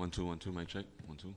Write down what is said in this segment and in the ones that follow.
1 2 mic check. 1 2.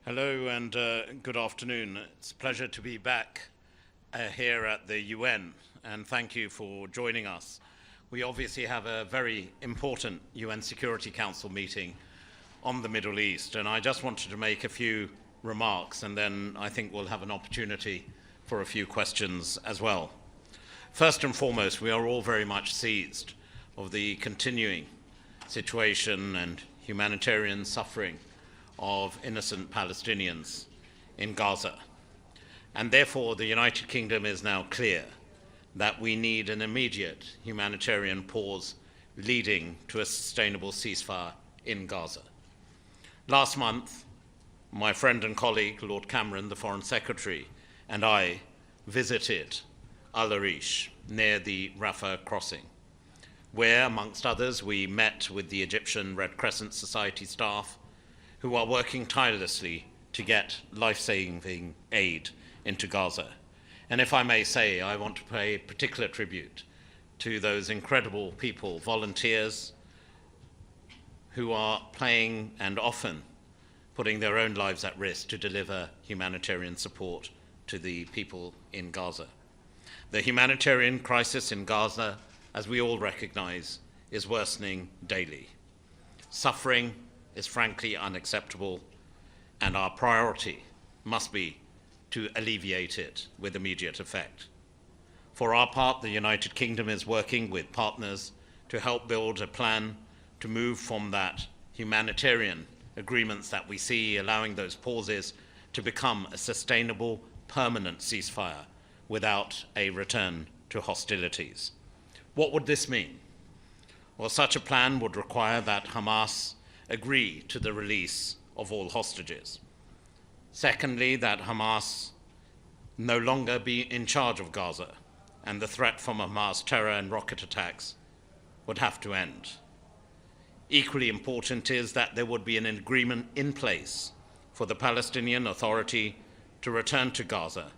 Hello and good afternoon. It's a pleasure to be back here at the UN, and thank you for joining us. We obviously have a very important UN Security Council meeting on the Middle East, and I just wanted to make a few remarks, and then I think we'll have an opportunity for a few questions as well. First and foremost, we are all very much seized of the continuing situation and humanitarian suffering of innocent Palestinians in Gaza. And therefore, the United Kingdom is now clear that we need an immediate humanitarian pause leading to a sustainable ceasefire in Gaza. Last month, my friend and colleague, Lord Cameron, the Foreign Secretary, and I visited Al Arish near the Rafah crossing, where, amongst others, we met with the Egyptian Red Crescent Society staff who are working tirelessly to get life-saving aid into Gaza. And if I may say, I want to pay particular tribute to those incredible people, volunteers, who are playing and often putting their own lives at risk to deliver humanitarian support to the people in Gaza. The humanitarian crisis in Gaza, as we all recognize, is worsening daily. Suffering is frankly unacceptable, and our priority must be to alleviate it with immediate effect. For our part, the United Kingdom is working with partners to help build a plan to move from that humanitarian agreements that we see, allowing those pauses to become a sustainable, permanent ceasefire without a return to hostilities. What would this mean? Well, such a plan would require that Hamas agree to the release of all hostages. Secondly, that Hamas no longer be in charge of Gaza, and the threat from Hamas terror and rocket attacks would have to end. Equally important is that there would be an agreement in place for the Palestinian Authority to return to Gaza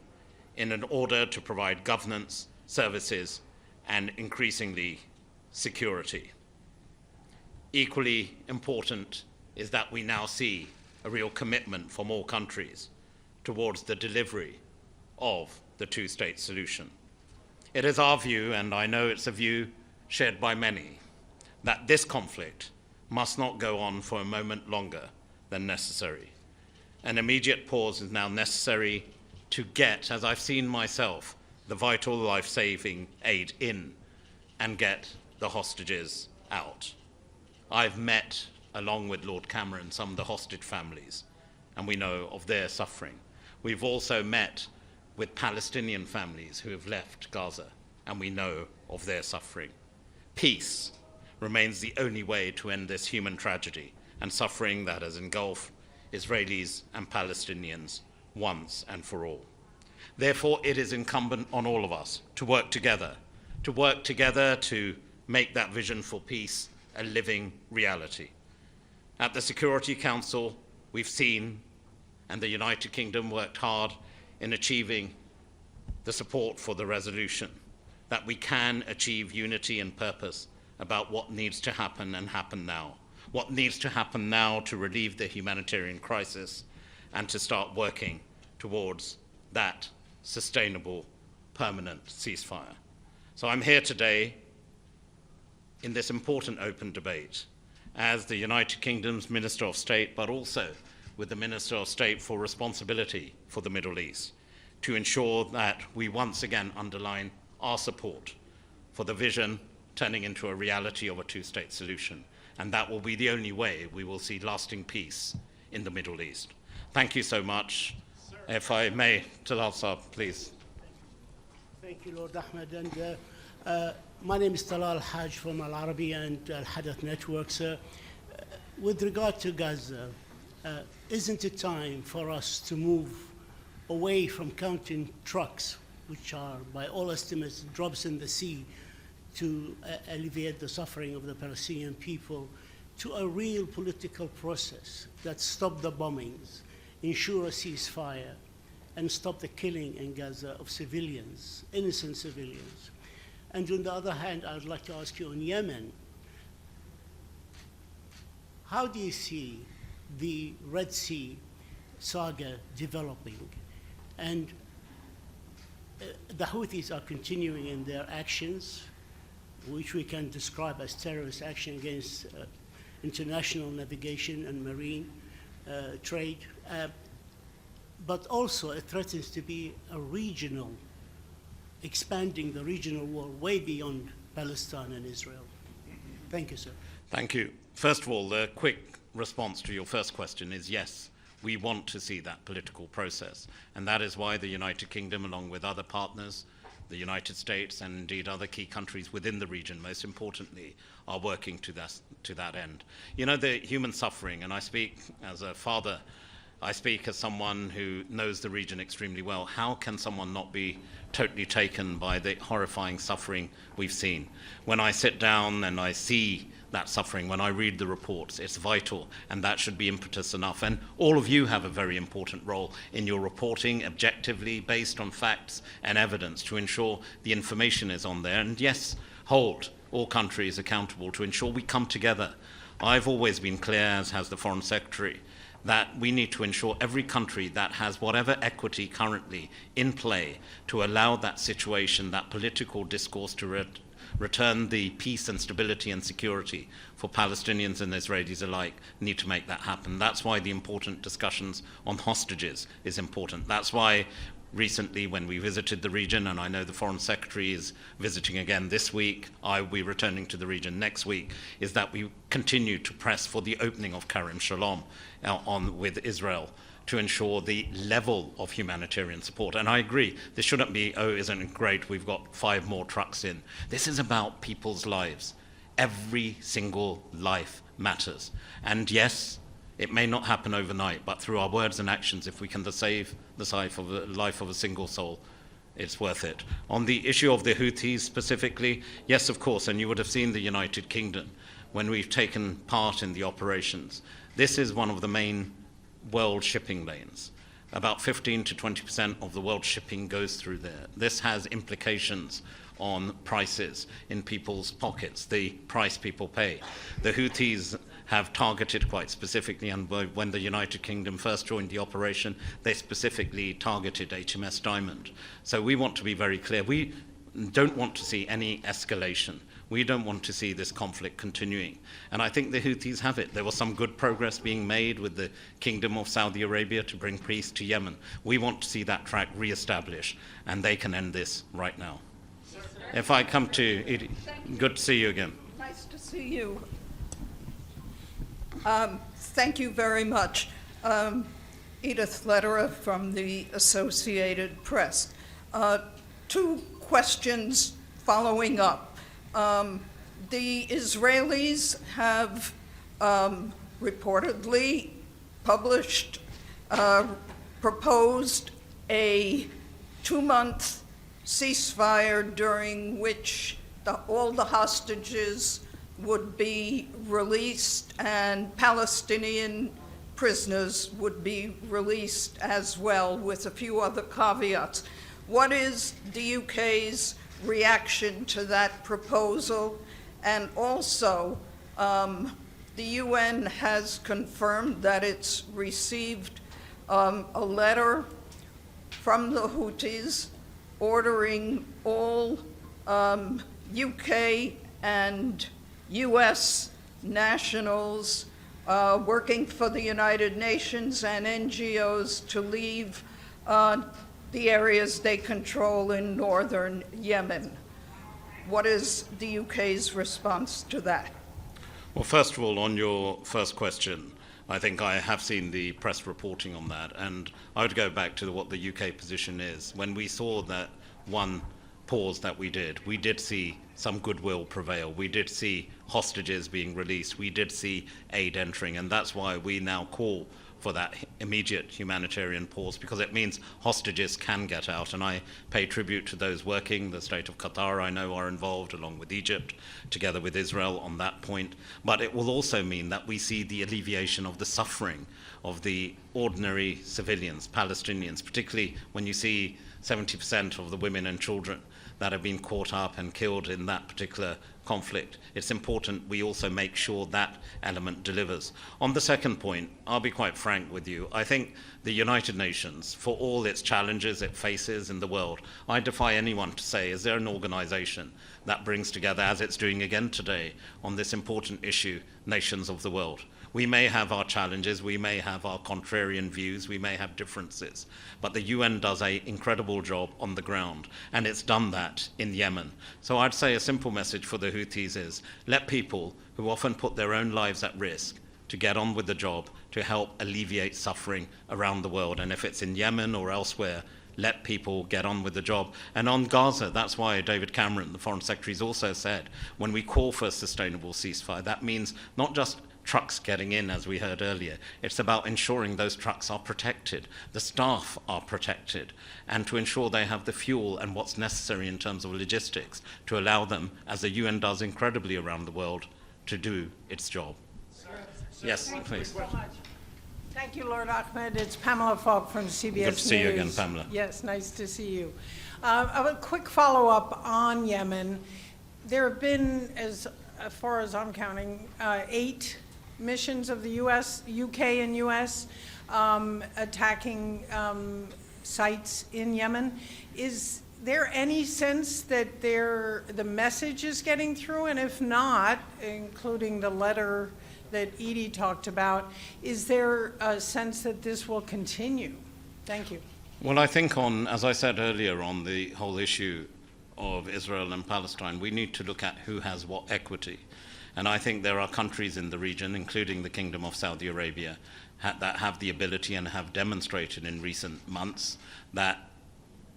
in order to provide governance, services, and increasingly security. Equally important is that we now see a real commitment from all countries towards the delivery of the two-state solution. It is our view, and I know it's a view shared by many, that this conflict must not go on for a moment longer than necessary. An immediate pause is now necessary to get, as I've seen myself, the vital life-saving aid in and get the hostages out. I've met, along with Lord Cameron, some of the hostage families, and we know of their suffering. We've also met with Palestinian families who have left Gaza, and we know of their suffering. Peace remains the only way to end this human tragedy and suffering that has engulfed Israelis and Palestinians once and for all. Therefore, it is incumbent on all of us to work together to make that vision for peace a living reality. At the Security Council, we've seen, and the United Kingdom worked hard in achieving the support for the resolution, that we can achieve unity and purpose about what needs to happen and happen now. What needs to happen now to relieve the humanitarian crisis and to start working towards that sustainable, permanent ceasefire. So I'm here today in this important open debate as the United Kingdom's Minister of State, but also with the Minister of State for responsibility for the Middle East, to ensure that we once again underline our support for the vision turning into a reality of a two-state solution. And that will be the only way we will see lasting peace in the Middle East. Thank you so much. Sir. If I may, Talal Saab, please. Thank you, Lord Ahmed. And my name is Talal Haj from Al Arabiya and Al Hadath Networks. With regard to Gaza, isn't it time for us to move away from counting trucks, which are, by all estimates, drops in the sea, to alleviate the suffering of the Palestinian people, to a real political process that stop the bombings, ensure a ceasefire, and stop the killing in Gaza of civilians, innocent civilians? And on the other hand, I'd like to ask you on Yemen, how do you see the Red Sea saga developing. And the Houthis are continuing in their actions, which we can describe as terrorist action against international navigation and marine trade. But also it threatens to be a regional, expanding the regional war way beyond Palestine and Israel. Thank you, sir. Thank you. First of all, the quick response to your first question is yes, we want to see that political process. And that is why the United Kingdom, along with other partners, the United States and indeed other key countries within the region, most importantly, are working to that end. You know, the human suffering, and I speak as a father, I speak as someone who knows the region extremely well. How can someone not be totally taken by the horrifying suffering we've seen? When I sit down and I see that suffering, when I read the reports, it's vital, and that should be impetus enough. And all of you have a very important role in your reporting, objectively, based on facts and evidence, to ensure the information is on there. And yes, hold all countries accountable to ensure we come together. I've always been clear, as has the Foreign Secretary, that we need to ensure every country that has whatever equity currently in play to allow that situation, that political discourse to return the peace and stability and security for Palestinians and Israelis alike, need to make that happen. That's why the important discussions on hostages is important. That's why recently when we visited the region, and I know the Foreign Secretary is visiting again this week, I will be returning to the region next week, is that we continue to press for the opening of Kerem Shalom with Israel to ensure the level of humanitarian support. And I agree, this shouldn't be, oh, isn't it great, we've got 5 more trucks in. This is about people's lives. Every single life matters. And yes, it may not happen overnight, but through our words and actions, if we can save the life of a single soul, it's worth it. On the issue of the Houthis specifically, yes, of course, and you would have seen the United Kingdom when we've taken part in the operations. This is one of the main world shipping lanes. About 15 to 20% of the world shipping goes through there. This has implications on prices in people's pockets, the price people pay. The Houthis have targeted quite specifically, and when the United Kingdom first joined the operation, they specifically targeted HMS Diamond. So we want to be very clear. We don't want to see any escalation. We don't want to see this conflict continuing. And I think the Houthis have it. There was some good progress being made with the Kingdom of Saudi Arabia to bring peace to Yemen. We want to see that track re-established, and they can end this right now. If I come to Edith, good to see you again. Nice to see you. Thank you very much. Edith Lederer from the Associated Press. 2 questions following up. The Israelis have reportedly published, proposed a 2-month ceasefire during which all the hostages would be released and Palestinian prisoners would be released as well, with a few other caveats. What is the UK's reaction to that proposal? And also, the UN has confirmed that it's received a letter from the Houthis ordering all UK and US nationals working for the United Nations and NGOs to leave the areas they control in northern Yemen. What is the UK's response to that? Well, first of all, on your first question, I think I have seen the press reporting on that, and I would go back to what the UK position is. When we saw that one pause that we did see some goodwill prevail. We did see hostages being released. We did see aid entering, and that's why we now call for that immediate humanitarian pause, because it means hostages can get out. And I pay tribute to those working. The state of Qatar, I know, are involved, along with Egypt, together with Israel on that point. But it will also mean that we see the alleviation of the suffering of the ordinary civilians, Palestinians, particularly when you see 70% of the women and children that have been caught up and killed in that particular conflict, it's important we also make sure that element delivers. On the second point, I'll be quite frank with you. I think the United Nations, for all its challenges it faces in the world, I defy anyone to say, is there an organization that brings together, as it's doing again today, on this important issue, nations of the world? We may have our challenges, we may have our contrarian views, we may have differences, but the UN does an incredible job on the ground, and it's done that in Yemen. So I'd say a simple message for the Houthis is, let people who often put their own lives at risk to get on with the job to help alleviate suffering around the world. And if it's in Yemen or elsewhere, let people get on with the job. And on Gaza, that's why David Cameron, the Foreign Secretary, has also said, when we call for a sustainable ceasefire, that means not just trucks getting in, as we heard earlier. It's about ensuring those trucks are protected, the staff are protected, and to ensure they have the fuel and what's necessary in terms of logistics to allow them, as the UN does incredibly around the world, to do its job. Yes, please. Thank you so much. Thank you, Lord Ahmed. It's Pamela Falk from CBS News. Good to see you again, Pamela. Yes, nice to see you. A quick follow-up on Yemen. There have been, as far as I'm counting, 8 missions of the US, UK and US attacking sites in Yemen. Is there any sense that the message is getting through? And if not, including the letter that Edie talked about, is there a sense that this will continue? Thank you. Well, I think as I said earlier, on the whole issue of Israel and Palestine, we need to look at who has what equity. And I think there are countries in the region, including the Kingdom of Saudi Arabia, that have the ability and have demonstrated in recent months that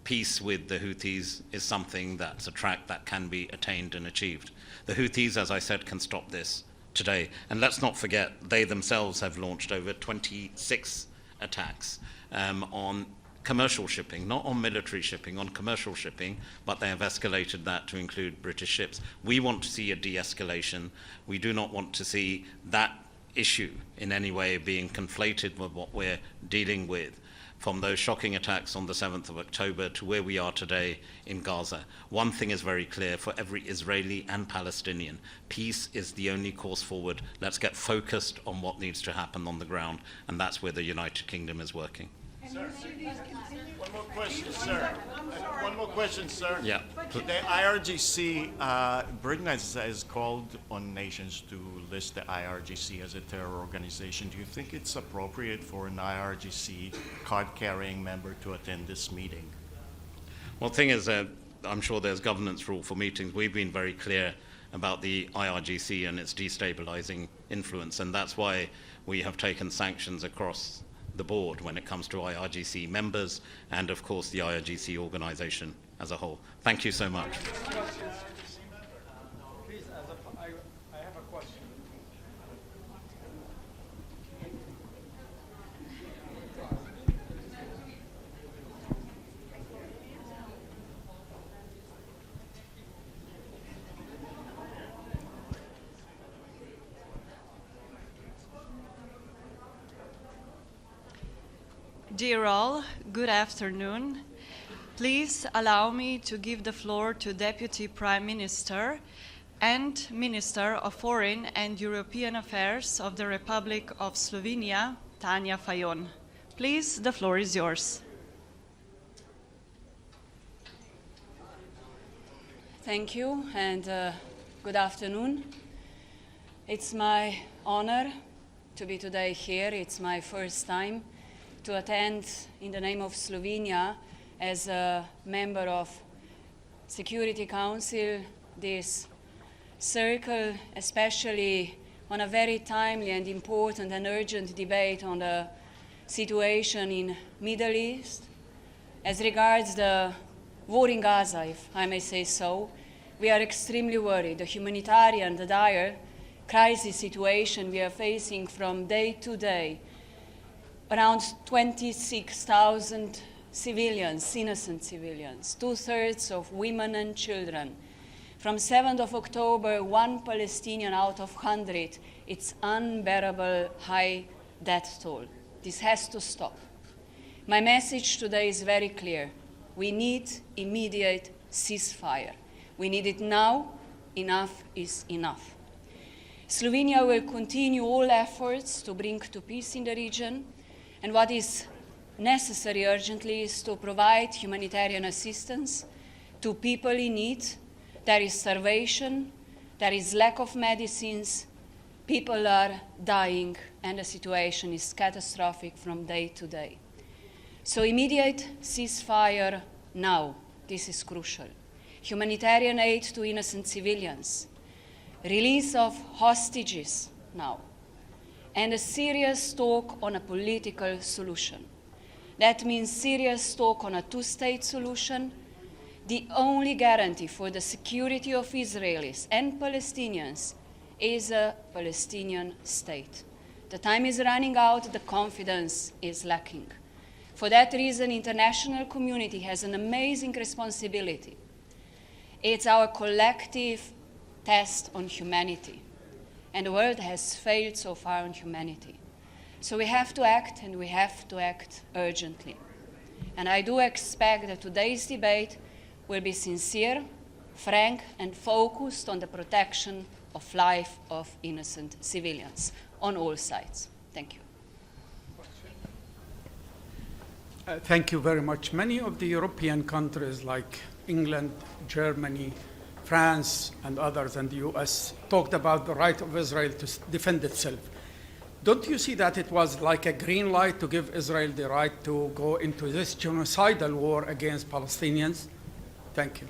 peace with the Houthis is something that's a track that can be attained and achieved. The Houthis, as I said, can stop this today. And let's not forget, they themselves have launched over 26 attacks on commercial shipping, not on military shipping, on commercial shipping, but they have escalated that to include British ships. We want to see a de-escalation. We do not want to see that issue in any way being conflated with what we're dealing with, from those shocking attacks on the 7th of October to where we are today in Gaza. One thing is very clear for every Israeli and Palestinian: peace is the only course forward. Let's get focused on what needs to happen on the ground, and that's where the United Kingdom is working. Sir, one more question, sir. One more question, sir. Yeah. The IRGC, Britain has called on nations to list the IRGC as a terror organization. Do you think it's appropriate for an IRGC card-carrying member to attend this meeting? Well, the thing is, I'm sure there's governance rule for meetings. We've been very clear about the IRGC and its destabilizing influence, and that's why we have taken sanctions across the board when it comes to IRGC members and, of course, the IRGC organization as a whole. Thank you so much. Please, I have a question. Dear all, good afternoon. Please allow me to give the floor to Deputy Prime Minister and Minister of Foreign and European Affairs of the Republic of Slovenia, Tanja Fajon. Please, the floor is yours. Thank you, and good afternoon. It's my honor to be today here. It's my first time to attend in the name of Slovenia as a member of Security Council this circle, especially on a very timely and important and urgent debate on the situation in Middle East. As regards the war in Gaza, if I may say so, we are extremely worried. The humanitarian, the dire crisis situation we are facing from day to day. Around 26,000 civilians, innocent civilians, 2/3 of women and children. From 7th of October, 1 Palestinian out of 100, it's unbearable high death toll. This has to stop. My message today is very clear. We need immediate ceasefire. We need it now, enough is enough. Slovenia will continue all efforts to bring to peace in the region, and what is necessary urgently is to provide humanitarian assistance to people in need. There is starvation, there is lack of medicines, people are dying, and the situation is catastrophic from day to day. So immediate ceasefire now, this is crucial. Humanitarian aid to innocent civilians, release of hostages now, and a serious talk on a political solution. That means serious talk on a two-state solution. The only guarantee for the security of Israelis and Palestinians is a Palestinian state. The time is running out, the confidence is lacking. For that reason, international community has an amazing responsibility. It's our collective test on humanity, and the world has failed so far on humanity. So we have to act, and we have to act urgently. And I do expect that today's debate will be sincere, frank, and focused on the protection of life of innocent civilians on all sides. Thank you. Thank you very much. Many of the European countries like England, Germany, France, and others, and the US talked about the right of Israel to defend itself. Don't you see that it was like a green light to give Israel the right to go into this genocidal war against Palestinians? Thank you.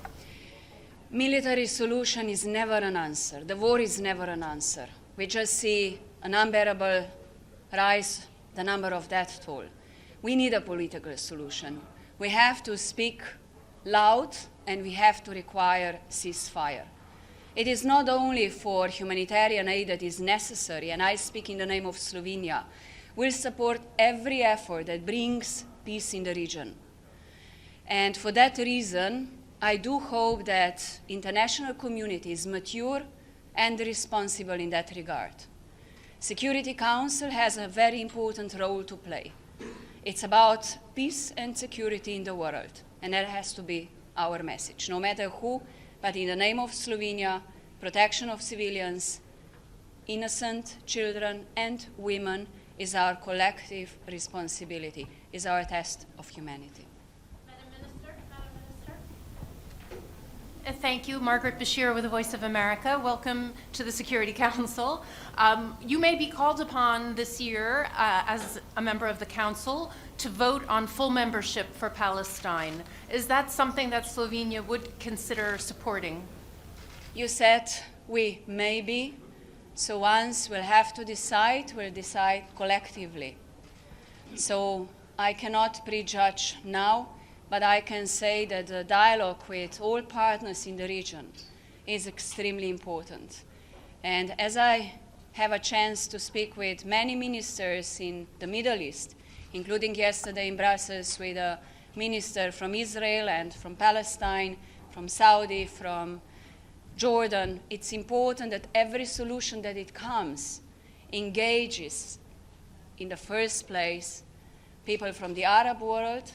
Military solution is never an answer. The war is never an answer. We just see an unbearable rise, the number of death toll. We need a political solution. We have to speak loud, and we have to require ceasefire. It is not only for humanitarian aid that is necessary, and I speak in the name of Slovenia. We'll support every effort that brings peace in the region. And for that reason, I do hope that international community is mature and responsible in that regard. Security Council has a very important role to play. It's about peace and security in the world, and that has to be our message, no matter who, but in the name of Slovenia, protection of civilians, innocent children and women is our collective responsibility, is our test of humanity. Thank you. Margaret Bashir with the Voice of America. Welcome to the Security Council. You may be called upon this year as a member of the Council to vote on full membership for Palestine. Is that something that Slovenia would consider supporting? You said we may be, so once we'll have to decide, we'll decide collectively. So I cannot prejudge now, but I can say that the dialogue with all partners in the region is extremely important. And as I have a chance to speak with many ministers in the Middle East, including yesterday in Brussels with a minister from Israel and from Palestine, from Saudi, from Jordan, it's important that every solution that it comes engages, in the first place, people from the Arab world,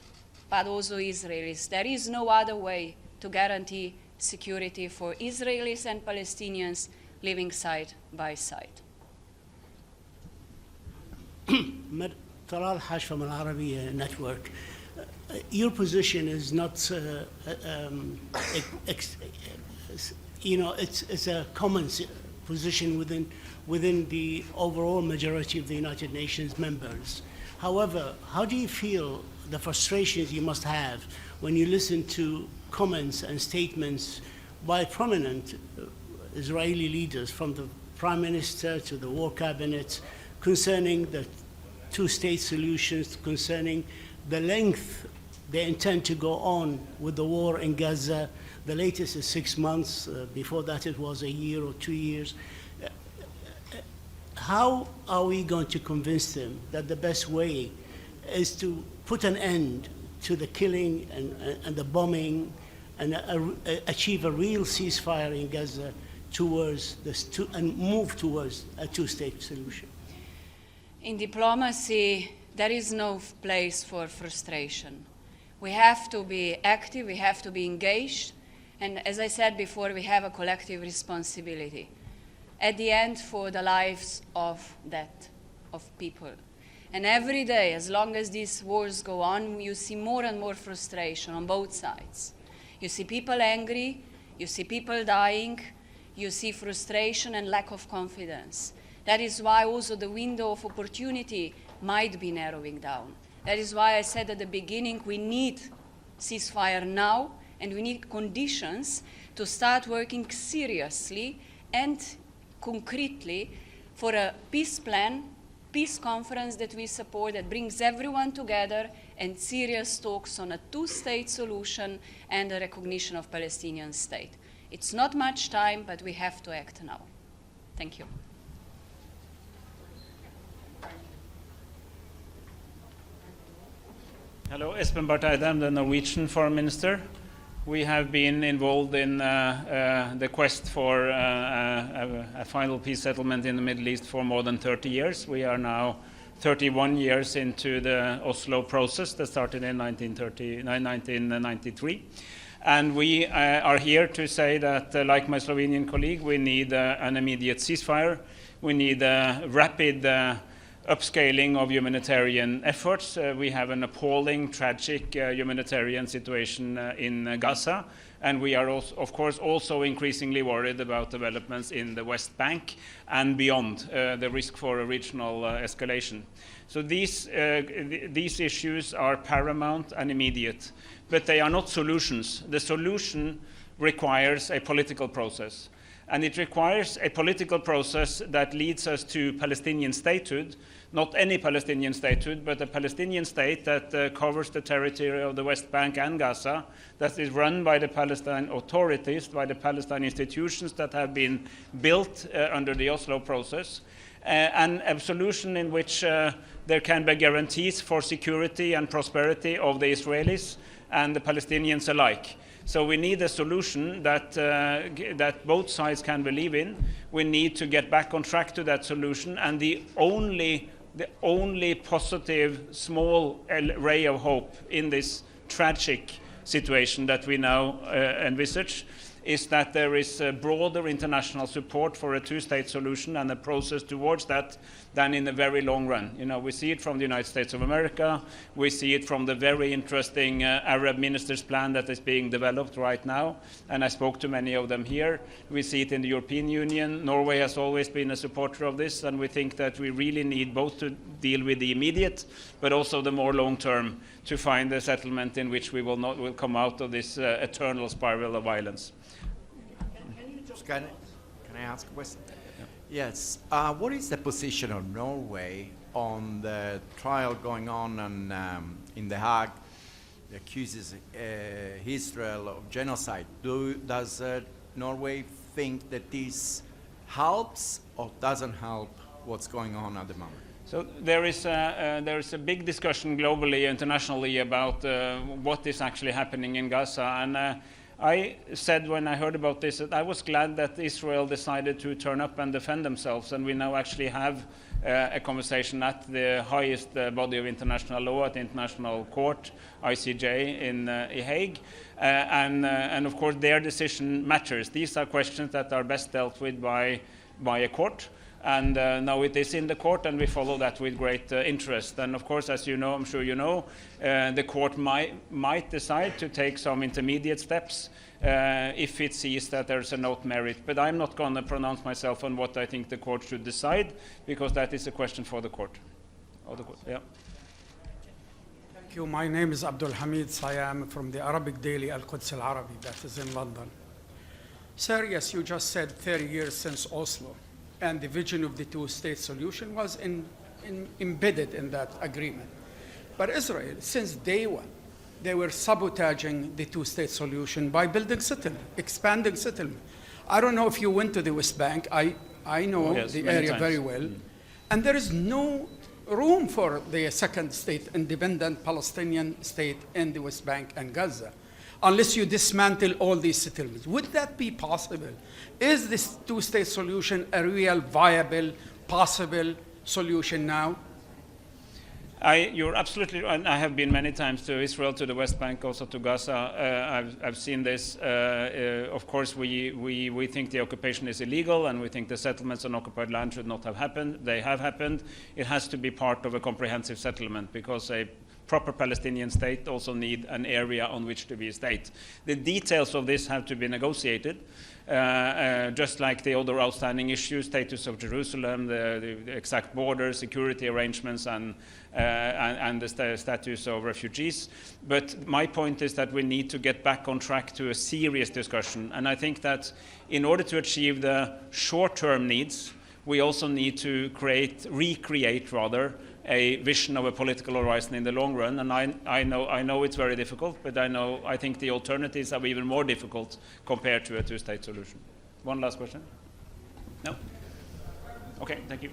but also Israelis. There is no other way to guarantee security for Israelis and Palestinians living side by side. Talal Haj from Al Arabiya Network. Your position is not, it's a common position within the overall majority of the United Nations members. However, how do you feel the frustrations you must have when you listen to comments and statements by prominent Israeli leaders, from the Prime Minister to the War Cabinet, concerning the two-state solutions, concerning the length they intend to go on with the war in Gaza? The latest is 6 months. Before that it was a year or 2 years. How are we going to convince them that the best way is to put an end to the killing and the bombing and achieve a real ceasefire in Gaza towards this and move towards a two-state solution? In diplomacy, there is no place for frustration. We have to be active, we have to be engaged, And as I said before, we have a collective responsibility. At the end, for the lives of people. And every day, as long as these wars go on, you see more and more frustration on both sides. You see people angry, you see people dying, you see frustration and lack of confidence. That is why also the window of opportunity might be narrowing down. That is why I said at the beginning we need ceasefire now, and we need conditions to start working seriously and concretely for a peace plan, peace conference that we support, that brings everyone together, and serious talks on a two-state solution and a recognition of Palestinian state. It's not much time, but we have to act now. Thank you. Hello, Espen Barth Eide, I'm the Norwegian Foreign Minister. We have been involved in the quest for a final peace settlement in the Middle East for more than 30 years. We are now 31 years into the Oslo process that started in 1993. And we are here to say that, like my Slovenian colleague, we need an immediate ceasefire. We need a rapid upscaling of humanitarian efforts. We have an appalling, tragic humanitarian situation in Gaza, and we are also, of course, also increasingly worried about developments in the West Bank and beyond, the risk for a regional escalation. So these issues are paramount and immediate, but they are not solutions. The solution requires a political process, and it requires a political process that leads us to Palestinian statehood, not any Palestinian statehood, but a Palestinian state that covers the territory of the West Bank and Gaza, that is run by the Palestinian authorities, by the Palestinian institutions that have been built under the Oslo process, and a solution in which there can be guarantees for security and prosperity of the Israelis and the Palestinians alike. So we need a solution that both sides can believe in. We need to get back on track to that solution, and the only positive small ray of hope in this tragic situation that we now envisage is that there is broader international support for a two-state solution and a process towards that than in the very long run. You know, we see it from the United States of America. We see it from the very interesting Arab ministers' plan that is being developed right now, and I spoke to many of them here. We see it in the European Union. Norway has always been a supporter of this, and we think that we really need both to deal with the immediate, but also the more long-term, to find a settlement in which we will come out of this eternal spiral of violence. Can I ask a question? Yeah. Yes. What is the position of Norway on the trial going on in The Hague that accuses Israel of genocide? Does Norway think that this helps or doesn't help what's going on at the moment? So there is a big discussion globally, internationally, about what is actually happening in Gaza. And I said when I heard about this that I was glad that Israel decided to turn up and defend themselves, and we now actually have a conversation at the highest body of international law, at the International Court, ICJ, in Hague. And of course, their decision matters. These are questions that are best dealt with by a court. And now it is in the court, and we follow that with great interest. And of course, as you know, I'm sure you know, the court might decide to take some intermediate steps if it sees that there's a note merit. But I'm not going to pronounce myself on what I think the court should decide, because that is a question for the court. Yeah. Thank you. My name is Abdul Hamid Sayam from the Arabic daily Al-Quds Al-Arabi, that is in London. Sir, yes, you just said 30 years since Oslo, and the vision of the two-state solution was embedded in that agreement. But Israel, since day one, they were sabotaging the two-state solution by building settlement, expanding settlement. I don't know if you went to the West Bank. I know the area very well. And there is no room for the second state, independent Palestinian state in the West Bank and Gaza, unless you dismantle all these settlements. Would that be possible? Is this two-state solution a real viable, possible solution now? You're absolutely right. And I have been many times to Israel, to the West Bank, also to Gaza. I've seen this. Of course, we think the occupation is illegal, and we think the settlements on occupied land should not have happened. They have happened. It has to be part of a comprehensive settlement, because a proper Palestinian state also need an area on which to be a state. The details of this have to be negotiated, just like the other outstanding issues, status of Jerusalem, the exact border, security arrangements, and the status of refugees. But my point is that we need to get back on track to a serious discussion. And I think that in order to achieve the short-term needs, we also need to recreate a vision of a political horizon in the long run. And I know it's very difficult, but I think the alternatives are even more difficult compared to a two-state solution. One last question? No? Okay, thank you.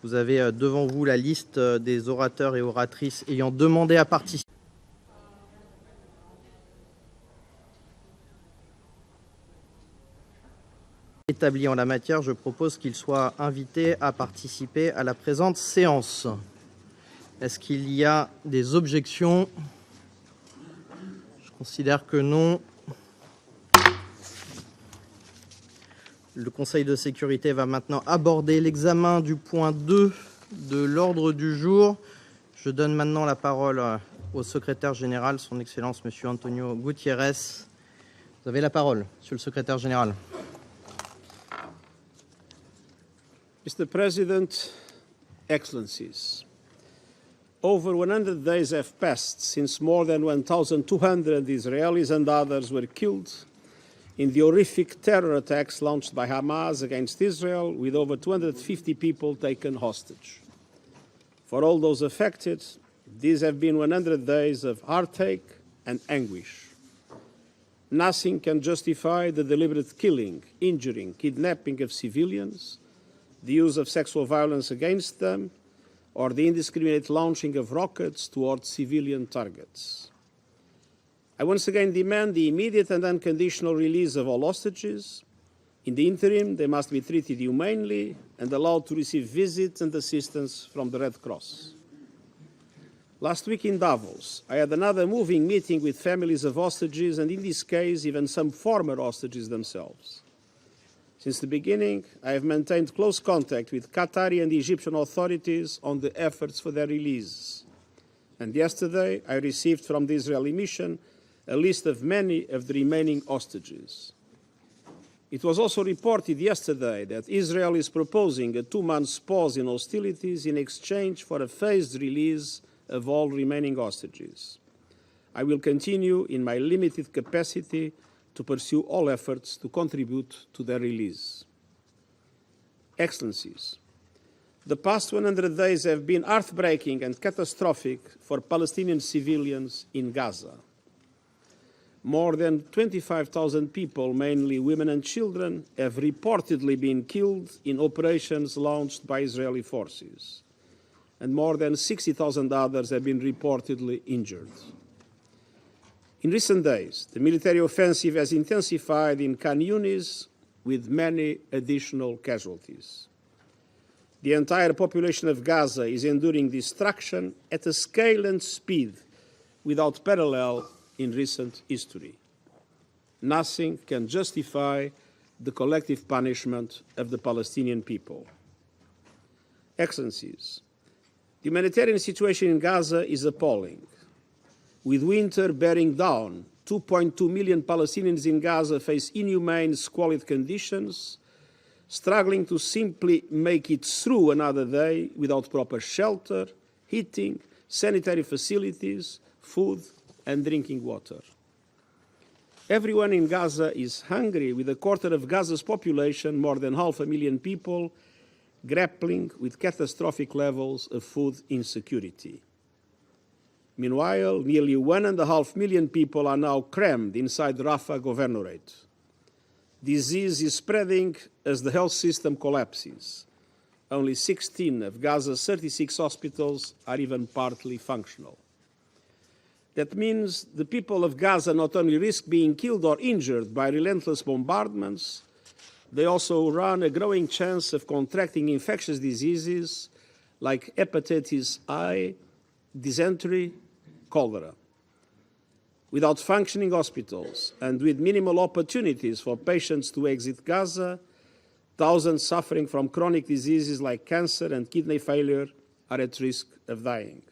Vous avez devant vous la liste des orateurs et oratrices ayant demandé à participer. Établi en la matière, je propose qu'ils soient invités à participer à la présente séance. Est-ce qu'il y a des objections? Je considère que non. Le Conseil de sécurité va maintenant aborder l'examen du point 2 de l'ordre du jour. Je donne maintenant la parole au secrétaire général, son Excellence, M. Antonio Gutiérrez. Vous avez la parole, Monsieur le secrétaire général. Mr. President, Excellencies, over 100 days have passed since more than 1,200 Israelis and others were killed in the horrific terror attacks launched by Hamas against Israel, with over 250 people taken hostage. For all those affected, these have been 100 days of heartache and anguish. Nothing can justify the deliberate killing, injuring, kidnapping of civilians, the use of sexual violence against them, or the indiscriminate launching of rockets towards civilian targets. I once again demand the immediate and unconditional release of all hostages. In the interim, they must be treated humanely and allowed to receive visits and assistance from the Red Cross. Last week in Davos, I had another moving meeting with families of hostages, and in this case, even some former hostages themselves. Since the beginning, I have maintained close contact with Qatari and Egyptian authorities on the efforts for their release. And yesterday, I received from the Israeli mission a list of many of the remaining hostages. It was also reported yesterday that Israel is proposing a 2-month pause in hostilities in exchange for a phased release of all remaining hostages. I will continue in my limited capacity to pursue all efforts to contribute to their release. Excellencies, the past 100 days have been heartbreaking and catastrophic for Palestinian civilians in Gaza. More than 25,000 people, mainly women and children, have reportedly been killed in operations launched by Israeli forces, and more than 60,000 others have been reportedly injured. In recent days, the military offensive has intensified in Khan Yunis, with many additional casualties. The entire population of Gaza is enduring destruction at a scale and speed without parallel in recent history. Nothing can justify the collective punishment of the Palestinian people. Excellencies, the humanitarian situation in Gaza is appalling. With winter bearing down, 2.2 million Palestinians in Gaza face inhumane, squalid conditions, struggling to simply make it through another day without proper shelter, heating, sanitary facilities, food, and drinking water. Everyone in Gaza is hungry, with a quarter of Gaza's population, more than 500,000 people, grappling with catastrophic levels of food insecurity. Meanwhile, nearly 1.5 million people are now crammed inside Rafah governorate. Disease is spreading as the health system collapses. Only 16 of Gaza's 36 hospitals are even partly functional. That means the people of Gaza not only risk being killed or injured by relentless bombardments, they also run a growing chance of contracting infectious diseases like hepatitis I, dysentery, cholera. Without functioning hospitals and with minimal opportunities for patients to exit Gaza, thousands suffering from chronic diseases like cancer and kidney failure are at risk of dying.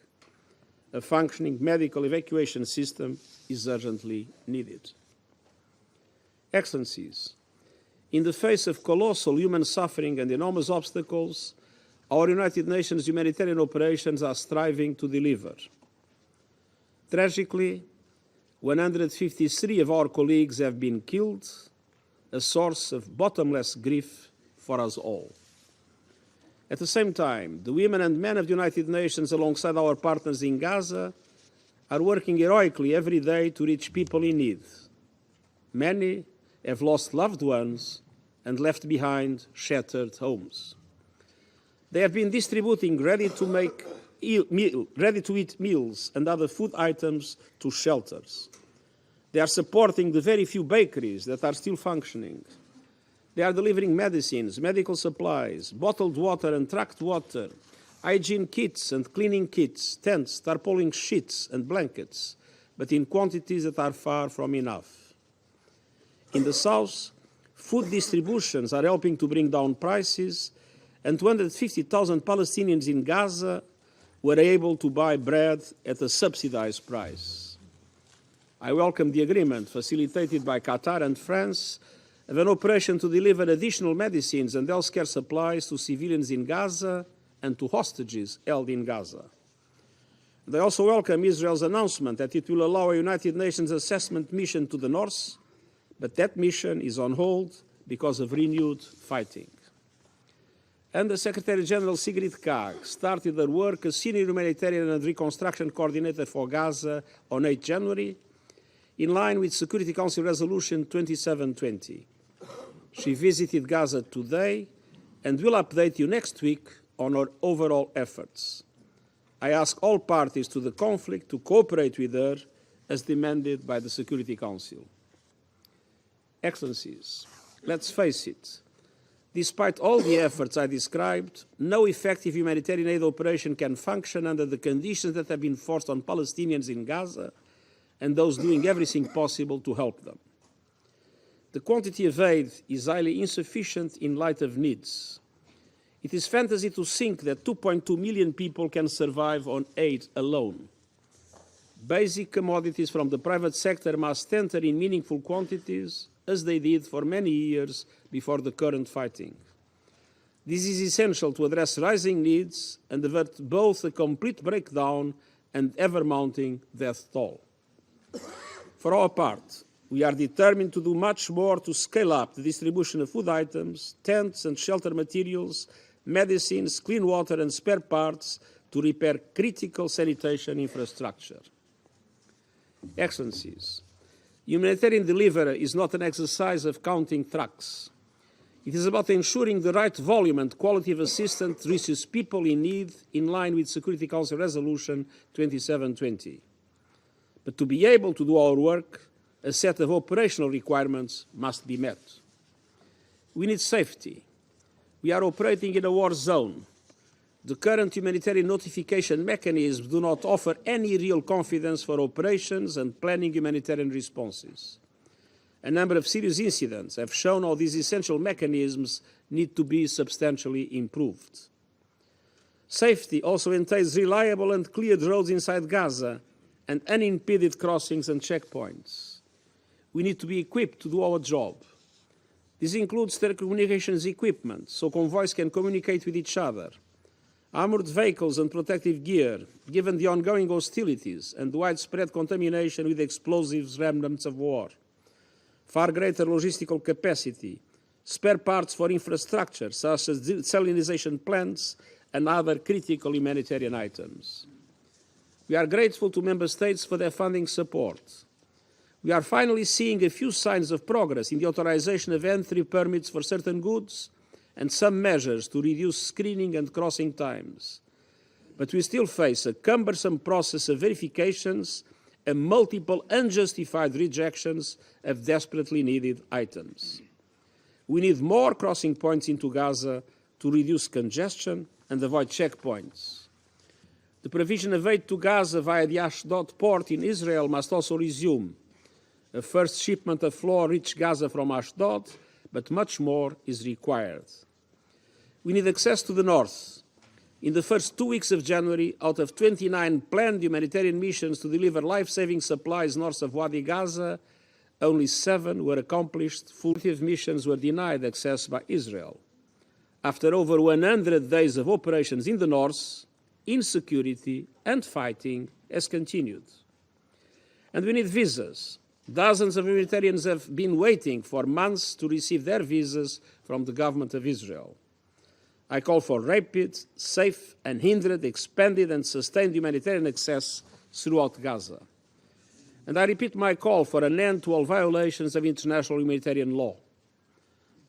A functioning medical evacuation system is urgently needed. Excellencies, in the face of colossal human suffering and enormous obstacles, our United Nations humanitarian operations are striving to deliver. Tragically, 153 of our colleagues have been killed, a source of bottomless grief for us all. At the same time, the women and men of the United Nations, alongside our partners in Gaza, are working heroically every day to reach people in need. Many have lost loved ones and left behind shattered homes. They have been distributing ready-to-eat meals and other food items to shelters. They are supporting the very few bakeries that are still functioning. They are delivering medicines, medical supplies, bottled water and tracked water, hygiene kits and cleaning kits, tents, tarpaulin sheets and blankets, but in quantities that are far from enough. In the south, food distributions are helping to bring down prices, and 250,000 Palestinians in Gaza were able to buy bread at a subsidized price. I welcome the agreement facilitated by Qatar and France of an operation to deliver additional medicines and healthcare supplies to civilians in Gaza and to hostages held in Gaza. They also welcome Israel's announcement that it will allow a United Nations assessment mission to the north, but that mission is on hold because of renewed fighting. Under Secretary General Sigrid Kaag started her work as Senior Humanitarian and Reconstruction Coordinator for Gaza on 8 January, in line with Security Council Resolution 2720. She visited Gaza today and will update you next week on our overall efforts. I ask all parties to the conflict to cooperate with her as demanded by the Security Council. Excellencies, let's face it, despite all the efforts I described, no effective humanitarian aid operation can function under the conditions that have been forced on Palestinians in Gaza and those doing everything possible to help them. The quantity of aid is highly insufficient in light of needs. It is fantasy to think that 2.2 million people can survive on aid alone. Basic commodities from the private sector must enter in meaningful quantities, as they did for many years before the current fighting. This is essential to address rising needs and avert both a complete breakdown and ever-mounting death toll. For our part, we are determined to do much more to scale up the distribution of food items, tents and shelter materials, medicines, clean water and spare parts to repair critical sanitation infrastructure. Excellencies, humanitarian delivery is not an exercise of counting trucks. It is about ensuring the right volume and quality of assistance reaches people in need in line with Security Council Resolution 2720. But to be able to do our work, a set of operational requirements must be met. We need safety. We are operating in a war zone. The current humanitarian notification mechanisms do not offer any real confidence for operations and planning humanitarian responses. A number of serious incidents have shown how these essential mechanisms need to be substantially improved. Safety also entails reliable and cleared roads inside Gaza and unimpeded crossings and checkpoints. We need to be equipped to do our job. This includes telecommunications equipment, so convoys can communicate with each other, armored vehicles and protective gear, given the ongoing hostilities and widespread contamination with explosives remnants of war, far greater logistical capacity, spare parts for infrastructure such as desalination plants and other critical humanitarian items. We are grateful to Member States for their funding support. We are finally seeing a few signs of progress in the authorization of entry permits for certain goods and some measures to reduce screening and crossing times. But we still face a cumbersome process of verifications and multiple unjustified rejections of desperately needed items. We need more crossing points into Gaza to reduce congestion and avoid checkpoints. The provision of aid to Gaza via the Ashdod port in Israel must also resume. A first shipment of flour reached Gaza from Ashdod, but much more is required. We need access to the north. In the first 2 weeks of January, out of 29 planned humanitarian missions to deliver life-saving supplies north of Wadi Gaza, only 7 were accomplished. 40 missions were denied access by Israel. After over 100 days of operations in the north, insecurity and fighting has continued. And we need visas. Dozens of humanitarians have been waiting for months to receive their visas from the government of Israel. I call for rapid, safe, unhindered, expanded and sustained humanitarian access throughout Gaza. And I repeat my call for an end to all violations of international humanitarian law.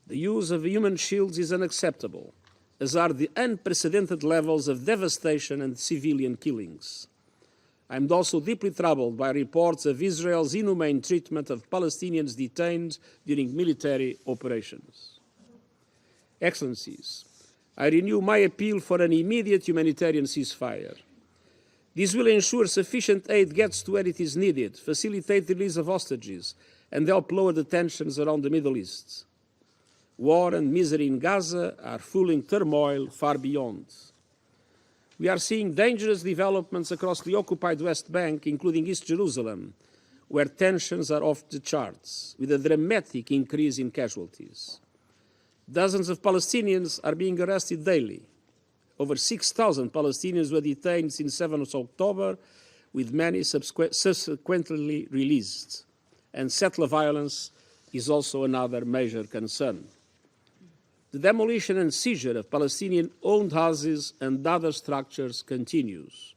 The use of human shields is unacceptable. as are the unprecedented levels of devastation and civilian killings. I am also deeply troubled by reports of Israel's inhumane treatment of Palestinians detained during military operations. Excellencies, I renew my appeal for an immediate humanitarian ceasefire. This will ensure sufficient aid gets to where it is needed, facilitate the release of hostages, and help lower the tensions around the Middle East. War and misery in Gaza are fueling turmoil far beyond. We are seeing dangerous developments across the occupied West Bank, including East Jerusalem, where tensions are off the charts, with a dramatic increase in casualties. Dozens of Palestinians are being arrested daily. Over 6,000 Palestinians were detained since 7th October, with many subsequently released. And settler violence is also another major concern. The demolition and seizure of Palestinian-owned houses and other structures continues,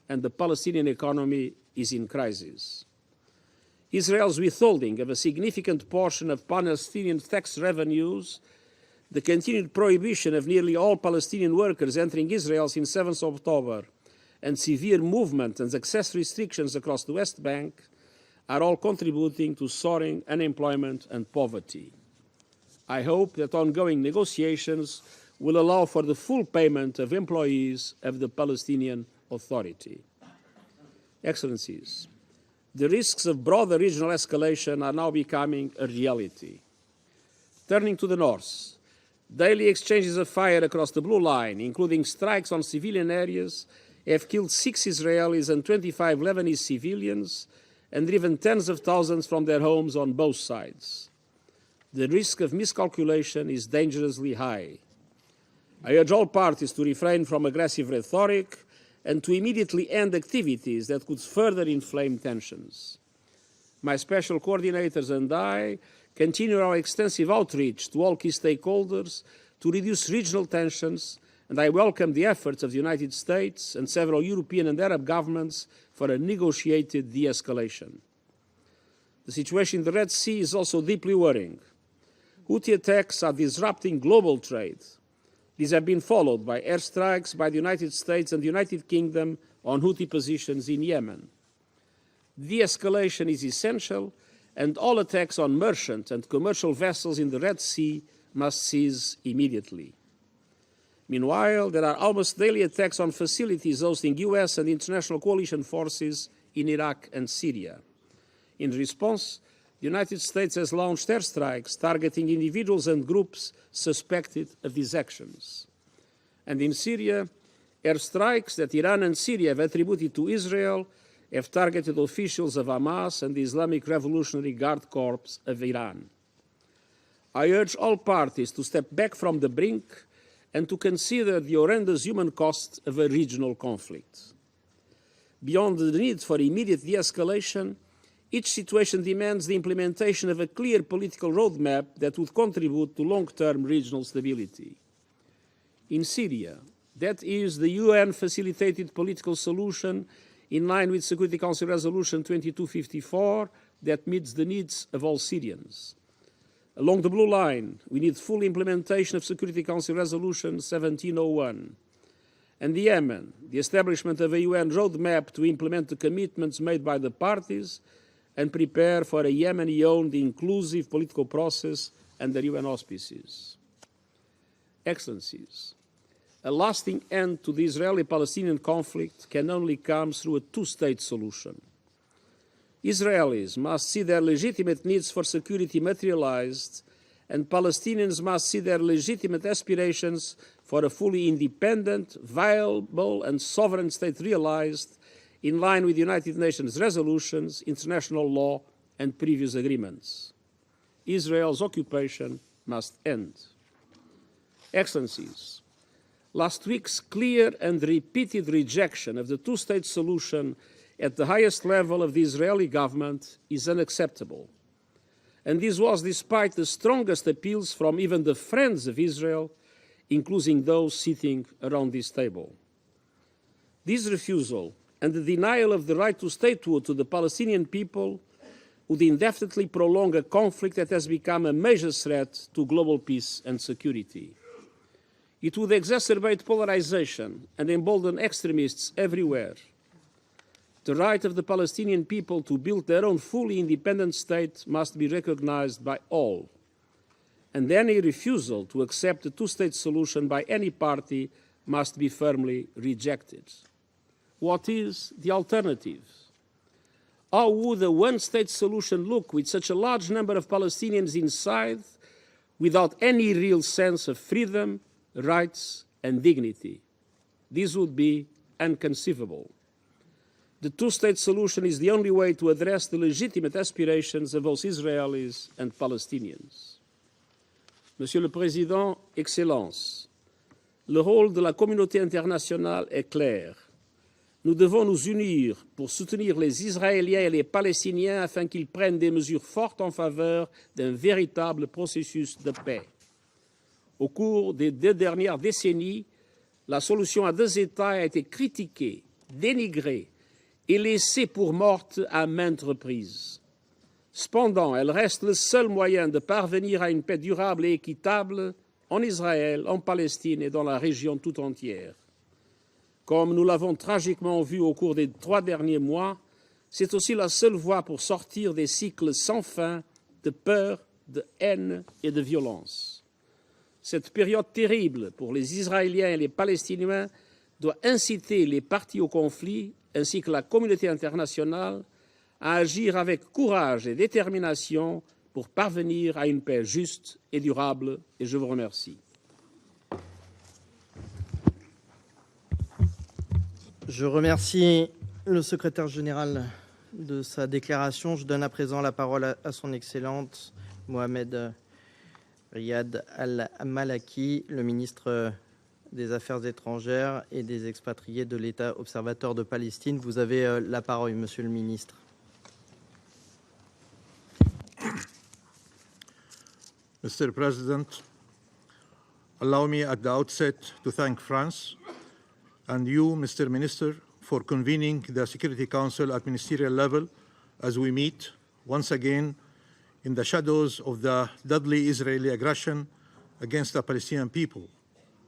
and the Palestinian economy is in crisis. Israel's withholding of a significant portion of Palestinian tax revenues, the continued prohibition of nearly all Palestinian workers entering Israel since 7th October, and severe movement and access restrictions across the West Bank are all contributing to soaring unemployment and poverty. I hope that ongoing negotiations will allow for the full payment of employees of the Palestinian Authority. Excellencies, the risks of broader regional escalation are now becoming a reality. Turning to the north, daily exchanges of fire across the Blue Line, including strikes on civilian areas, have killed 6 Israelis and 25 Lebanese civilians and driven tens of thousands from their homes on both sides. The risk of miscalculation is dangerously high. I urge all parties to refrain from aggressive rhetoric and to immediately end activities that could further inflame tensions. My special coordinators and I continue our extensive outreach to all key stakeholders to reduce regional tensions, and I welcome the efforts of the United States and several European and Arab governments for a negotiated de-escalation. The situation in the Red Sea is also deeply worrying. Houthi attacks are disrupting global trade. These have been followed by airstrikes by the United States and the United Kingdom on Houthi positions in Yemen. De-escalation is essential, and all attacks on merchant and commercial vessels in the Red Sea must cease immediately. Meanwhile, there are almost daily attacks on facilities hosting US and international coalition forces in Iraq and Syria. In response, the United States has launched airstrikes targeting individuals and groups suspected of these actions. And in Syria, airstrikes that Iran and Syria have attributed to Israel have targeted officials of Hamas and the Islamic Revolutionary Guard Corps of Iran. I urge all parties to step back from the brink and to consider the horrendous human cost of a regional conflict. Beyond the need for immediate de-escalation, each situation demands the implementation of a clear political roadmap that would contribute to long-term regional stability. In Syria, that is the UN-facilitated political solution in line with Security Council Resolution 2254 that meets the needs of all Syrians. Along the Blue Line, we need full implementation of Security Council Resolution 1701. And the Yemen, the establishment of a UN roadmap to implement the commitments made by the parties and prepare for a Yemeni-owned inclusive political process under UN auspices. Excellencies, a lasting end to the Israeli-Palestinian conflict can only come through a two-state solution. Israelis must see their legitimate needs for security materialized, and Palestinians must see their legitimate aspirations for a fully independent, viable, and sovereign state realized in line with United Nations resolutions, international law, and previous agreements. Israel's occupation must end. Excellencies, last week's clear and repeated rejection of the two-state solution at the highest level of the Israeli government is unacceptable. And this was despite the strongest appeals from even the friends of Israel, including those sitting around this table. This refusal and the denial of the right to statehood to the Palestinian people would indefinitely prolong a conflict that has become a major threat to global peace and security. It would exacerbate polarization and embolden extremists everywhere. The right of the Palestinian people to build their own fully independent state must be recognized by all, and any refusal to accept a two-state solution by any party must be firmly rejected. What is the alternative? How would a one-state solution look with such a large number of Palestinians inside, without any real sense of freedom, rights, and dignity? This would be inconceivable. The two-state solution is the only way to address the legitimate aspirations of both Israelis and Palestinians. Monsieur le Président, Excellences, le rôle de la communauté internationale est clair. Nous devons nous unir pour soutenir les Israéliens et les Palestiniens afin qu'ils prennent des mesures fortes en faveur d'un véritable processus de paix. Au cours des 2 dernières décennies, la solution à 2 États a été critiquée, dénigrée et laissée pour morte à maintes reprises. Cependant, elle reste le seul moyen de parvenir à une paix durable et équitable en Israël, en Palestine et dans la région tout entière. Comme nous l'avons tragiquement vu au cours des 3 derniers mois, c'est aussi la seule voie pour sortir des cycles sans fin de peur, de haine et de violence. Cette période terrible pour les Israéliens et les Palestiniens doit inciter les parties au conflit ainsi que la communauté internationale à agir avec courage et détermination pour parvenir à une paix juste et durable. Et je vous remercie. Je remercie le secrétaire général de sa déclaration. Je donne à présent la parole à son Excellence Mohamed Riyad Al-Malaki, le ministre des Affaires étrangères et des expatriés de l'État observateur de Palestine. Vous avez la parole, Monsieur le ministre. Mr. President, allow me at the outset to thank France and you, Mr. Minister, for convening the Security Council at ministerial level as we meet once again in the shadows of the deadly Israeli aggression against the Palestinian people,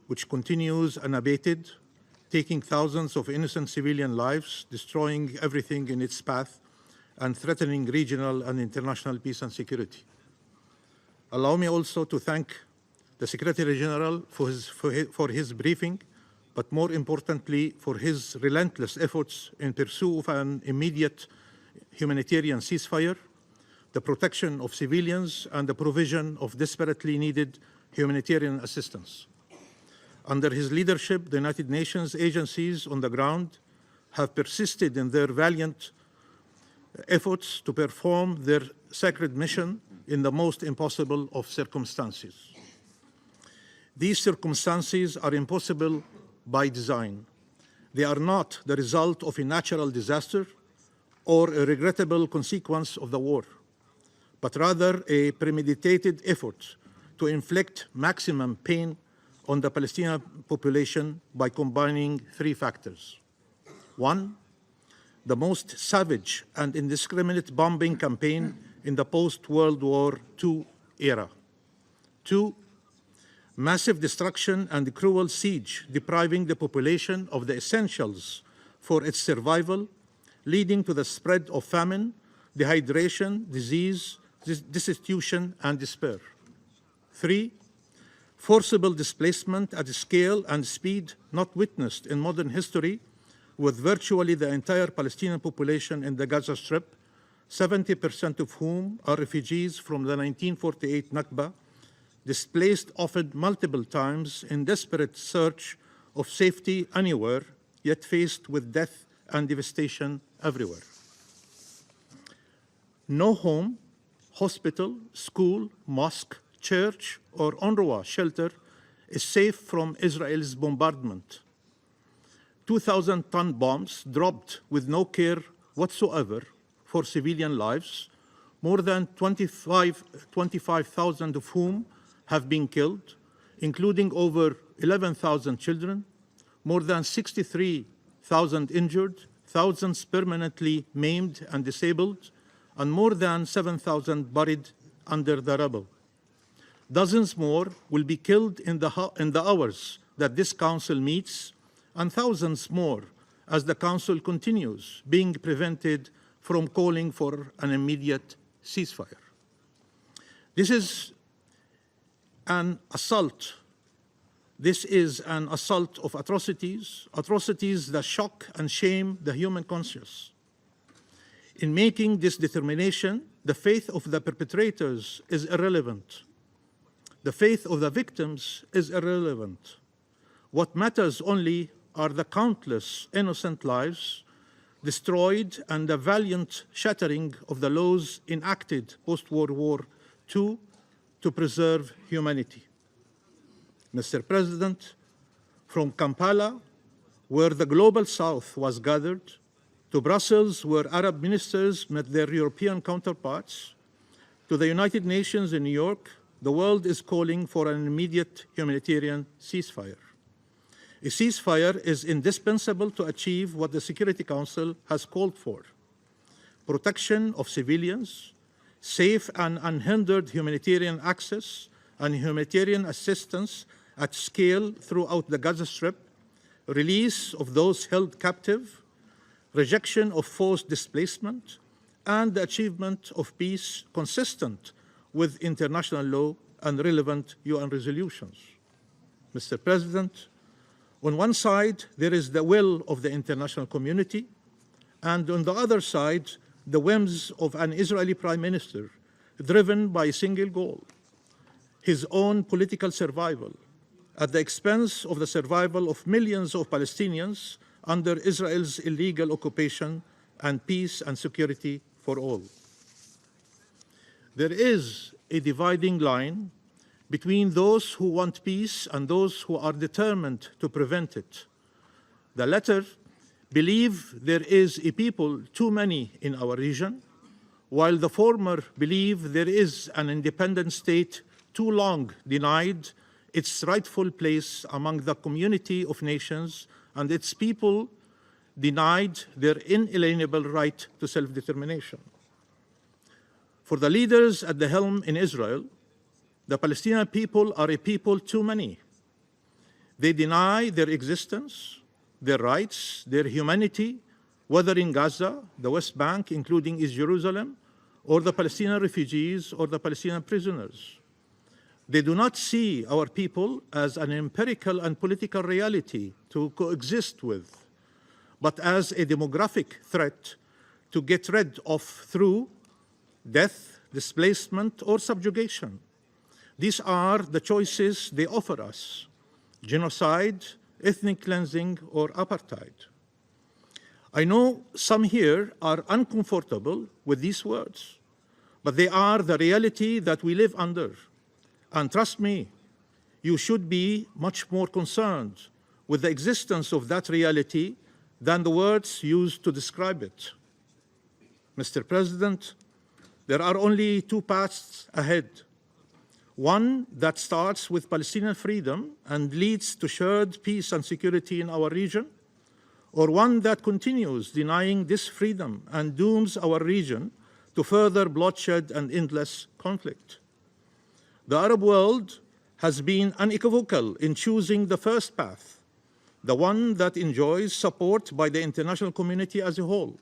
which continues unabated, taking thousands of innocent civilian lives, destroying everything in its path, and threatening regional and international peace and security. Allow me also to thank the Secretary General for his briefing, but more importantly, for his relentless efforts in pursuit of an immediate humanitarian ceasefire, the protection of civilians, and the provision of desperately needed humanitarian assistance. Under his leadership, the United Nations agencies on the ground have persisted in their valiant efforts to perform their sacred mission in the most impossible of circumstances. These circumstances are impossible by design. They are not the result of a natural disaster or a regrettable consequence of the war, but rather a premeditated effort to inflict maximum pain on the Palestinian population by combining 3 factors. 1, the most savage and indiscriminate bombing campaign in the post-World War II era. 2, massive destruction and cruel siege, depriving the population of the essentials for its survival, leading to the spread of famine, dehydration, disease, destitution, and despair. 3, forcible displacement at a scale and speed not witnessed in modern history, with virtually the entire Palestinian population in the Gaza Strip, 70% of whom are refugees from the 1948 Nakba, displaced often multiple times in desperate search of safety anywhere, yet faced with death and devastation everywhere. No home, hospital, school, mosque, church, or UNRWA shelter is safe from Israel's bombardment. 2,000-ton bombs dropped with no care whatsoever for civilian lives, more than 25,000 of whom have been killed, including over 11,000 children, more than 63,000 injured, thousands permanently maimed and disabled, and more than 7,000 buried under the rubble. Dozens more will be killed in the hours that this council meets, and thousands more as the council continues being prevented from calling for an immediate ceasefire. This is an assault. This is an assault of atrocities, atrocities that shock and shame the human conscience. In making this determination, the faith of the perpetrators is irrelevant. The faith of the victims is irrelevant. What matters only are the countless innocent lives destroyed and the valiant shattering of the laws enacted post-World War II to preserve humanity. Mr. President, from Kampala, where the global South was gathered, to Brussels, where Arab ministers met their European counterparts, to the United Nations in New York, the world is calling for an immediate humanitarian ceasefire. A ceasefire is indispensable to achieve what the Security Council has called for: protection of civilians, safe and unhindered humanitarian access and humanitarian assistance at scale throughout the Gaza Strip, release of those held captive, rejection of forced displacement, and the achievement of peace consistent with international law and relevant UN resolutions. Mr. President, on one side, there is the will of the international community, and on the other side, the whims of an Israeli prime minister driven by a single goal: his own political survival, at the expense of the survival of millions of Palestinians under Israel's illegal occupation and peace and security for all. There is a dividing line between those who want peace and those who are determined to prevent it. The latter believe there is a people too many in our region, while the former believe there is an independent state too long denied its rightful place among the community of nations and its people denied their inalienable right to self-determination. For the leaders at the helm in Israel, the Palestinian people are a people too many. They deny their existence, their rights, their humanity, whether in Gaza, the West Bank, including East Jerusalem, or the Palestinian refugees or the Palestinian prisoners. They do not see our people as an empirical and political reality to coexist with, but as a demographic threat to get rid of through death, displacement, or subjugation. These are the choices they offer us: genocide, ethnic cleansing, or apartheid. I know some here are uncomfortable with these words, but they are the reality that we live under. And trust me, you should be much more concerned with the existence of that reality than the words used to describe it. Mr. President, there are only two paths ahead. One that starts with Palestinian freedom and leads to shared peace and security in our region, or one that continues denying this freedom and dooms our region to further bloodshed and endless conflict. The Arab world has been unequivocal in choosing the first path, the one that enjoys support by the international community as a whole.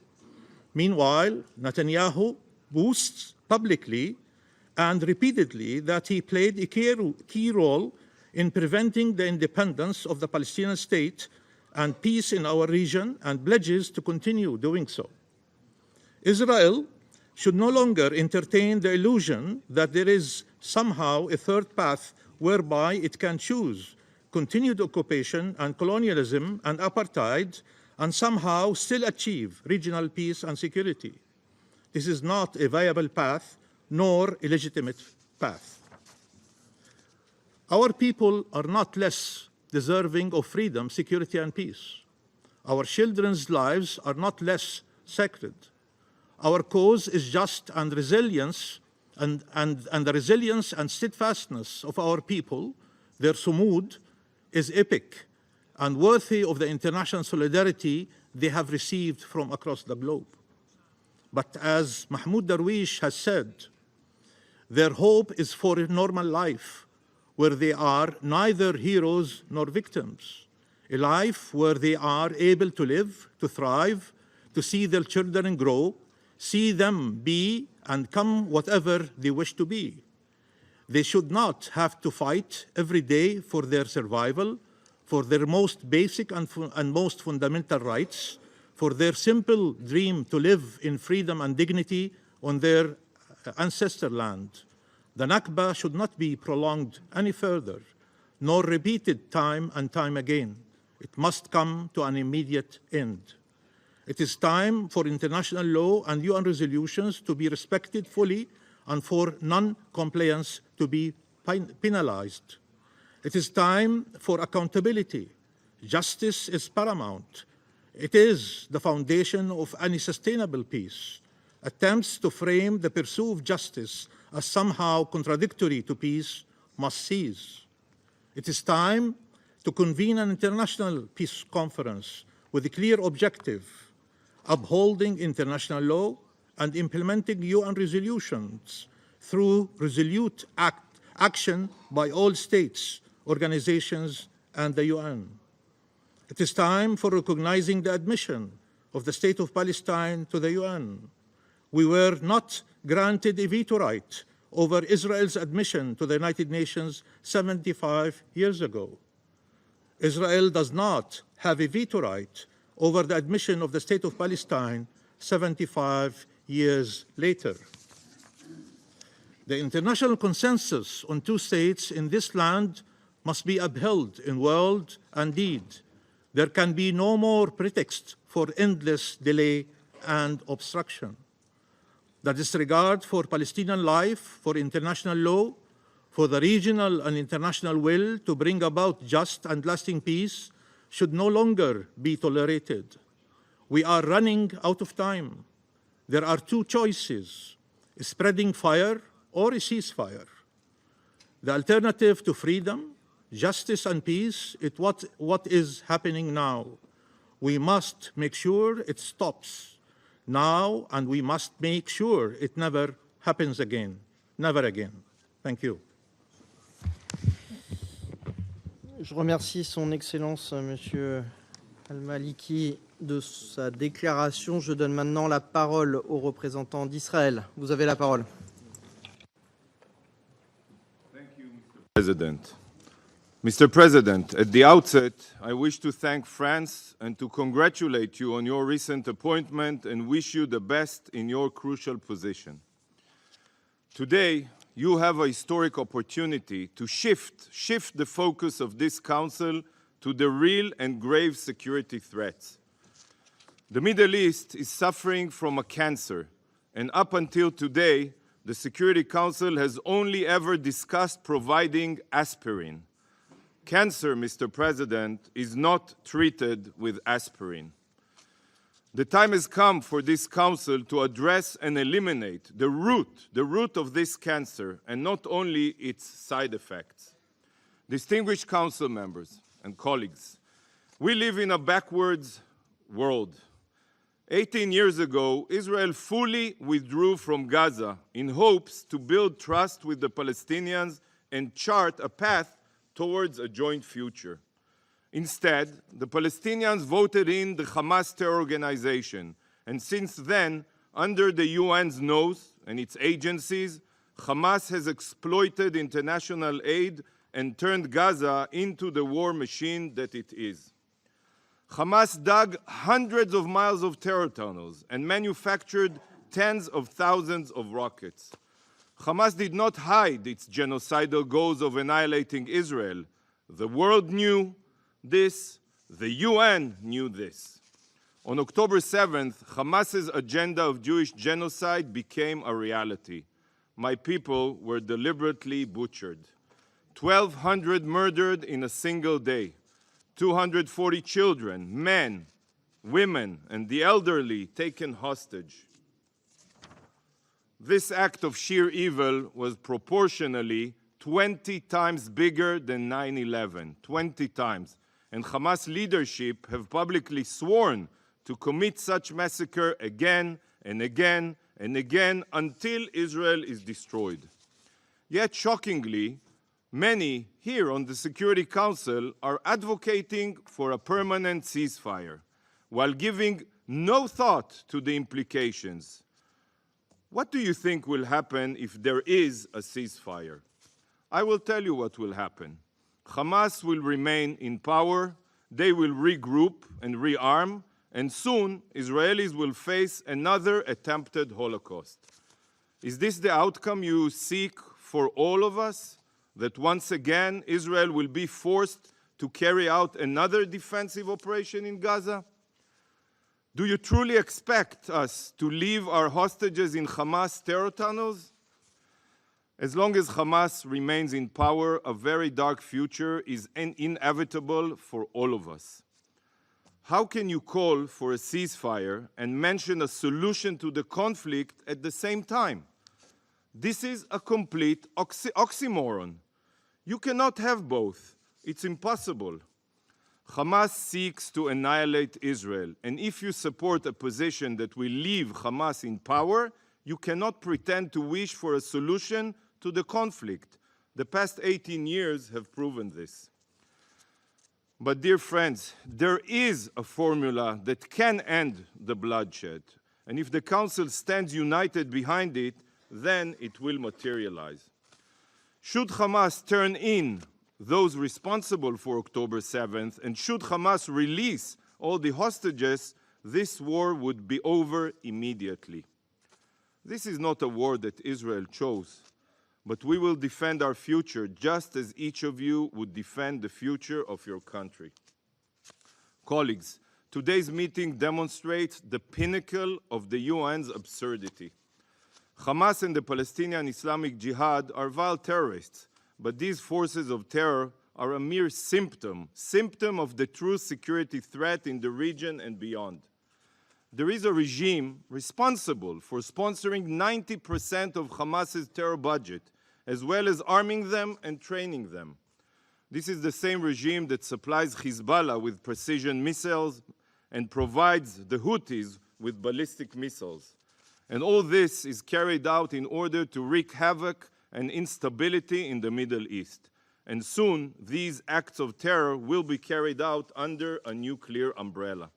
Meanwhile, Netanyahu boasts publicly and repeatedly that he played a key role in preventing the independence of the Palestinian state and peace in our region, and pledges to continue doing so. Israel should no longer entertain the illusion that there is somehow a third path whereby it can choose continued occupation and colonialism and apartheid and somehow still achieve regional peace and security. This is not a viable path, nor a legitimate path. Our people are not less deserving of freedom, security, and peace. Our children's lives are not less sacred. Our cause is just, and resilience, and the resilience and steadfastness of our people, their sumud, is epic and worthy of the international solidarity they have received from across the globe. But as Mahmoud Darwish has said, Their hope is for a normal life, where they are neither heroes nor victims, a life where they are able to live, to thrive, to see their children grow, see them be and come whatever they wish to be. They should not have to fight every day for their survival, for their most basic and most fundamental rights, for their simple dream to live in freedom and dignity on their ancestor land. The Nakba should not be prolonged any further, nor repeated time and time again. It must come to an immediate end. It is time for international law and UN resolutions to be respected fully and for non-compliance to be penalized. It is time for accountability. Justice is paramount. It is the foundation of any sustainable peace. Attempts to frame the pursuit of justice as somehow contradictory to peace must cease. It is time to convene an international peace conference with a clear objective: upholding international law and implementing UN resolutions through resolute action by all states, organizations, and the UN. It is time for recognizing the admission of the State of Palestine to the UN. We were not granted a veto right over Israel's admission to the United Nations 75 years ago. Israel does not have a veto right over the admission of the State of Palestine 75 years later. The international consensus on two states in this land must be upheld in word and deed. There can be no more pretext for endless delay and obstruction. The disregard for Palestinian life, for international law, for the regional and international will to bring about just and lasting peace should no longer be tolerated. We are running out of time. There are two choices: spreading fire or a ceasefire. The alternative to freedom, justice, and peace is what is happening now. We must make sure it stops now, and we must make sure it never happens again. Never again. Thank you. Je remercie son Excellence, Monsieur Al-Maliki, de sa déclaration. Je donne maintenant la parole au représentant d'Israël. Vous avez la parole. President. Mr. President, at the outset, I wish to thank France and to congratulate you on your recent appointment and wish you the best in your crucial position. Today, you have a historic opportunity to shift the focus of this Council to the real and grave security threats. The Middle East is suffering from a cancer, and up until today, the Security Council has only ever discussed providing aspirin. Cancer, Mr. President, is not treated with aspirin. The time has come for this Council to address and eliminate the root of this cancer, and not only its side effects. Distinguished Council members and colleagues, we live in a backwards world. 18 years ago, Israel fully withdrew from Gaza in hopes to build trust with the Palestinians and chart a path towards a joint future. Instead, the Palestinians voted in the Hamas terror organization, and since then, under the UN's nose and its agencies, Hamas has exploited international aid and turned Gaza into the war machine that it is. Hamas dug hundreds of miles of terror tunnels and manufactured tens of thousands of rockets. Hamas did not hide its genocidal goals of annihilating Israel. The world knew this, the UN knew this. On October 7th, Hamas's agenda of Jewish genocide became a reality. My people were deliberately butchered. 1,200 murdered in a single day. 240 children, men, women, and the elderly taken hostage. This act of sheer evil was proportionally 20 times bigger than 9/11, 20 times. And Hamas leadership have publicly sworn to commit such massacre again and again and again until Israel is destroyed. Yet, shockingly, many here on the Security Council are advocating for a permanent ceasefire, while giving no thought to the implications. What do you think will happen if there is a ceasefire? I will tell you what will happen. Hamas will remain in power, they will regroup and rearm, and soon Israelis will face another attempted Holocaust. Is this the outcome you seek for all of us? That once again Israel will be forced to carry out another defensive operation in Gaza? Do you truly expect us to leave our hostages in Hamas terror tunnels? As long as Hamas remains in power, a very dark future is inevitable for all of us. How can you call for a ceasefire and mention a solution to the conflict at the same time? This is a complete oxymoron. You cannot have both. It's impossible. Hamas seeks to annihilate Israel, and if you support a position that will leave Hamas in power, you cannot pretend to wish for a solution to the conflict. The past 18 years have proven this. But dear friends, there is a formula that can end the bloodshed, and if the Council stands united behind it, then it will materialize. Should Hamas turn in those responsible for October 7th, and should Hamas release all the hostages, this war would be over immediately. This is not a war that Israel chose, but we will defend our future just as each of you would defend the future of your country. Colleagues, today's meeting demonstrates the pinnacle of the UN's absurdity. Hamas and the Palestinian Islamic Jihad are vile terrorists, but these forces of terror are a mere symptom of the true security threat in the region and beyond. There is a regime responsible for sponsoring 90% of Hamas's terror budget, as well as arming them and training them. This is the same regime that supplies Hezbollah with precision missiles and provides the Houthis with ballistic missiles. And all this is carried out in order to wreak havoc and instability in the Middle East. And soon, these acts of terror will be carried out under a nuclear umbrella.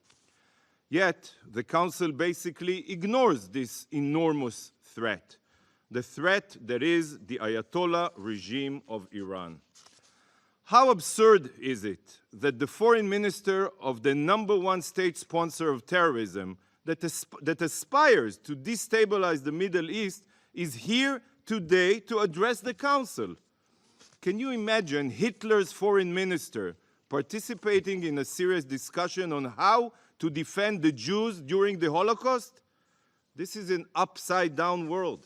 Yet, the Council basically ignores this enormous threat, the threat that is the Ayatollah regime of Iran. How absurd is it that the foreign minister of the #1 state sponsor of terrorism that aspires to destabilize the Middle East is here today to address the Council? Can you imagine Hitler's foreign minister participating in a serious discussion on how to defend the Jews during the Holocaust? This is an upside-down world.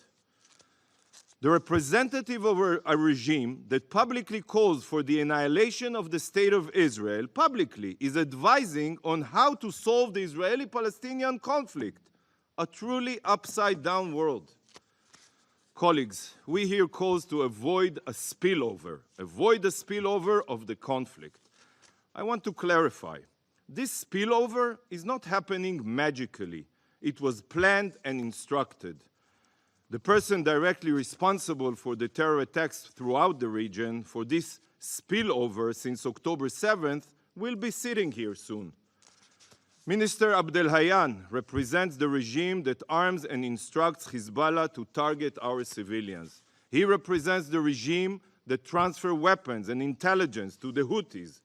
The representative of a regime that publicly calls for the annihilation of the State of Israel publicly is advising on how to solve the Israeli-Palestinian conflict, a truly upside-down world. Colleagues, we hear calls to avoid a spillover of the conflict. I want to clarify. This spillover is not happening magically. It was planned and instructed. The person directly responsible for the terror attacks throughout the region for this spillover since October 7th will be sitting here soon. Minister Abdelhayan represents the regime that arms and instructs Hezbollah to target our civilians. He represents the regime that transfers weapons and intelligence to the Houthis.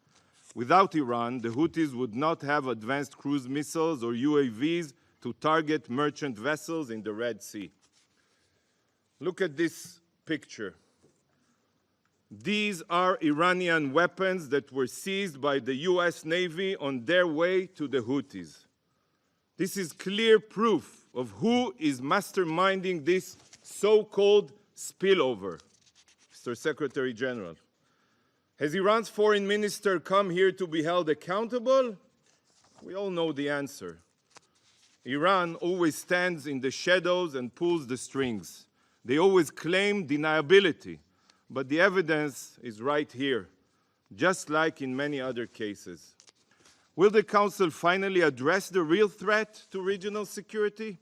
Without Iran, the Houthis would not have advanced cruise missiles or UAVs to target merchant vessels in the Red Sea. Look at this picture. These are Iranian weapons that were seized by the US Navy on their way to the Houthis. This is clear proof of who is masterminding this so-called spillover. Mr. Secretary General, has Iran's foreign minister come here to be held accountable? We all know the answer. Iran always stands in the shadows and pulls the strings. They always claim deniability, but the evidence is right here, just like in many other cases. Will the Council finally address the real threat to regional security?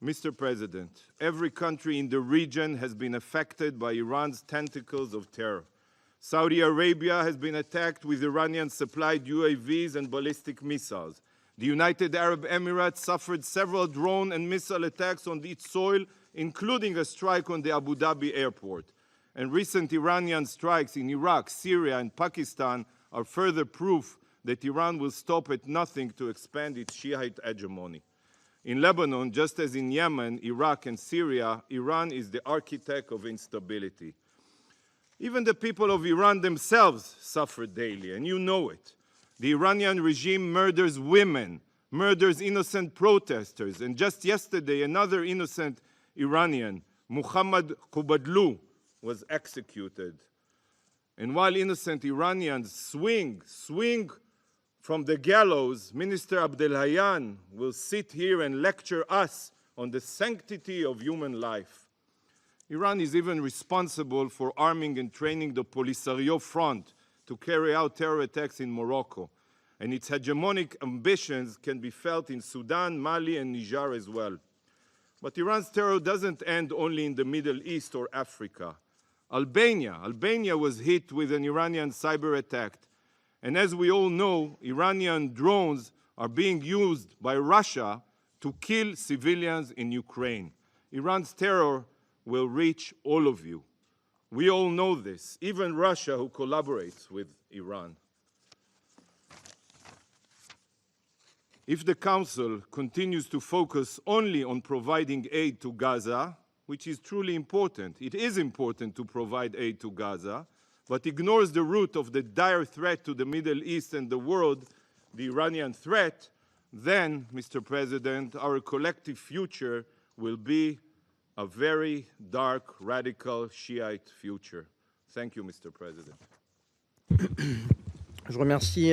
Mr. President, every country in the region has been affected by Iran's tentacles of terror. Saudi Arabia has been attacked with Iranian-supplied UAVs and ballistic missiles. The United Arab Emirates suffered several drone and missile attacks on its soil, including a strike on the Abu Dhabi airport. And recent Iranian strikes in Iraq, Syria, and Pakistan are further proof that Iran will stop at nothing to expand its Shiite hegemony. In Lebanon, just as in Yemen, Iraq, and Syria, Iran is the architect of instability. Even the people of Iran themselves suffer daily, and you know it. The Iranian regime murders women, murders innocent protesters, and just yesterday, another innocent Iranian, Muhammad Qubadlu, was executed. And while innocent Iranians swing from the gallows, Minister Abdelhayan will sit here and lecture us on the sanctity of human life. Iran is even responsible for arming and training the Polisario Front to carry out terror attacks in Morocco. And its hegemonic ambitions can be felt in Sudan, Mali, and Niger as well. But Iran's terror doesn't end only in the Middle East or Africa. Albania was hit with an Iranian cyber attack. And as we all know, Iranian drones are being used by Russia to kill civilians in Ukraine. Iran's terror will reach all of you. We all know this, even Russia, who collaborates with Iran. If the Council continues to focus only on providing aid to Gaza, which is truly important, it is important to provide aid to Gaza, but ignores the root of the dire threat to the Middle East and the world, the Iranian threat, then, Mr. President, our collective future will be a very dark, radical Shiite future. Thank you, Mr. President. Je remercie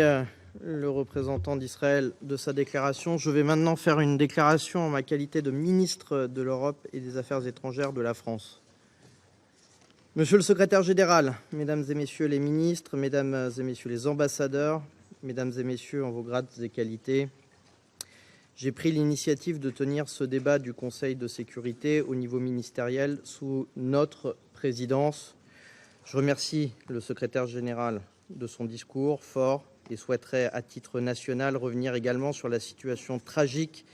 le représentant d'Israël de sa déclaration. Je vais maintenant faire une déclaration en ma qualité de ministre de l'Europe et des Affaires étrangères de la France. Monsieur le secrétaire général, mesdames et messieurs les ministres, mesdames et messieurs les ambassadeurs, mesdames et messieurs en vos grades et qualités, j'ai pris l'initiative de tenir ce débat du Conseil de sécurité au niveau ministériel sous notre présidence. Je remercie le secrétaire général de son discours fort et souhaiterais à titre national revenir également sur la situation tragique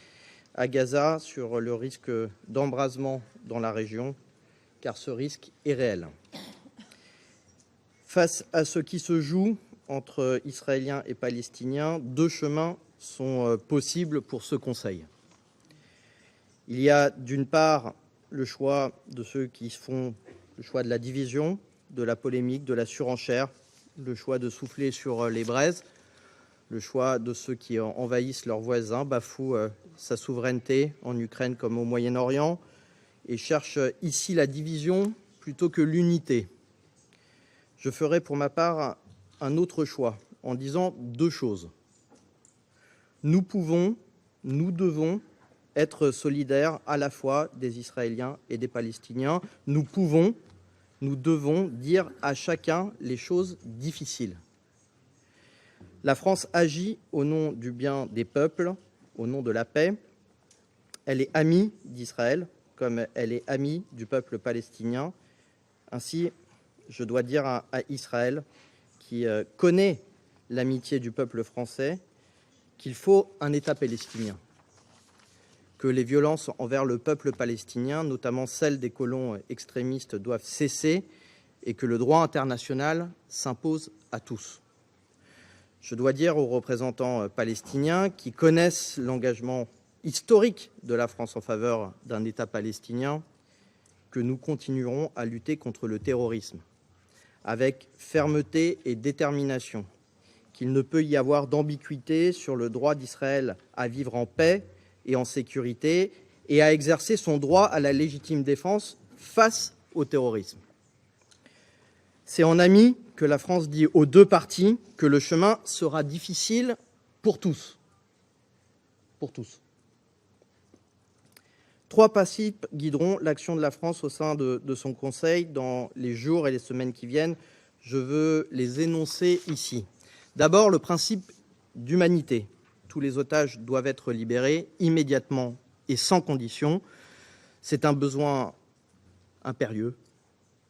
à Gaza, sur le risque d'embrasement dans la région, car ce risque est réel. Face à ce qui se joue entre Israéliens et Palestiniens, deux chemins sont possibles pour ce Conseil. Il y a d'une part le choix de ceux qui font le choix de la division, de la polémique, de la surenchère, le choix de souffler sur les braises, le choix de ceux qui envahissent leurs voisins, bafouent sa souveraineté en Ukraine comme au Moyen-Orient, et cherche ici la division plutôt que l'unité. Je ferai pour ma part un autre choix en disant deux choses. Nous pouvons, nous devons être solidaires à la fois des Israéliens et des Palestiniens. Nous pouvons, nous devons dire à chacun les choses difficiles. La France agit au nom du bien des peuples, au nom de la paix. Elle est amie d'Israël, comme elle est amie du peuple palestinien. Ainsi, je dois dire à Israël, qui connaît l'amitié du peuple français, qu'il faut un État palestinien, que les violences envers le peuple palestinien, notamment celles des colons extrémistes, doivent cesser et que le droit international s'impose à tous. Je dois dire aux représentants palestiniens qui connaissent l'engagement historique de la France en faveur d'un État palestinien que nous continuerons à lutter contre le terrorisme avec fermeté et détermination, qu'il ne peut y avoir d'ambiguïté sur le droit d'Israël à vivre en paix et en sécurité et à exercer son droit à la légitime défense face au terrorisme. C'est en ami que la France dit aux deux parties que le chemin sera difficile pour tous. Pour tous. Trois principes guideront l'action de la France au sein de son Conseil dans les jours et les semaines qui viennent. Je veux les énoncer ici. D'abord, le principe d'humanité. Tous les otages doivent être libérés immédiatement et sans condition. C'est un besoin impérieux.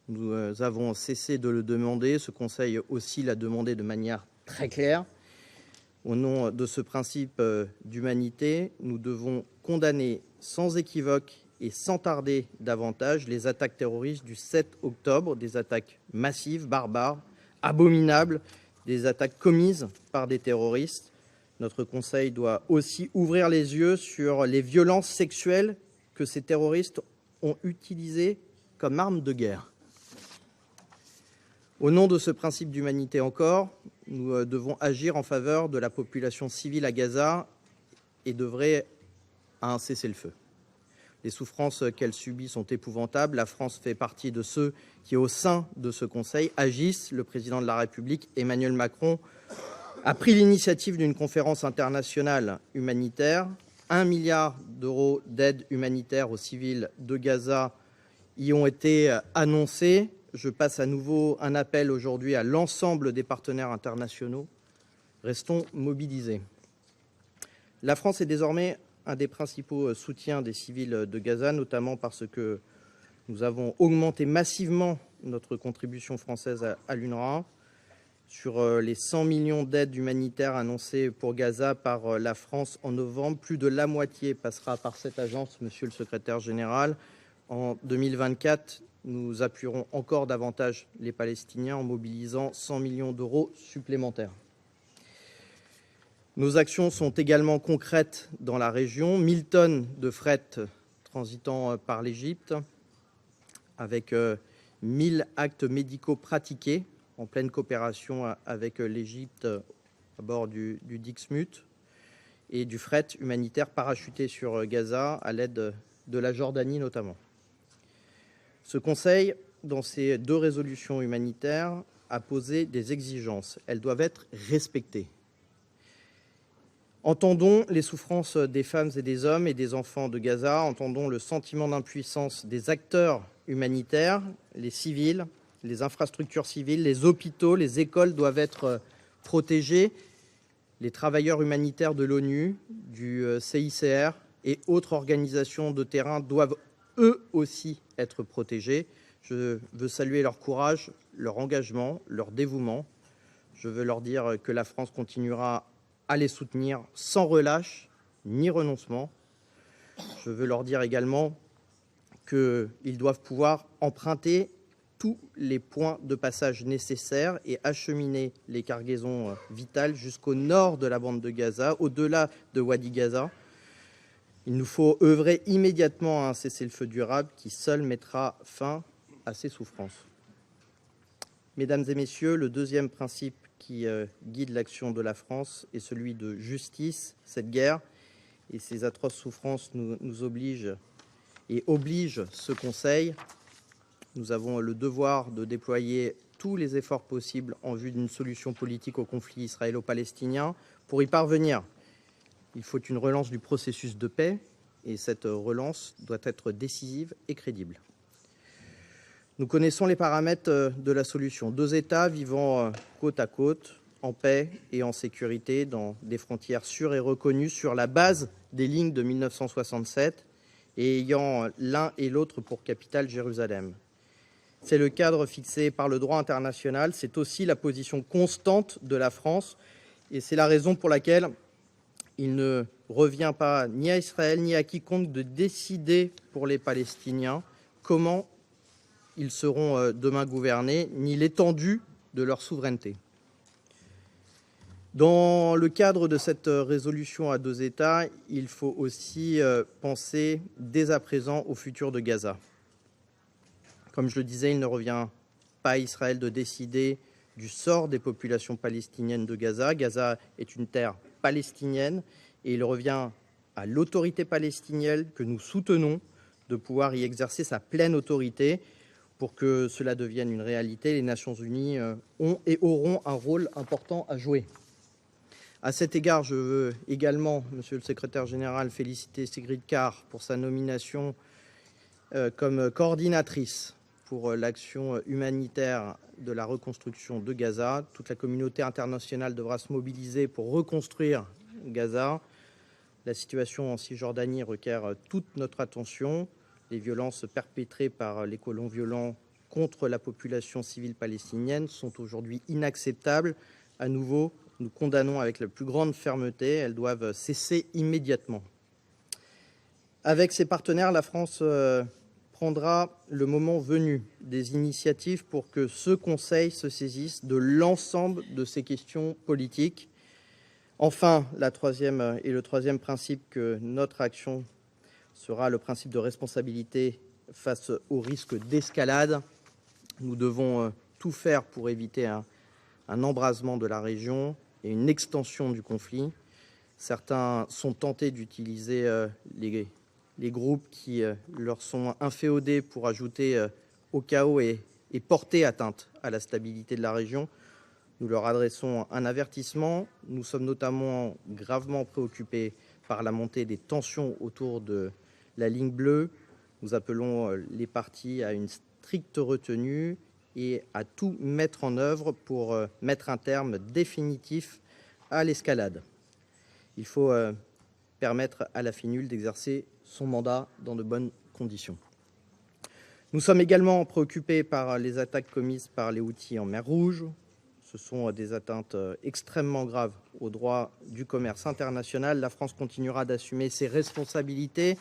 Nous avons cessé de le demander. Ce Conseil aussi l'a demandé de manière très claire. Au nom de ce principe d'humanité, nous devons condamner sans équivoque et sans tarder davantage les attaques terroristes du 7 octobre, des attaques massives, barbares, abominables, des attaques commises par des terroristes. Notre Conseil doit aussi ouvrir les yeux sur les violences sexuelles que ces terroristes ont utilisées comme arme de guerre. Au nom de ce principe d'humanité encore, nous devons agir en faveur de la population civile à Gaza et d'œuvrer à un cessez-le-feu. Les souffrances qu'elle subit sont épouvantables. La France fait partie de ceux qui, au sein de ce Conseil, agissent. Le président de la République, Emmanuel Macron, a pris l'initiative d'une conférence internationale humanitaire. 1 milliard d'euros d'aide humanitaire aux civils de Gaza y ont été annoncés. Je passe à nouveau un appel aujourd'hui à l'ensemble des partenaires internationaux. Restons mobilisés. La France est désormais un des principaux soutiens des civils de Gaza, notamment parce que nous avons augmenté massivement notre contribution française à l'UNRWA. Sur les 100 millions d'aides humanitaires annoncées pour Gaza par la France en novembre, plus de la moitié passera par cette agence, monsieur le secrétaire général. En 2024, nous appuierons encore davantage les Palestiniens en mobilisant 100 millions d'euros supplémentaires. Nos actions sont également concrètes dans la région. 1000 tonnes de fret transitant par l'Égypte, avec 1000 actes médicaux pratiqués en pleine coopération avec l'Égypte à bord du Dixmude, et du fret humanitaire parachuté sur Gaza à l'aide de la Jordanie notamment. Ce Conseil, dans ses 2 résolutions humanitaires, a posé des exigences. Elles doivent être respectées. Entendons les souffrances des femmes et des hommes et des enfants de Gaza, entendons le sentiment d'impuissance des acteurs humanitaires, les civils, les infrastructures civiles, les hôpitaux, les écoles doivent être protégés. Les travailleurs humanitaires de l'ONU, du CICR et autres organisations de terrain doivent eux aussi être protégés. Je veux saluer leur courage, leur engagement, leur dévouement. Je veux leur dire que la France continuera à les soutenir sans relâche ni renoncement. Je veux leur dire également qu'ils doivent pouvoir emprunter tous les points de passage nécessaires et acheminer les cargaisons vitales jusqu'au nord de la bande de Gaza, au-delà de Wadi Gaza. Il nous faut œuvrer immédiatement à un cessez-le-feu durable qui seul mettra fin à ces souffrances. Mesdames et messieurs, le deuxième principe qui guide l'action de la France est celui de justice. Cette guerre et ces atroces souffrances nous obligent et obligent ce Conseil. Nous avons le devoir de déployer tous les efforts possibles en vue d'une solution politique au conflit israélo-palestinien. Pour y parvenir, il faut une relance du processus de paix et cette relance doit être décisive et crédible. Nous connaissons les paramètres de la solution. 2 États vivant côte à côte, en paix et en sécurité, dans des frontières sûres et reconnues sur la base des lignes de 1967 et ayant l'un et l'autre pour capitale Jérusalem. C'est le cadre fixé par le droit international, c'est aussi la position constante de la France et c'est la raison pour laquelle il ne revient pas ni à Israël ni à quiconque de décider pour les Palestiniens comment ils seront demain gouvernés, ni l'étendue de leur souveraineté. Dans le cadre de cette résolution à 2 États, il faut aussi penser dès à présent au futur de Gaza. Comme je le disais, il ne revient pas à Israël de décider du sort des populations palestiniennes de Gaza. Gaza est une terre palestinienne et il revient à l'autorité palestinienne que nous soutenons de pouvoir y exercer sa pleine autorité. Pour que cela devienne une réalité, les Nations Unies ont et auront un rôle important à jouer. À cet égard, je veux également, Monsieur le Secrétaire général, féliciter Sigrid Kaag pour sa nomination comme coordinatrice pour l'action humanitaire de la reconstruction de Gaza. Toute la communauté internationale devra se mobiliser pour reconstruire Gaza. La situation en Cisjordanie requiert toute notre attention. Les violences perpétrées par les colons violents contre la population civile palestinienne sont aujourd'hui inacceptables. À nouveau, nous condamnons avec la plus grande fermeté. Elles doivent cesser immédiatement. Avec ses partenaires, la France prendra le moment venu des initiatives pour que ce Conseil se saisisse de l'ensemble de ces questions politiques. Enfin, le troisième principe que notre action sera le principe de responsabilité face au risque d'escalade. Nous devons tout faire pour éviter un embrasement de la région et une extension du conflit. Certains sont tentés d'utiliser les groupes qui leur sont inféodés pour ajouter au chaos et porter atteinte à la stabilité de la région. Nous leur adressons un avertissement. Nous sommes notamment gravement préoccupés par la montée des tensions autour de la ligne bleue. Nous appelons les parties à une stricte retenue et à tout mettre en œuvre pour mettre un terme définitif à l'escalade. Il faut permettre à la FINUL d'exercer son mandat dans de bonnes conditions. Nous sommes également préoccupés par les attaques commises par les Houthis en mer Rouge. Ce sont des atteintes extrêmement graves au droit du commerce international. La France continuera d'assumer ses responsabilités.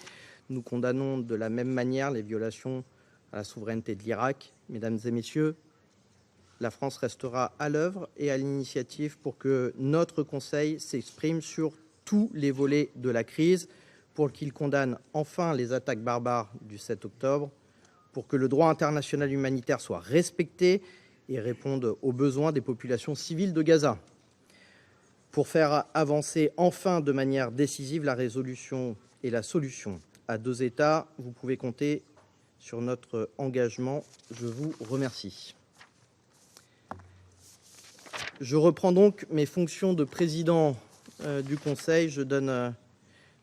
Nous condamnons de la même manière les violations à la souveraineté de l'Irak. Mesdames et messieurs, la France restera à l'œuvre et à l'initiative pour que notre Conseil s'exprime sur tous les volets de la crise, pour qu'il condamne enfin les attaques barbares du 7 octobre, pour que le droit international humanitaire soit respecté et réponde aux besoins des populations civiles de Gaza, pour faire avancer enfin de manière décisive la résolution et la solution à deux États. Vous pouvez compter sur notre engagement. Je vous remercie. Je reprends donc mes fonctions de président du Conseil. Je donne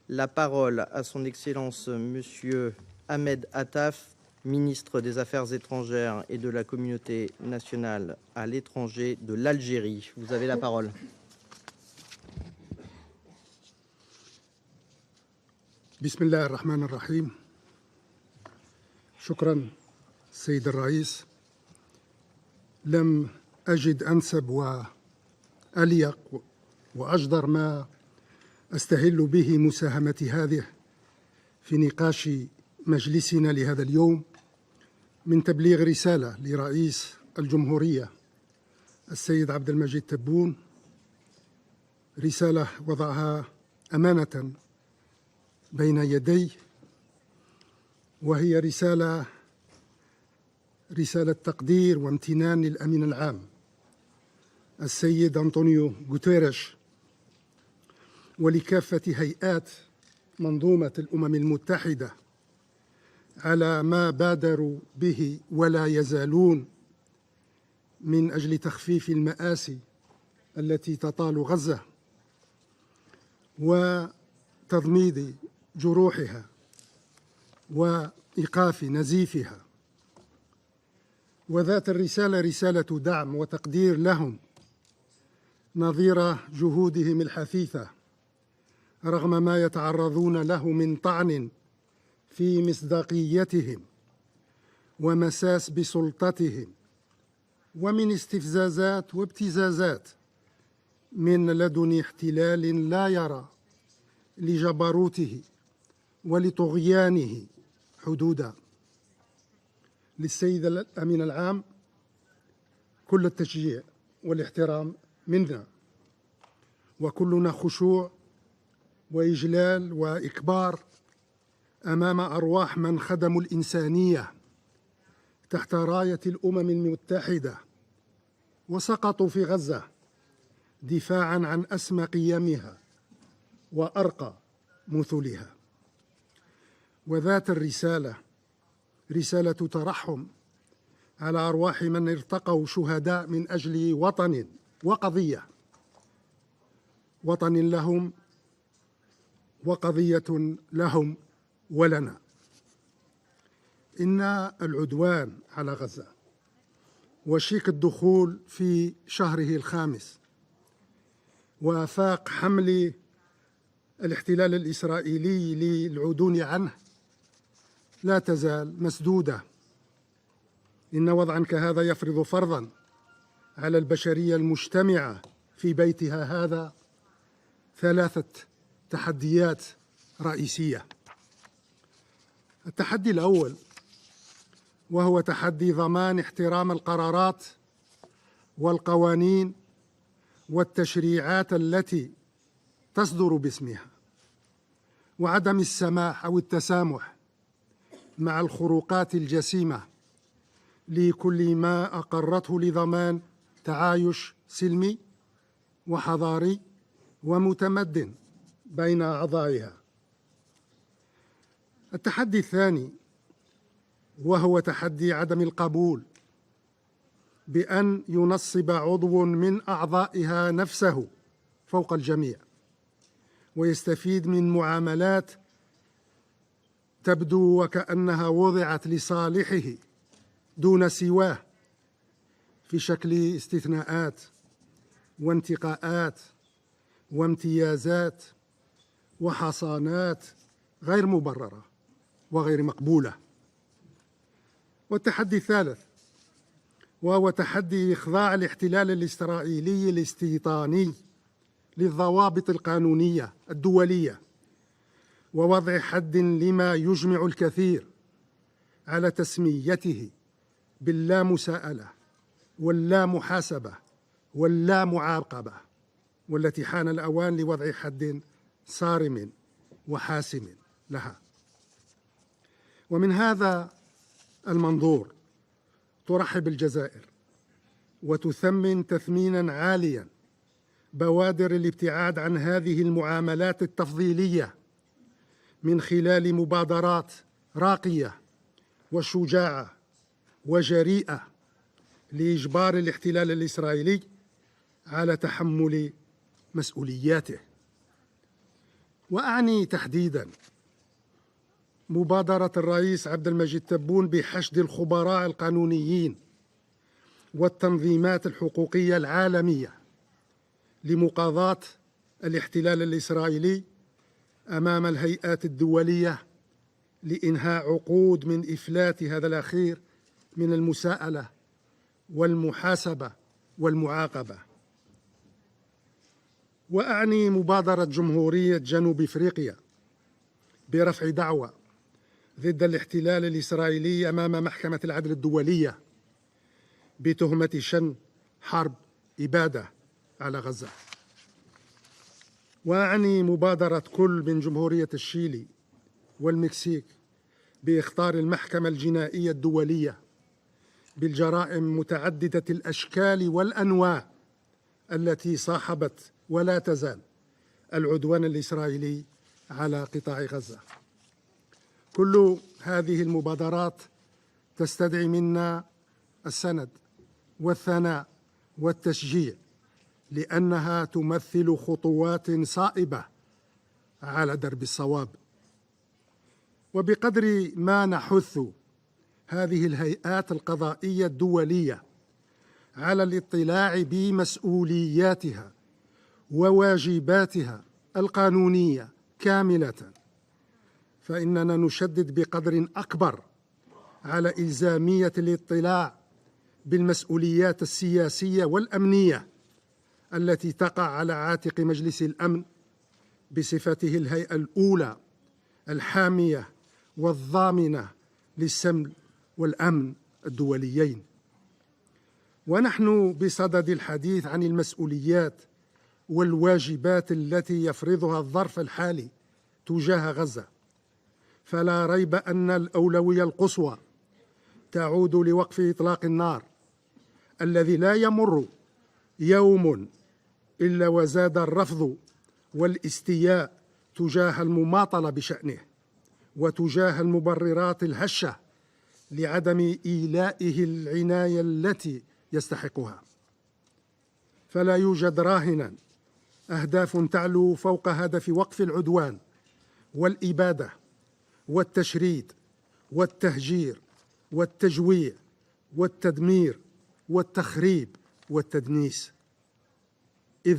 la parole à son Excellence Monsieur Ahmed Attaf, ministre des Affaires étrangères et de la communauté nationale à l'étranger de l'Algérie. Vous avez la parole. بسم الله الرحمن الرحيم. شكرا سيد الرئيس. لم أجد أنسب وأليق وأجدر ما أستهل به مساهمتي هذه في نقاش مجلسنا لهذا اليوم من تبليغ رسالة لرئيس الجمهورية السيد عبد المجيد تبون، رسالة وضعها أمانة بين يدي، وهي رسالة تقدير وامتنان للأمين العام السيد أنطونيو غوتيريش ولكافة هيئات منظومة الأمم المتحدة على ما بادروا به ولا يزالون من أجل تخفيف المآسي التي تطال غزة وتضميد جروحها وإيقاف نزيفها. وذات الرسالة رسالة دعم وتقدير لهم نظير جهودهم الحثيثة رغم ما يتعرضون له من طعن في مصداقيتهم ومساس بسلطتهم ومن استفزازات وابتزازات من لدن احتلال لا يرى لجبروته ولطغيانه حدودا. للسيد الأمين العام كل التشجيع والاحترام منا، وكلنا خشوع وإجلال وإكبار أمام أرواح من خدموا الإنسانية تحت راية الأمم المتحدة وسقطوا في غزة دفاعاً عن أسمى قيمها وأرقى مثلها. وذات الرسالة رسالة ترحم على أرواح من ارتقوا شهداء من أجل وطن وقضية، وطن لهم وقضية لهم ولنا. إن العدوان على غزة وشيك الدخول في شهره الخامس وآفاق حمل الاحتلال الإسرائيلي للعدول عنه لا تزال مسدودة. إن وضعا كهذا يفرض فرضا على البشرية المجتمعة في بيتها هذا ثلاثة تحديات رئيسية. التحدي الأول وهو تحدي ضمان احترام القرارات والقوانين والتشريعات التي تصدر باسمها، وعدم السماح أو التسامح مع الخروقات الجسيمة لكل ما أقرته لضمان تعايش سلمي وحضاري ومتمدن بين أعضائها. التحدي الثاني وهو تحدي عدم القبول بأن ينصب عضو من أعضائها نفسه فوق الجميع ويستفيد من معاملات تبدو وكأنها وضعت لصالحه دون سواه في شكل استثناءات وانتقاءات وامتيازات وحصانات غير مبررة وغير مقبولة. والتحدي الثالث وهو تحدي إخضاع الاحتلال الإسرائيلي الاستيطاني للضوابط القانونية الدولية ووضع حد لما يجمع الكثير على تسميته باللا مساءلة واللا محاسبة واللا معاقبة، والتي حان الأوان لوضع حد صارم وحاسم لها. ومن هذا المنظور ترحب الجزائر وتثمن تثمينا عاليا بوادر الابتعاد عن هذه المعاملات التفضيلية من خلال مبادرات راقية وشجاعة وجريئة لإجبار الاحتلال الإسرائيلي على تحمل مسؤولياته. وأعني تحديداً مبادرة الرئيس عبد المجيد تبون بحشد الخبراء القانونيين والتنظيمات الحقوقية العالمية لمقاضاة الاحتلال الإسرائيلي أمام الهيئات الدولية لإنهاء عقود من إفلات هذا الأخير من المساءلة والمحاسبة والمعاقبة. وأعني مبادرة جمهورية جنوب إفريقيا برفع دعوى ضد الاحتلال الإسرائيلي أمام محكمة العدل الدولية بتهمة شن حرب إبادة على غزة. وأعني مبادرة كل من جمهورية الشيلي والمكسيك بإخطار المحكمة الجنائية الدولية بالجرائم متعددة الأشكال والأنواع التي صاحبت ولا تزال العدوان الإسرائيلي على قطاع غزة. كل هذه المبادرات تستدعي منا السند والثناء والتشجيع لأنها تمثل خطوات صائبة على درب الصواب. وبقدر ما نحث هذه الهيئات القضائية الدولية على الاطلاع بمسؤولياتها وواجباتها القانونية كاملة، فإننا نشدد بقدر أكبر على إلزامية الاطلاع بالمسؤوليات السياسية والأمنية التي تقع على عاتق مجلس الأمن بصفته الهيئة الأولى الحامية والضامنة للسلم والأمن الدوليين. ونحن بصدد الحديث عن المسؤوليات والواجبات التي يفرضها الظرف الحالي تجاه غزة، فلا ريب أن الأولوية القصوى تعود لوقف إطلاق النار الذي لا يمر يوم إلا وزاد الرفض والاستياء تجاه المماطلة بشأنه وتجاه المبررات الهشة لعدم إيلائه العناية التي يستحقها. فلا يوجد راهنا أهداف تعلو فوق هدف وقف العدوان والإبادة والتشريد والتهجير والتجويع والتدمير والتخريب والتدنيس. إذ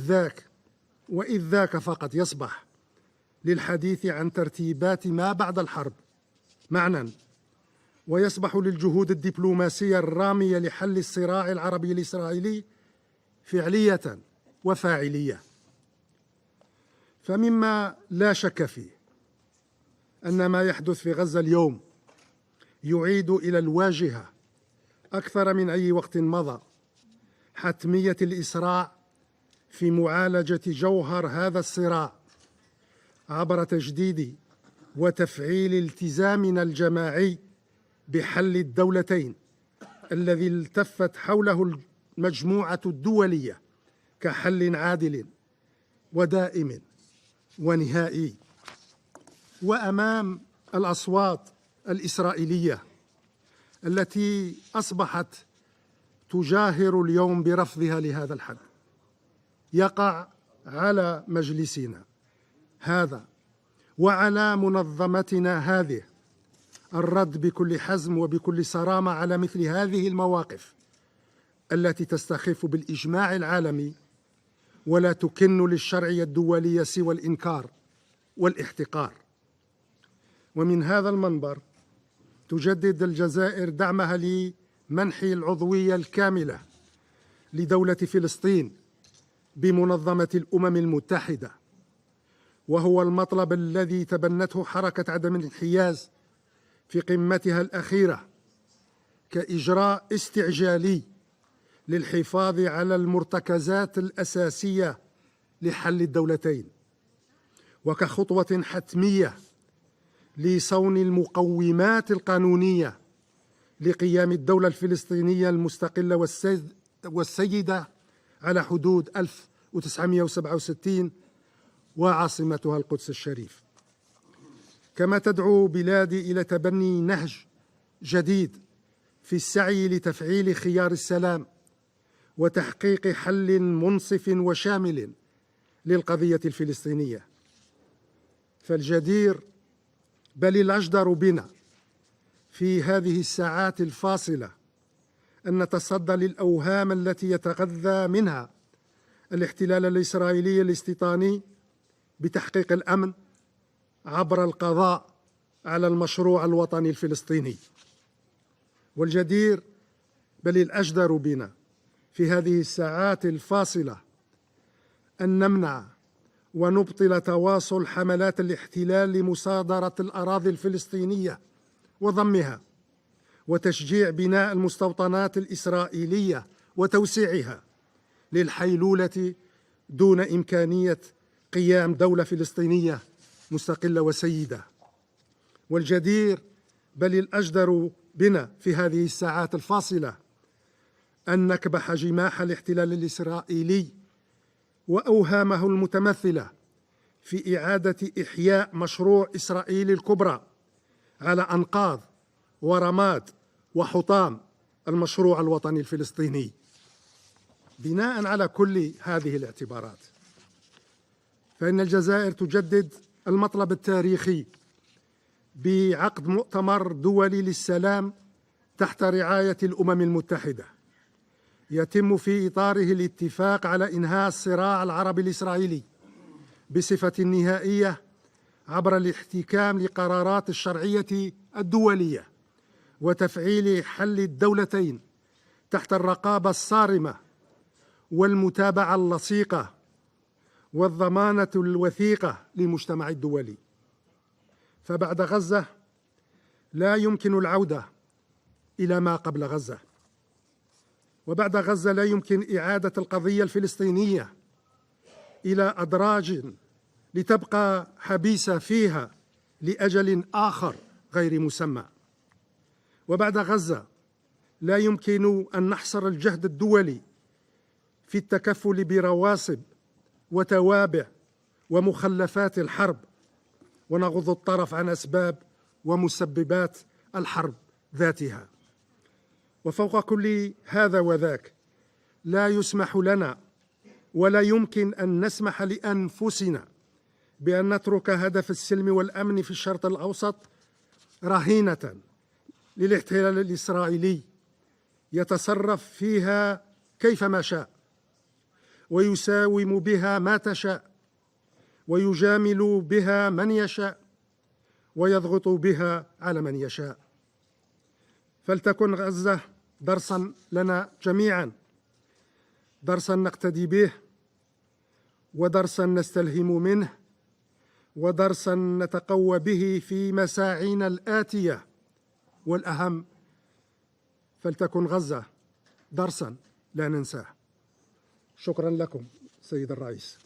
ذاك فقط يصبح للحديث عن ترتيبات ما بعد الحرب معنى ويصبح للجهود الدبلوماسية الرامية لحل الصراع العربي الإسرائيلي فعلية وفاعلية. فمما لا شك فيه أن ما يحدث في غزة اليوم يعيد إلى الواجهة أكثر من أي وقت مضى حتمية الإسراع في معالجة جوهر هذا الصراع عبر تجديد وتفعيل التزامنا الجماعي بحل الدولتين الذي التفت حوله المجموعة الدولية كحل عادل ودائم ونهائي. وأمام الأصوات الإسرائيلية التي أصبحت تجاهر اليوم برفضها لهذا الحل، يقع على مجلسنا هذا وعلى منظمتنا هذه الرد بكل حزم وبكل صرامة على مثل هذه المواقف التي تستخف بالإجماع العالمي ولا تكن للشرعية الدولية سوى الإنكار والاحتقار. ومن هذا المنبر تجدد الجزائر دعمها لمنح العضوية الكاملة لدولة فلسطين بمنظمة الأمم المتحدة، وهو المطلب الذي تبنته حركة عدم الانحياز في قمتها الأخيرة كإجراء استعجالي للحفاظ على المرتكزات الأساسية لحل الدولتين، وكخطوة حتمية لصون المقومات القانونية لقيام الدولة الفلسطينية المستقلة والسيدة على حدود 1967 وعاصمتها القدس الشريف. كما تدعو بلادي إلى تبني نهج جديد في السعي لتفعيل خيار السلام وتحقيق حل منصف وشامل للقضية الفلسطينية. فالجدير بل الأجدر بنا في هذه الساعات الفاصلة أن نتصدى للأوهام التي يتغذى منها الاحتلال الإسرائيلي الاستيطاني بتحقيق الأمن عبر القضاء على المشروع الوطني الفلسطيني. والجدير بل الأجدر بنا في هذه الساعات الفاصلة أن نمنع ونبطل تواصل حملات الاحتلال لمصادرة الأراضي الفلسطينية وضمها وتشجيع بناء المستوطنات الإسرائيلية وتوسيعها للحيلولة دون إمكانية قيام دولة فلسطينية مستقلة وسيدة. والجدير بل الأجدر بنا في هذه الساعات الفاصلة أن نكبح جماح الاحتلال الإسرائيلي وأوهامه المتمثلة في إعادة إحياء مشروع إسرائيل الكبرى على أنقاض ورماد وحطام المشروع الوطني الفلسطيني. بناء على كل هذه الاعتبارات، فإن الجزائر تجدد المطلب التاريخي بعقد مؤتمر دولي للسلام تحت رعاية الأمم المتحدة، يتم في إطاره الاتفاق على إنهاء الصراع العربي الإسرائيلي بصفة نهائية عبر الاحتكام لقرارات الشرعية الدولية وتفعيل حل الدولتين تحت الرقابة الصارمة والمتابعة اللصيقة والضمانة الوثيقة للمجتمع الدولي. فبعد غزة لا يمكن العودة إلى ما قبل غزة، وبعد غزة لا يمكن إعادة القضية الفلسطينية إلى أدراج لتبقى حبيسة فيها لأجل آخر غير مسمى. وبعد غزة لا يمكن أن نحصر الجهد الدولي في التكفل برواسب وتوابع ومخلفات الحرب ونغض الطرف عن أسباب ومسببات الحرب ذاتها. وفوق كل هذا وذاك لا يسمح لنا ولا يمكن أن نسمح لأنفسنا بأن نترك هدف السلم والأمن في الشرق الأوسط رهينة للاحتلال الإسرائيلي يتصرف فيها كيفما شاء ويساوم بها ما تشاء ويجامل بها من يشاء ويضغط بها على من يشاء. فلتكن غزة درسا لنا جميعا، درسا نقتدي به، ودرسا نستلهم منه، ودرسا نتقوى به في مساعينا الآتية. والأهم، فلتكن غزة درسا لا ننساه. شكرا لكم سيد الرئيس.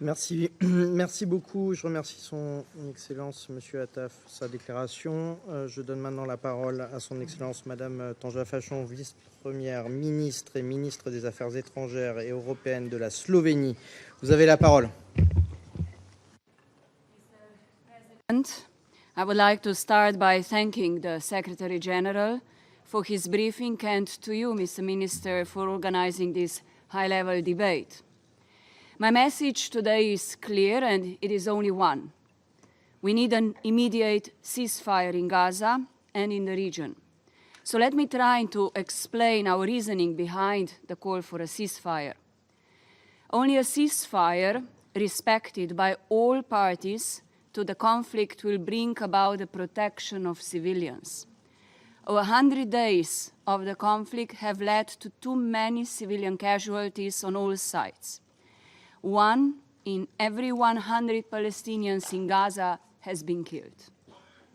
Merci beaucoup. Je remercie son Excellence, Monsieur Attaf, sa déclaration. Je donne maintenant la parole à son Excellence, Madame Tanja Fajon, vice-première ministre et ministre des Affaires étrangères et européennes de la Slovénie. Vous avez la parole. I would like to start by thanking the Secretary General for his briefing and to you, Mr. Minister, for organizing this high-level debate. My message today is clear, and it is only one. We need an immediate ceasefire in Gaza and in the region. So let me try to explain our reasoning behind the call for a ceasefire. Only a ceasefire respected by all parties to the conflict will bring about the protection of civilians. Over 100 days of the conflict have led to too many civilian casualties on all sides. 1 in every 100 Palestinians in Gaza has been killed.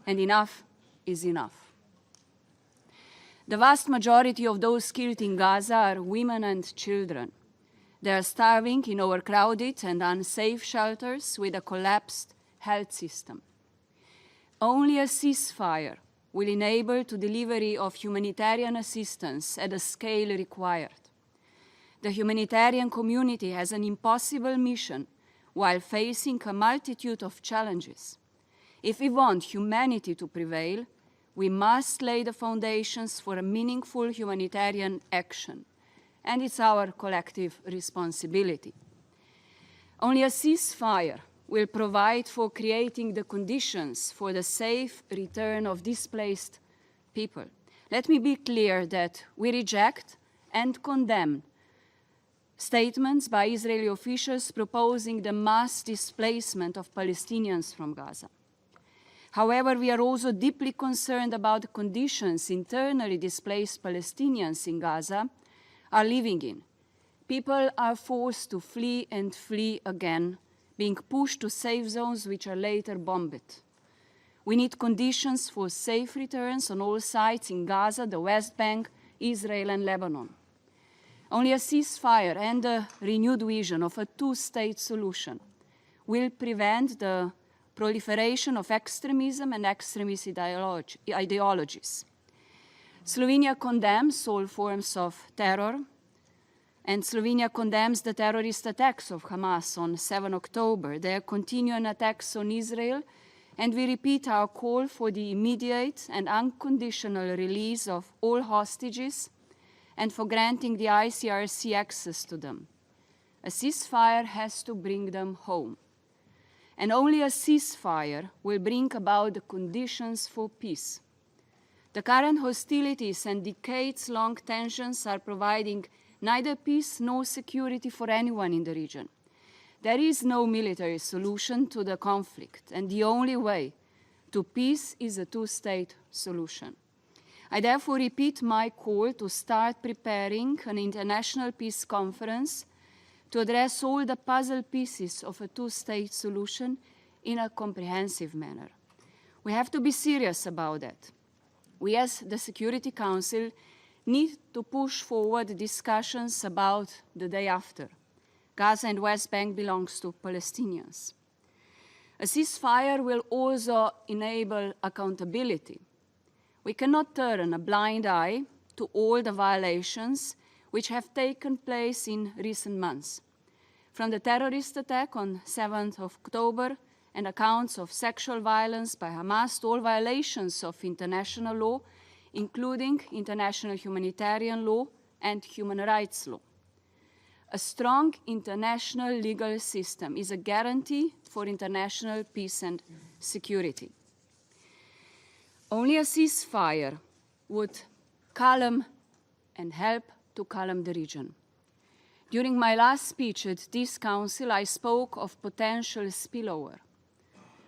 And enough is enough. The vast majority of those killed in Gaza are women and children. They are starving in overcrowded and unsafe shelters with a collapsed health system. Only a ceasefire will enable the delivery of humanitarian assistance at the scale required. The humanitarian community has an impossible mission while facing a multitude of challenges. If we want humanity to prevail, we must lay the foundations for a meaningful humanitarian action, and it's our collective responsibility. Only a ceasefire will provide for creating the conditions for the safe return of displaced people. Let me be clear that we reject and condemn statements by Israeli officials proposing the mass displacement of Palestinians from Gaza. However, we are also deeply concerned about the conditions internally displaced Palestinians in Gaza are living in. People are forced to flee and flee again, being pushed to safe zones which are later bombed. We need conditions for safe returns on all sides in Gaza, the West Bank, Israel, and Lebanon. Only a ceasefire and a renewed vision of a two-state solution will prevent the proliferation of extremism and extremist ideologies. Slovenia condemns all forms of terror, and Slovenia condemns the terrorist attacks of Hamas on 7 October, their continuing attacks on Israel, and we repeat our call for the immediate and unconditional release of all hostages and for granting the ICRC access to them. A ceasefire has to bring them home. And only a ceasefire will bring about the conditions for peace. The current hostilities and decades-long tensions are providing neither peace nor security for anyone in the region. There is no military solution to the conflict, and the only way to peace is a two-state solution. I therefore repeat my call to start preparing an international peace conference to address all the puzzle pieces of a two-state solution in a comprehensive manner. We have to be serious about that. We, as the Security Council, need to push forward discussions about the day after. Gaza and West Bank belongs to Palestinians. A ceasefire will also enable accountability. We cannot turn a blind eye to all the violations which have taken place in recent months. From the terrorist attack on 7th of October and accounts of sexual violence by Hamas to all violations of international law, including international humanitarian law and human rights law. A strong international legal system is a guarantee for international peace and security. Only a ceasefire would calm and help to calm the region. During my last speech at this council, I spoke of potential spillover.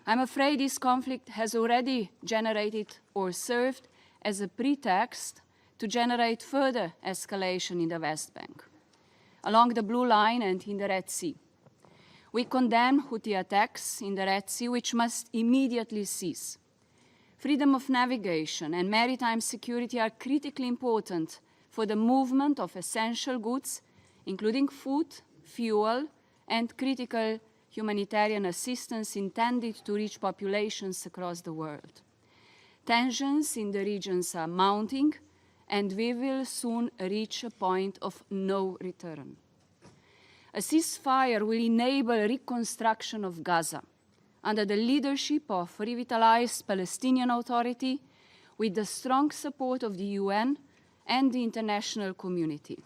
I'm afraid this conflict has already generated or served as a pretext to generate further escalation in the West Bank, along the Blue Line and in the Red Sea. We condemn Houthi attacks in the Red Sea, which must immediately cease. Freedom of navigation and maritime security are critically important for the movement of essential goods, including food, fuel, and critical humanitarian assistance intended to reach populations across the world. Tensions in the regions are mounting, and we will soon reach a point of no return. A ceasefire will enable reconstruction of Gaza under the leadership of revitalized Palestinian Authority with the strong support of the UN and the international community.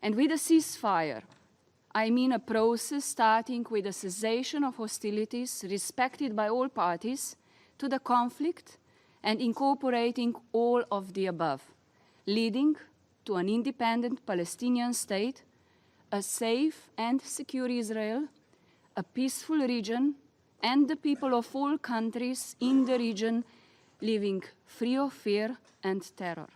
And with a ceasefire, I mean a process starting with a cessation of hostilities respected by all parties to the conflict and incorporating all of the above, leading to an independent Palestinian state, a safe and secure Israel, a peaceful region, and the people of all countries in the region living free of fear and terror.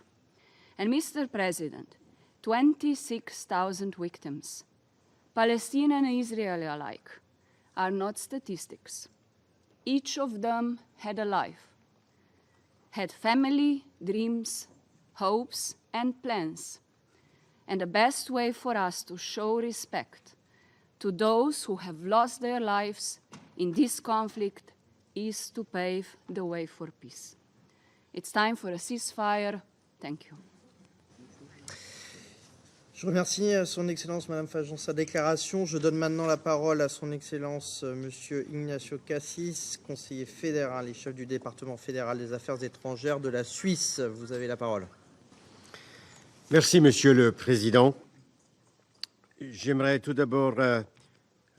And Mr. President, 26,000 victims, Palestinian and Israeli alike, are not statistics. Each of them had a life, had family, dreams, hopes, and plans. And the best way for us to show respect to those who have lost their lives in this conflict is to pave the way for peace. It's time for a ceasefire. Thank you. Je remercie Son Excellence Madame Fajon sa déclaration. Je donne maintenant la parole à Son Excellence Monsieur Ignacio Cassis, conseiller fédéral et chef du département fédéral des affaires étrangères de la Suisse. Vous avez la parole. Merci Monsieur le Président. J'aimerais tout d'abord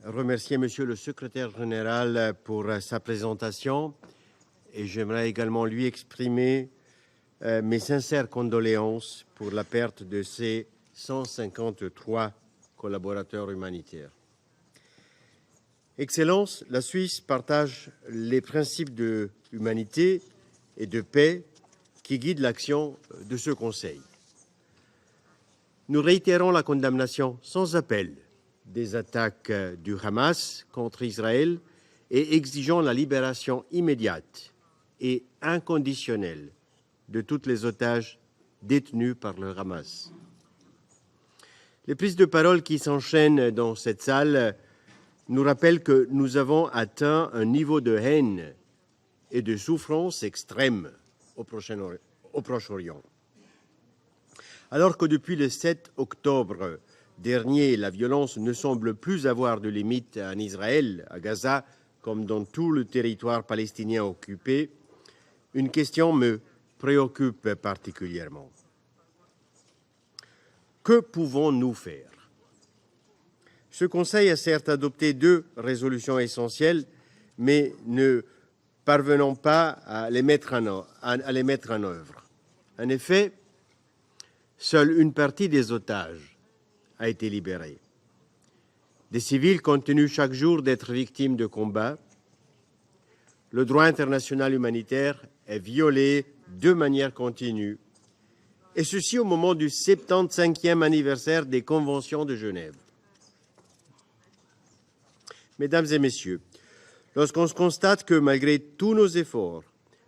remercier Monsieur le Secrétaire général pour sa présentation et j'aimerais également lui exprimer mes sincères condoléances pour la perte de ses 153 collaborateurs humanitaires. Excellence, la Suisse partage les principes de humanité et de paix qui guident l'action de ce Conseil. Nous réitérons la condamnation sans appel des attaques du Hamas contre Israël et exigeons la libération immédiate et inconditionnelle de tous les otages détenus par le Hamas. Les prises de parole qui s'enchaînent dans cette salle nous rappellent que nous avons atteint un niveau de haine et de souffrance extrême au Proche-Orient. Alors que depuis le 7 octobre dernier, la violence ne semble plus avoir de limite en Israël, à Gaza, comme dans tout le territoire palestinien occupé, une question me préoccupe particulièrement. Que pouvons-nous faire? Ce Conseil a certes adopté 2 résolutions essentielles, mais ne parvenons pas à les mettre en œuvre. En effet, seule une partie des otages a été libérée. Des civils continuent chaque jour d'être victimes de combats. Le droit international humanitaire est violé de manière continue, et ceci au moment du 75e anniversaire des conventions de Genève. Mesdames et messieurs, lorsqu'on se constate que malgré tous nos efforts,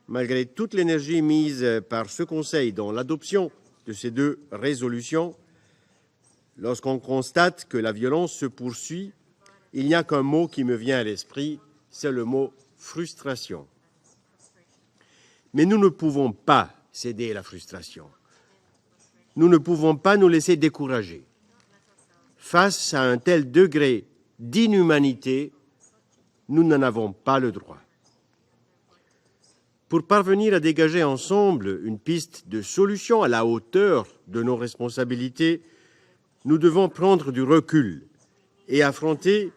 malgré toute l'énergie mise par ce Conseil dans l'adoption de ces 2 résolutions, lorsqu'on constate que la violence se poursuit, il n'y a qu'un mot qui me vient à l'esprit, c'est le mot frustration. Mais nous ne pouvons pas céder à la frustration. Nous ne pouvons pas nous laisser décourager. Face à un tel degré d'inhumanité, nous n'en avons pas le droit. Pour parvenir à dégager ensemble une piste de solution à la hauteur de nos responsabilités, nous devons prendre du recul et affronter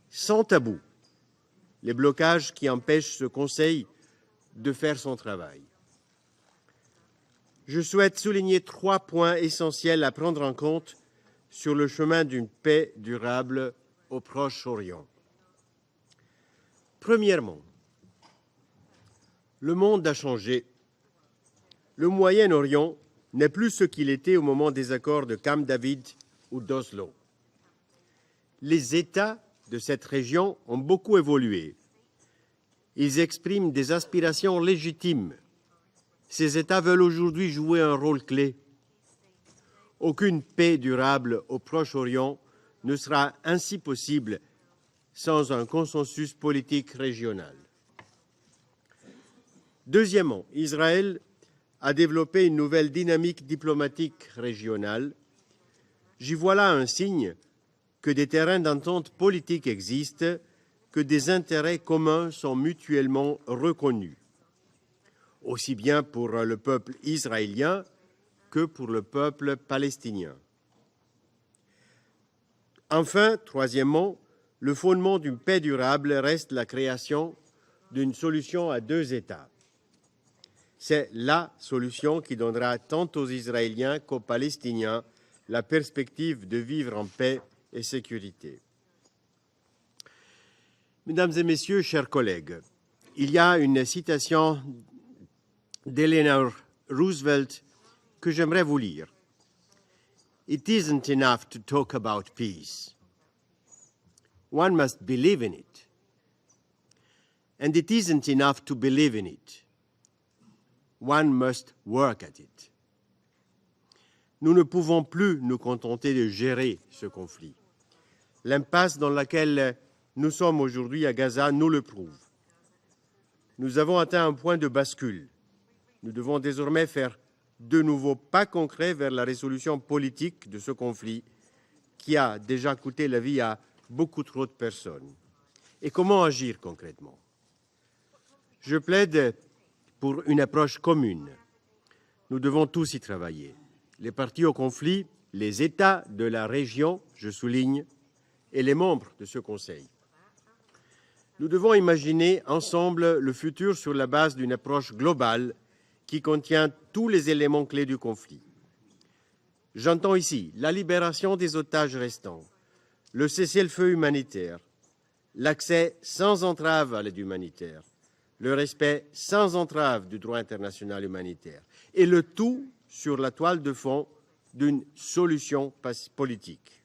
sans tabou les blocages qui empêchent ce Conseil de faire son travail. Je souhaite souligner 3 points essentiels à prendre en compte sur le chemin d'une paix durable au Proche-Orient. Premièrement, Le monde a changé. Le Moyen-Orient n'est plus ce qu'il était au moment des accords de Camp David ou d'Oslo. Les États de cette région ont beaucoup évolué. Ils expriment des aspirations légitimes. Ces États veulent aujourd'hui jouer un rôle clé. Aucune paix durable au Proche-Orient ne sera ainsi possible sans un consensus politique régional. Deuxièmement, Israël a développé une nouvelle dynamique diplomatique régionale. J'y vois là un signe que des terrains d'entente politique existent, que des intérêts communs sont mutuellement reconnus, aussi bien pour le peuple israélien que pour le peuple palestinien. Enfin, troisièmement, le fondement d'une paix durable reste la création d'une solution à deux États. C'est la solution qui donnera tant aux Israéliens qu'aux Palestiniens la perspective de vivre en paix et sécurité. Mesdames et Messieurs, chers collègues, il y a une citation d'Eleanor Roosevelt que j'aimerais vous lire. It isn't enough to talk about peace. One must believe in it. And it isn't enough to believe in it. One must work at it. Nous ne pouvons plus nous contenter de gérer ce conflit. L'impasse dans laquelle nous sommes aujourd'hui à Gaza nous le prouve. Nous avons atteint un point de bascule. Nous devons désormais faire de nouveaux pas concrets vers la résolution politique de ce conflit qui a déjà coûté la vie à beaucoup trop de personnes. Et comment agir concrètement? Je plaide pour une approche commune. Nous devons tous y travailler. Les parties au conflit, les États de la région, je souligne, et les membres de ce Conseil. Nous devons imaginer ensemble le futur sur la base d'une approche globale qui contient tous les éléments clés du conflit. J'entends ici la libération des otages restants, le cessez-le-feu humanitaire, l'accès sans entrave à l'aide humanitaire, le respect sans entrave du droit international humanitaire, et le tout sur la toile de fond d'une solution politique.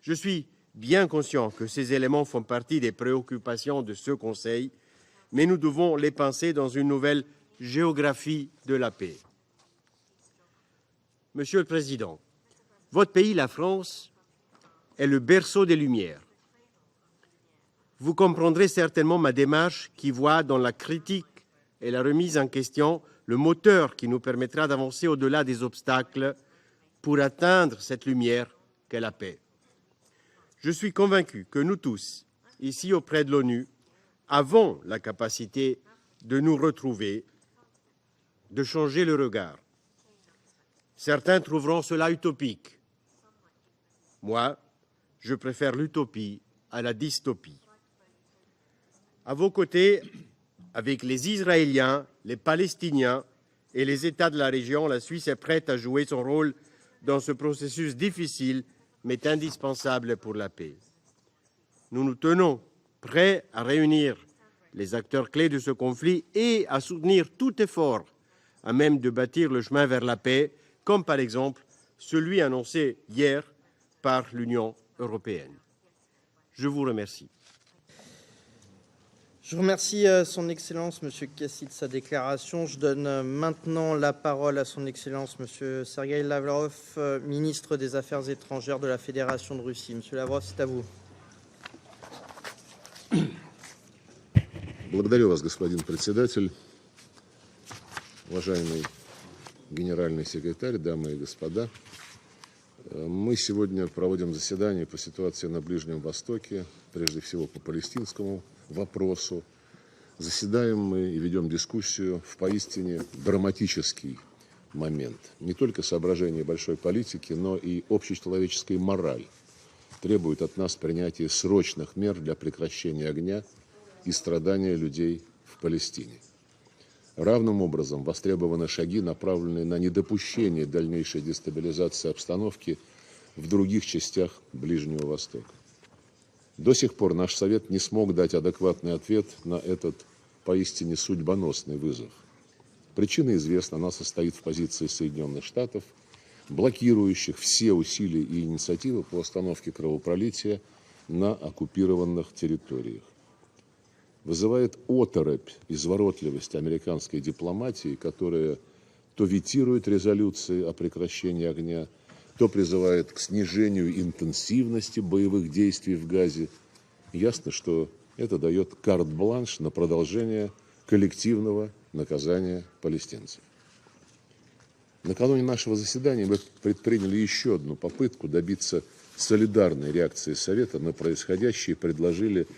Je suis bien conscient que ces éléments font partie des préoccupations de ce Conseil, mais nous devons les penser dans une nouvelle géographie de la paix. Monsieur le Président, votre pays, la France, est le berceau des Lumières. Vous comprendrez certainement ma démarche qui voit dans la critique et la remise en question le moteur qui nous permettra d'avancer au-delà des obstacles pour atteindre cette lumière qu'est la paix. Je suis convaincu que nous tous, ici auprès de l'ONU, avons la capacité de nous retrouver, de changer le regard. Certains trouveront cela utopique. Moi, je préfère l'utopie à la dystopie. À vos côtés, avec les Israéliens, les Palestiniens et les États de la région, la Suisse est prête à jouer son rôle dans ce processus difficile mais indispensable pour la paix. Nous nous tenons prêts à réunir les acteurs clés de ce conflit et à soutenir tout effort à même de bâtir le chemin vers la paix, comme par exemple celui annoncé hier par l'Union européenne. Je vous remercie. Je remercie Son Excellence, M. Kassi, de sa déclaration. Je donne maintenant la parole à Son Excellence, M. Sergueï Lavrov, ministre des Affaires étrangères de la Fédération de Russie. M. Lavrov, c'est à vous. Благодарю вас, господин председатель, уважаемый генеральный секретарь, дамы и господа. Мы сегодня проводим заседание по ситуации на Ближнем Востоке, прежде всего по палестинскому вопросу. Заседаем мы и ведем дискуссию в поистине драматический момент. Не только соображения большой политики, но и общечеловеческая мораль требует от нас принятия срочных мер для прекращения огня и страдания людей в Палестине. Равным образом востребованы шаги, направленные на недопущение дальнейшей дестабилизации обстановки в других частях Ближнего Востока. До сих пор наш Совет не смог дать адекватный ответ на этот поистине судьбоносный вызов. Причина известна, она состоит в позиции Соединенных Штатов, блокирующих все усилия и инициативы по остановке кровопролития на оккупированных территориях. Вызывает оторопь, изворотливость американской дипломатии, которая то ветирует резолюции о прекращении огня, то призывает к снижению интенсивности боевых действий в Газе. Ясно, что это дает карт-бланш на продолжение коллективного наказания палестинцев. Накануне нашего заседания мы предприняли еще одну попытку добиться солидарной реакции Совета на происходящее и предложили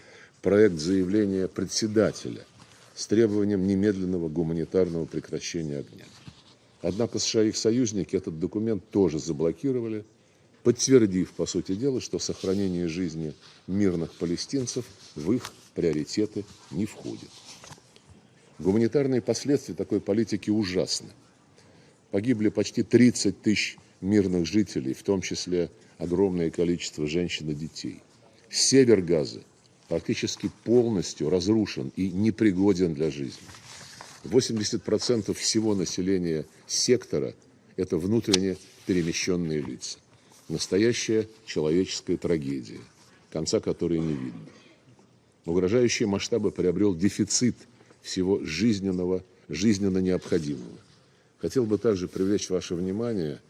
проект заявления председателя с требованием немедленного гуманитарного прекращения огня. Однако США и их союзники этот документ тоже заблокировали, подтвердив, по сути дела, что сохранение жизни мирных палестинцев в их приоритеты не входит. Гуманитарные последствия такой политики ужасны. Погибли почти 30 тысяч мирных жителей, в том числе огромное количество женщин и детей. Север Газы практически полностью разрушен и непригоден для жизни. 80% всего населения сектора – это внутренне перемещенные лица. Настоящая человеческая трагедия, конца которой не видно. Угрожающие масштабы приобрел дефицит всего жизненно необходимого. Хотел бы также привлечь ваше внимание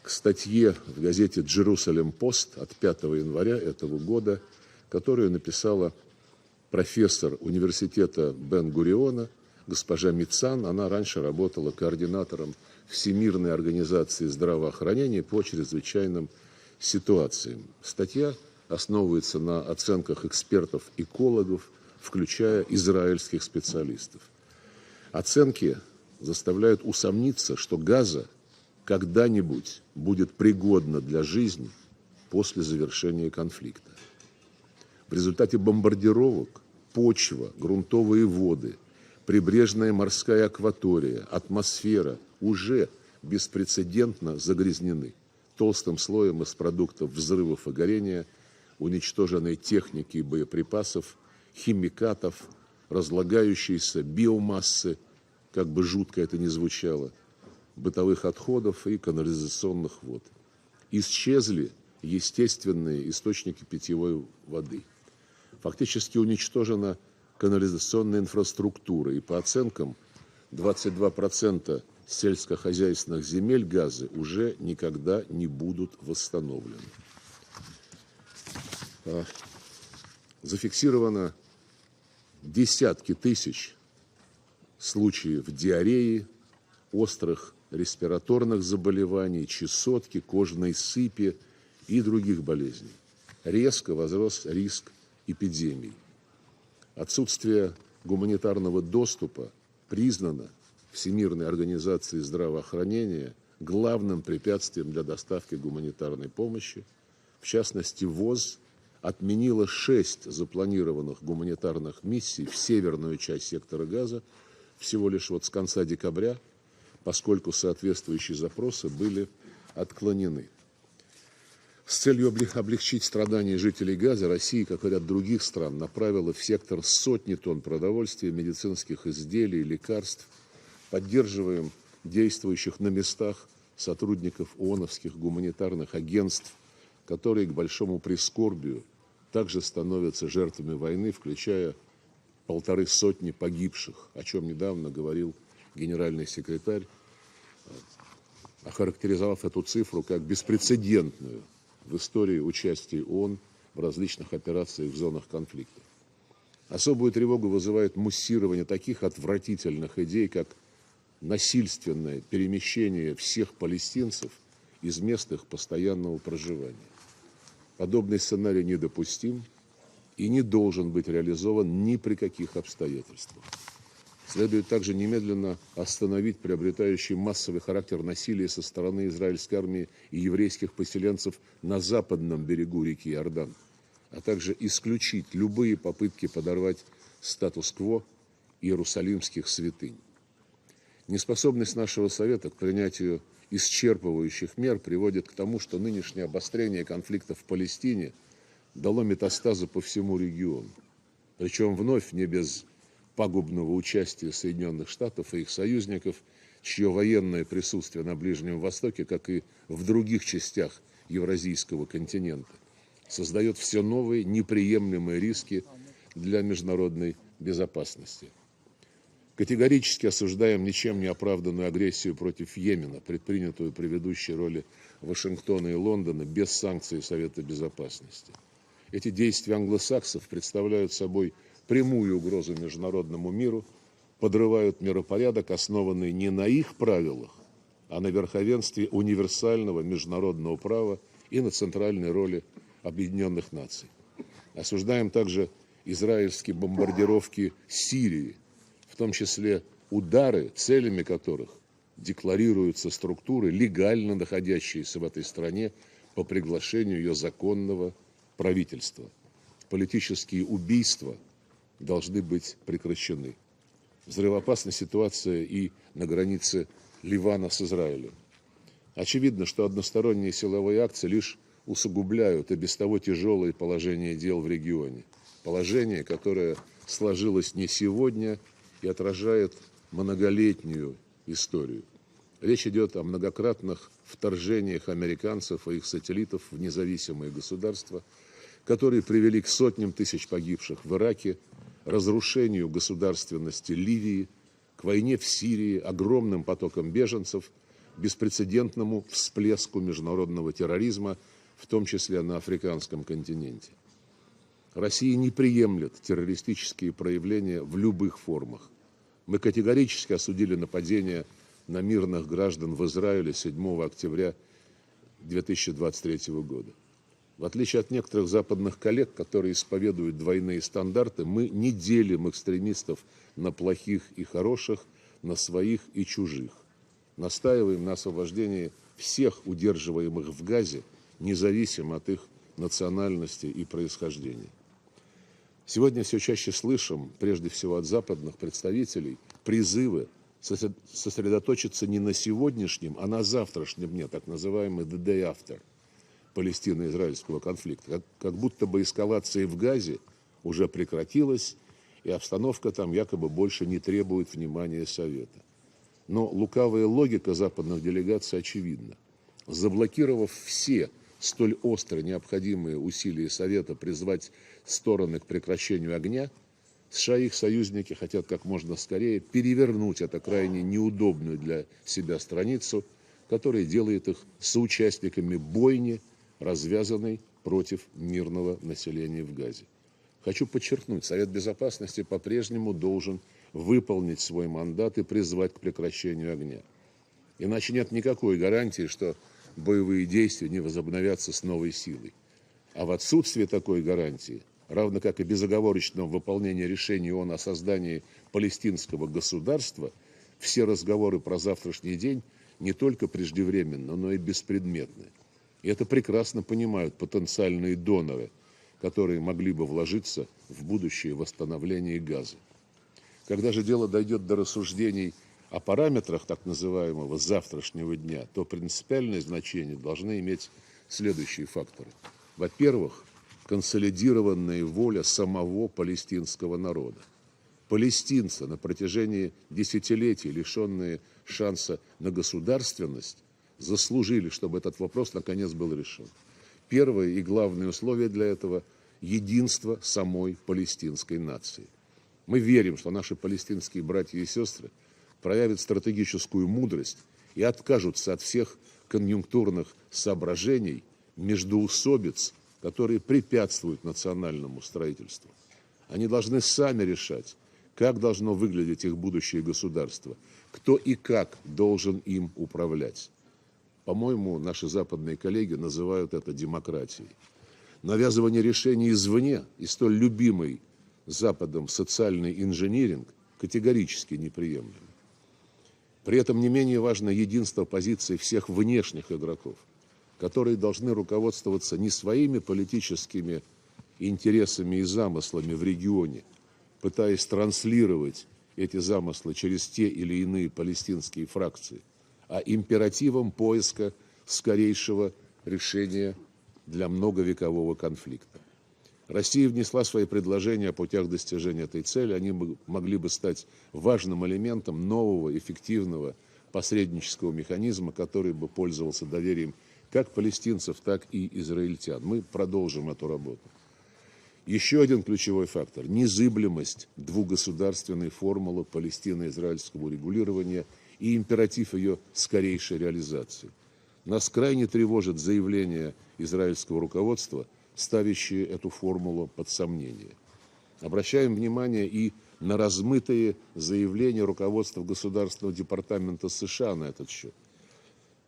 к статье в газете «Jerusalem Post» от 5 января этого года, которую написала профессор университета Бен-Гуриона госпожа Мицан. Она раньше работала координатором Всемирной организации здравоохранения по чрезвычайным ситуациям. Статья основывается на оценках экспертов-экологов, включая израильских специалистов. Оценки заставляют усомниться, что Газа когда-нибудь будет пригодна для жизни после завершения конфликта. В результате бомбардировок почва, грунтовые воды, прибрежная морская акватория, атмосфера уже беспрецедентно загрязнены толстым слоем из продуктов взрывов и горения, уничтоженной техники и боеприпасов, химикатов, разлагающейся биомассы, как бы жутко это ни звучало, бытовых отходов и канализационных вод. Исчезли естественные источники питьевой воды. Фактически уничтожена канализационная инфраструктура, и по оценкам 22% сельскохозяйственных земель Газы уже никогда не будут восстановлены. Зафиксировано десятки тысяч случаев диареи, острых респираторных заболеваний, чесотки, кожной сыпи и других болезней. Резко возрос риск эпидемий. Отсутствие гуманитарного доступа признано Всемирной организацией здравоохранения главным препятствием для доставки гуманитарной помощи. В частности, ВОЗ отменила 6 запланированных гуманитарных миссий в северную часть сектора Газа всего лишь с конца декабря, поскольку соответствующие запросы были отклонены. С целью облегчить страдания жителей Газа Россия, как и ряд других стран, направила в сектор сотни тонн продовольствия, медицинских изделий, лекарств. Поддерживаем действующих на местах сотрудников ООНовских гуманитарных агентств, которые, к большому прискорбию, также становятся жертвами войны, включая 150 погибших, о чем недавно говорил генеральный секретарь, охарактеризовав эту цифру как беспрецедентную в истории участия ООН в различных операциях в зонах конфликта. Особую тревогу вызывает муссирование таких отвратительных идей, как насильственное перемещение всех палестинцев из мест их постоянного проживания. Подобный сценарий недопустим и не должен быть реализован ни при каких обстоятельствах. Следует также немедленно остановить приобретающий массовый характер насилия со стороны израильской армии и еврейских поселенцев на западном берегу реки Иордан, а также исключить любые попытки подорвать статус-кво иерусалимских святынь. Неспособность нашего Совета к принятию исчерпывающих мер приводит к тому, что нынешнее обострение конфликта в Палестине дало метастазы по всему региону. Причем вновь не без пагубного участия Соединенных Штатов и их союзников, чье военное присутствие на Ближнем Востоке, как и в других частях Евразийского континента, создает все новые неприемлемые риски для международной безопасности. Категорически осуждаем ничем не оправданную агрессию против Йемена, предпринятую при ведущей роли Вашингтона и Лондона без санкций Совета Безопасности. Эти действия англосаксов представляют собой прямую угрозу международному миру, подрывают миропорядок, основанный не на их правилах, а на верховенстве универсального международного права и на центральной роли Объединенных Наций. Осуждаем также израильские бомбардировки Сирии, в том числе удары, целями которых декларируются структуры, легально находящиеся в этой стране по приглашению ее законного правительства. Политические убийства должны быть прекращены. Взрывоопасная ситуация и на границе Ливана с Израилем. Очевидно, что односторонние силовые акции лишь усугубляют и без того тяжелое положение дел в регионе. Положение, которое сложилось не сегодня и отражает многолетнюю историю. Речь идет о многократных вторжениях американцев и их сателлитов в независимые государства, которые привели к сотням тысяч погибших в Ираке, разрушению государственности Ливии, к войне в Сирии, огромным потокам беженцев, беспрецедентному всплеску международного терроризма, в том числе на африканском континенте. Россия не приемлет террористические проявления в любых формах. Мы категорически осудили нападение на мирных граждан в Израиле 7 октября 2023 года. В отличие от некоторых западных коллег, которые исповедуют двойные стандарты, мы не делим экстремистов на плохих и хороших, на своих и чужих. Настаиваем на освобождении всех удерживаемых в Газе, независимо от их национальности и происхождения. Сегодня все чаще слышим, прежде всего от западных представителей, призывы сосредоточиться не на сегодняшнем, а на завтрашнем дне, так называемый the day after Палестино-израильского конфликта. Как будто бы эскалация в Газе уже прекратилась, и обстановка там якобы больше не требует внимания Совета. Но лукавая логика западных делегаций очевидна. Заблокировав все столь остро необходимые усилия Совета призвать стороны к прекращению огня, США и их союзники хотят как можно скорее перевернуть это крайне неудобную для себя страницу, которая делает их соучастниками бойни, развязанной против мирного населения в Газе. Хочу подчеркнуть, Совет Безопасности по-прежнему должен выполнить свой мандат и призвать к прекращению огня. Иначе нет никакой гарантии, что боевые действия не возобновятся с новой силой. А в отсутствие такой гарантии, равно как и безоговорочного выполнения решения ООН о создании палестинского государства, все разговоры про завтрашний день не только преждевременны, но и беспредметны. И это прекрасно понимают потенциальные доноры, которые могли бы вложиться в будущее восстановление Газы. Когда же дело дойдет до рассуждений о параметрах так называемого завтрашнего дня, то принципиальное значение должны иметь следующие факторы. Во-первых, консолидированная воля самого палестинского народа. Палестинцы, на протяжении десятилетий лишенные шанса на государственность, заслужили, чтобы этот вопрос наконец был решен. Первое и главное условие для этого – единство самой палестинской нации. Мы верим, что наши палестинские братья и сестры проявят стратегическую мудрость и откажутся от всех конъюнктурных соображений, междоусобиц, которые препятствуют национальному строительству. Они должны сами решать, как должно выглядеть их будущее государство, кто и как должен им управлять. По-моему, наши западные коллеги называют это демократией. Навязывание решений извне и столь любимый Западом социальный инжиниринг категорически неприемлем. При этом не менее важно единство позиций всех внешних игроков, которые должны руководствоваться не своими политическими интересами и замыслами в регионе, пытаясь транслировать эти замыслы через те или иные палестинские фракции, а императивом поиска скорейшего решения для многовекового конфликта. Россия внесла свои предложения о путях достижения этой цели. Они могли бы стать важным элементом нового, эффективного посреднического механизма, который бы пользовался доверием как палестинцев, так и израильтян. Мы продолжим эту работу. Еще один ключевой фактор – незыблемость двугосударственной формулы палестино-израильского урегулирования и императив ее скорейшей реализации. Нас крайне тревожит заявление израильского руководства, ставящие эту формулу под сомнение. Обращаем внимание и на размытые заявления руководства Государственного департамента США на этот счет.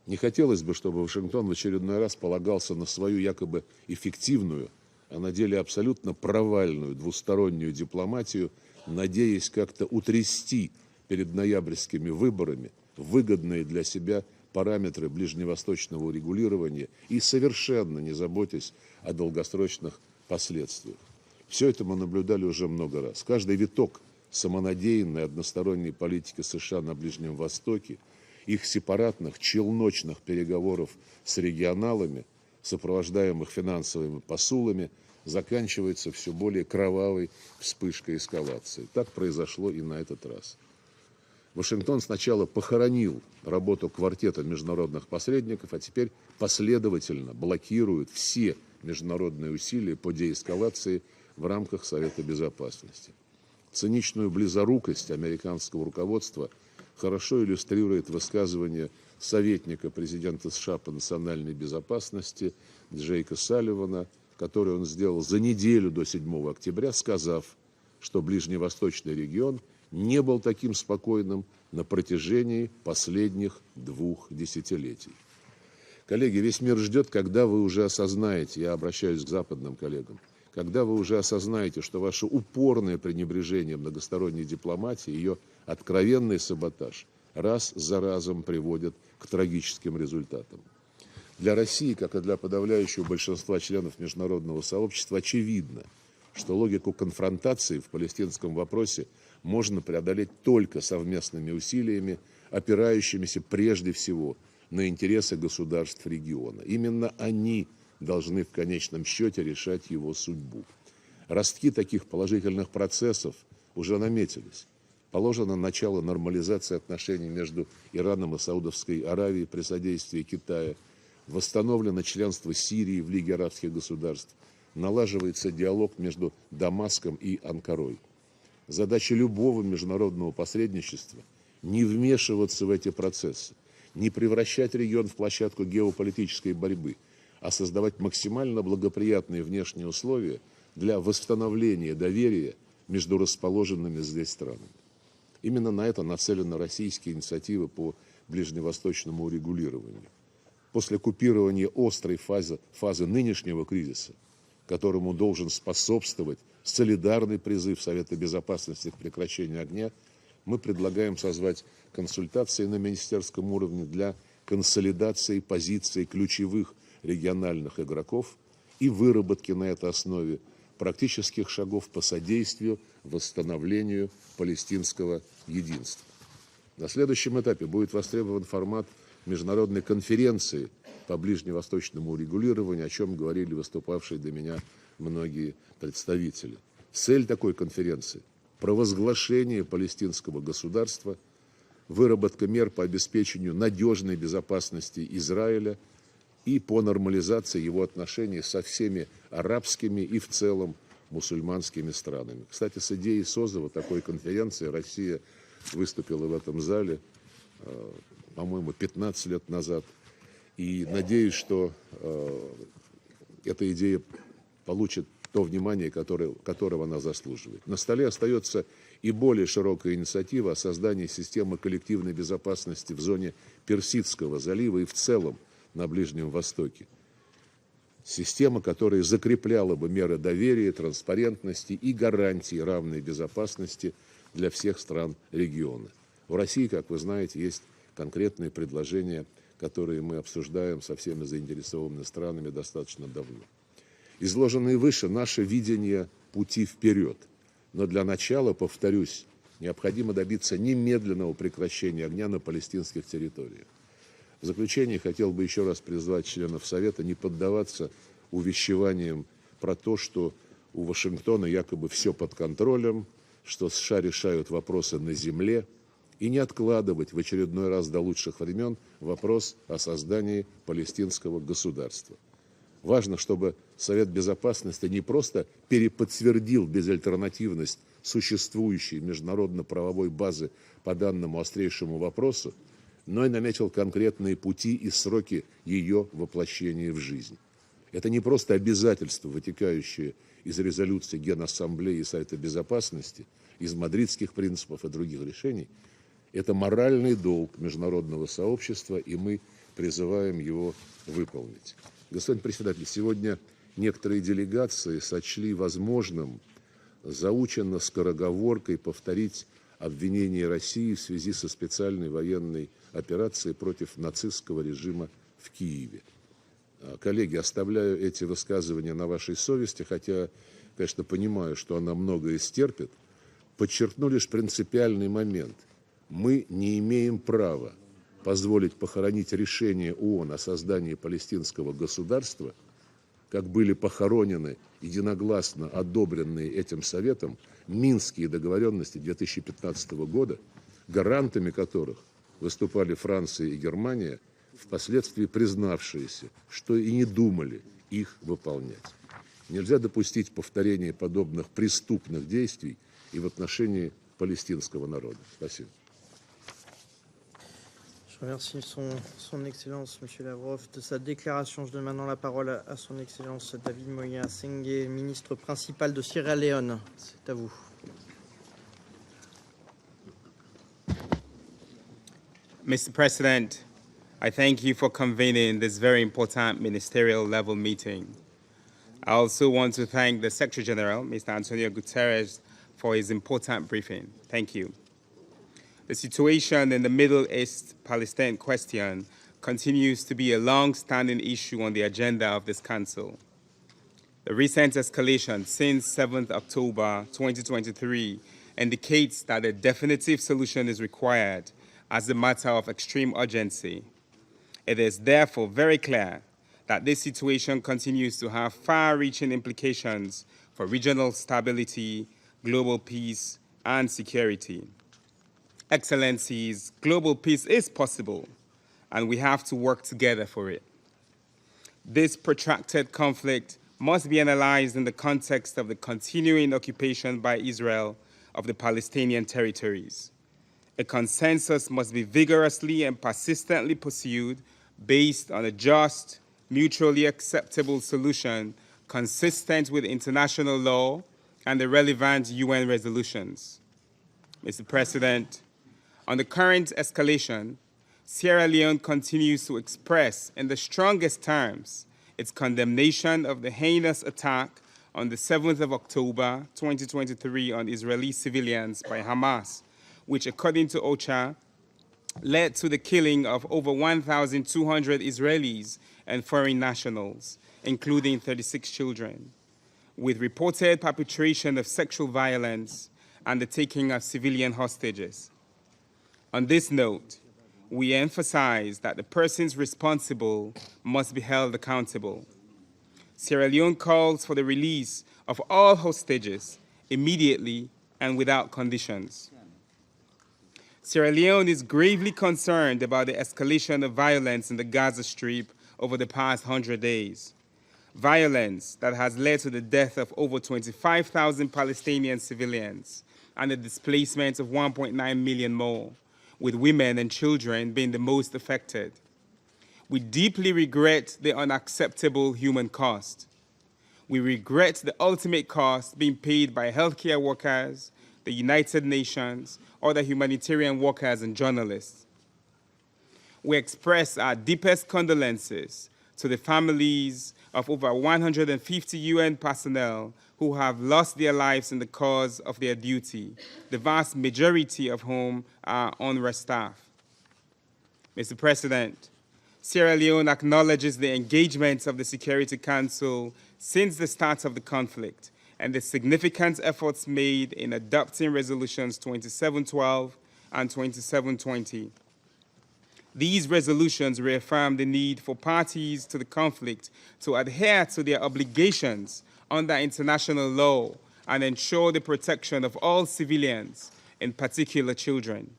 Не хотелось бы, чтобы Вашингтон в очередной раз полагался на свою якобы эффективную, а на деле абсолютно провальную двустороннюю дипломатию, надеясь как-то утрясти перед ноябрьскими выборами выгодные для себя параметры ближневосточного урегулирования и совершенно не заботясь о долгосрочных последствиях. Все это мы наблюдали уже много раз. Каждый виток самонадеянной односторонней политики США на Ближнем Востоке, их сепаратных челночных переговоров с регионалами, сопровождаемых финансовыми посулами, заканчивается все более кровавой вспышкой эскалации. Так произошло и на этот раз. Вашингтон сначала похоронил работу квартета международных посредников, а теперь последовательно блокирует все международные усилия по деэскалации в рамках Совета Безопасности. Циничную близорукость американского руководства хорошо иллюстрирует высказывание советника президента США по национальной безопасности Джейка Салливана, которое он сделал за неделю до 7 октября, сказав, что ближневосточный регион не был таким спокойным на протяжении последних 2 десятилетий. Коллеги, весь мир ждет, когда вы уже осознаете, я обращаюсь к западным коллегам, когда вы уже осознаете, что ваше упорное пренебрежение многосторонней дипломатии, ее откровенный саботаж раз за разом приводят к трагическим результатам. Для России, как и для подавляющего большинства членов международного сообщества, очевидно, что логику конфронтации в палестинском вопросе можно преодолеть только совместными усилиями, опирающимися прежде всего на интересы государств региона. Именно они должны в конечном счете решать его судьбу. Ростки таких положительных процессов уже наметились. Положено начало нормализации отношений между Ираном и Саудовской Аравией при содействии Китая, восстановлено членство Сирии в Лиге арабских государств, налаживается диалог между Дамаском и Анкарой. Задача любого международного посредничества – не вмешиваться в эти процессы, не превращать регион в площадку геополитической борьбы, а создавать максимально благоприятные внешние условия для восстановления доверия между расположенными здесь странами. Именно на это нацелены российские инициативы по ближневосточному урегулированию. После купирования острой фазы нынешнего кризиса, которому должен способствовать солидарный призыв Совета Безопасности к прекращению огня, мы предлагаем созвать консультации на министерском уровне для консолидации позиций ключевых региональных игроков и выработки на этой основе практических шагов по содействию восстановлению палестинского единства. На следующем этапе будет востребован формат международной конференции по ближневосточному урегулированию, о чем говорили выступавшие до меня многие представители. Цель такой конференции – провозглашение палестинского государства, выработка мер по обеспечению надежной безопасности Израиля и по нормализации его отношений со всеми арабскими и в целом мусульманскими странами. Кстати, с идеей созыва такой конференции Россия выступила в этом зале, по-моему, 15 лет назад. И надеюсь, что эта идея получит то внимание, которого она заслуживает. На столе остается и более широкая инициатива о создании системы коллективной безопасности в зоне Персидского залива и в целом на Ближнем Востоке. Система, которая закрепляла бы меры доверия, транспарентности и гарантии равной безопасности для всех стран региона. В России, как вы знаете, есть конкретные предложения, которые мы обсуждаем со всеми заинтересованными странами достаточно давно. Изложенные выше наше видение пути вперед. Но для начала, повторюсь, необходимо добиться немедленного прекращения огня на палестинских территориях. В заключение хотел бы еще раз призвать членов Совета не поддаваться увещеваниям про то, что у Вашингтона якобы все под контролем, что США решают вопросы на земле, и не откладывать в очередной раз до лучших времен вопрос о создании палестинского государства. Важно, чтобы Совет Безопасности не просто переподтвердил безальтернативность существующей международно-правовой базы по данному острейшему вопросу, но и наметил конкретные пути и сроки ее воплощения в жизнь. Это не просто обязательства, вытекающие из резолюций Генассамблеи и Совета Безопасности, из мадридских принципов и других решений. Это моральный долг международного сообщества, и мы призываем его выполнить. Господин председатель, сегодня некоторые делегации сочли возможным заученно скороговоркой повторить обвинение России в связи со специальной военной операцией против нацистского режима в Киеве. Коллеги, оставляю эти высказывания на вашей совести, хотя, конечно, понимаю, что она многое стерпит. Подчеркну лишь принципиальный момент. Мы не имеем права позволить похоронить решение ООН о создании палестинского государства, как были похоронены единогласно одобренные этим Советом Минские договоренности 2015 года, гарантами которых выступали Франция и Германия, впоследствии признавшиеся, что и не думали их выполнять. Нельзя допустить повторения подобных преступных действий и в отношении палестинского народа. Спасибо. Je remercie son Excellence, M. Lavrov, de sa déclaration. Je donne maintenant la parole à son Excellence David Moya Senghé, ministre principal de Sierra Leone. C'est à vous. Mr. President, I thank you for convening this very important ministerial level meeting. I also want to thank the Secretary General, Mr. Antonio Guterres, for his important briefing. Thank you. The situation in the Middle East Palestine question continues to be a long-standing issue on the agenda of this Council. The recent escalation since 7th October 2023 indicates that a definitive solution is required as a matter of extreme urgency. It is therefore very clear that this situation continues to have far-reaching implications for regional stability, global peace, and security. Excellencies, global peace is possible, and we have to work together for it. This protracted conflict must be analyzed in the context of the continuing occupation by Israel of the Palestinian territories. A consensus must be vigorously and persistently pursued based on a just, mutually acceptable solution consistent with international law and the relevant UN resolutions. Mr. President, on the current escalation, Sierra Leone continues to express in the strongest terms its condemnation of the heinous attack on the 7th of October 2023 on Israeli civilians by Hamas, which, according to OCHA, led to the killing of over 1,200 Israelis and foreign nationals, including 36 children, with reported perpetration of sexual violence and the taking of civilian hostages. On this note, we emphasize that the persons responsible must be held accountable. Sierra Leone calls for the release of all hostages immediately and without conditions. Sierra Leone is gravely concerned about the escalation of violence in the Gaza Strip over the past 100 days. Violence that has led to the death of over 25,000 Palestinian civilians and the displacement of 1.9 million more, with women and children being the most affected. We deeply regret the unacceptable human cost. We regret the ultimate cost being paid by healthcare workers, the United Nations, other humanitarian workers and journalists. We express our deepest condolences to the families of over 150 UN personnel who have lost their lives in the cause of their duty, the vast majority of whom are UNRWA staff. Mr. President, Sierra Leone acknowledges the engagement of the Security Council since the start of the conflict and the significant efforts made in adopting resolutions 2712 and 2720. These resolutions reaffirm the need for parties to the conflict to adhere to their obligations under international law and ensure the protection of all civilians, in particular children.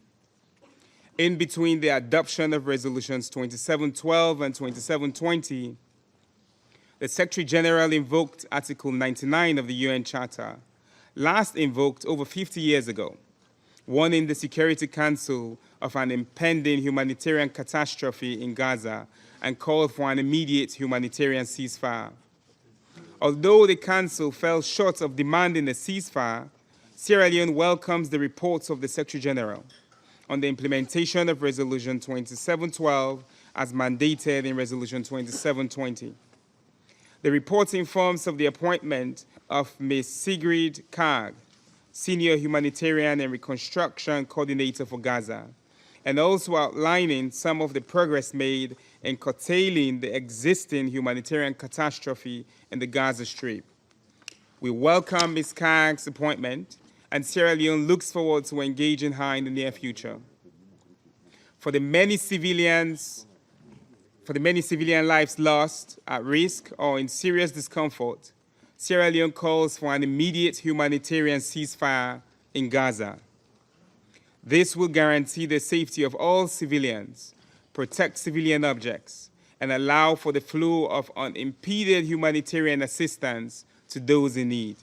In between the adoption of Resolutions 2712 and 2720, the Secretary General invoked Article 99 of the UN Charter, last invoked over 50 years ago, warning the Security Council of an impending humanitarian catastrophe in Gaza and called for an immediate humanitarian ceasefire. Although the Council fell short of demanding a ceasefire, Sierra Leone welcomes the reports of the Secretary General on the implementation of Resolution 2712 as mandated in Resolution 2720. The report informs of the appointment of Ms. Sigrid Kaag, Senior Humanitarian and Reconstruction Coordinator for Gaza, and also outlining some of the progress made in curtailing the existing humanitarian catastrophe in the Gaza Strip. We welcome Ms. Kaag's appointment, and Sierra Leone looks forward to engaging her in the near future. For the many civilian lives lost, at risk, or in serious discomfort, Sierra Leone calls for an immediate humanitarian ceasefire in Gaza. This will guarantee the safety of all civilians, protect civilian objects, and allow for the flow of unimpeded humanitarian assistance to those in need.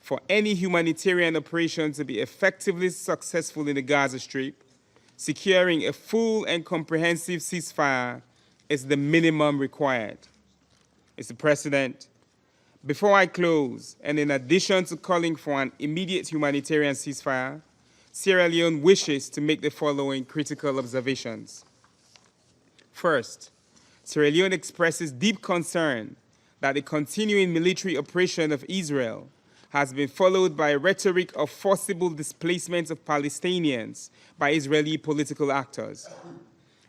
For any humanitarian operation to be effectively successful in the Gaza Strip, securing a full and comprehensive ceasefire is the minimum required. Mr. President, before I close, and in addition to calling for an immediate humanitarian ceasefire, Sierra Leone wishes to make the following critical observations. First, Sierra Leone expresses deep concern that the continuing military operation of Israel has been followed by a rhetoric of forcible displacement of Palestinians by Israeli political actors.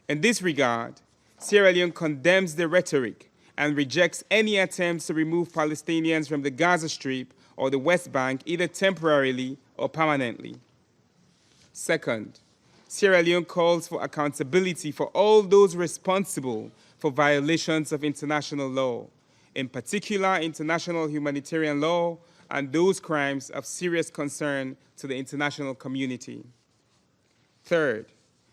In this regard, Sierra Leone condemns the rhetoric and rejects any attempts to remove Palestinians from the Gaza Strip or the West Bank, either temporarily or permanently. Second, Sierra Leone calls for accountability for all those responsible for violations of international law, in particular international humanitarian law and those crimes of serious concern to the international community. Third,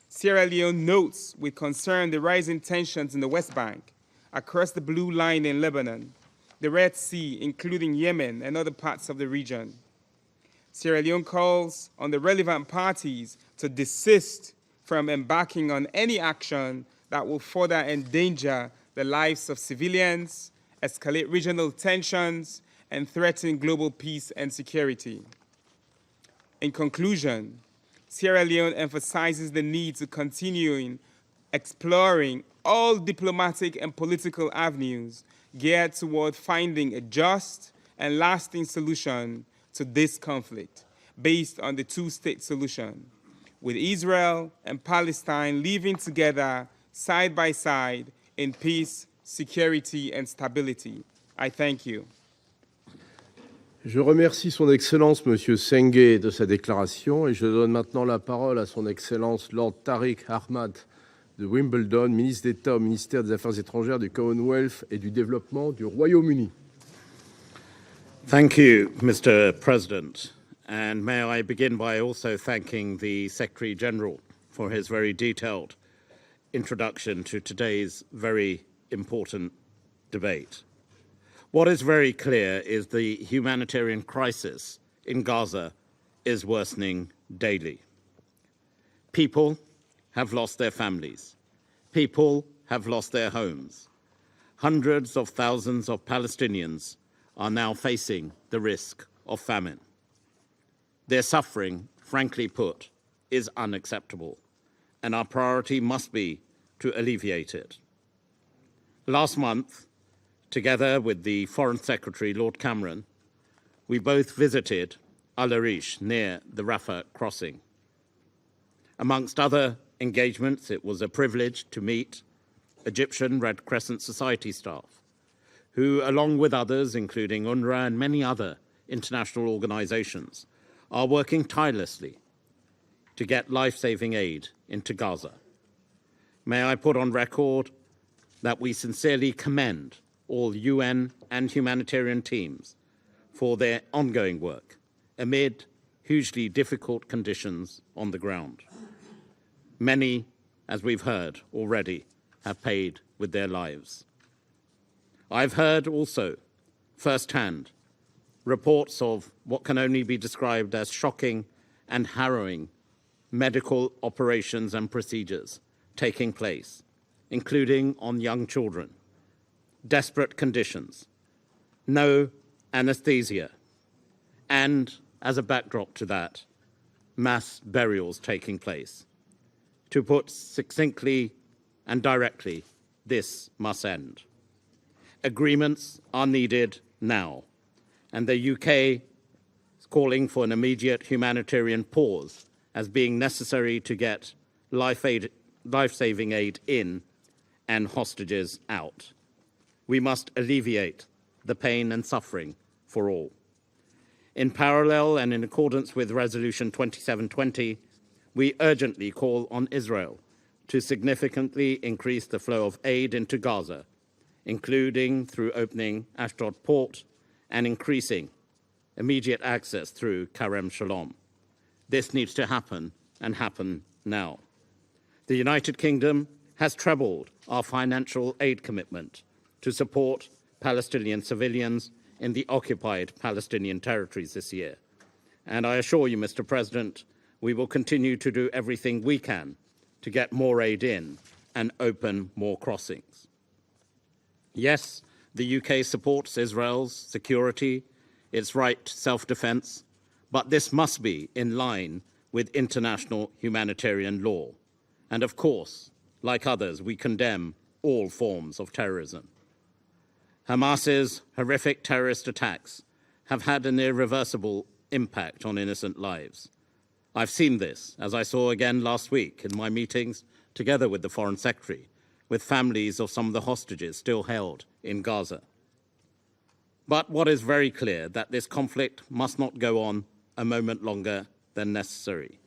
Sierra Leone notes with concern the rising tensions in the West Bank, across the Blue Line in Lebanon, the Red Sea, including Yemen and other parts of the region. Sierra Leone calls on the relevant parties to desist from embarking on any action that will further endanger the lives of civilians, escalate regional tensions, and threaten global peace and security. In conclusion, Sierra Leone emphasizes the need to continue exploring all diplomatic and political avenues geared toward finding a just and lasting solution to this conflict based on the two-state solution, with Israel and Palestine living together side by side in peace, security, and stability. I thank you. Je remercie Son Excellence M. Senghé de sa déclaration et je donne maintenant la parole à Son Excellence Lord Tariq Ahmad de Wimbledon, ministre d'État au ministère des Affaires étrangères du Commonwealth et du Développement du Royaume-Uni. Thank you, Mr. President. And may I begin by also thanking the Secretary General for his very detailed introduction to today's very important debate. What is very clear is the humanitarian crisis in Gaza is worsening daily. People have lost their families. People have lost their homes. Hundreds of thousands of Palestinians are now facing the risk of famine. Their suffering, frankly put, is unacceptable, and our priority must be to alleviate it. Last month, together with the Foreign Secretary, Lord Cameron, we both visited Al-Arish near the Rafah crossing. Amongst other engagements, it was a privilege to meet Egyptian Red Crescent Society staff, who, along with others, including UNRWA and many other international organizations, are working tirelessly to get life-saving aid into Gaza. May I put on record that we sincerely commend all UN and humanitarian teams for their ongoing work amid hugely difficult conditions on the ground. Many, as we've heard already, have paid with their lives. I've heard also firsthand reports of what can only be described as shocking and harrowing medical operations and procedures taking place, including on young children, desperate conditions, no anesthesia, and, as a backdrop to that, mass burials taking place. To put succinctly and directly, this must end. Agreements are needed now, and the UK is calling for an immediate humanitarian pause as being necessary to get life-saving aid in and hostages out. We must alleviate the pain and suffering for all. In parallel and in accordance with Resolution 2720, we urgently call on Israel to significantly increase the flow of aid into Gaza, including through opening Ashdod port and increasing immediate access through Karem Shalom. This needs to happen and happen now. The United Kingdom has trebled our financial aid commitment to support Palestinian civilians in the occupied Palestinian territories this year. And I assure you, Mr. President, we will continue to do everything we can to get more aid in and open more crossings. Yes, the UK supports Israel's security, its right to self-defense, but this must be in line with international humanitarian law. And of course, like others, we condemn all forms of terrorism. Hamas's horrific terrorist attacks have had an irreversible impact on innocent lives. I've seen this, as I saw again last week in my meetings together with the Foreign Secretary, with families of some of the hostages still held in Gaza. But what is very clear, that this conflict must not go on a moment longer than necessary.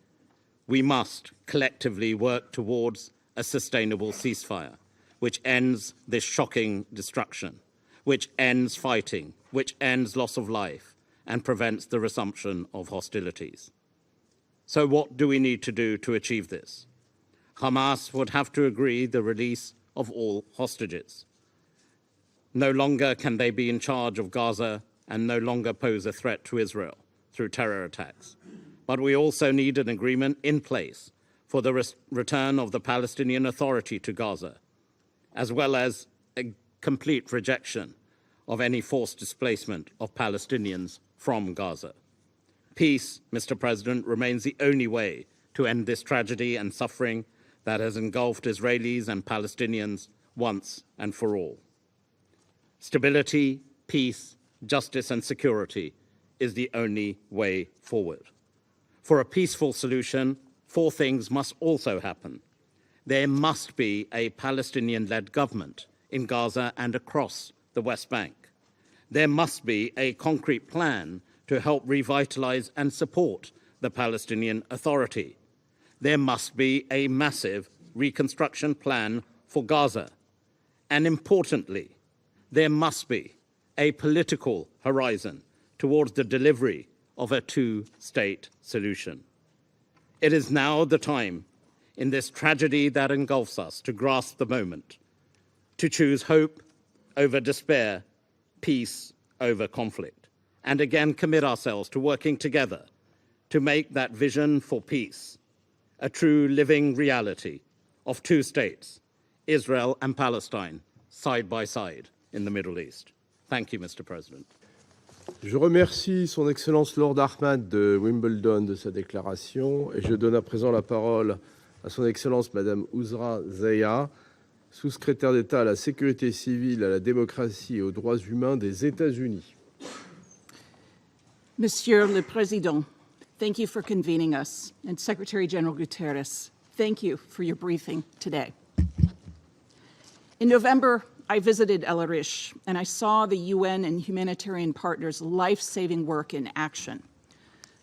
We must collectively work towards a sustainable ceasefire, which ends this shocking destruction, which ends fighting, which ends loss of life, and prevents the resumption of hostilities. So what do we need to do to achieve this? Hamas would have to agree the release of all hostages. No longer can they be in charge of Gaza and no longer pose a threat to Israel through terror attacks. But we also need an agreement in place for the return of the Palestinian Authority to Gaza, as well as a complete rejection of any forced displacement of Palestinians from Gaza. Peace, Mr. President, remains the only way to end this tragedy and suffering that has engulfed Israelis and Palestinians once and for all. Stability, peace, justice, and security is the only way forward. For a peaceful solution, four things must also happen. There must be a Palestinian-led government in Gaza and across the West Bank. There must be a concrete plan to help revitalize and support the Palestinian Authority. There must be a massive reconstruction plan for Gaza. And importantly, there must be a political horizon towards the delivery of a two-state solution. It is now the time in this tragedy that engulfs us to grasp the moment, to choose hope over despair, peace over conflict, and again commit ourselves to working together to make that vision for peace a true living reality of two states, Israel and Palestine, side by side in the Middle East. Thank you, Mr. President. Je remercie Son Excellence Lord Ahmad de Wimbledon de sa déclaration et je donne à présent la parole à Son Excellence Madame Ouzra Zeya, sous-secrétaire d'État à la sécurité civile, à la démocratie et aux droits humains des États-Unis. Monsieur le Président, thank you for convening us, and Secretary General Guterres, thank you for your briefing today. In November, I visited El Arish, and I saw the UN and humanitarian partners' life-saving work in action.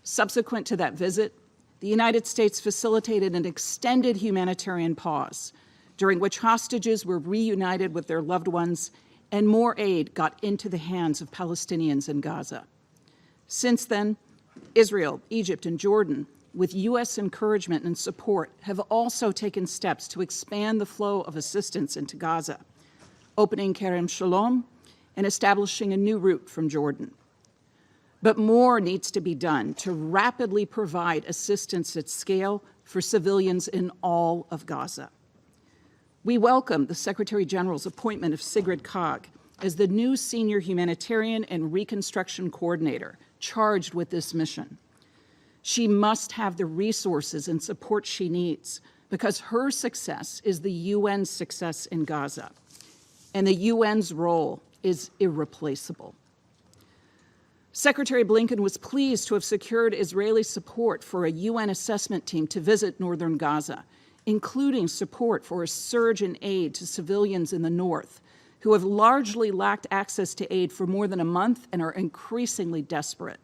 Subsequent to that visit, the United States facilitated an extended humanitarian pause, during which hostages were reunited with their loved ones and more aid got into the hands of Palestinians in Gaza. Since then, Israel, Egypt, and Jordan, with U.S. encouragement and support, have also taken steps to expand the flow of assistance into Gaza, opening Kerem Shalom and establishing a new route from Jordan. But more needs to be done to rapidly provide assistance at scale for civilians in all of Gaza. We welcome the Secretary General's appointment of Sigrid Kaag as the new Senior Humanitarian and Reconstruction Coordinator charged with this mission. She must have the resources and support she needs because her success is the UN's success in Gaza, and the UN's role is irreplaceable. Secretary Blinken was pleased to have secured Israeli support for a UN assessment team to visit northern Gaza, including support for a surge in aid to civilians in the north, who have largely lacked access to aid for more than a month and are increasingly desperate.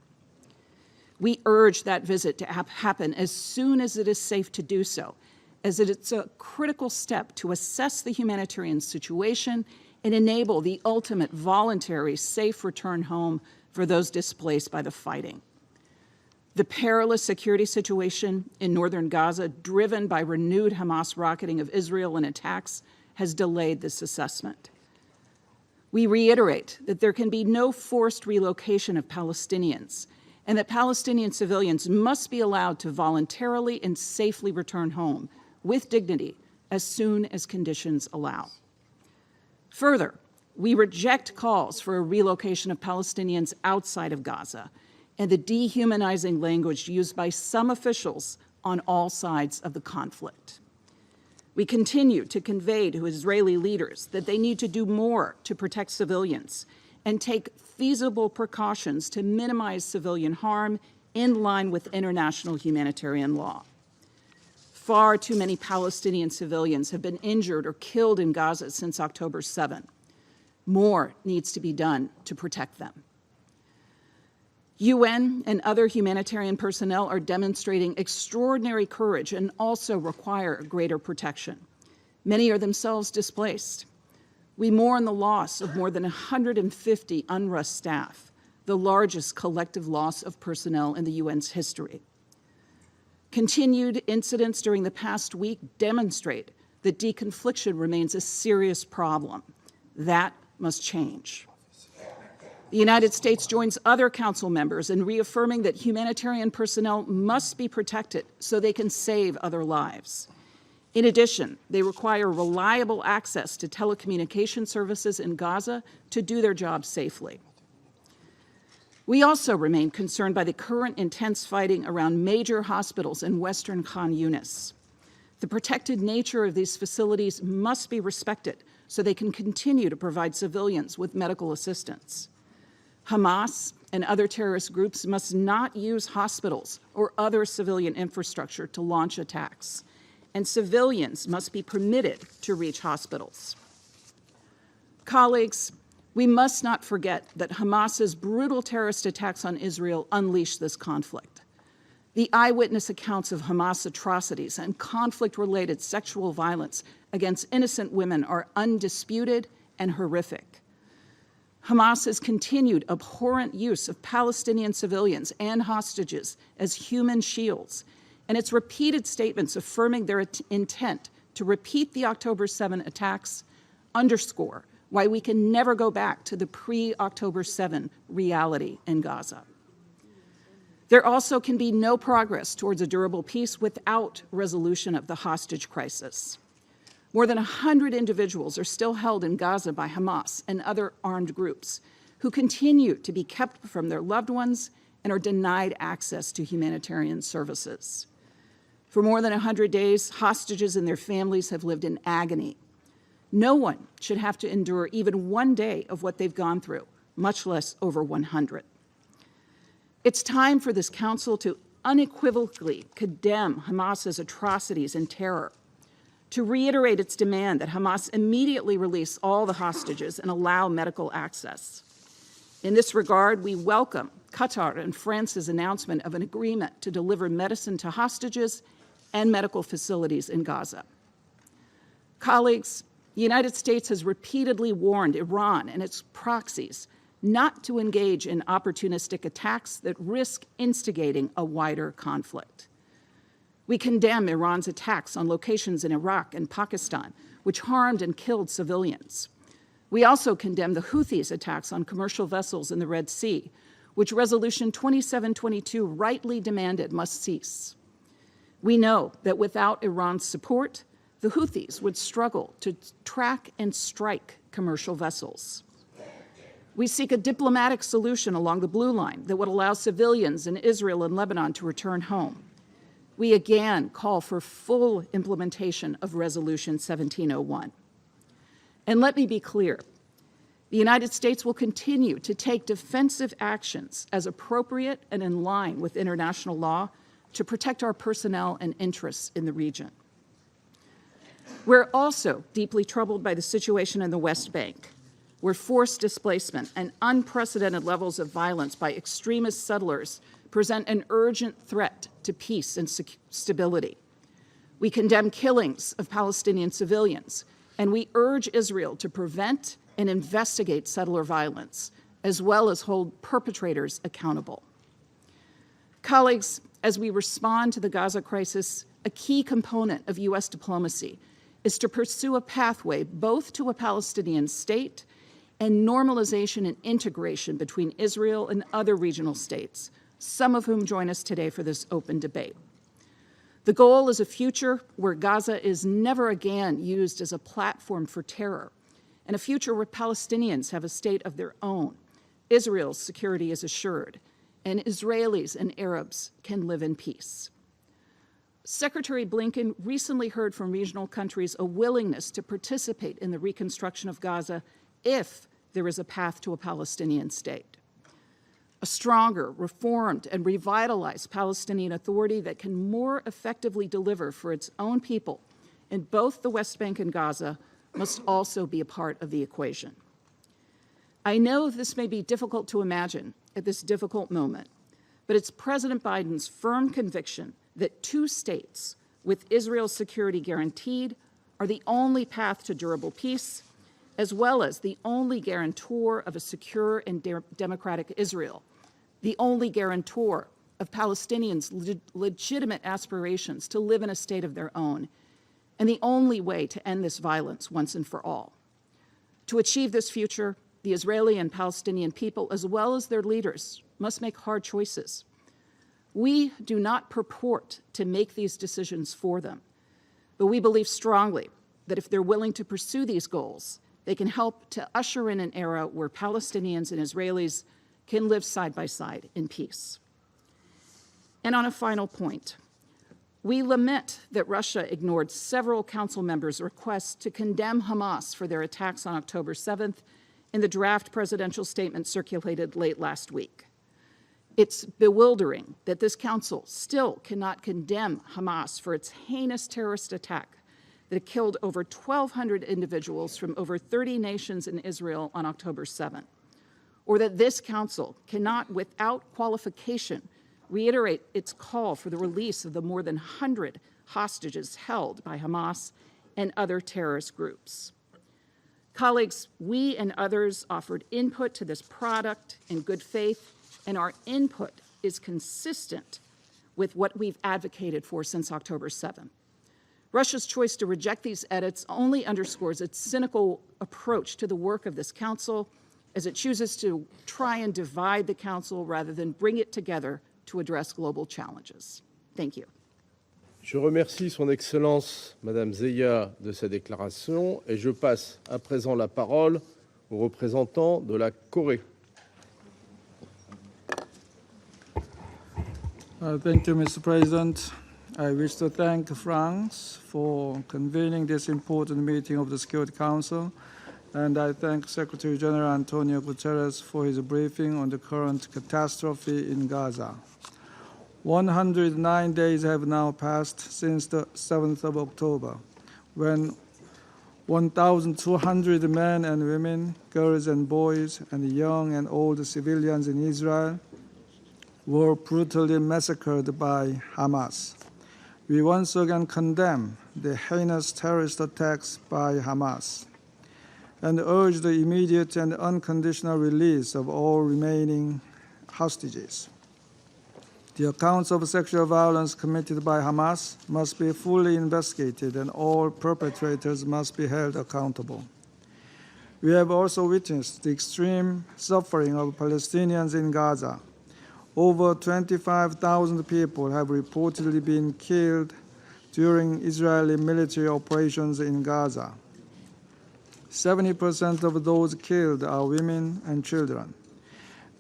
We urge that visit to happen as soon as it is safe to do so, as it's a critical step to assess the humanitarian situation and enable the ultimate voluntary, safe return home for those displaced by the fighting. The perilous security situation in northern Gaza, driven by renewed Hamas rocketing of Israel and attacks, has delayed this assessment. We reiterate that there can be no forced relocation of Palestinians, and that Palestinian civilians must be allowed to voluntarily and safely return home with dignity as soon as conditions allow. Further, we reject calls for a relocation of Palestinians outside of Gaza and the dehumanizing language used by some officials on all sides of the conflict. We continue to convey to Israeli leaders that they need to do more to protect civilians and take feasible precautions to minimize civilian harm in line with international humanitarian law. Far too many Palestinian civilians have been injured or killed in Gaza since October 7. More needs to be done to protect them. UN and other humanitarian personnel are demonstrating extraordinary courage and also require greater protection. Many are themselves displaced. We mourn the loss of more than 150 UNRWA staff, the largest collective loss of personnel in the UN's history. Continued incidents during the past week demonstrate that deconfliction remains a serious problem. That must change. The United States joins other council members in reaffirming that humanitarian personnel must be protected so they can save other lives. In addition, they require reliable access to telecommunication services in Gaza to do their job safely. We also remain concerned by the current intense fighting around major hospitals in western Khan Yunis. The protected nature of these facilities must be respected so they can continue to provide civilians with medical assistance. Hamas and other terrorist groups must not use hospitals or other civilian infrastructure to launch attacks, and civilians must be permitted to reach hospitals. Colleagues, we must not forget that Hamas's brutal terrorist attacks on Israel unleashed this conflict. The eyewitness accounts of Hamas atrocities and conflict-related sexual violence against innocent women are undisputed and horrific. Hamas's continued abhorrent use of Palestinian civilians and hostages as human shields, and its repeated statements affirming their intent to repeat the October 7 attacks underscore why we can never go back to the pre-October 7 reality in Gaza. There also can be no progress towards a durable peace without resolution of the hostage crisis. More than 100 individuals are still held in Gaza by Hamas and other armed groups who continue to be kept from their loved ones and are denied access to humanitarian services. For more than 100 days, hostages and their families have lived in agony. No one should have to endure even one day of what they've gone through, much less over 100. It's time for this council to unequivocally condemn Hamas's atrocities and terror, to reiterate its demand that Hamas immediately release all the hostages and allow medical access. In this regard, we welcome Qatar and France's announcement of an agreement to deliver medicine to hostages and medical facilities in Gaza. Colleagues, The United States has repeatedly warned Iran and its proxies not to engage in opportunistic attacks that risk instigating a wider conflict. We condemn Iran's attacks on locations in Iraq and Pakistan, which harmed and killed civilians. We also condemn the Houthis' attacks on commercial vessels in the Red Sea, which Resolution 2722 rightly demanded must cease. We know that without Iran's support, the Houthis would struggle to track and strike commercial vessels. We seek a diplomatic solution along the Blue Line that would allow civilians in Israel and Lebanon to return home. We again call for full implementation of Resolution 1701. And let me be clear, the United States will continue to take defensive actions as appropriate and in line with international law to protect our personnel and interests in the region. We're also deeply troubled by the situation in the West Bank, where forced displacement and unprecedented levels of violence by extremist settlers present an urgent threat to peace and stability. We condemn killings of Palestinian civilians, and we urge Israel to prevent and investigate settler violence, as well as hold perpetrators accountable. Colleagues, as we respond to the Gaza crisis, a key component of U.S. diplomacy is to pursue a pathway both to a Palestinian state and normalization and integration between Israel and other regional states, some of whom join us today for this open debate. The goal is a future where Gaza is never again used as a platform for terror, and a future where Palestinians have a state of their own, Israel's security is assured, and Israelis and Arabs can live in peace. Secretary Blinken recently heard from regional countries a willingness to participate in the reconstruction of Gaza if there is a path to a Palestinian state. A stronger, reformed, and revitalized Palestinian Authority that can more effectively deliver for its own people in both the West Bank and Gaza must also be a part of the equation. I know this may be difficult to imagine at this difficult moment, but it's President Biden's firm conviction that two states with Israel's security guaranteed are the only path to durable peace, as well as the only guarantor of a secure and democratic Israel, the only guarantor of Palestinians' legitimate aspirations to live in a state of their own, and the only way to end this violence once and for all. To achieve this future, the Israeli and Palestinian people, as well as their leaders, must make hard choices. We do not purport to make these decisions for them, but we believe strongly that if they're willing to pursue these goals, they can help to usher in an era where Palestinians and Israelis can live side by side in peace. And on a final point, we lament that Russia ignored several council members' requests to condemn Hamas for their attacks on October 7th in the draft presidential statement circulated late last week. It's bewildering that this council still cannot condemn Hamas for its heinous terrorist attack that killed over 1,200 individuals from over 30 nations in Israel on October 7th, or that this council cannot, without qualification, reiterate its call for the release of the more than 100 hostages held by Hamas and other terrorist groups. Colleagues, we and others offered input to this product in good faith, and our input is consistent with what we've advocated for since October 7th. Russia's choice to reject these edits only underscores its cynical approach to the work of this council, as it chooses to try and divide the council rather than bring it together to address global challenges. Thank you. Je remercie Son Excellence Madame Zeya de sa déclaration et je passe à présent la parole au représentant de la Corée. Thank you, Mr. President. I wish to thank France for convening this important meeting of the Security Council, and I thank Secretary General Antonio Guterres for his briefing on the current catastrophe in Gaza. 109 days have now passed since the 7th of October, when 1,200 men and women, girls and boys, and young and old civilians in Israel were brutally massacred by Hamas. We once again condemn the heinous terrorist attacks by Hamas. and urged the immediate and unconditional release of all remaining hostages. The accounts of sexual violence committed by Hamas must be fully investigated, and all perpetrators must be held accountable. We have also witnessed the extreme suffering of Palestinians in Gaza. Over 25,000 people have reportedly been killed during Israeli military operations in Gaza. 70% of those killed are women and children.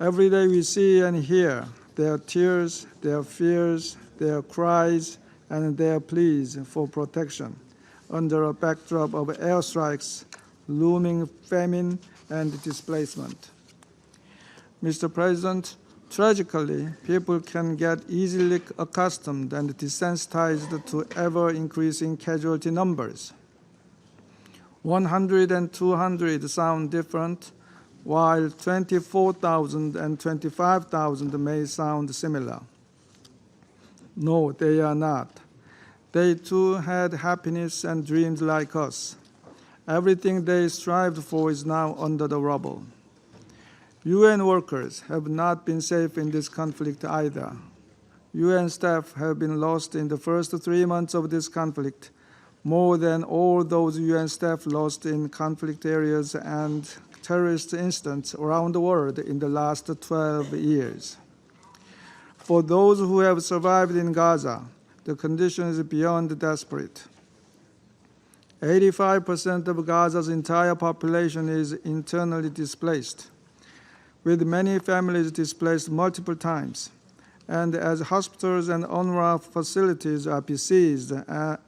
Every day we see and hear their tears, their fears, their cries, and their pleas for protection under a backdrop of airstrikes, looming famine, and displacement. Mr. President, tragically, people can get easily accustomed and desensitized to ever-increasing casualty numbers. 100 and 200 sound different, while 24,000 and 25,000 may sound similar. No, they are not. They too had happiness and dreams like us. Everything they strived for is now under the rubble. UN workers have not been safe in this conflict either. UN staff have been lost in the first 3 months of this conflict, more than all those UN staff lost in conflict areas and terrorist incidents around the world in the last 12 years. For those who have survived in Gaza, the condition is beyond desperate. 85% of Gaza's entire population is internally displaced, with many families displaced multiple times. And as hospitals and UNRWA facilities are besieged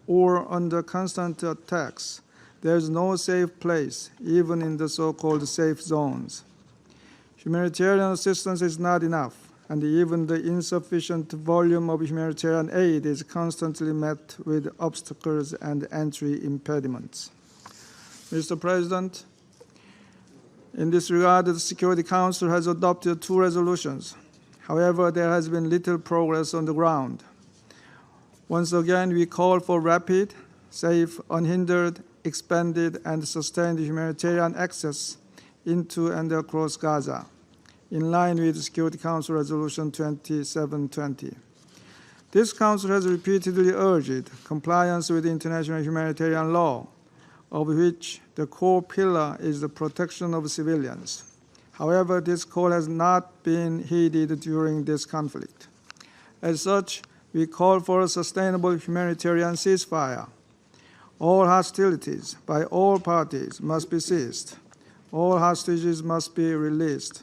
or under constant attacks, there is no safe place, even in the so-called safe zones. Humanitarian assistance is not enough, and even the insufficient volume of humanitarian aid is constantly met with obstacles and entry impediments. Mr. President, in this regard, the Security Council has adopted 2 resolutions. However, there has been little progress on the ground. Once again, we call for rapid, safe, unhindered, expanded, and sustained humanitarian access into and across Gaza, in line with Security Council Resolution 2720. This Council has repeatedly urged compliance with international humanitarian law, of which the core pillar is the protection of civilians. However, this call has not been heeded during this conflict. As such, we call for a sustainable humanitarian ceasefire. All hostilities by all parties must be ceased. All hostages must be released,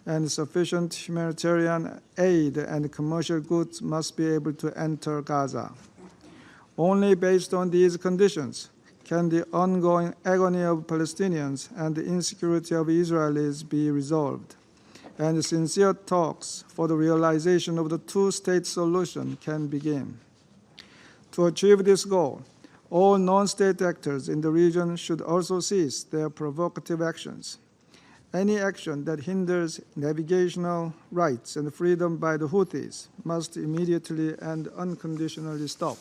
and sufficient humanitarian aid and commercial goods must be able to enter Gaza. Only based on these conditions can the ongoing agony of Palestinians and the insecurity of Israelis be resolved, and sincere talks for the realization of the 2-state solution can begin. To achieve this goal, all non-state actors in the region should also cease their provocative actions. Any action that hinders navigational rights and freedom by the Houthis must immediately and unconditionally stop.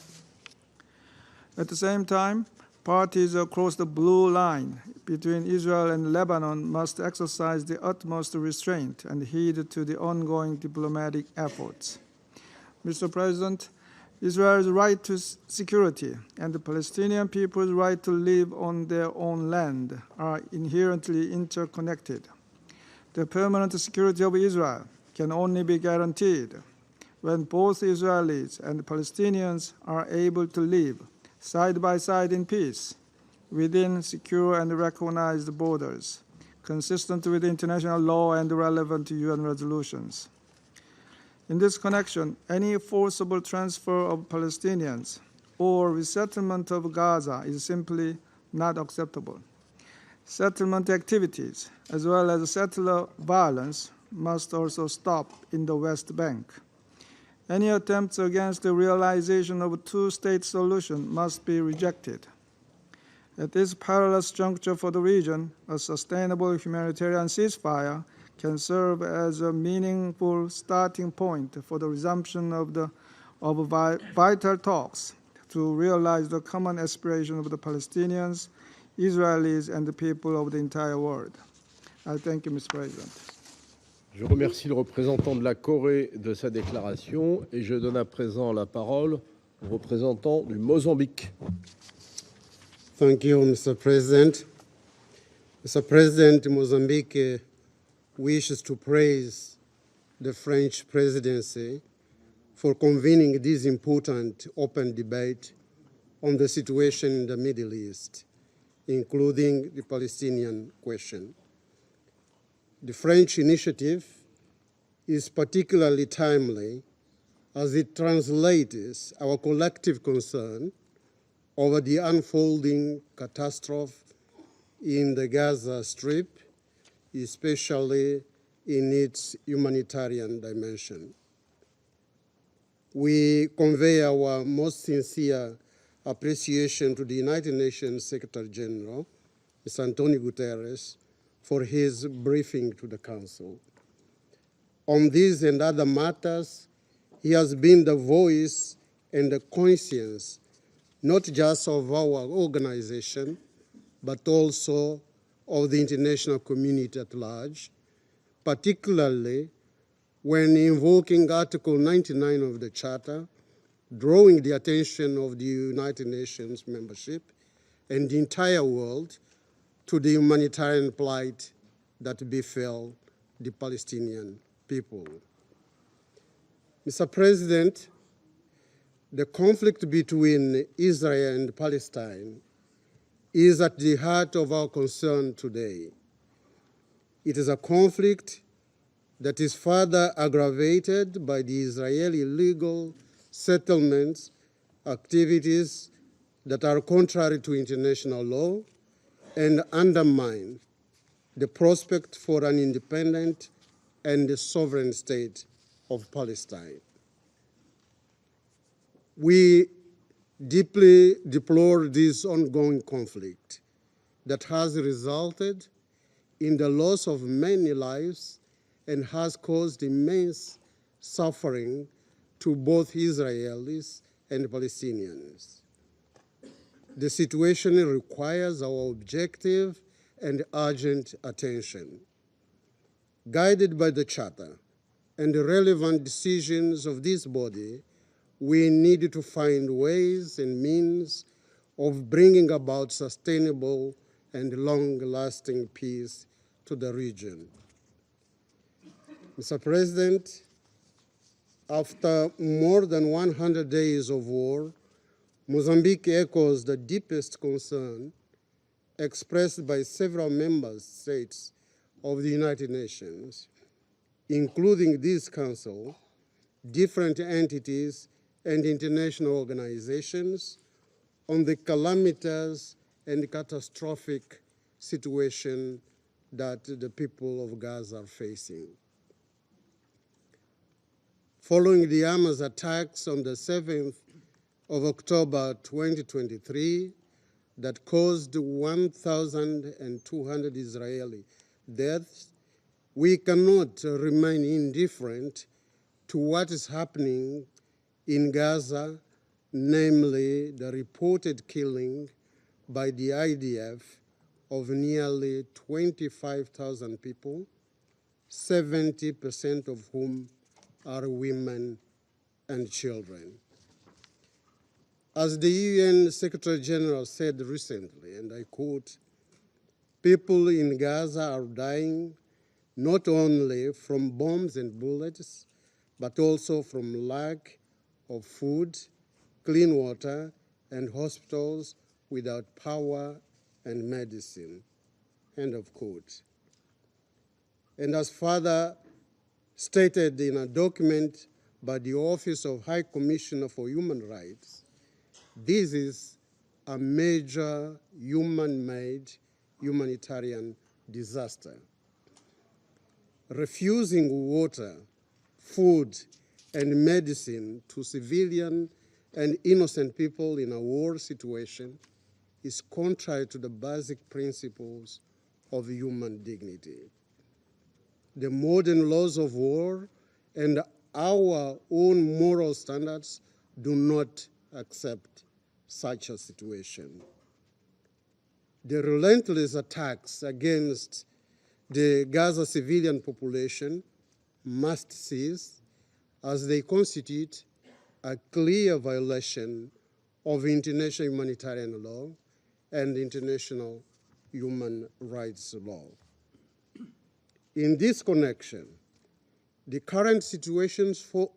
At the same time, parties across the blue line between Israel and Lebanon must exercise the utmost restraint and heed to the ongoing diplomatic efforts. Mr. President, Israel's right to security and the Palestinian people's right to live on their own land are inherently interconnected. The permanent security of Israel can only be guaranteed when both Israelis and Palestinians are able to live side by side in peace within secure and recognized borders, consistent with international law and relevant UN resolutions. In this connection, any forcible transfer of Palestinians or resettlement of Gaza is simply not acceptable. Settlement activities, as well as settler violence, must also stop in the West Bank. Any attempts against the realization of a 2-state solution must be rejected. At this perilous juncture for the region, a sustainable humanitarian ceasefire can serve as a meaningful starting point for the resumption of vital talks to realize the common aspiration of the Palestinians Israelis and the people of the entire world. I thank you, Mr. President. Je remercie le représentant de la Corée de sa déclaration et je donne à présent la parole au représentant du Mozambique. Thank you, Mr. President. Mr. President, Mozambique wishes to praise the French presidency for convening this important open debate on the situation in the Middle East, including the Palestinian question. The French initiative is particularly timely as it translates our collective concern over the unfolding catastrophe in the Gaza Strip, especially in its humanitarian dimension. We convey our most sincere appreciation to the United Nations Secretary General, Mr. Antonio Guterres, for his briefing to the Council. On these and other matters, he has been the voice and the conscience, not just of our organization, but also of the international community at large, particularly when invoking Article 99 of the Charter, drawing the attention of the United Nations membership and the entire world to the humanitarian plight that befell the Palestinian people. Mr. President, the conflict between Israel and Palestine is at the heart of our concern today. It is a conflict that is further aggravated by the Israeli illegal settlements activities that are contrary to international law and undermine the prospect for an independent and sovereign state of Palestine. We deeply deplore this ongoing conflict that has resulted in the loss of many lives and has caused immense suffering to both Israelis and Palestinians. The situation requires our objective and urgent attention. Guided by the Charter and the relevant decisions of this body, we need to find ways and means of bringing about sustainable and long-lasting peace to the region. Mr. President, after more than 100 days of war, Mozambique echoes the deepest concern expressed by several member states of the United Nations, including this Council, different entities, and international organizations on the calamitous and catastrophic situation that the people of Gaza are facing. Following the Hamas attacks on the 7th of October 2023 that caused 1,200 Israeli deaths, we cannot remain indifferent to what is happening in Gaza, namely the reported killing by the IDF of nearly 25,000 people, 70% of whom are women and children. As the UN Secretary General said recently, and I quote, "People in Gaza are dying not only from bombs and bullets, but also from lack of food, clean water, and hospitals without power and medicine," end of quote. And as further stated in a document by the Office of High Commissioner for Human Rights, this is a major human-made humanitarian disaster. Refusing water, food, and medicine to civilian and innocent people in a war situation is contrary to the basic principles of human dignity. The modern laws of war and our own moral standards do not accept such a situation. The relentless attacks against the Gaza civilian population must cease, as they constitute a clear violation of international humanitarian law and international human rights law. In this connection, the current situation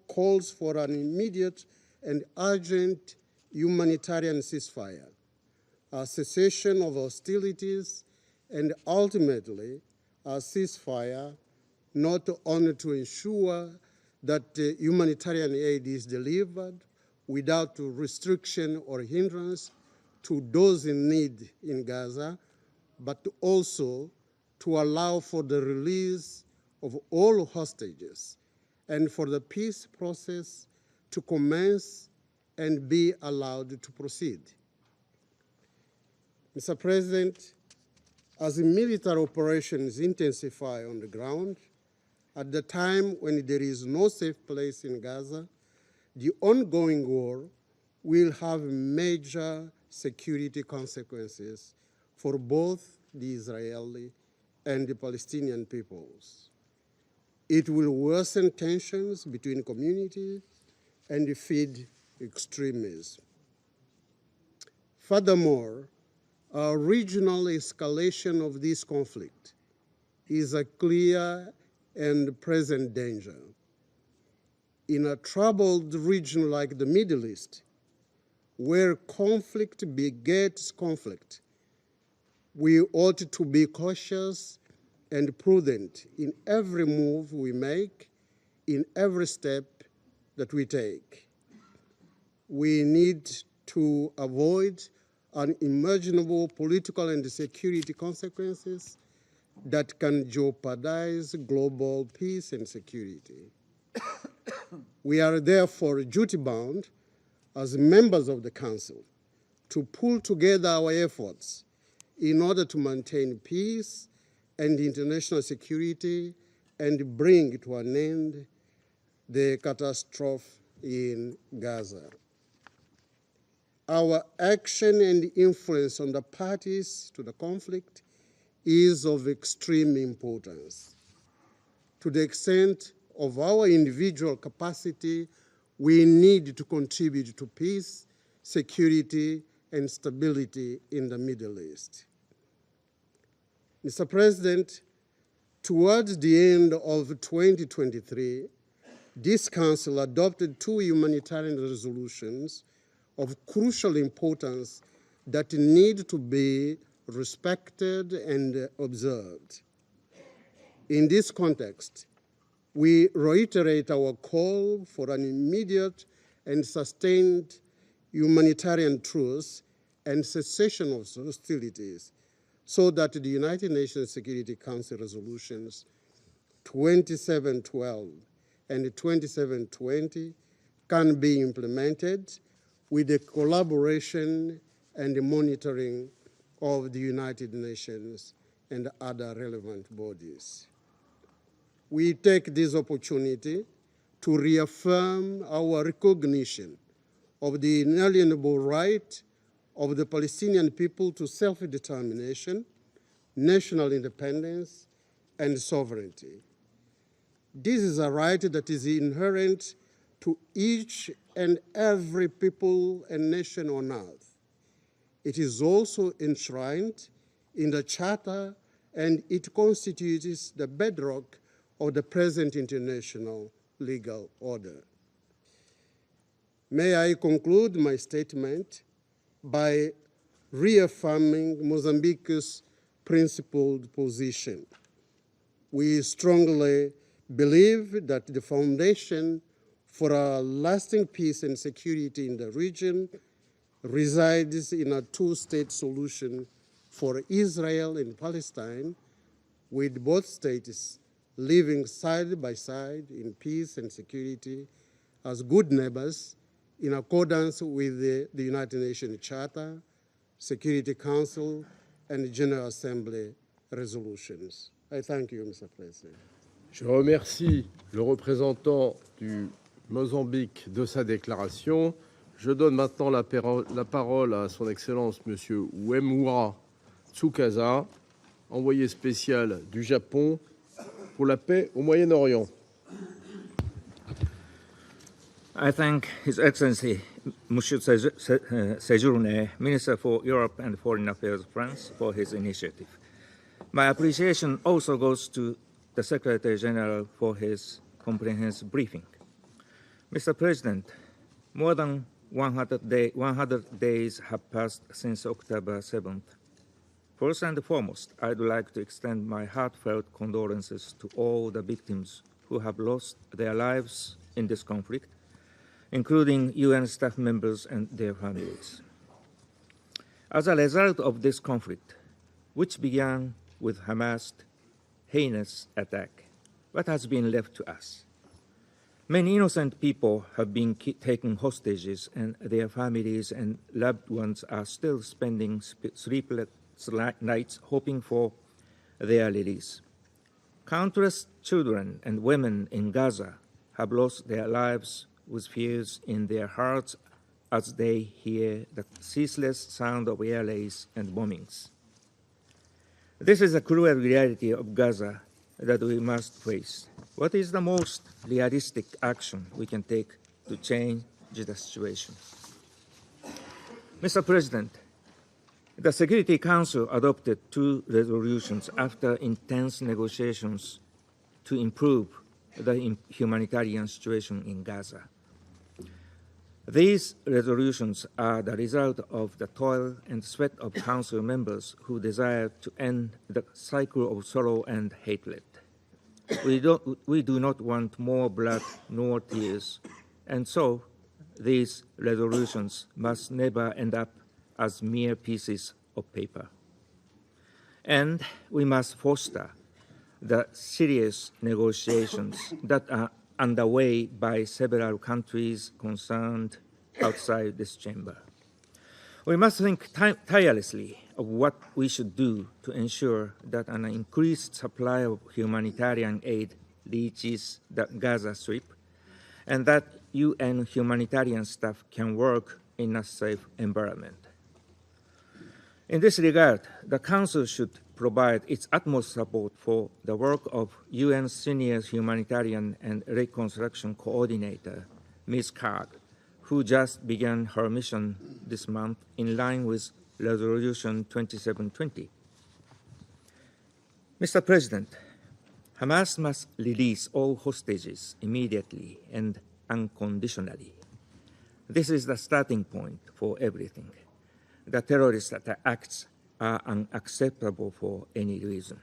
calls for an immediate and urgent humanitarian ceasefire, a cessation of hostilities, and ultimately a ceasefire not only to ensure that humanitarian aid is delivered without restriction or hindrance to those in need in Gaza, but also to allow for the release of all hostages and for the peace process to commence and be allowed to proceed. Mr. President, as military operations intensify on the ground, at the time when there is no safe place in Gaza, the ongoing war will have major security consequences for both the Israeli and the Palestinian peoples. It will worsen tensions between communities and feed extremism. Furthermore, a regional escalation of this conflict is a clear and present danger. In a troubled region like the Middle East, where conflict begets conflict, we ought to be cautious and prudent in every move we make, in every step that we take. We need to avoid unimaginable political and security consequences that can jeopardize global peace and security. We are therefore duty-bound as members of the Council to pull together our efforts in order to maintain peace and international security and bring to an end the catastrophe in Gaza. Our action and influence on the parties to the conflict is of extreme importance. To the extent of our individual capacity, we need to contribute to peace, security, and stability in the Middle East. Mr. President, towards the end of 2023, this Council adopted 2 humanitarian resolutions of crucial importance that need to be respected and observed. In this context, we reiterate our call for an immediate and sustained humanitarian truce and cessation of hostilities so that the United Nations Security Council resolutions 2712 and 2720 can be implemented with the collaboration and the monitoring of the United Nations and other relevant bodies. We take this opportunity to reaffirm our recognition of the inalienable right of the Palestinian people to self-determination, national independence, and sovereignty. This is a right that is inherent to each and every people and nation on earth. It is also enshrined in the Charter, and it constitutes the bedrock of the present international legal order. May I conclude my statement by reaffirming Mozambique's principled position. We strongly believe that the foundation for a lasting peace and security in the region resides in a two-state solution for Israel and Palestine, with both states living side by side in peace and security as good neighbors in accordance with the United Nations Charter, Security Council, and General Assembly resolutions. I thank you, Mr. President. Je remercie le représentant du Mozambique de sa déclaration. Je donne maintenant la parole à son Excellence M. Wemura Tsukasa, envoyé spécial du Japon pour la paix au Moyen-Orient. I thank His Excellency Monsieur Séjourné, Minister for Europe and Foreign Affairs of France, for his initiative. My appreciation also goes to the Secretary General for his comprehensive briefing. Mr. President, more than 100 days have passed since October 7th. First and foremost, I'd like to extend my heartfelt condolences to all the victims who have lost their lives in this conflict, including UN staff members and their families. As a result of this conflict, which began with Hamas' heinous attack, what has been left to us? Many innocent people have been taken hostages, and their families and loved ones are still spending sleepless nights hoping for their release. Countless children and women in Gaza have lost their lives with fears in their hearts as they hear the ceaseless sound of air raids and bombings. This is a cruel reality of Gaza that we must face. What is the most realistic action we can take to change the situation? Mr. President, the Security Council adopted 2 resolutions after intense negotiations to improve the humanitarian situation in Gaza. These resolutions are the result of the toil and sweat of Council members who desire to end the cycle of sorrow and hatred. We do not want more blood nor tears, and so these resolutions must never end up as mere pieces of paper. And we must foster the serious negotiations that are underway by several countries concerned outside this chamber. We must think tirelessly of what we should do to ensure that an increased supply of humanitarian aid reaches the Gaza Strip and that UN humanitarian staff can work in a safe environment. In this regard, the Council should provide its utmost support for the work of UN Senior Humanitarian and Reconstruction Coordinator, Ms. Karg, who just began her mission this month in line with Resolution 2720. Mr. President, Hamas must release all hostages immediately and unconditionally. This is the starting point for everything. The terrorist acts are unacceptable for any reason.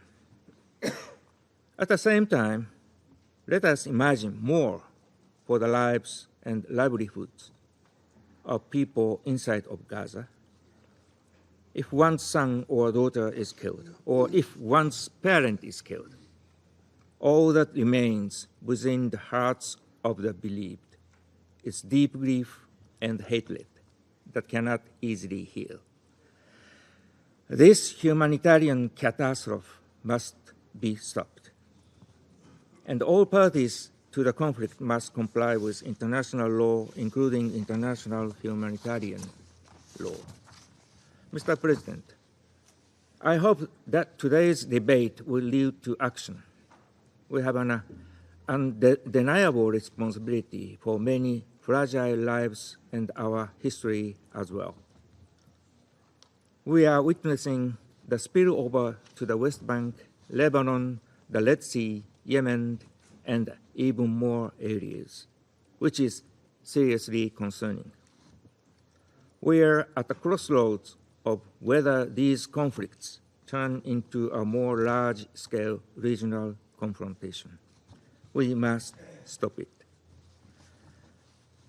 At the same time, let us imagine more for the lives and livelihoods of people inside of Gaza. If one's son or daughter is killed, or if one's parent is killed, all that remains within the hearts of the bereaved is deep grief and hatred that cannot easily heal. This humanitarian catastrophe must be stopped, and all parties to the conflict must comply with international law, including international humanitarian law. Mr. President, I hope that today's debate will lead to action. We have an undeniable responsibility for many fragile lives and our history as well. We are witnessing the spillover to the West Bank, Lebanon, the Red Sea, Yemen, and even more areas, which is seriously concerning. We are at the crossroads of whether these conflicts turn into a more large-scale regional confrontation. We must stop it.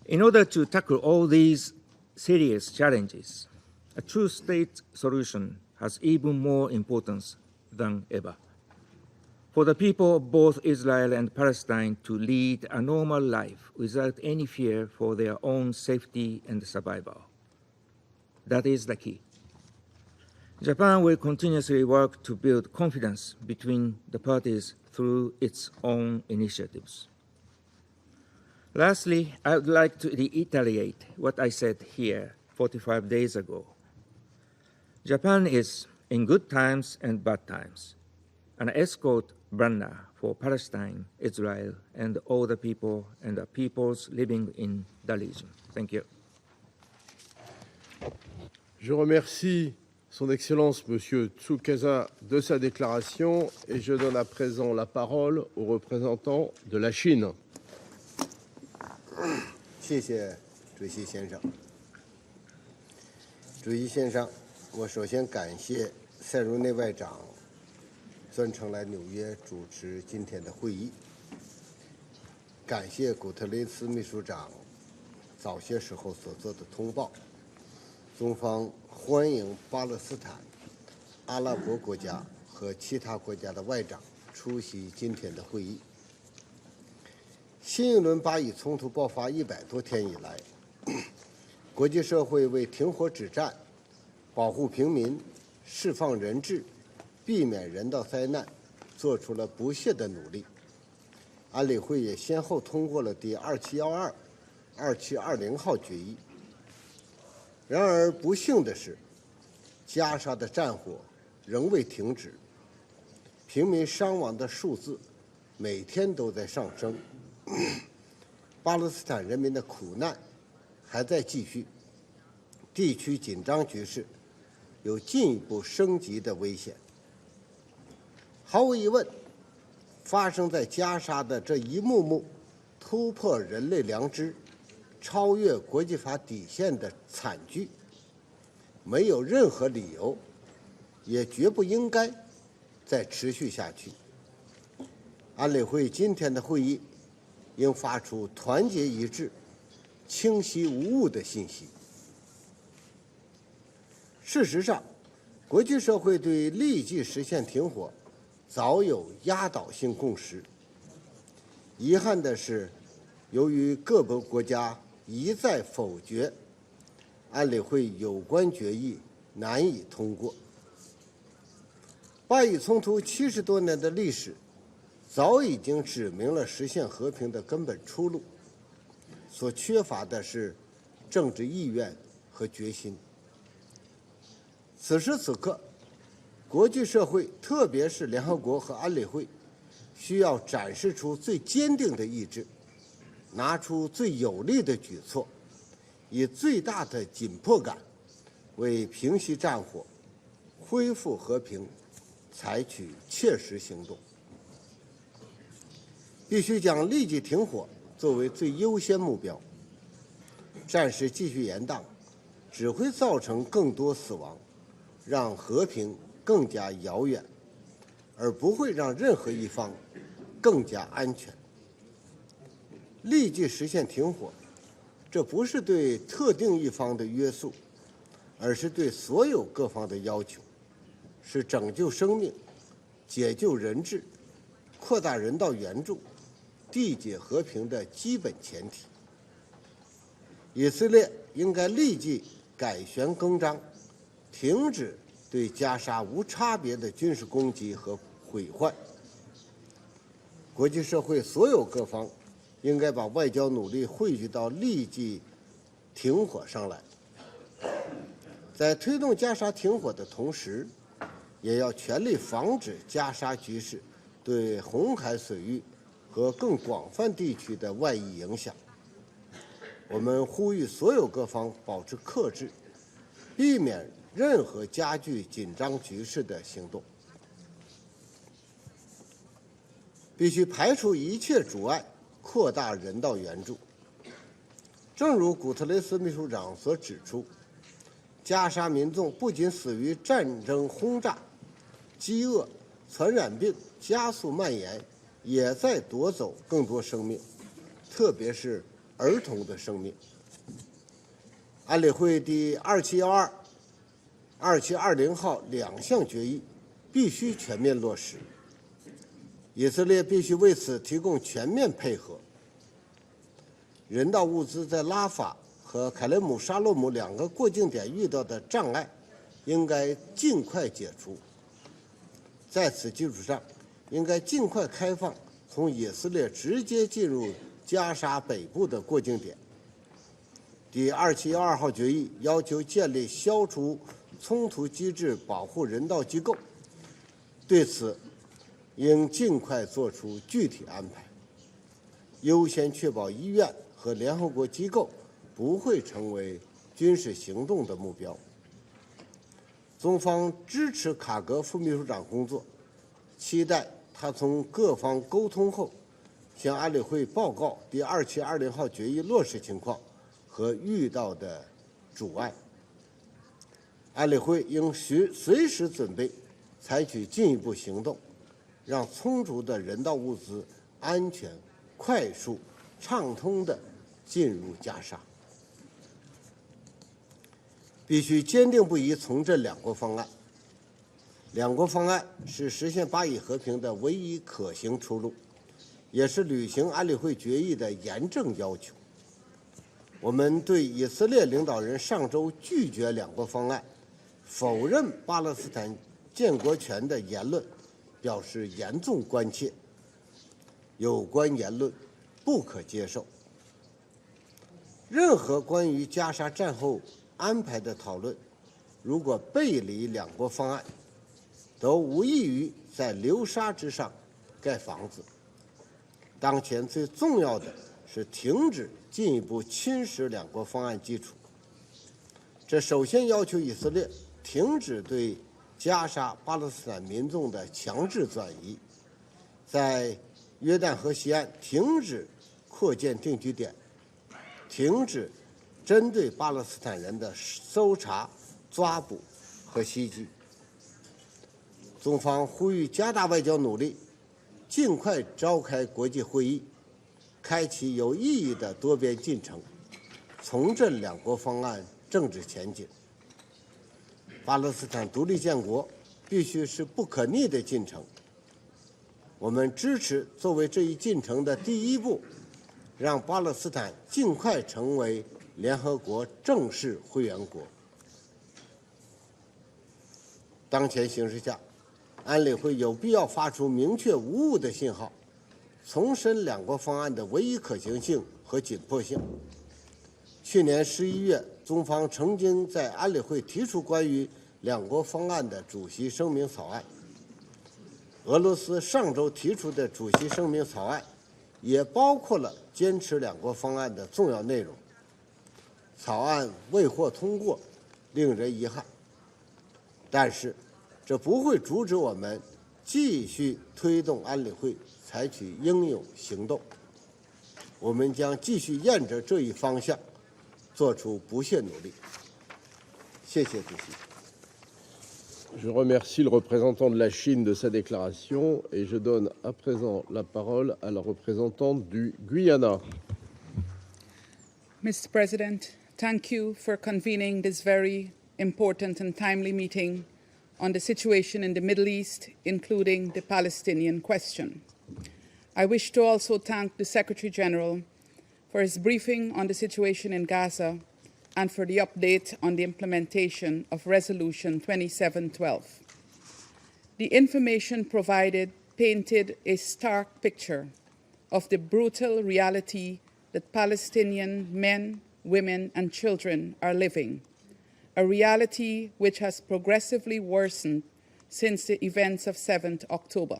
In order to tackle all these serious challenges, a two-state solution has even more importance than ever. For the people of both Israel and Palestine to lead a normal life without any fear for their own safety and survival. That is the key. Japan will continuously work to build confidence between the parties through its own initiatives. Lastly, I would like to reiterate what I said here 45 days ago. Japan is in good times and bad times, an escort banner for Palestine, Israel, and all the people and the peoples living in the region. Thank you. Je remercie Son Excellence M. Tsukasa de sa déclaration et je donne à présent la parole au représentant de la Chine. 谢谢主席先生。主席先生，我首先感谢塞茹内外长专程来纽约主持今天的会议，感谢古特雷斯秘书长早些时候所做的通报。中方欢迎巴勒斯坦、阿拉伯国家和其他国家的外长出席今天的会议。新一轮巴以冲突爆发100多天以来，国际社会为停火止战、保护平民、释放人质、避免人道灾难做出了不懈的努力。安理会也先后通过了第2712、2720号决议。然而不幸的是，加沙的战火仍未停止，平民伤亡的数字每天都在上升，巴勒斯坦人民的苦难还在继续，地区紧张局势有进一步升级的危险。毫无疑问，发生在加沙的这一幕幕突破人类良知、超越国际法底线的惨剧，没有任何理由，也绝不应该再持续下去。安理会今天的会议应发出团结一致、清晰无误的信息。事实上，国际社会对立即实现停火早有压倒性共识。遗憾的是，由于各国家一再否决，安理会有关决议难以通过。巴以冲突70多年的历史，早已经指明了实现和平的根本出路，所缺乏的是政治意愿和决心。此时此刻，国际社会，特别是联合国和安理会，需要展示出最坚定的意志，拿出最有力的举措，以最大的紧迫感，为平息战火、恢复和平采取切实行动。必须将立即停火作为最优先目标。战事继续延宕，只会造成更多死亡，让和平更加遥远，而不会让任何一方更加安全。立即实现停火，这不是对特定一方的约束，而是对所有各方的要求，是拯救生命、解救人质、扩大人道援助、缔结和平的基本前提。以色列应该立即改弦更张，停止对加沙无差别的军事攻击和毁坏。国际社会所有各方应该把外交努力汇聚到立即停火上来。在推动加沙停火的同时，也要全力防止加沙局势对红海水域和更广泛地区的外溢影响。我们呼吁所有各方保持克制，避免任何加剧紧张局势的行动。必须排除一切阻碍，扩大人道援助。正如古特雷斯秘书长所指出，加沙民众不仅死于战争轰炸、饥饿、传染病加速蔓延，也在夺走更多生命，特别是儿童的生命。安理会第2712、2720号2项决议必须全面落实，以色列必须为此提供全面配合。人道物资在拉法和凯雷姆沙洛姆2个过境点遇到的障碍，应该尽快解除。在此基础上，应该尽快开放从以色列直接进入加沙北部的过境点。第272号决议要求建立消除冲突机制保护人道机构，对此应尽快作出具体安排，优先确保医院和联合国机构不会成为军事行动的目标。中方支持卡格副秘书长工作，期待他从各方沟通后，向安理会报告第2720号决议落实情况和遇到的阻碍。安理会应随时准备采取进一步行动，让充足的人道物资安全、快速、畅通地进入加沙。必须坚定不移从政两国方案。两国方案是实现巴以和平的唯一可行出路，也是履行安理会决议的严正要求。我们对以色列领导人上周拒绝两国方案、否认巴勒斯坦建国权的言论表示严重关切，有关言论不可接受。任何关于加沙战后安排的讨论，如果背离两国方案，都无异于在流沙之上盖房子。当前最重要的是停止进一步侵蚀两国方案基础。这首先要求以色列停止对加沙巴勒斯坦民众的强制转移，在约旦河西岸停止扩建定居点，停止针对巴勒斯坦人的搜查、抓捕和袭击。中方呼吁加大外交努力，尽快召开国际会议，开启有意义的多边进程，重振两国方案政治前景。巴勒斯坦独立建国必须是不可逆的进程。我们支持作为这一进程的第一步，让巴勒斯坦尽快成为联合国正式会员国。当前形势下，安理会有必要发出明确无误的信号，重申两国方案的唯一可行性和紧迫性。去年11月，中方曾经在安理会提出关于两国方案的主席声明草案。俄罗斯上周提出的主席声明草案也包括了坚持两国方案的重要内容。草案未获通过，令人遗憾。但是，这不会阻止我们继续推动安理会采取应有行动。我们将继续沿着这一方向做出不懈努力。谢谢主席。Je remercie le représentant de la Chine de sa déclaration et je donne à présent la parole à la représentante du Guyana. Mr. President, thank you for convening this very important and timely meeting on the situation in the Middle East, including the Palestinian question. I wish to also thank the Secretary General for his briefing on the situation in Gaza and for the update on the implementation of Resolution 2712. The information provided painted a stark picture of the brutal reality that Palestinian men, women, and children are living, a reality which has progressively worsened since the events of 7th October.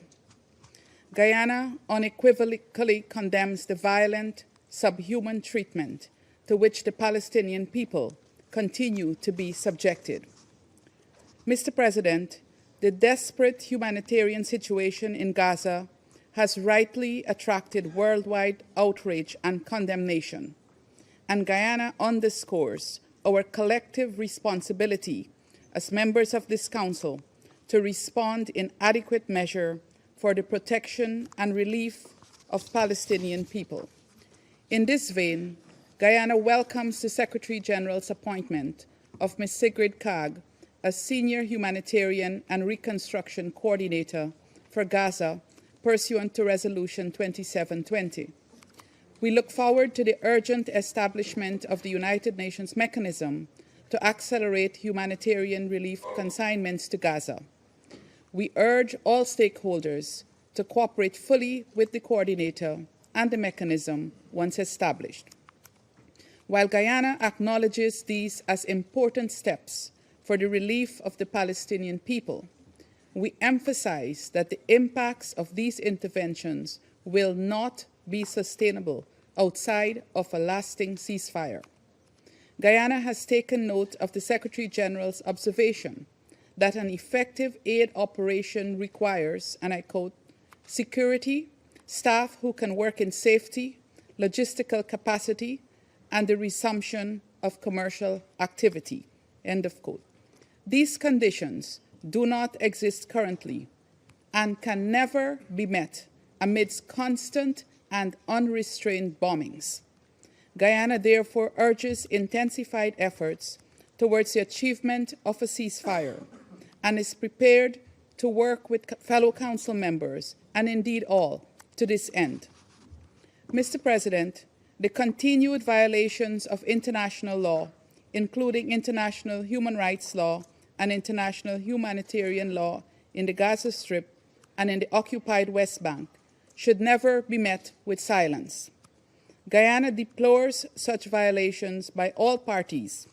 Guyana unequivocally condemns the violent, subhuman treatment to which the Palestinian people continue to be subjected. Mr. President, the desperate humanitarian situation in Gaza has rightly attracted worldwide outrage and condemnation, and Guyana underscores our collective responsibility as members of this Council to respond in adequate measure for the protection and relief of Palestinian people. In this vein, Guyana welcomes the Secretary General's appointment of Ms. Sigrid Kaag as Senior Humanitarian and Reconstruction Coordinator for Gaza, pursuant to Resolution 2720. We look forward to the urgent establishment of the United Nations mechanism to accelerate humanitarian relief consignments to Gaza. We urge all stakeholders to cooperate fully with the coordinator and the mechanism once established. While Guyana acknowledges these as important steps for the relief of the Palestinian people, we emphasize that the impacts of these interventions will not be sustainable outside of a lasting ceasefire. Guyana has taken note of the Secretary General's observation that an effective aid operation requires, and I quote, security, staff who can work in safety, logistical capacity, and the resumption of commercial activity, end of quote. These conditions do not exist currently and can never be met amidst constant and unrestrained bombings. Guyana therefore urges intensified efforts towards the achievement of a ceasefire and is prepared to work with fellow council members, and indeed all, to this end. Mr. President, the continued violations of international law, including international human rights law and international humanitarian law in the Gaza Strip and in the occupied West Bank, should never be met with silence. Guyana deplores such violations by all parties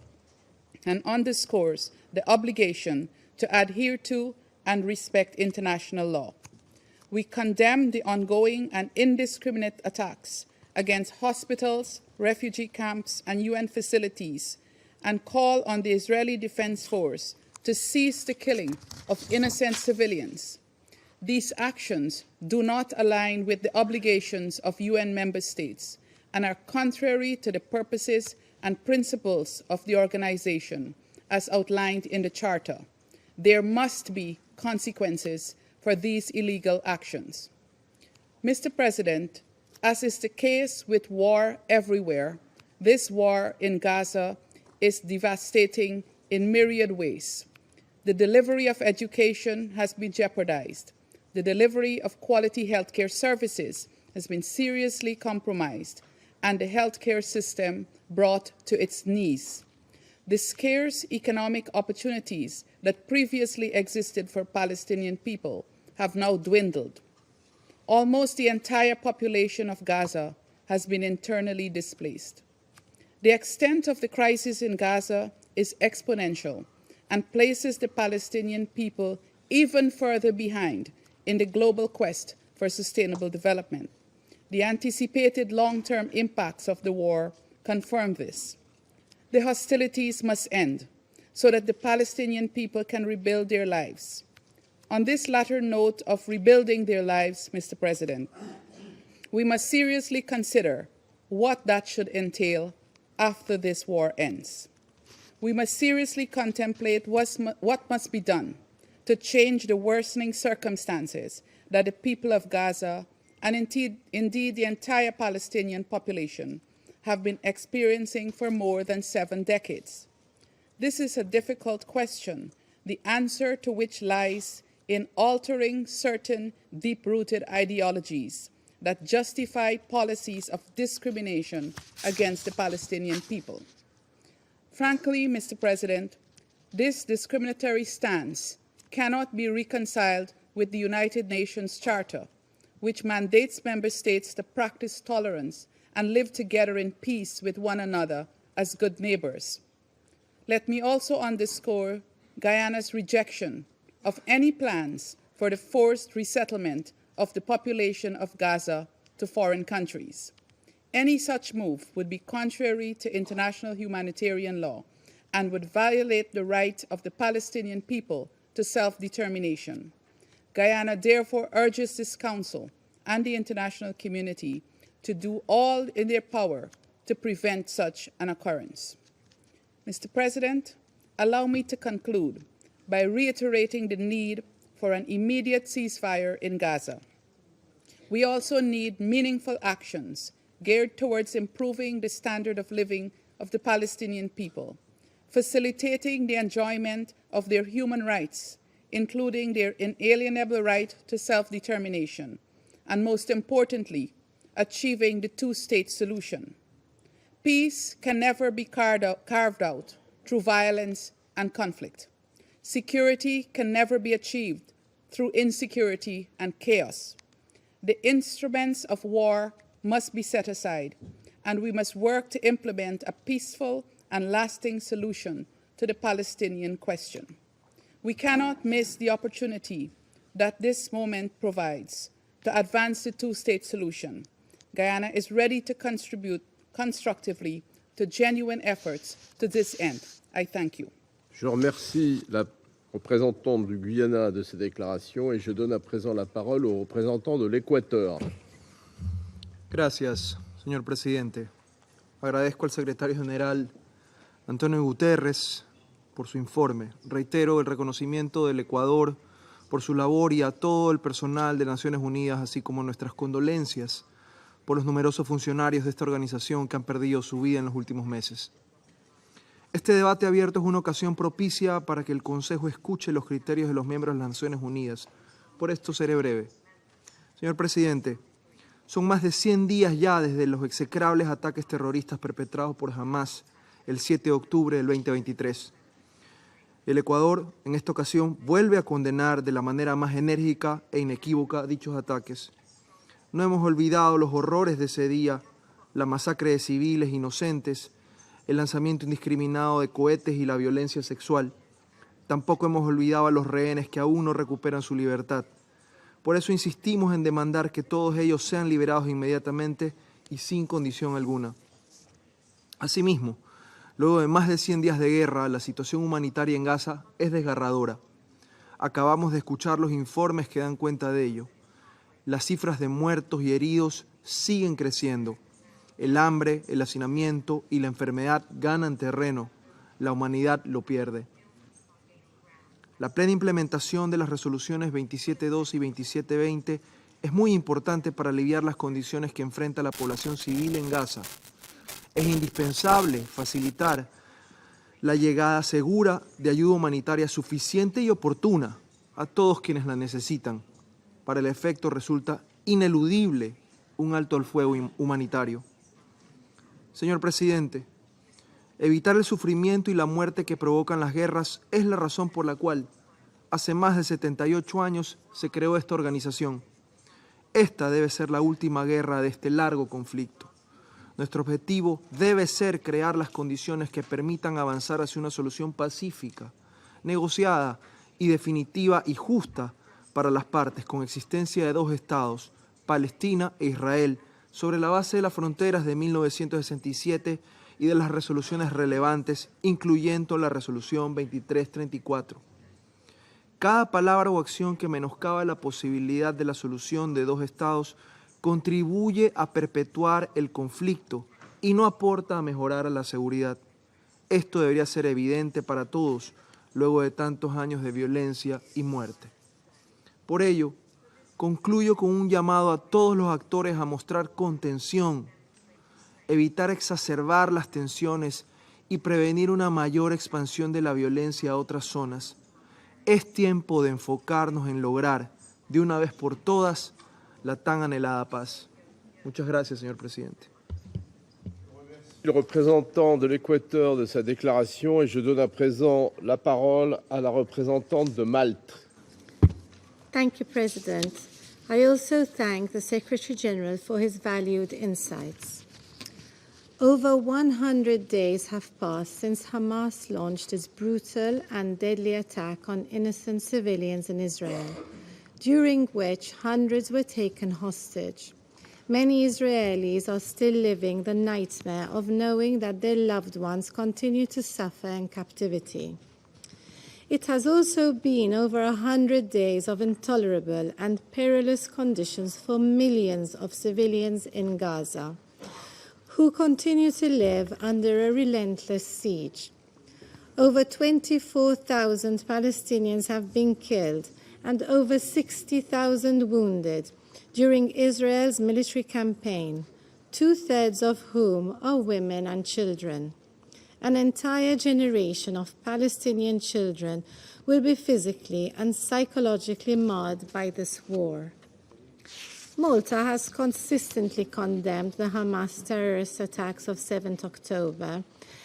and underscores the obligation to adhere to and respect international law. We condemn the ongoing and indiscriminate attacks against hospitals, refugee camps, and UN facilities, and call on the Israeli Defense Force to cease the killing of innocent civilians. These actions do not align with the obligations of UN member states and are contrary to the purposes and principles of the organization as outlined in the Charter. There must be consequences for these illegal actions. Mr. President, as is the case with war everywhere, this war in Gaza is devastating in myriad ways. The delivery of education has been jeopardized. The delivery of quality healthcare services has been seriously compromised, and the healthcare system brought to its knees. The scarce economic opportunities that previously existed for Palestinian people have now dwindled. Almost the entire population of Gaza has been internally displaced. The extent of the crisis in Gaza is exponential and places the Palestinian people even further behind in the global quest for sustainable development. The anticipated long-term impacts of the war confirm this. The hostilities must end so that the Palestinian people can rebuild their lives. On this latter note of rebuilding their lives, Mr. President, we must seriously consider what that should entail after this war ends. We must seriously contemplate what must be done to change the worsening circumstances that the people of Gaza and indeed the entire Palestinian population have been experiencing for more than 7 decades. This is a difficult question, the answer to which lies in altering certain deep-rooted ideologies that justify policies of discrimination against the Palestinian people. Frankly, Mr. President, this discriminatory stance cannot be reconciled with the United Nations Charter, which mandates member states to practice tolerance and live together in peace with one another as good neighbors. Let me also underscore Guyana's rejection of any plans for the forced resettlement of the population of Gaza to foreign countries. Any such move would be contrary to international humanitarian law and would violate the right of the Palestinian people to self-determination. Guyana therefore urges this Council and the international community to do all in their power to prevent such an occurrence. Mr. President, allow me to conclude by reiterating the need for an immediate ceasefire in Gaza. We also need meaningful actions geared towards improving the standard of living of the Palestinian people, facilitating the enjoyment of their human rights, including their inalienable right to self-determination, and most importantly, achieving the two-state solution. Peace can never be carved out through violence and conflict. Security can never be achieved through insecurity and chaos. The instruments of war must be set aside, and we must work to implement a peaceful and lasting solution to the Palestinian question. We cannot miss the opportunity that this moment provides to advance the two-state solution. Guyana is ready to contribute constructively to genuine efforts to this end. I thank you. Je remercie la représentante du Guyana de ces déclarations et je donne à présent la parole au représentant de l'Équateur. Gracias, señor presidente. Agradezco al secretario general Antonio Guterres por su informe. Reitero el reconocimiento del Ecuador por su labor y a todo el personal de Naciones Unidas, así como nuestras condolencias por los numerosos funcionarios de esta organización que han perdido su vida en los últimos meses. Este debate abierto es una ocasión propicia para que el Consejo escuche los criterios de los miembros de las Naciones Unidas. Por esto seré breve. Señor presidente, son más de 100 días ya desde los execrables ataques terroristas perpetrados por Hamas el 7 de octubre del 2023. El Ecuador, en esta ocasión, vuelve a condenar de la manera más enérgica e inequívoca dichos ataques. No hemos olvidado los horrores de ese día, la masacre de civiles inocentes, el lanzamiento indiscriminado de cohetes y la violencia sexual. Tampoco hemos olvidado a los rehenes que aún no recuperan su libertad. Por eso insistimos en demandar que todos ellos sean liberados inmediatamente y sin condición alguna. Asimismo, luego de más de 100 días de guerra, la situación humanitaria en Gaza es desgarradora. Acabamos de escuchar los informes que dan cuenta de ello. Las cifras de muertos y heridos siguen creciendo. El hambre, el hacinamiento y la enfermedad ganan terreno. La humanidad lo pierde. La plena implementación de las resoluciones 27.2 y 27.20 es muy importante para aliviar las condiciones que enfrenta la población civil en Gaza. Es indispensable facilitar la llegada segura de ayuda humanitaria suficiente y oportuna a todos quienes la necesitan. Para el efecto resulta ineludible un alto al fuego humanitario. Señor presidente, evitar el sufrimiento y la muerte que provocan las guerras es la razón por la cual hace más de 78 años se creó esta organización. Esta debe ser la última guerra de este largo conflicto. Nuestro objetivo debe ser crear las condiciones que permitan avanzar hacia una solución pacífica, negociada y definitiva y justa para las partes, con existencia de dos estados, Palestina e Israel, sobre la base de las fronteras de 1967 y de las resoluciones relevantes, incluyendo la resolución 2334. Cada palabra o acción que menoscaba la posibilidad de la solución de dos estados contribuye a perpetuar el conflicto y no aporta a mejorar la seguridad. Esto debería ser evidente para todos luego de tantos años de violencia y muerte. Por ello, concluyo con un llamado a todos los actores a mostrar contención, evitar exacerbar las tensiones y prevenir una mayor expansión de la violencia a otras zonas. Es tiempo de enfocarnos en lograr, de una vez por todas, la tan anhelada paz. Muchas gracias, señor presidente. Le représentant de l'Équateur de sa déclaration et je donne à présent la parole à la représentante de Malte. Thank you, President. I also thank the Secretary-General for his valued insights. Over 100 days have passed since Hamas launched its brutal and deadly attack on innocent civilians in Israel, during which hundreds were taken hostage. Many Israelis are still living the nightmare of knowing that their loved ones continue to suffer in captivity. It has also been over 100 days of intolerable and perilous conditions for millions of civilians in Gaza, who continue to live under a relentless siege. Over 24,000 Palestinians have been killed and over 60,000 wounded during Israel's military campaign, 2/3 of whom are women and children. An entire generation of Palestinian children will be physically and psychologically marred by this war. Malta has consistently condemned the Hamas terrorist attacks of 7th October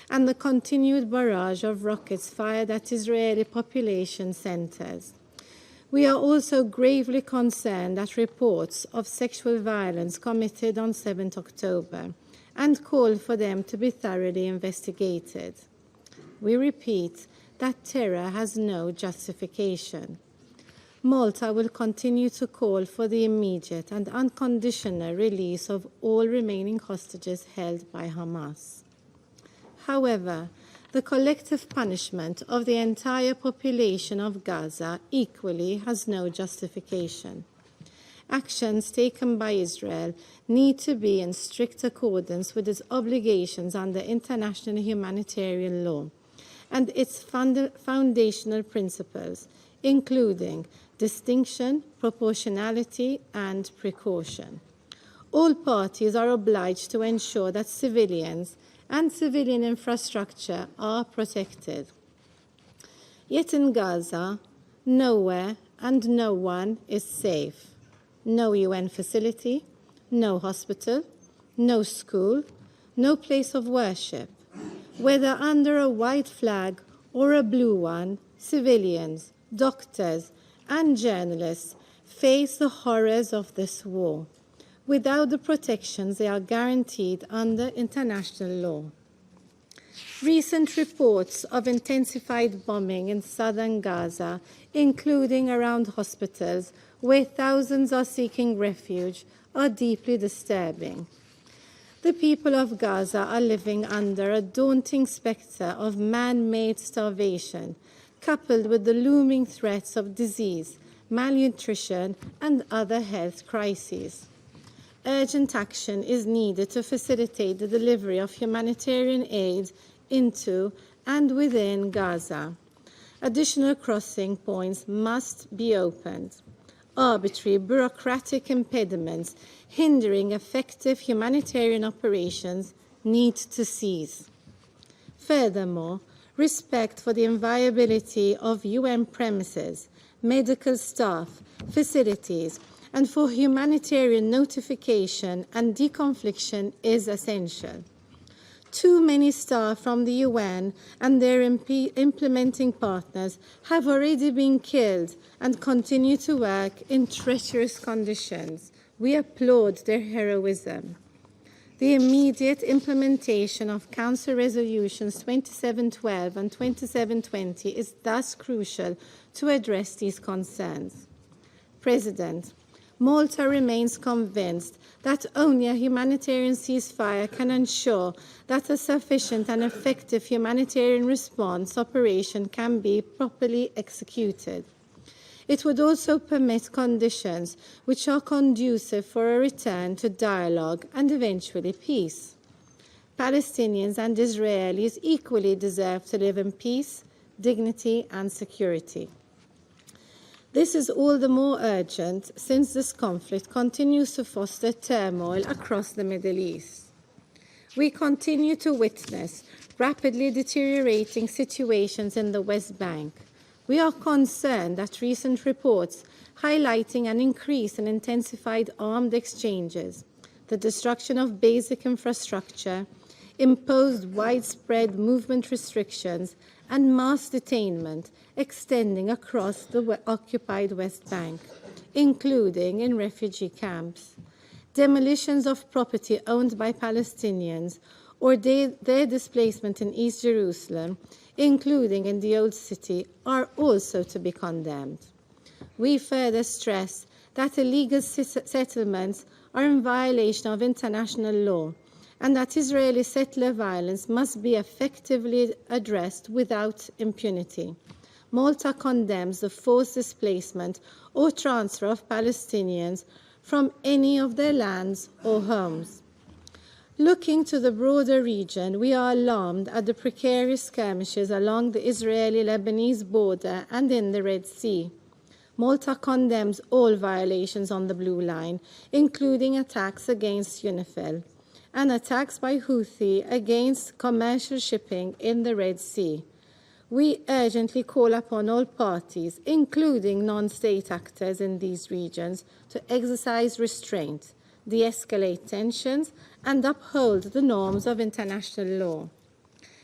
and the continued barrage of rockets fired at Israeli population centers. We are also gravely concerned at reports of sexual violence committed on 7th October and call for them to be thoroughly investigated. We repeat that terror has no justification. Malta will continue to call for the immediate and unconditional release of all remaining hostages held by Hamas. However, the collective punishment of the entire population of Gaza equally has no justification. Actions taken by Israel need to be in strict accordance with its obligations under international humanitarian law and its foundational principles, including distinction, proportionality, and precaution. All parties are obliged to ensure that civilians and civilian infrastructure are protected. Yet in Gaza, nowhere and no one is safe. No UN facility, no hospital, no school, no place of worship. Whether under a white flag or a blue one, civilians, doctors, and journalists face the horrors of this war without the protections they are guaranteed under international law. Recent reports of intensified bombing in southern Gaza, including around hospitals where thousands are seeking refuge, are deeply disturbing. The people of Gaza are living under a daunting specter of man-made starvation, coupled with the looming threats of disease, malnutrition, and other health crises. Urgent action is needed to facilitate the delivery of humanitarian aid into and within Gaza. Additional crossing points must be opened. Arbitrary bureaucratic impediments hindering effective humanitarian operations need to cease. Furthermore, respect for the inviolability of UN premises, medical staff, facilities, and for humanitarian notification and deconfliction is essential. Too many staff from the UN and their implementing partners have already been killed and continue to work in treacherous conditions. We applaud their heroism. The immediate implementation of Council Resolutions 2712 and 2720 is thus crucial to address these concerns. President, Malta remains convinced that only a humanitarian ceasefire can ensure that a sufficient and effective humanitarian response operation can be properly executed. It would also permit conditions which are conducive for a return to dialogue and eventually peace. Palestinians and Israelis equally deserve to live in peace, dignity, and security. This is all the more urgent since this conflict continues to foster turmoil across the Middle East. We continue to witness rapidly deteriorating situations in the West Bank. We are concerned at recent reports highlighting an increase in intensified armed exchanges, the destruction of basic infrastructure, imposed widespread movement restrictions, and mass detainment extending across the occupied West Bank, including in refugee camps. Demolitions of property owned by Palestinians or their displacement in East Jerusalem, including in the Old City, are also to be condemned. We further stress that illegal settlements are in violation of international law and that Israeli settler violence must be effectively addressed without impunity. Malta condemns the forced displacement or transfer of Palestinians from any of their lands or homes. Looking to the broader region, we are alarmed at the precarious skirmishes along the Israeli-Lebanese border and in the Red Sea. Malta condemns all violations on the Blue Line, including attacks against UNIFIL and attacks by Houthi against commercial shipping in the Red Sea. We urgently call upon all parties, including non-state actors in these regions, to exercise restraint, de-escalate tensions, and uphold the norms of international law.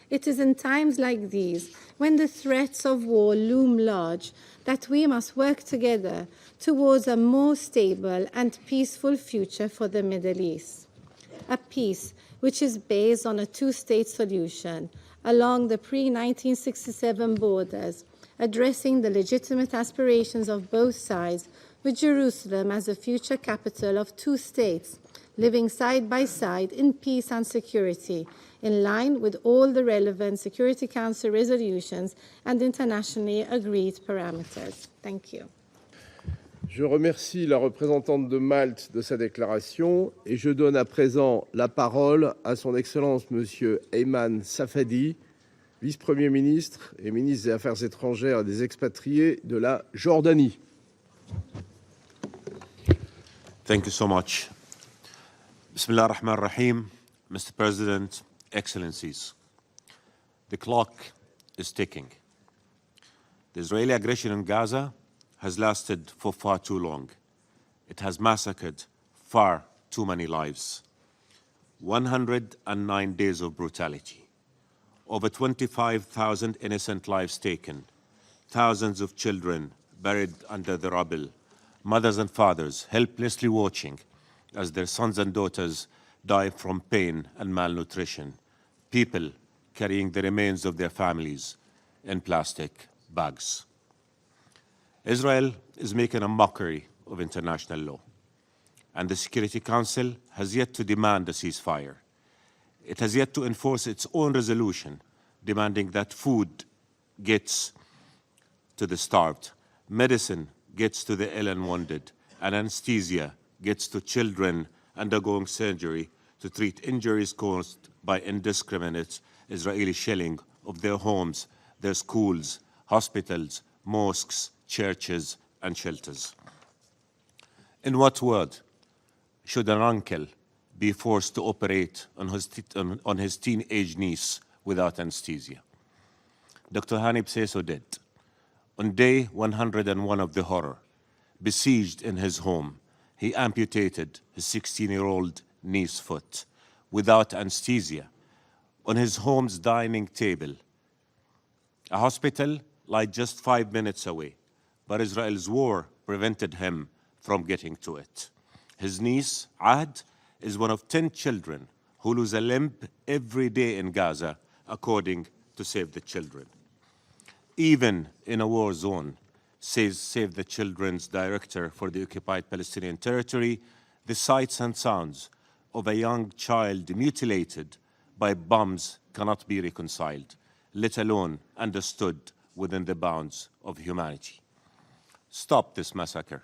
It is in times like these, when the threats of war loom large, that we must work together towards a more stable and peaceful future for the Middle East. A peace which is based on a two-state solution along the pre-1967 borders, addressing the legitimate aspirations of both sides, with Jerusalem as a future capital of two states, living side by side in peace and security, in line with all the relevant Security Council resolutions and internationally agreed parameters. Thank you. Je remercie la représentante de Malte de sa déclaration et je donne à présent la parole à son Excellence Monsieur Ayman Safadi, vice-premier ministre et ministre des Affaires étrangères et des expatriés de la Jordanie. Thank you so much. Bismillah ar-Rahman ar-Rahim, Mr. President, Excellencies. The clock is ticking. The Israeli aggression in Gaza has lasted for far too long. It has massacred far too many lives. 109 days of brutality. Over 25,000 innocent lives taken. Thousands of children buried under the rubble. Mothers and fathers helplessly watching as their sons and daughters die from pain and malnutrition. People carrying the remains of their families in plastic bags. Israel is making a mockery of international law, and the Security Council has yet to demand a ceasefire. It has yet to enforce its own resolution demanding that food gets to the starved, medicine gets to the ill and wounded, and anesthesia gets to children undergoing surgery to treat injuries caused by indiscriminate Israeli shelling of their homes, their schools, hospitals, mosques, churches, and shelters. In what word should an uncle be forced to operate on his teenage niece without anesthesia? Dr. Hanib Seso did. On day 101 of the horror, besieged in his home, he amputated his 16-year-old niece's foot without anesthesia on his home's dining table. A hospital lay just 5 minutes away, but Israel's war prevented him from getting to it. His niece, Ahd, is one of 10 children who lose a limb every day in Gaza, according to Save the Children. Even in a war zone, says Save the Children's director for the occupied Palestinian territory, the sights and sounds of a young child mutilated by bombs cannot be reconciled, let alone understood within the bounds of humanity. Stop this massacre.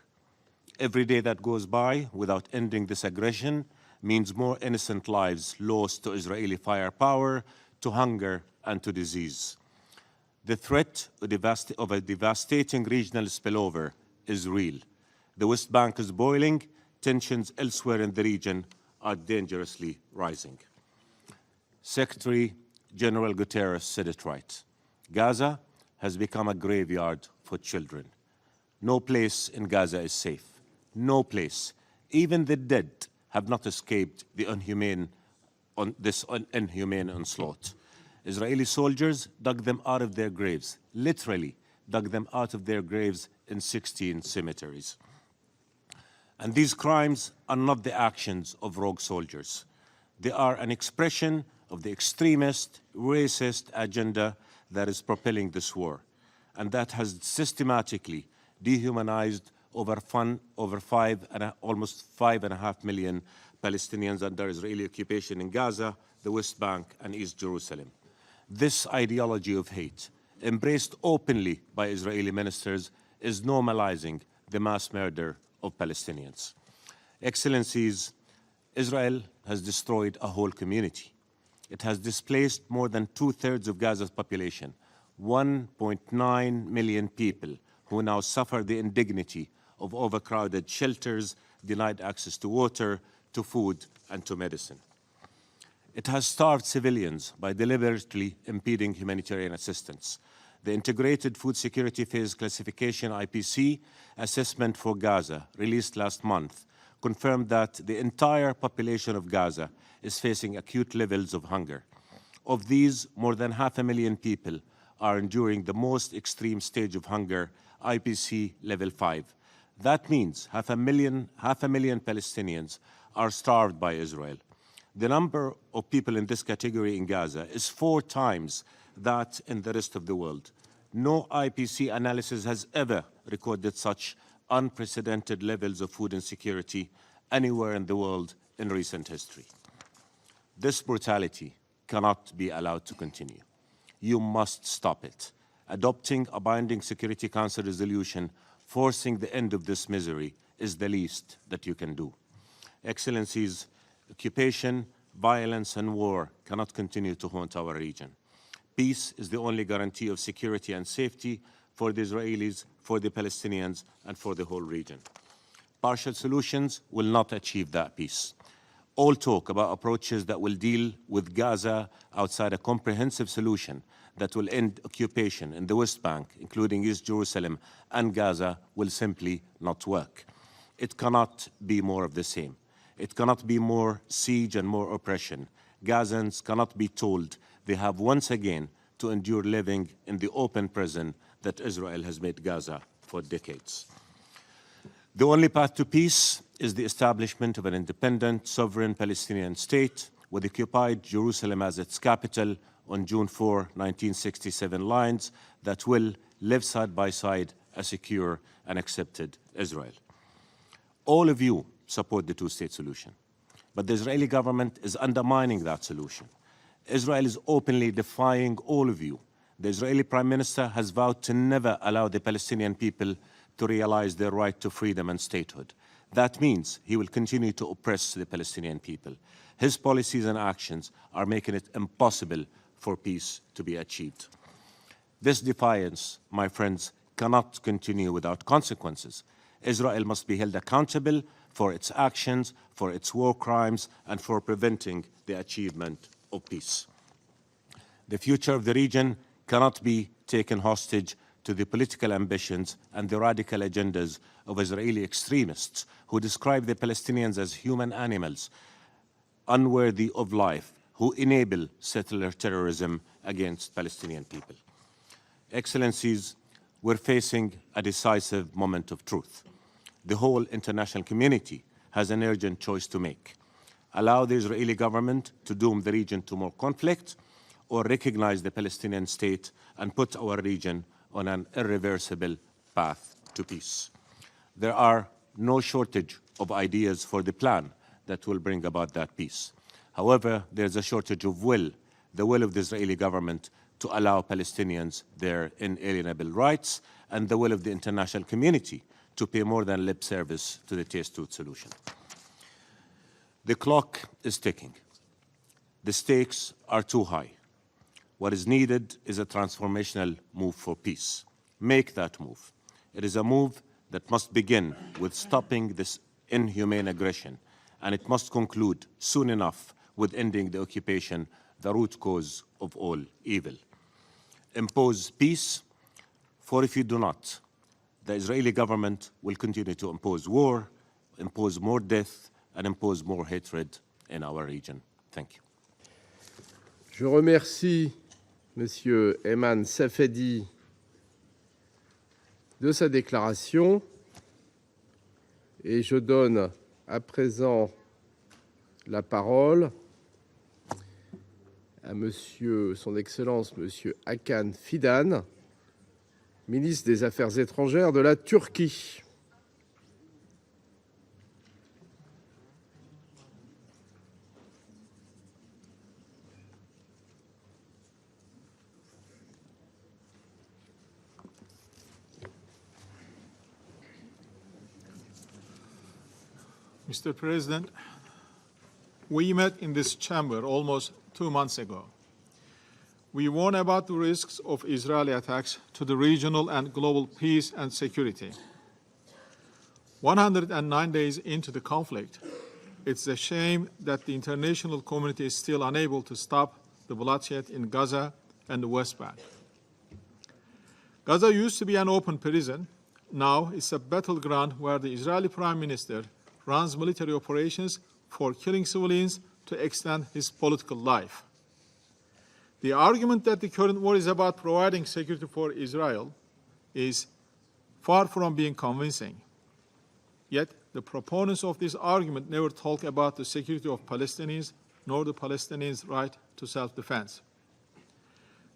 Every day that goes by without ending this aggression means more innocent lives lost to Israeli firepower, to hunger, and to disease. The threat of a devastating regional spillover is real. The West Bank is boiling. Tensions elsewhere in the region are dangerously rising. Secretary General Guterres said it right. Gaza has become a graveyard for children. No place in Gaza is safe. No place. Even the dead have not escaped this inhumane onslaught. Israeli soldiers dug them out of their graves, literally dug them out of their graves in 16 cemeteries. And these crimes are not the actions of rogue soldiers. They are an expression of the extremist, racist agenda that is propelling this war, and that has systematically dehumanized almost 5.5 million Palestinians under Israeli occupation in Gaza, the West Bank, and East Jerusalem. This ideology of hate, embraced openly by Israeli ministers, is normalizing the mass murder of Palestinians. Excellencies, Israel has destroyed a whole community. It has displaced more than 2/3 of Gaza's population, 1.9 million people who now suffer the indignity of overcrowded shelters, denied access to water, to food, and to medicine. It has starved civilians by deliberately impeding humanitarian assistance. The Integrated Food Security Phase Classification IPC assessment for Gaza, released last month, confirmed that the entire population of Gaza is facing acute levels of hunger. Of these, more than 500,000 people are enduring the most extreme stage of hunger, IPC level 5. That means 500,000 Palestinians are starved by Israel. The number of people in this category in Gaza is 4 times that in the rest of the world. No IPC analysis has ever recorded such unprecedented levels of food insecurity anywhere in the world in recent history. This brutality cannot be allowed to continue. You must stop it. Adopting a binding Security Council resolution forcing the end of this misery is the least that you can do. Excellencies, occupation, violence, and war cannot continue to haunt our region. Peace is the only guarantee of security and safety for the Israelis, for the Palestinians, and for the whole region. Partial solutions will not achieve that peace. All talk about approaches that will deal with Gaza outside a comprehensive solution that will end occupation in the West Bank, including East Jerusalem and Gaza, will simply not work. It cannot be more of the same. It cannot be more siege and more oppression. Gazans cannot be told they have once again to endure living in the open prison that Israel has made Gaza for decades. The only path to peace is the establishment of an independent, sovereign Palestinian state with occupied Jerusalem as its capital on June 4, 1967 lines that will live side by side a secure and accepted Israel. All of you support the two-state solution, but the Israeli government is undermining that solution. Israel is openly defying all of you. The Israeli Prime Minister has vowed to never allow the Palestinian people to realize their right to freedom and statehood. That means he will continue to oppress the Palestinian people. His policies and actions are making it impossible for peace to be achieved. This defiance, my friends, cannot continue without consequences. Israel must be held accountable for its actions, for its war crimes, and for preventing the achievement of peace. The future of the region cannot be taken hostage to the political ambitions and the radical agendas of Israeli extremists who describe the Palestinians as human animals, unworthy of life, who enable settler terrorism against Palestinian people. Excellencies, we're facing a decisive moment of truth. The whole international community has an urgent choice to make. Allow the Israeli government to doom the region to more conflict, or recognize the Palestinian state and put our region on an irreversible path to peace. There are no shortage of ideas for the plan that will bring about that peace. However, there's a shortage of will, the will of the Israeli government to allow Palestinians their inalienable rights, and the will of the international community to pay more than lip service to the two-state solution. The clock is ticking. The stakes are too high. What is needed is a transformational move for peace. Make that move. It is a move that must begin with stopping this inhumane aggression, and it must conclude soon enough with ending the occupation, the root cause of all evil. Impose peace, for if you do not, the Israeli government will continue to impose war, impose more death, and impose more hatred in our region. Thank you. Je remercie Monsieur Ayman Safadi de sa déclaration et je donne à présent la parole à Monsieur, Son Excellence Monsieur Hakan Fidan, ministre des Affaires étrangères de la Turquie. Mr. President, we met in this chamber almost 2 months ago. We warned about the risks of Israeli attacks to the regional and global peace and security. 109 days into the conflict, it's a shame that the international community is still unable to stop the bloodshed in Gaza and the West Bank. Gaza used to be an open prison. Now it's a battleground where the Israeli Prime Minister runs military operations for killing civilians to extend his political life. The argument that the current war is about providing security for Israel is far from being convincing. Yet, the proponents of this argument never talk about the security of Palestinians nor the Palestinians' right to self-defense.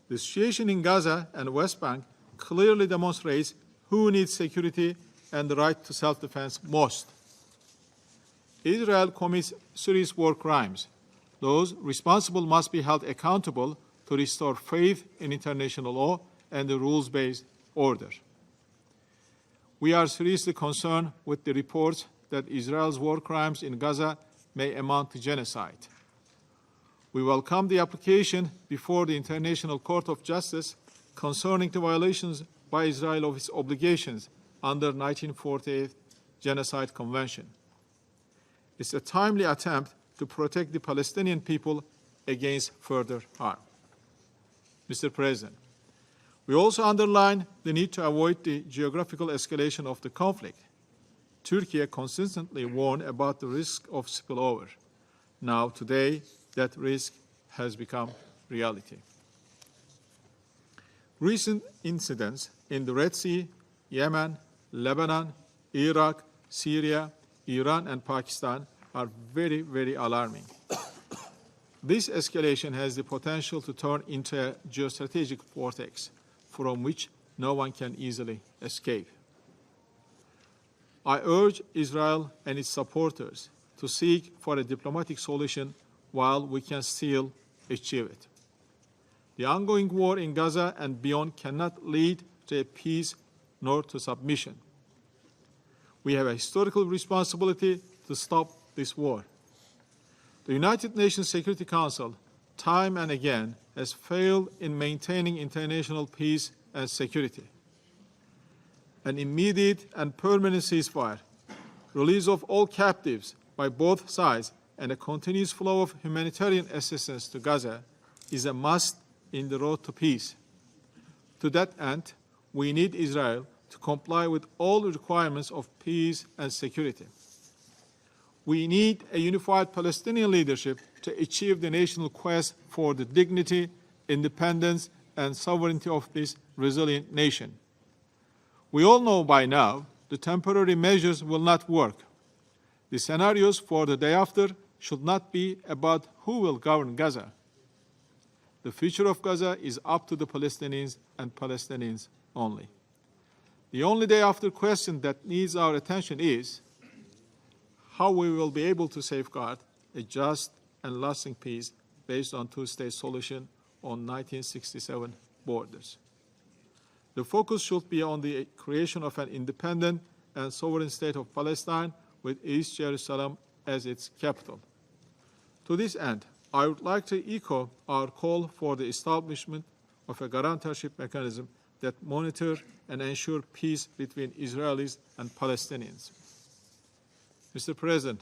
The situation in Gaza and West Bank clearly demonstrates who needs security and the right to self-defense most. Israel commits serious war crimes. Those responsible must be held accountable to restore faith in international law and the rules-based order. We are seriously concerned with the reports that Israel's war crimes in Gaza may amount to genocide. We welcome the application before the International Court of Justice concerning the violations by Israel of its obligations under 1948 Genocide Convention. It's a timely attempt to protect the Palestinian people against further harm. Mr. President, we also underline the need to avoid the geographical escalation of the conflict. Turkey consistently warned about the risk of spillover. Now, today, that risk has become reality. Recent incidents in the Red Sea, Yemen, Lebanon, Iraq, Syria, Iran, and Pakistan are very, very alarming. This escalation has the potential to turn into a geostrategic vortex from which no one can easily escape. I urge Israel and its supporters to seek for a diplomatic solution while we can still achieve it. The ongoing war in Gaza and beyond cannot lead to a peace nor to submission. We have a historical responsibility to stop this war. The United Nations Security Council, time and again, has failed in maintaining international peace and security. An immediate and permanent ceasefire, release of all captives by both sides, and a continuous flow of humanitarian assistance to Gaza is a must in the road to peace. To that end, we need Israel to comply with all the requirements of peace and security. We need a unified Palestinian leadership to achieve the national quest for the dignity, independence, and sovereignty of this resilient nation. We all know by now the temporary measures will not work. The scenarios for the day after should not be about who will govern Gaza. The future of Gaza is up to the Palestinians and Palestinians only. The only day after question that needs our attention is how we will be able to safeguard a just and lasting peace based on two-state solution on 1967 borders. The focus should be on the creation of an independent and sovereign state of Palestine with East Jerusalem as its capital. To this end, I would like to echo our call for the establishment of a guarantorship mechanism that monitor and ensure peace between Israelis and Palestinians. Mr. President,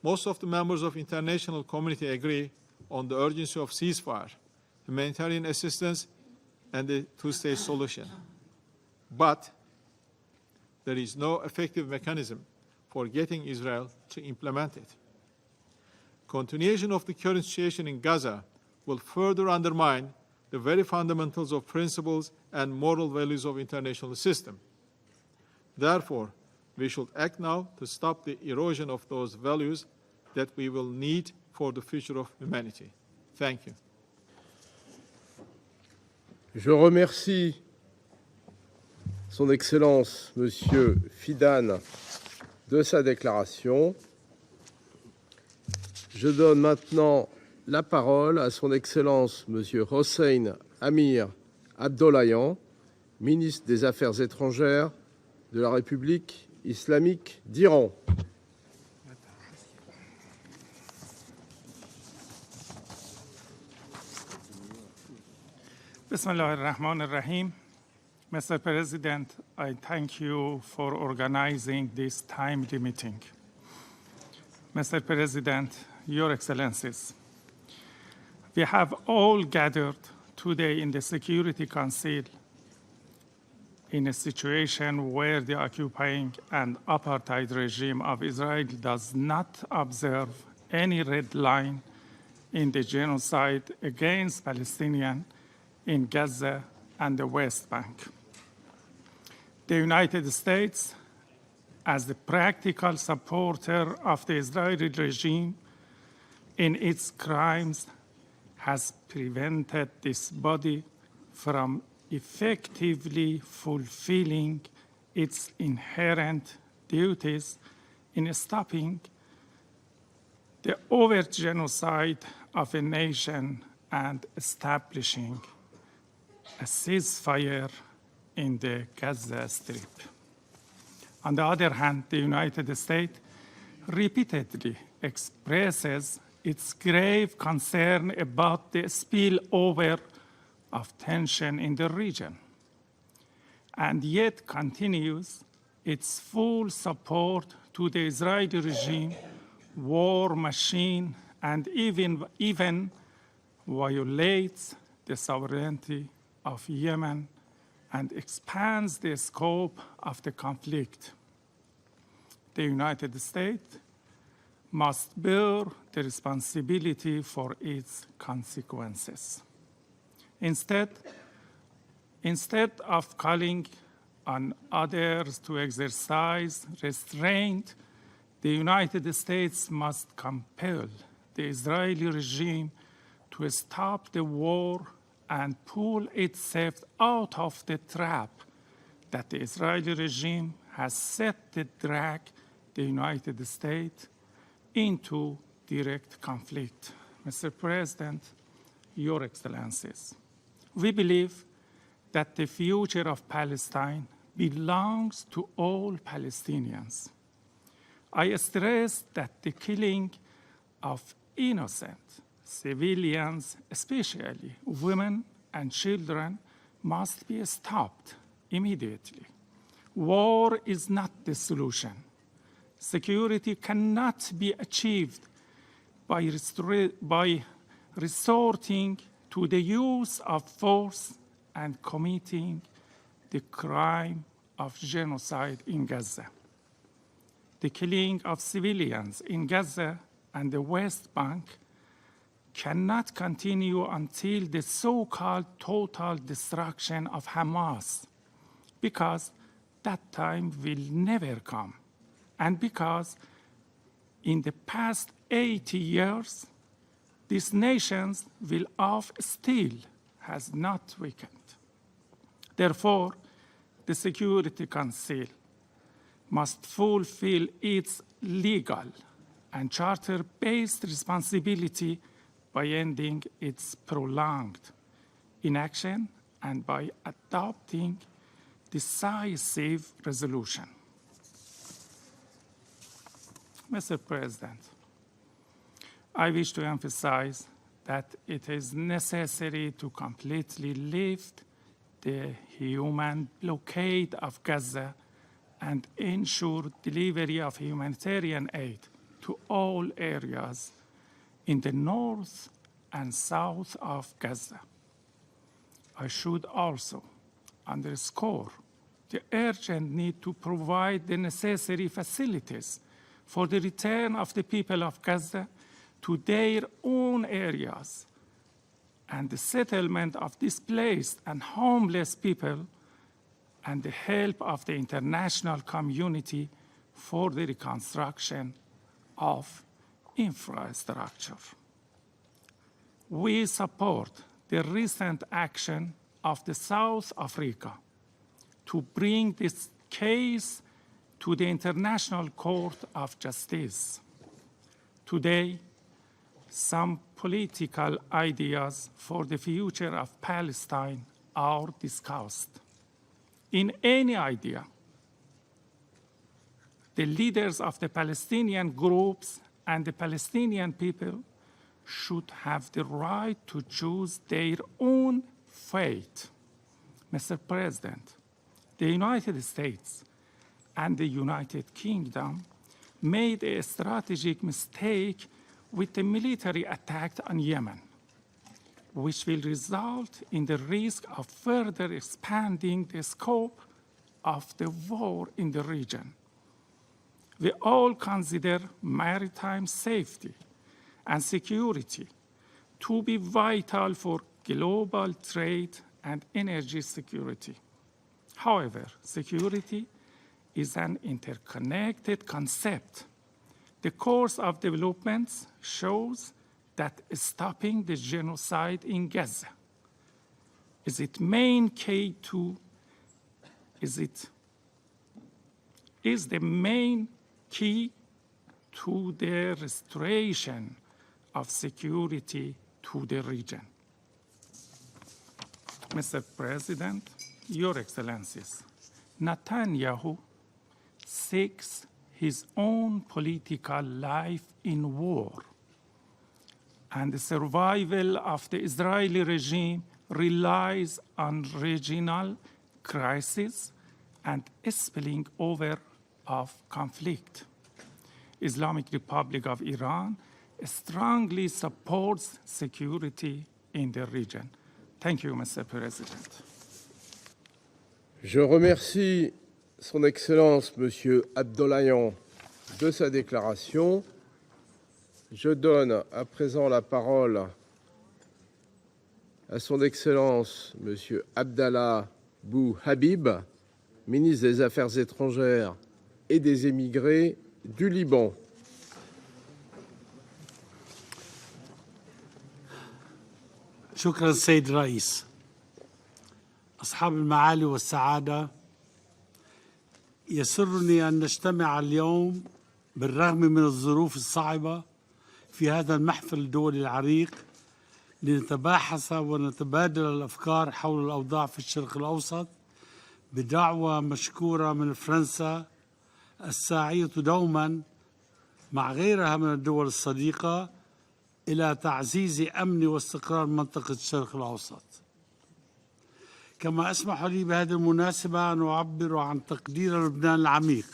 most of the members of the international community agree on the urgency of ceasefire, humanitarian assistance, and the two-state solution. But there is no effective mechanism for getting Israel to implement it. Continuation of the current situation in Gaza will further undermine the very fundamentals of principles and moral values of the international system. Therefore, we should act now to stop the erosion of those values that we will need for the future of humanity. Thank you. Je remercie Son Excellence Monsieur Fidan de sa déclaration. Je donne maintenant la parole à Son Excellence Monsieur Hossein Amir Abdollahian, ministre des Affaires étrangères de la République islamique d'Iran. Bismillah ar-Rahman ar-Rahim. Mr. President, I thank you for organizing this timely meeting. Mr. President, Your Excellencies, we have all gathered today in the Security Council in a situation where the occupying and apartheid regime of Israel does not observe any red line in the genocide against Palestinians in Gaza and the West Bank. The United States, as the practical supporter of the Israeli regime, in its crimes has prevented this body from effectively fulfilling its inherent duties in stopping the overt genocide of a nation and establishing a ceasefire in the Gaza Strip. On the other hand, the United States repeatedly expresses its grave concern about the spillover of tension in the region, and yet continues its full support to the Israeli regime, war machine, and even violates the sovereignty of Yemen and expands the scope of the conflict. The United States must bear the responsibility for its consequences. Instead of calling on others to exercise restraint, the United States must compel the Israeli regime to stop the war and pull itself out of the trap that the Israeli regime has set to drag the United States into direct conflict. Mr. President, Your Excellencies, we believe that the future of Palestine belongs to all Palestinians. I stress that the killing of innocent civilians, especially women and children, must be stopped immediately. War is not the solution. Security cannot be achieved by resorting to the use of force and committing the crime of genocide in Gaza. The killing of civilians in Gaza and the West Bank cannot continue until the so-called total destruction of Hamas, because that time will never come, and because in the past 80 years, these nations will of steel has not weakened. Therefore, the Security Council must fulfill its legal and charter-based responsibility by ending its prolonged inaction and by adopting decisive resolution. Mr. President, I wish to emphasize that it is necessary to completely lift the human blockade of Gaza and ensure delivery of humanitarian aid to all areas in the north and south of Gaza. I should also underscore the urgent need to provide the necessary facilities for the return of the people of Gaza to their own areas and the settlement of displaced and homeless people, and the help of the international community for the reconstruction of infrastructure. We support the recent action of the South Africa to bring this case to the International Court of Justice. Today, some political ideas for the future of Palestine are discussed. In any idea, the leaders of the Palestinian groups and the Palestinian people should have the right to choose their own fate. Mr. President, the United States and the United Kingdom made a strategic mistake with the military attack on Yemen, which will result in the risk of further expanding the scope of the war in the region. We all consider maritime safety and security to be vital for global trade and energy security. However, security is an interconnected concept. The course of developments shows that stopping the genocide in Gaza is its main key to is the main key to the restoration of security to the region. Mr. President, Your Excellencies, Netanyahu seeks his own political life in war, and the survival of the Israeli regime relies on regional crisis and spilling over of conflict. Islamic Republic of Iran strongly supports security in the region. Thank you, Mr. President. Je remercie Son Excellence M. Abdollahian de sa déclaration. Je donne à présent la parole à Son Excellence M. Abdallah Bou Habib, ministre des Affaires étrangères et des émigrés du Liban. شكرا سيد الرئيس. أصحاب المعالي والسعادة، يسرني أن نجتمع اليوم بالرغم من الظروف الصعبة في هذا المحفل الدولي العريق لنتباحث ونتبادل الأفكار حول الأوضاع في الشرق الأوسط بدعوة مشكورة من فرنسا الساعية دوما مع غيرها من الدول الصديقة إلى تعزيز أمن واستقرار منطقة الشرق الأوسط. كما أسمح لي بهذه المناسبة أن أعبر عن تقدير لبنان العميق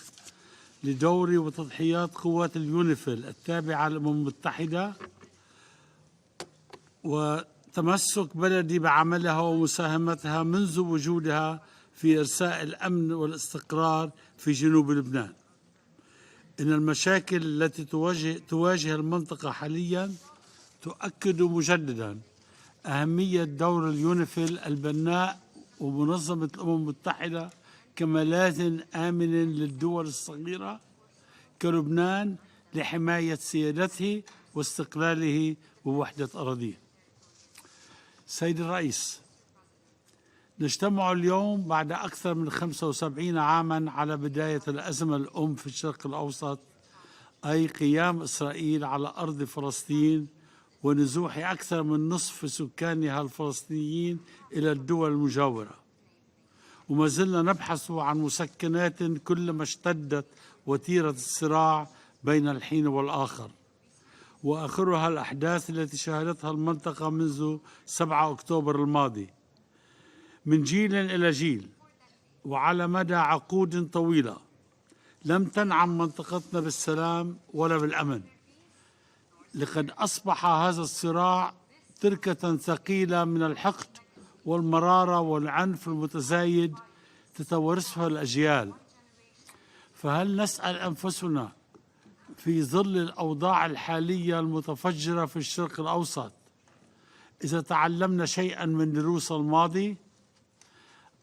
لدور وتضحيات قوات اليونيفيل التابعة للأمم المتحدة وتمسك بلدي بعملها ومساهمتها منذ وجودها في إرساء الأمن والاستقرار في جنوب لبنان. إن المشاكل التي تواجه المنطقة حاليا تؤكد مجددا أهمية دور اليونيفيل البناء ومنظمة الأمم المتحدة كملاذ آمن للدول الصغيرة كلبنان لحماية سيادته واستقلاله ووحدة أراضيه. سيد الرئيس، نجتمع اليوم بعد أكثر من 75 عاما على بداية الأزمة الأم في الشرق الأوسط، أي قيام إسرائيل على أرض فلسطين ونزوح أكثر من نصف سكانها الفلسطينيين إلى الدول المجاورة. وما زلنا نبحث عن مسكنات كلما اشتدت وتيرة الصراع بين الحين والآخر، وآخرها الأحداث التي شهدتها المنطقة منذ 7 أكتوبر الماضي. من جيل إلى جيل وعلى مدى عقود طويلة لم تنعم منطقتنا بالسلام ولا بالأمن. لقد أصبح هذا الصراع تركة ثقيلة من الحقد والمرارة والعنف المتزايد تتوارثها الأجيال. فهل نسأل أنفسنا في ظل الأوضاع الحالية المتفجرة في الشرق الأوسط إذا تعلمنا شيئا من دروس الماضي؟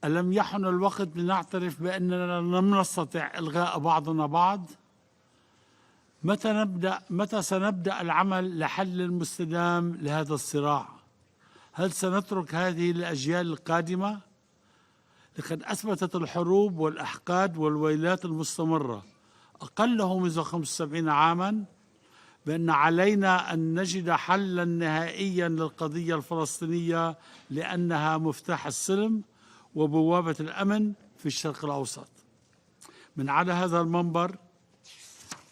ألم يحن الوقت لنعترف بأننا لم نستطع إلغاء بعضنا بعض؟ متى سنبدأ العمل لحل مستدام لهذا الصراع؟ هل سنترك هذه للأجيال القادمة؟ لقد أثبتت الحروب والأحقاد والويلات المستمرة أقله منذ 75 عاما بأن علينا أن نجد حلا نهائيا للقضية الفلسطينية لأنها مفتاح السلم وبوابة الأمن في الشرق الأوسط. من على هذا المنبر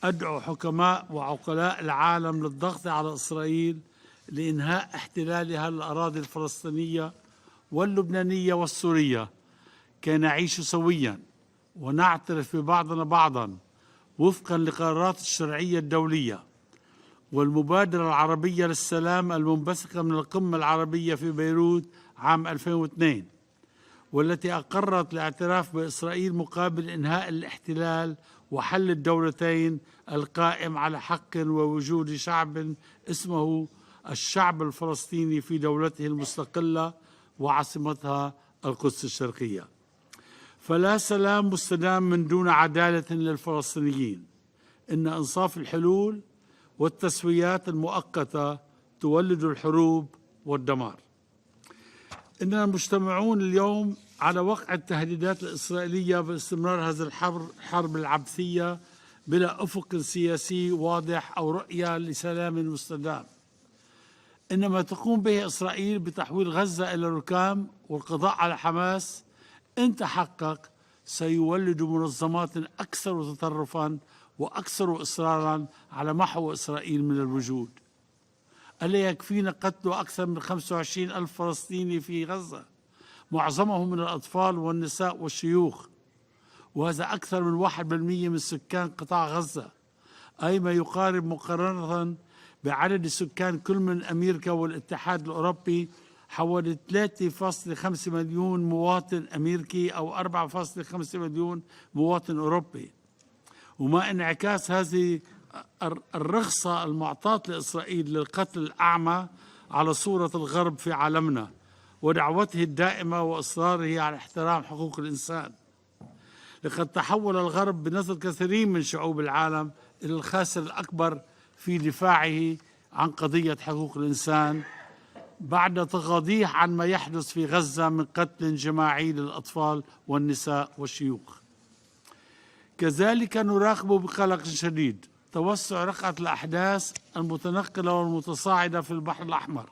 أدعو حكماء وعقلاء العالم للضغط على إسرائيل لإنهاء احتلالها للأراضي الفلسطينية واللبنانية والسورية كي نعيش سويا ونعترف ببعضنا بعضا وفقا لقرارات الشرعية الدولية والمبادرة العربية للسلام المنبثقة من القمة العربية في بيروت عام 2002 والتي أقرت الاعتراف بإسرائيل مقابل إنهاء الاحتلال وحل الدولتين القائم على حق ووجود شعب اسمه الشعب الفلسطيني في دولته المستقلة وعاصمتها القدس الشرقية. فلا سلام مستدام من دون عدالة للفلسطينيين. إن إنصاف الحلول والتسويات المؤقتة تولد الحروب والدمار. إننا مجتمعون اليوم على وقع التهديدات الإسرائيلية باستمرار هذه الحرب العبثية بلا أفق سياسي واضح أو رؤية لسلام مستدام. إنما تقوم به إسرائيل بتحويل غزة إلى ركام والقضاء على حماس إن تحقق سيولد منظمات أكثر تطرفا وأكثر إصرارا على محو إسرائيل من الوجود. ألا يكفينا قتل أكثر من 25 ألف فلسطيني في غزة، معظمهم من الأطفال والنساء والشيوخ، وهذا أكثر من 1% من سكان قطاع غزة، أي ما يقارب مقارنة بعدد سكان كل من أمريكا والاتحاد الأوروبي حوالي 3.5 مليون مواطن أمريكي أو 4.5 مليون مواطن أوروبي. وما انعكاس هذه الرخصة المعطاة لإسرائيل للقتل الأعمى على صورة الغرب في عالمنا ودعوته الدائمة وإصراره على احترام حقوق الإنسان. لقد تحول الغرب بنظر كثيرين من شعوب العالم إلى الخاسر الأكبر في دفاعه عن قضية حقوق الإنسان بعد تغاضيه عن ما يحدث في غزة من قتل جماعي للأطفال والنساء والشيوخ. كذلك نراقب بقلق شديد توسع رقعة الأحداث المتنقلة والمتصاعدة في البحر الأحمر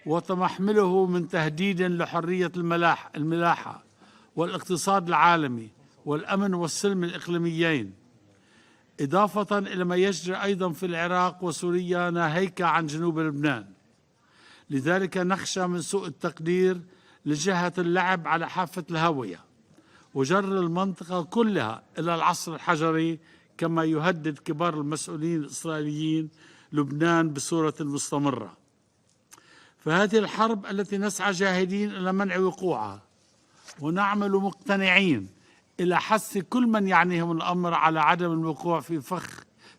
وتمحمله من تهديد لحرية الملاحة والاقتصاد العالمي والأمن والسلم الإقليميين، إضافة إلى ما يجري أيضا في العراق وسوريا ناهيك عن جنوب لبنان. لذلك نخشى من سوء التقدير لجهة اللعب على حافة الهاوية وجر المنطقة كلها إلى العصر الحجري كما يهدد كبار المسؤولين الإسرائيليين لبنان بصورة مستمرة. فهذه الحرب التي نسعى جاهدين إلى منع وقوعها ونعمل مقتنعين إلى حث كل من يعنيهم الأمر على عدم الوقوع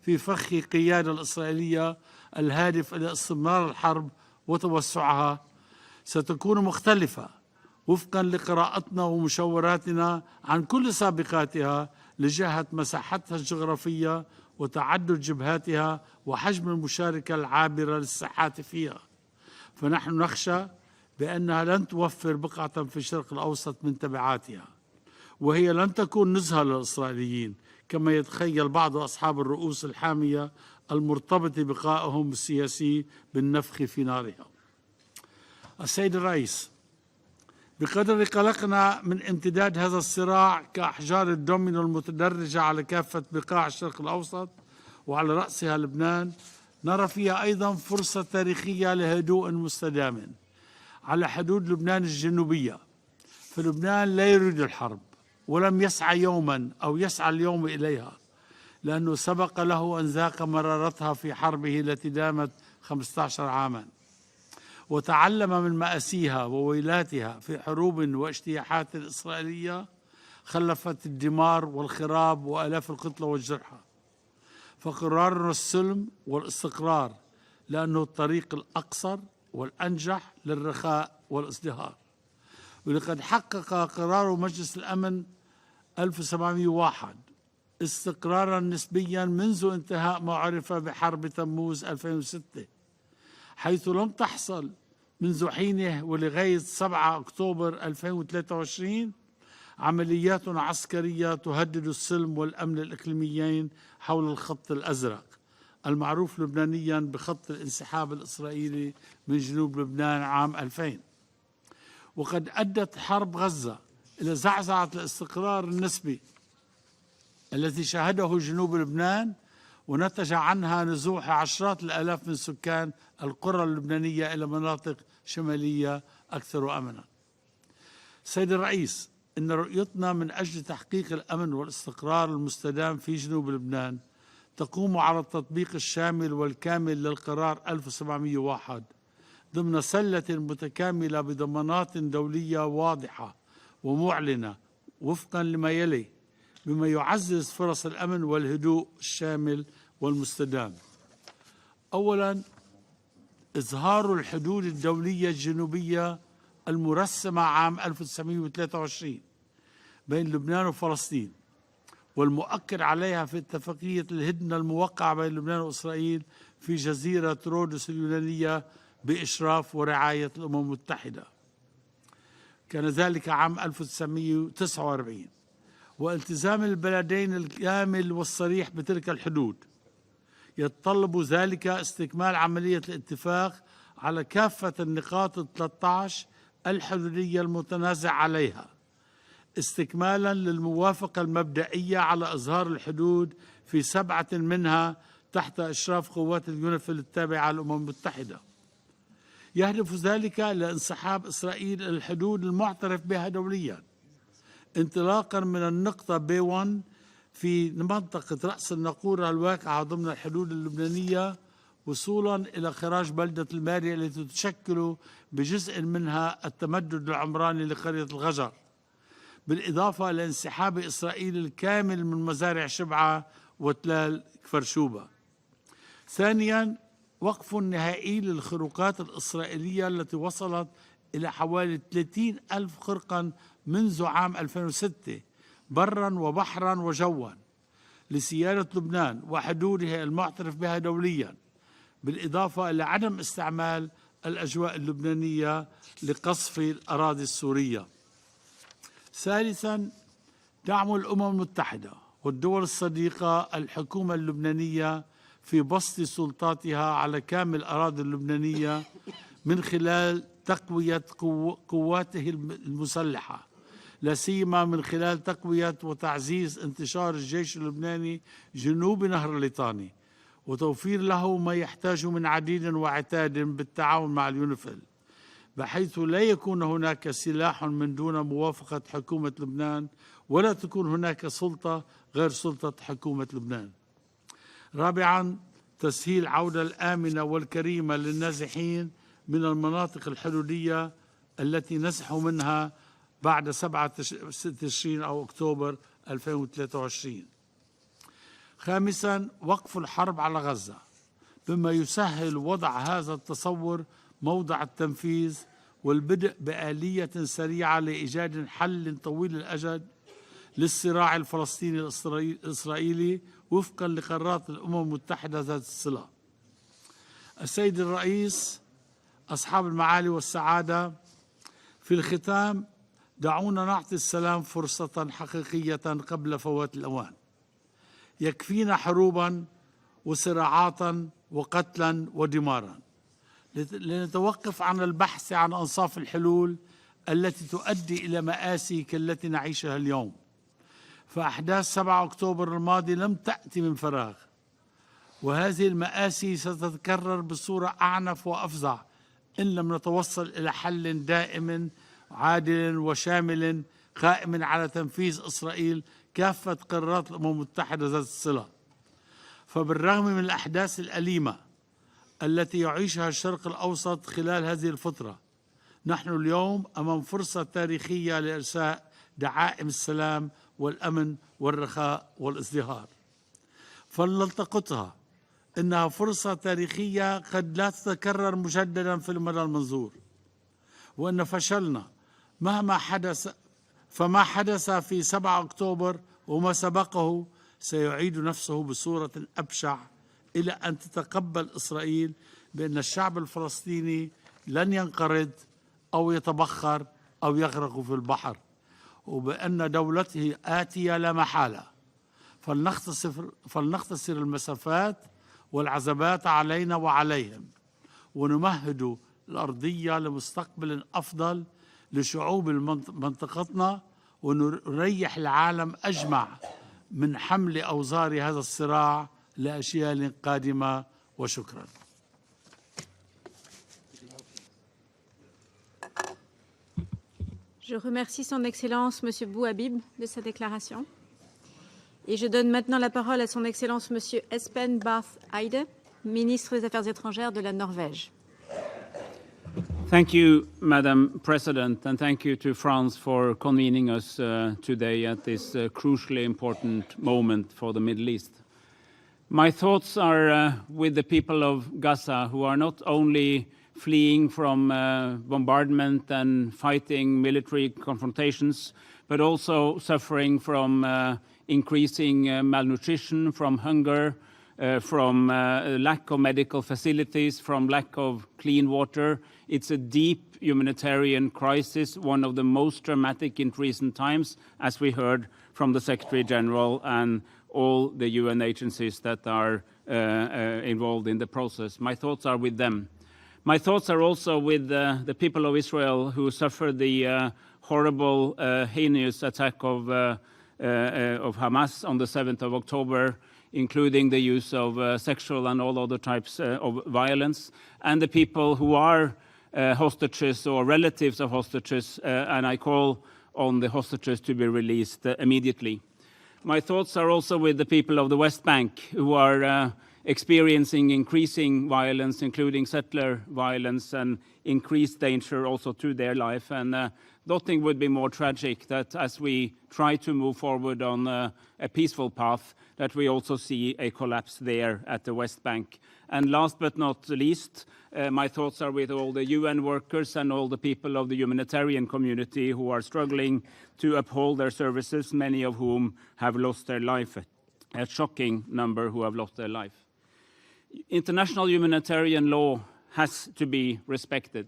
في فخ القيادة الإسرائيلية الهادف إلى استمرار الحرب وتوسعها، ستكون مختلفة وفقا لقراءتنا ومشوراتنا عن كل سابقاتها لجهة مساحتها الجغرافية وتعدد جبهاتها وحجم المشاركة العابرة للساحات فيها. فنحن نخشى بأنها لن توفر بقعة في الشرق الأوسط من تبعاتها، وهي لن تكون نزهة للإسرائيليين كما يتخيل بعض أصحاب الرؤوس الحامية المرتبطة بقائهم السياسي بالنفخ في نارها. السيد الرئيس، بقدر قلقنا من امتداد هذا الصراع كأحجار الدومينو المتدرجة على كافة بقاع الشرق الأوسط وعلى رأسها لبنان، نرى فيها أيضا فرصة تاريخية لهدوء مستدام على حدود لبنان الجنوبية. فلبنان لا يريد الحرب ولم يسعى يوما أو يسعى اليوم إليها، لأنه سبق له أن ذاق مرارتها في حربه التي دامت 15 عاما وتعلم من مآسيها وويلاتها في حروب واجتياحات إسرائيلية خلفت الدمار والخراب وآلاف القتلى والجرحى. فقرارنا السلم والاستقرار لأنه الطريق الأقصر والأنجح للرخاء والازدهار. ولقد حقق قرار مجلس الأمن 1701 استقرارا نسبيا منذ انتهاء ما عرف بحرب تموز 2006، حيث لم تحصل منذ حينه ولغاية 7 أكتوبر 2023 عمليات عسكرية تهدد السلم والأمن الإقليميين حول الخط الأزرق المعروف لبنانيا بخط الانسحاب الإسرائيلي من جنوب لبنان عام 2000. وقد أدت حرب غزة إلى زعزعة الاستقرار النسبي الذي شهده جنوب لبنان ونتج عنها نزوح عشرات الآلاف من سكان القرى اللبنانية إلى مناطق شمالية أكثر أمنا. سيد الرئيس، إن رؤيتنا من أجل تحقيق الأمن والاستقرار المستدام في جنوب لبنان تقوم على التطبيق الشامل والكامل للقرار 1701 ضمن سلة متكاملة بضمانات دولية واضحة ومعلنة وفقا لما يلي، بما يعزز فرص الأمن والهدوء الشامل والمستدام. أولا، إظهار الحدود الدولية الجنوبية المرسمة عام 1923 بين لبنان وفلسطين والمؤكد عليها في اتفاقية الهدنة الموقعة بين لبنان وإسرائيل في جزيرة رودس اليونانية بإشراف ورعاية الأمم المتحدة. كان ذلك عام 1949. والتزام البلدين الكامل والصريح بتلك الحدود يتطلب ذلك استكمال عملية الاتفاق على كافة النقاط 13 الحدودية المتنازع عليها، استكمالا للموافقة المبدئية على إظهار الحدود في 7 منها تحت إشراف قوات اليونيفيل التابعة للأمم المتحدة. يهدف ذلك إلى انسحاب إسرائيل إلى الحدود المعترف بها دوليا، انطلاقا من النقطة B1 في منطقة رأس الناقورة الواقعة ضمن الحدود اللبنانية، وصولا إلى خراج بلدة الماريا التي تشكل بجزء منها التمدد العمراني لقرية الغجر، بالإضافة إلى انسحاب إسرائيل الكامل من مزارع شبعة وتلال كفرشوبة. ثانيا، وقف نهائي للخروقات الإسرائيلية التي وصلت إلى حوالي 30,000 خرقا منذ عام 2006 برا وبحرا وجوا لسيادة لبنان وحدودها المعترف بها دوليا، بالإضافة إلى عدم استعمال الأجواء اللبنانية لقصف الأراضي السورية. ثالثا، دعم الأمم المتحدة والدول الصديقة الحكومة اللبنانية في بسط سلطاتها على كامل الأراضي اللبنانية من خلال تقوية قواته المسلحة، لا سيما من خلال تقوية وتعزيز انتشار الجيش اللبناني جنوب نهر الليطاني، وتوفير له ما يحتاج من عديد وعتاد بالتعاون مع اليونيفيل، بحيث لا يكون هناك سلاح من دون موافقة حكومة لبنان، ولا تكون هناك سلطة غير سلطة حكومة لبنان. رابعا، تسهيل عودة الآمنة والكريمة للنازحين من المناطق الحدودية التي نزحوا منها بعد 7 تشرين أو أكتوبر 2023. خامسا، وقف الحرب على غزة بما يسهل وضع هذا التصور موضع التنفيذ والبدء بآلية سريعة لإيجاد حل طويل الأجل للصراع الفلسطيني الإسرائيلي وفقا لقرارات الأمم المتحدة ذات الصلة. السيد الرئيس، أصحاب المعالي والسعادة، في الختام دعونا نعطي السلام فرصة حقيقية قبل فوات الأوان. يكفينا حروبا وصراعاتا وقتلا ودمارا لنتوقف عن البحث عن أنصاف الحلول التي تؤدي إلى مآسي كالتي نعيشها اليوم. فأحداث 7 أكتوبر الماضي لم تأتي من فراغ، وهذه المآسي ستتكرر بصورة أعنف وأفظع إن لم نتوصل إلى حل دائم عادل وشامل قائم على تنفيذ إسرائيل كافة قرارات الأمم المتحدة ذات الصلة. فبالرغم من الأحداث الأليمة التي يعيشها الشرق الأوسط خلال هذه الفترة، نحن اليوم أمام فرصة تاريخية لإرساء دعائم السلام والأمن والرخاء والازدهار، فلنلتقطها. إنها فرصة تاريخية قد لا تتكرر مجددا في المدى المنظور، وإن فشلنا فما حدث في 7 أكتوبر وما سبقه سيعيد نفسه بصورة أبشع، إلى أن تتقبل إسرائيل بأن الشعب الفلسطيني لن ينقرض أو يتبخر أو يغرق في البحر، وبأن دولته آتية لا محالة. فلنختصر المسافات والعزبات علينا وعليهم، ونمهد الأرضية لمستقبل أفضل لشعوب منطقتنا، ونريح العالم أجمع من حمل أوزار هذا الصراع لأجيال قادمة. وشكرا. Je remercie Son Excellence M. Bouhabib de sa déclaration. Et je donne maintenant la parole à Son Excellence M. Espen Barth Eide, ministre des Affaires étrangères de la Norvège. Thank you, Madam President, and thank you to France for convening us today at this crucially important moment for the Middle East. My thoughts are with the people of Gaza, who are not only fleeing from bombardment and fighting military confrontations, but also suffering from increasing malnutrition, from hunger, from lack of medical facilities, from lack of clean water. It's a deep humanitarian crisis, one of the most dramatic in recent times, as we heard from the Secretary General and all the UN agencies that are involved in the process. My thoughts are with them. My thoughts are also with the people of Israel who suffered the horrible, heinous attack of Hamas on the 7th of October, including the use of sexual and all other types of violence, and the people who are hostages or relatives of hostages, and I call on the hostages to be released immediately. My thoughts are also with the people of the West Bank who are experiencing increasing violence, including settler violence, and increased danger also to their life. And nothing would be more tragic that as we try to move forward on a peaceful path, that we also see a collapse there at the West Bank. And last but not least, my thoughts are with all the UN workers and all the people of the humanitarian community who are struggling to uphold their services, many of whom have lost their life, a shocking number who have lost their life. International humanitarian law has to be respected.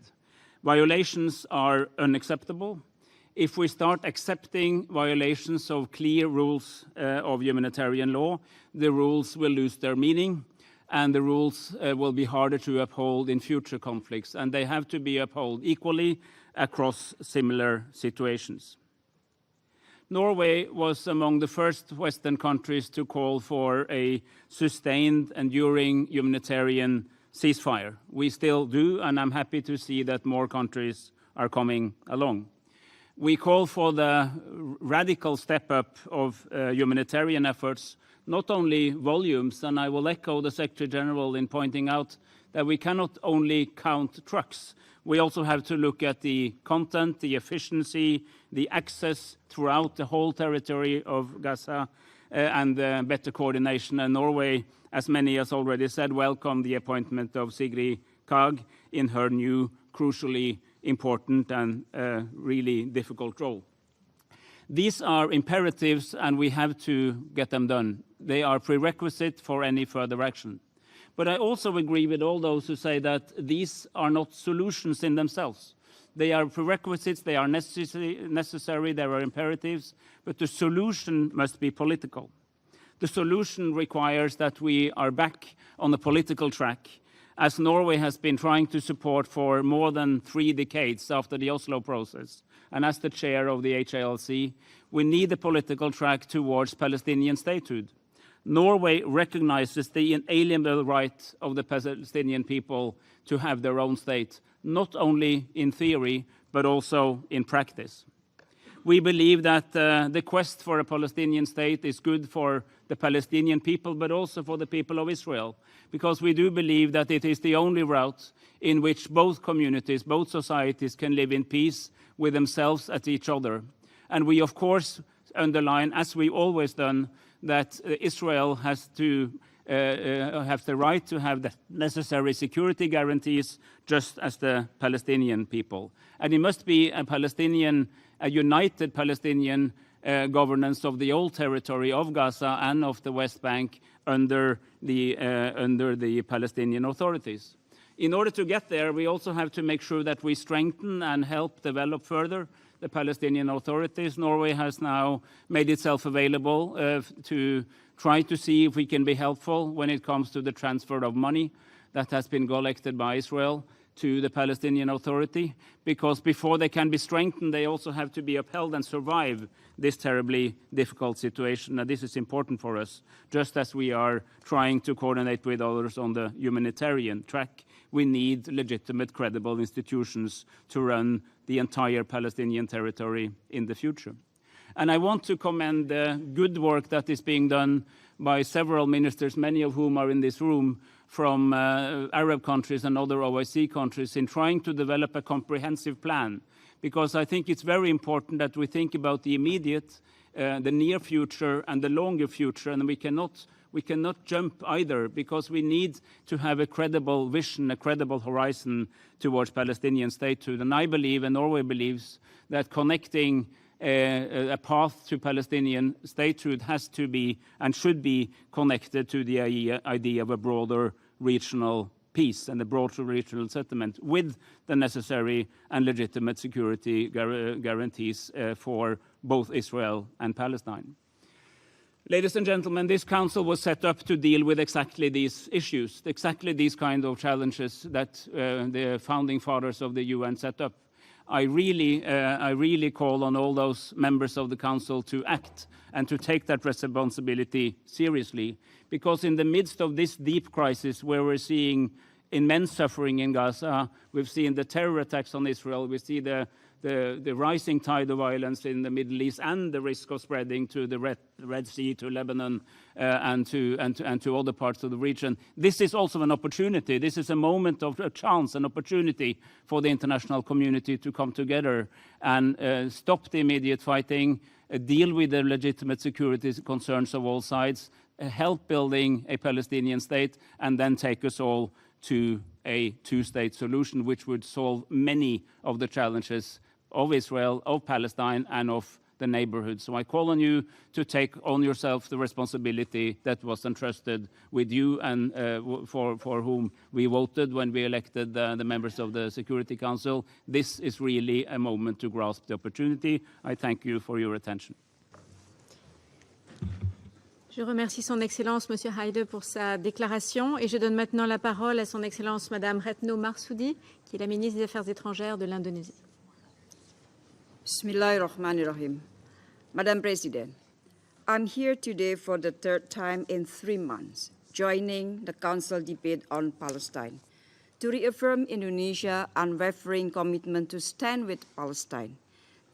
Violations are unacceptable. If we start accepting violations of clear rules of humanitarian law, the rules will lose their meaning, and the rules will be harder to uphold in future conflicts, and they have to be upheld equally across similar situations. Norway was among the first Western countries to call for a sustained, enduring humanitarian ceasefire. We still do, and I'm happy to see that more countries are coming along. We call for the radical step up of humanitarian efforts, not only volumes, and I will echo the Secretary General in pointing out that we cannot only count trucks. We also have to look at the content, the efficiency, the access throughout the whole territory of Gaza, and better coordination. And Norway, as many has already said, welcomed the appointment of Sigrid Kaag in her new, crucially important and really difficult role. These are imperatives, and we have to get them done. They are prerequisite for any further action. But I also agree with all those who say that these are not solutions in themselves. They are prerequisites, they are necessary, they are imperatives, but the solution must be political. The solution requires that we are back on the political track, as Norway has been trying to support for more than 3 decades after the Oslo process. And as the chair of the HALC, we need a political track towards Palestinian statehood. Norway recognizes the inalienable right of the Palestinian people to have their own state, not only in theory, but also in practice. We believe that the quest for a Palestinian state is good for the Palestinian people, but also for the people of Israel, because we do believe that it is the only route in which both communities, both societies can live in peace with themselves and each other. And we, of course, underline, as we always done, that Israel has to have the right to have the necessary security guarantees, just as the Palestinian people. And it must be a united Palestinian governance of the old territory of Gaza and of the West Bank under the Palestinian authorities. In order to get there, we also have to make sure that we strengthen and help develop further the Palestinian authorities. Norway has now made itself available to try to see if we can be helpful when it comes to the transfer of money that has been collected by Israel to the Palestinian Authority, because before they can be strengthened, they also have to be upheld and survive this terribly difficult situation. And this is important for us, just as we are trying to coordinate with others on the humanitarian track. We need legitimate, credible institutions to run the entire Palestinian territory in the future. And I want to commend the good work that is being done by several ministers, many of whom are in this room, from Arab countries and other OIC countries, in trying to develop a comprehensive plan. Because I think it's very important that we think about the immediate, the near future, and the longer future, and we cannot jump either, because we need to have a credible vision, a credible horizon towards Palestinian statehood. And I believe, and Norway believes, that connecting a path to Palestinian statehood has to be and should be connected to the idea of a broader regional peace and a broader regional settlement with the necessary and legitimate security guarantees for both Israel and Palestine. Ladies and gentlemen, this council was set up to deal with exactly these issues, exactly these kind of challenges that the founding fathers of the UN set up. I really call on all those members of the council to act and to take that responsibility seriously, because in the midst of this deep crisis where we're seeing immense suffering in Gaza, we've seen the terror attacks on Israel, we see the rising tide of violence in the Middle East and the risk of spreading to the Red Sea, to Lebanon, and to other parts of the region. This is also an opportunity. This is a moment of a chance, an opportunity for the international community to come together and stop the immediate fighting, deal with the legitimate security concerns of all sides, help building a Palestinian state, and then take us all to a two-state solution, which would solve many of the challenges of Israel, of Palestine, and of the neighborhood. So I call on you to take on yourself the responsibility that was entrusted with you and for whom we voted when we elected the members of the Security Council. This is really a moment to grasp the opportunity. I thank you for your attention. Je remercie Son Excellence, Monsieur Haide, pour sa déclaration et je donne maintenant la parole à Son Excellence, Madame Retno Marsudi, qui est la ministre des Affaires étrangères de l'Indonésie. Bismillahirrahmanirrahim. Madam President, I'm here today for the third time in 3 months, joining the Council debate on Palestine, to reaffirm Indonesia's unwavering commitment to stand with Palestine,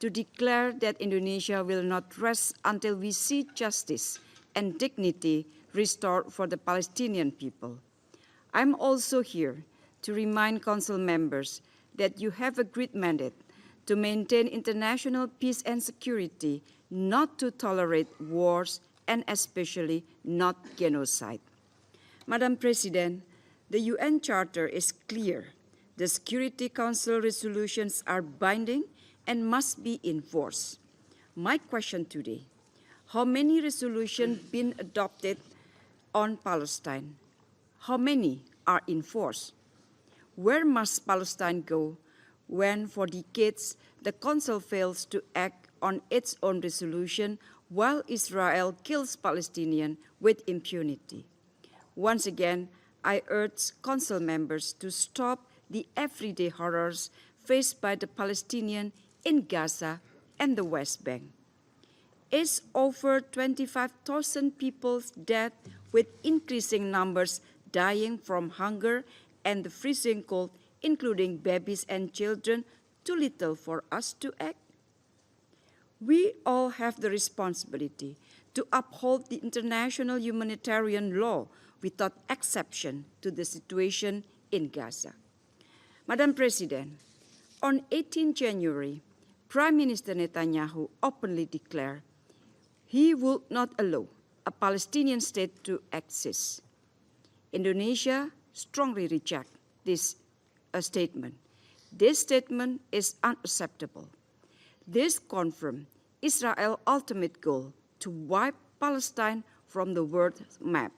to declare that Indonesia will not rest until we see justice and dignity restored for the Palestinian people. I'm also here to remind Council members that you have a great mandate to maintain international peace and security, not to tolerate wars, and especially not genocide. Madam President, the UN Charter is clear. The Security Council resolutions are binding and must be enforced. My question today: how many resolutions been adopted on Palestine? How many are enforced? Where must Palestine go when for decades the Council fails to act on its own resolution while Israel kills Palestinians with impunity? Once again, I urge Council members to stop the everyday horrors faced by the Palestinians in Gaza and the West Bank. It's over 25,000 people dead, with increasing numbers dying from hunger and the freezing cold, including babies and children, too little for us to act? We all have the responsibility to uphold the international humanitarian law without exception to the situation in Gaza. Madam President, on 18 January, Prime Minister Netanyahu openly declared he would not allow a Palestinian state to exist. Indonesia strongly rejects this statement. This statement is unacceptable. This confirms Israel's ultimate goal to wipe Palestine from the world map.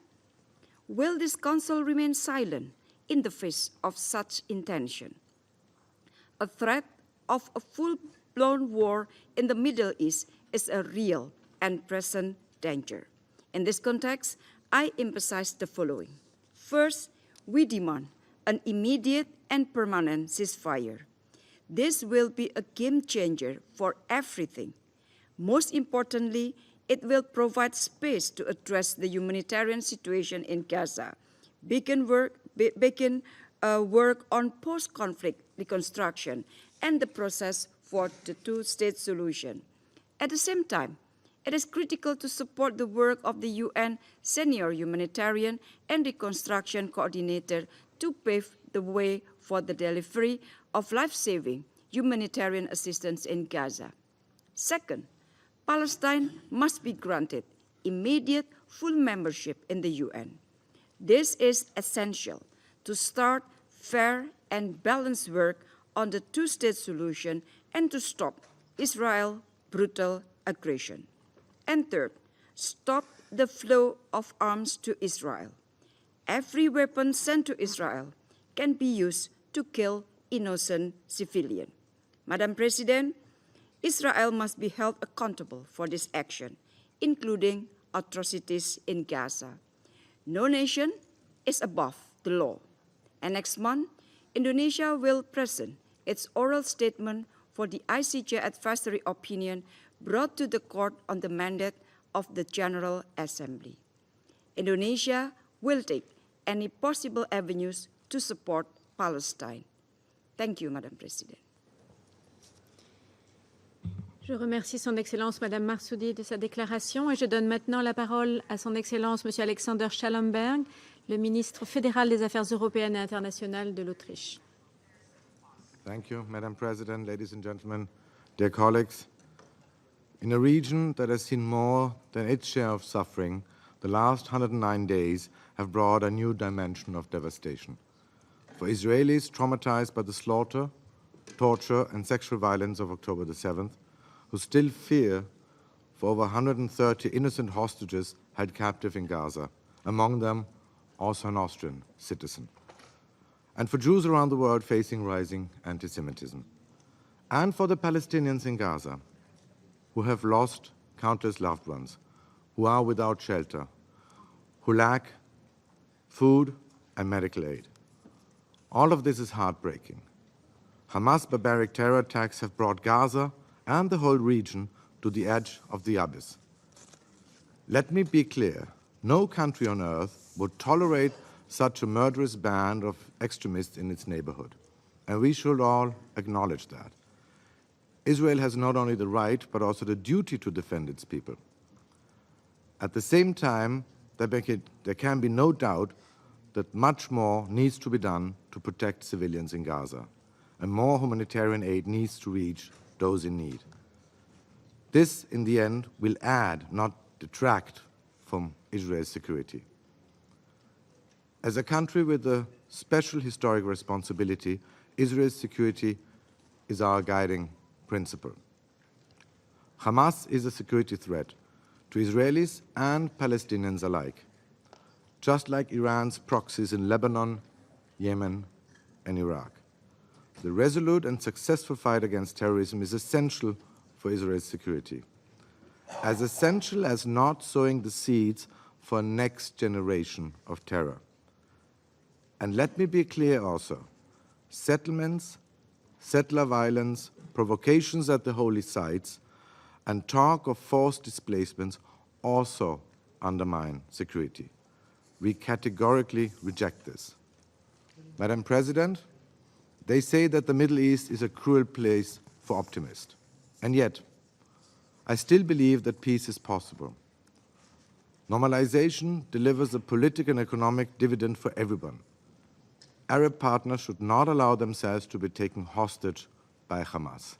Will this Council remain silent in the face of such intention? A threat of a full-blown war in the Middle East is a real and present danger. In this context, I emphasize the following. First, we demand an immediate and permanent ceasefire. This will be a game changer for everything. Most importantly, it will provide space to address the humanitarian situation in Gaza, begin work on post-conflict reconstruction, and the process for the two-state solution. At the same time, it is critical to support the work of the UN Senior Humanitarian and Reconstruction Coordinator to pave the way for the delivery of life-saving humanitarian assistance in Gaza. Second, Palestine must be granted immediate full membership in the UN. This is essential to start fair and balanced work on the two-state solution and to stop Israel's brutal aggression. And third, stop the flow of arms to Israel. Every weapon sent to Israel can be used to kill innocent civilians. Madam President, Israel must be held accountable for this action, including atrocities in Gaza. No nation is above the law. And next month, Indonesia will present its oral statement for the ICJ advisory opinion brought to the court on the mandate of the General Assembly. Indonesia will take any possible avenues to support Palestine. Thank you, Madam President. Je remercie Son Excellence Madame Marsoudi de sa déclaration et je donne maintenant la parole à Son Excellence Monsieur Alexander Schallenberg, le ministre fédéral des Affaires européennes et internationales de l'Autriche. Thank you, Madam President, ladies and gentlemen, dear colleagues. In a region that has seen more than its share of suffering, the last 109 days have brought a new dimension of devastation. For Israelis traumatized by the slaughter, torture, and sexual violence of October the 7th, who still fear for over 130 innocent hostages held captive in Gaza, among them also an Austrian citizen. And for Jews around the world facing rising anti-Semitism. And for the Palestinians in Gaza, who have lost countless loved ones, who are without shelter, who lack food and medical aid. All of this is heartbreaking. Hamas' barbaric terror attacks have brought Gaza and the whole region to the edge of the abyss. Let me be clear, no country on earth would tolerate such a murderous band of extremists in its neighborhood, and we should all acknowledge that. Israel has not only the right, but also the duty to defend its people. At the same time, there can be no doubt that much more needs to be done to protect civilians in Gaza, and more humanitarian aid needs to reach those in need. This, in the end, will add, not detract, from Israel's security. As a country with a special historic responsibility, Israel's security is our guiding principle. Hamas is a security threat to Israelis and Palestinians alike, just like Iran's proxies in Lebanon, Yemen, and Iraq. The resolute and successful fight against terrorism is essential for Israel's security, as essential as not sowing the seeds for a next generation of terror. And let me be clear also, settlements, settler violence, provocations at the holy sites, and talk of forced displacements also undermine security. We categorically reject this. Madam President, they say that the Middle East is a cruel place for optimists. And yet, I still believe that peace is possible. Normalization delivers a political and economic dividend for everyone. Arab partners should not allow themselves to be taken hostage by Hamas.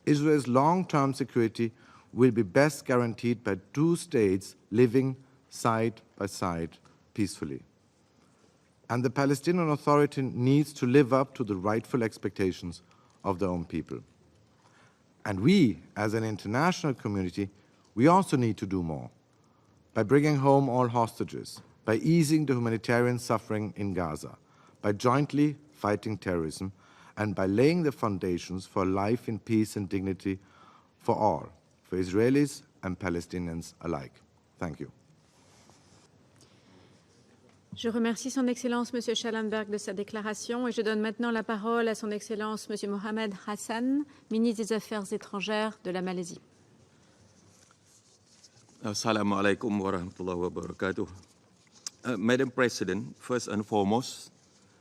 Israel's long-term security will be best guaranteed by two states living side by side peacefully. And the Palestinian Authority needs to live up to the rightful expectations of their own people. And we, as an international community, we also need to do more by bringing home all hostages, by easing the humanitarian suffering in Gaza, by jointly fighting terrorism, and by laying the foundations for life in peace and dignity for all, for Israelis and Palestinians alike. Thank you. Je remercie Son Excellence Monsieur Schallenberg de sa déclaration et je donne maintenant la parole à Son Excellence Monsieur Mohamed Hassan, ministre des Affaires étrangères de la Malaisie. Assalamu alaikum wa rahmatullahi wa barakatuh. Madam President, first and foremost,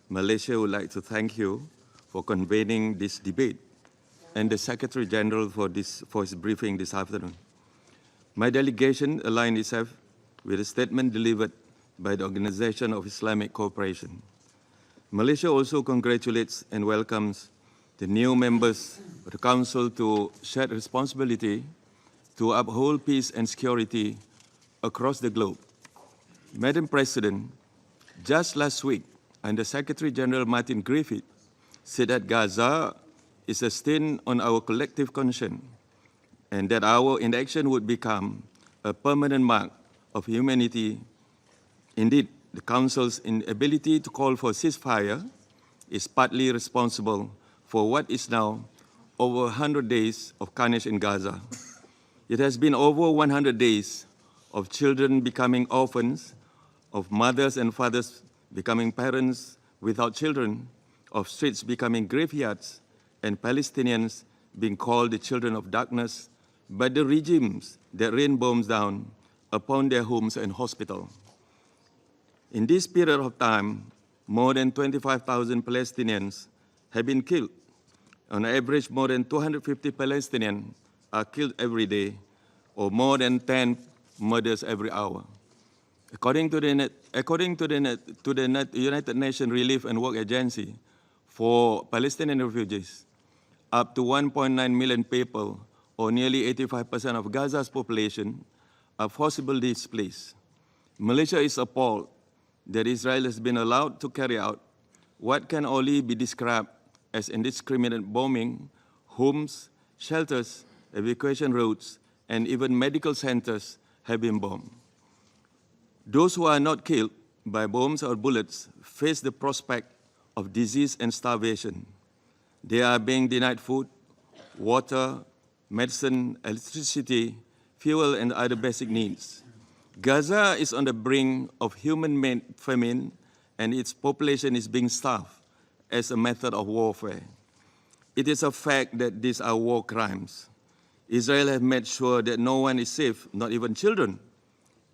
Malaysia would like to thank you for convening this debate and the Secretary General for his briefing this afternoon. My delegation aligned itself with a statement delivered by the Organization of Islamic Cooperation. Malaysia also congratulates and welcomes the new members of the Council to shared responsibility to uphold peace and security across the globe. Madam President, just last week, Under Secretary General Martin Griffiths said that Gaza is a stain on our collective conscience. and that our inaction would become a permanent mark of humanity. Indeed, the Council's inability to call for ceasefire is partly responsible for what is now over 100 days of carnage in Gaza. It has been over 100 days of children becoming orphans, of mothers and fathers becoming parents without children, of streets becoming graveyards, and Palestinians being called the children of darkness by the regimes that rain bombs down upon their homes and hospitals. In this period of time, more than 25,000 Palestinians have been killed. On average, more than 250 Palestinians are killed every day, or more than 10 murders every hour. According to the United Nations Relief and Work Agency, for Palestinian refugees, up to 1.9 million people, or nearly 85% of Gaza's population, are forcibly displaced. Malaysia is appalled that Israel has been allowed to carry out what can only be described as indiscriminate bombing. Homes, shelters, evacuation routes, and even medical centers have been bombed. Those who are not killed by bombs or bullets face the prospect of disease and starvation. They are being denied food, water, medicine, electricity, fuel, and other basic needs. Gaza is on the brink of human-made famine, and its population is being starved as a method of warfare. It is a fact that these are war crimes. Israel has made sure that no one is safe, not even children.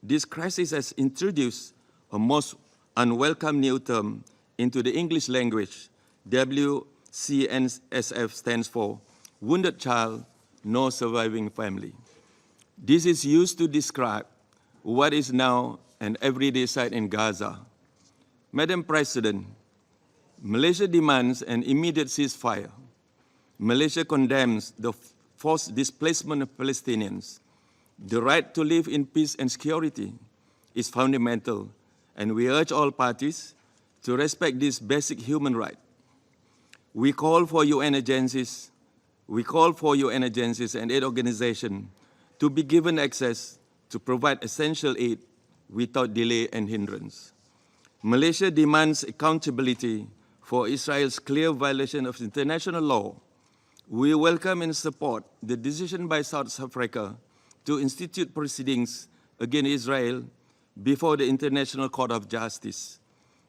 This crisis has introduced a most unwelcome new term into the English language. WCNSF stands for Wounded Child, No Surviving Family. This is used to describe what is now an everyday sight in Gaza. Madam President, Malaysia demands an immediate ceasefire. Malaysia condemns the forced displacement of Palestinians. The right to live in peace and security is fundamental, and we urge all parties to respect this basic human right. We call for UN agencies and aid organizations to be given access to provide essential aid without delay and hindrance. Malaysia demands accountability for Israel's clear violation of international law. We welcome and support the decision by South Africa to institute proceedings against Israel before the International Court of Justice.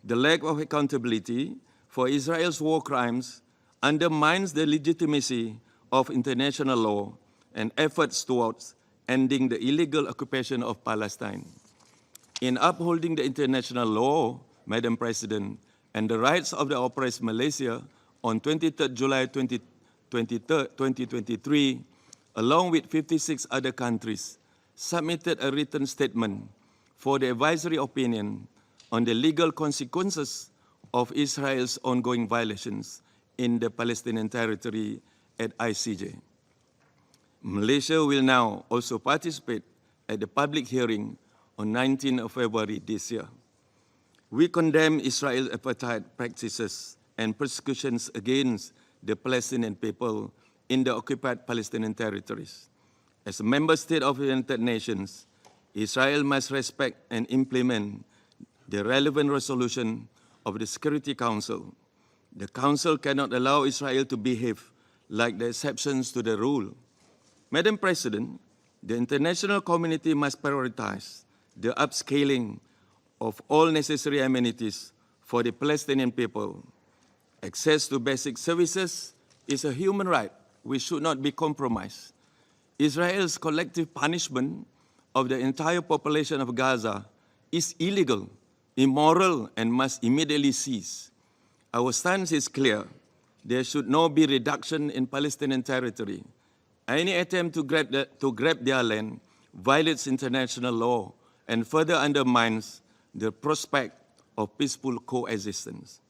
The lack of accountability for Israel's war crimes undermines the legitimacy of international law and efforts towards ending the illegal occupation of Palestine. In upholding the international law, Madam President, and the rights of the oppressed Malaysia, on 23 July 2023, along with 56 other countries, submitted a written statement for the advisory opinion on the legal consequences of Israel's ongoing violations in the Palestinian territory at ICJ. Malaysia will now also participate at the public hearing on 19 February this year. We condemn Israel's apartheid practices and persecutions against the Palestinian people in the occupied Palestinian territories. As a member state of the United Nations, Israel must respect and implement the relevant resolution of the Security Council. The Council cannot allow Israel to behave like the exceptions to the rule. Madam President, the international community must prioritize the upscaling of all necessary amenities for the Palestinian people. Access to basic services is a human right which should not be compromised. Israel's collective punishment of the entire population of Gaza is illegal, immoral, and must immediately cease. Our stance is clear. There should not be reduction in Palestinian territory. Any attempt to grab their land violates international law and further undermines the prospect of peaceful coexistence.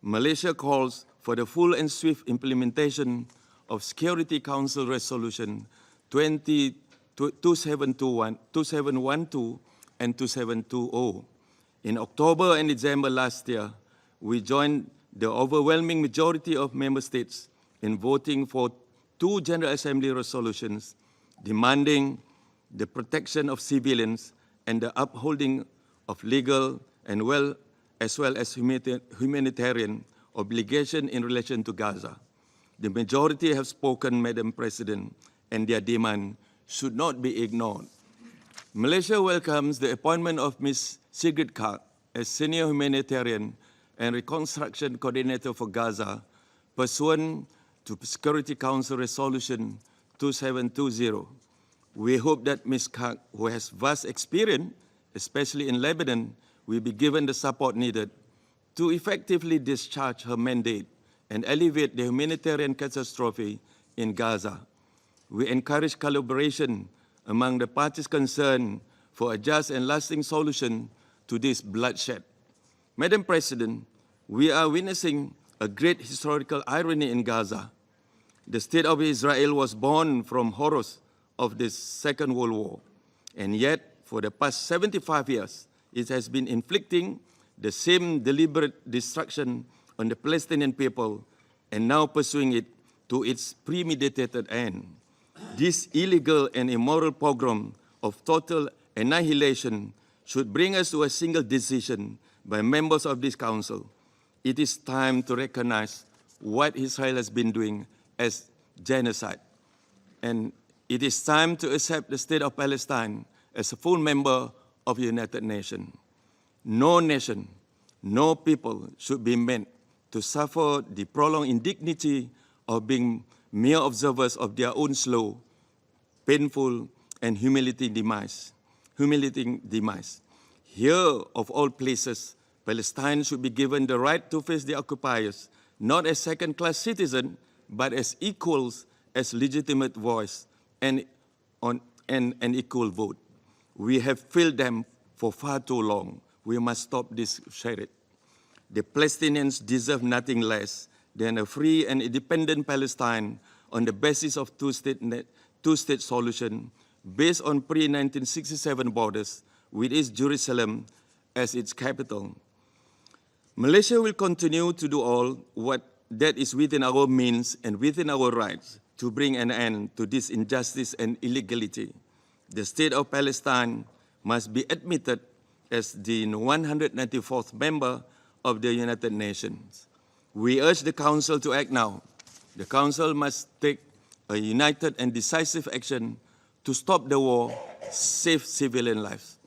Malaysia calls for the full and swift implementation of Security Council Resolution 2712 and 2720. In October and December last year, we joined the overwhelming majority of member states in voting for 2 General Assembly resolutions demanding the protection of civilians and the upholding of legal and as well as humanitarian obligation in relation to Gaza. The majority have spoken, Madam President, and their demand should not be ignored. Malaysia welcomes the appointment of Ms. Sigrid Kaag as Senior Humanitarian and Reconstruction Coordinator for Gaza, pursuant to Security Council Resolution 2720. We hope that Ms. Kaag, who has vast experience, especially in Lebanon, will be given the support needed to effectively discharge her mandate and alleviate the humanitarian catastrophe in Gaza. We encourage collaboration among the parties concerned for a just and lasting solution to this bloodshed. Madam President, we are witnessing a great historical irony in Gaza. The State of Israel was born from horrors of the Second World War, and yet for the past 75 years, it has been inflicting the same deliberate destruction on the Palestinian people and now pursuing it to its premeditated end. This illegal and immoral pogrom of total annihilation should bring us to a single decision by members of this council. It is time to recognize what Israel has been doing as genocide. And it is time to accept the State of Palestine as a full member of the United Nations. No nation, no people should be meant to suffer the prolonged indignity of being mere observers of their own slow, painful, and humiliating demise. Here, of all places, Palestine should be given the right to face the occupiers, not as second-class citizens, but as equals, as legitimate voice and an equal vote. We have failed them for far too long. We must stop this charade. The Palestinians deserve nothing less than a free and independent Palestine on the basis of two-state solution based on pre-1967 borders with East Jerusalem as its capital. Malaysia will continue to do all what that is within our means and within our rights to bring an end to this injustice and illegality. The State of Palestine must be admitted as the 194th member of the United Nations. We urge the Council to act now. The Council must take a united and decisive action to stop the war, save civilian lives,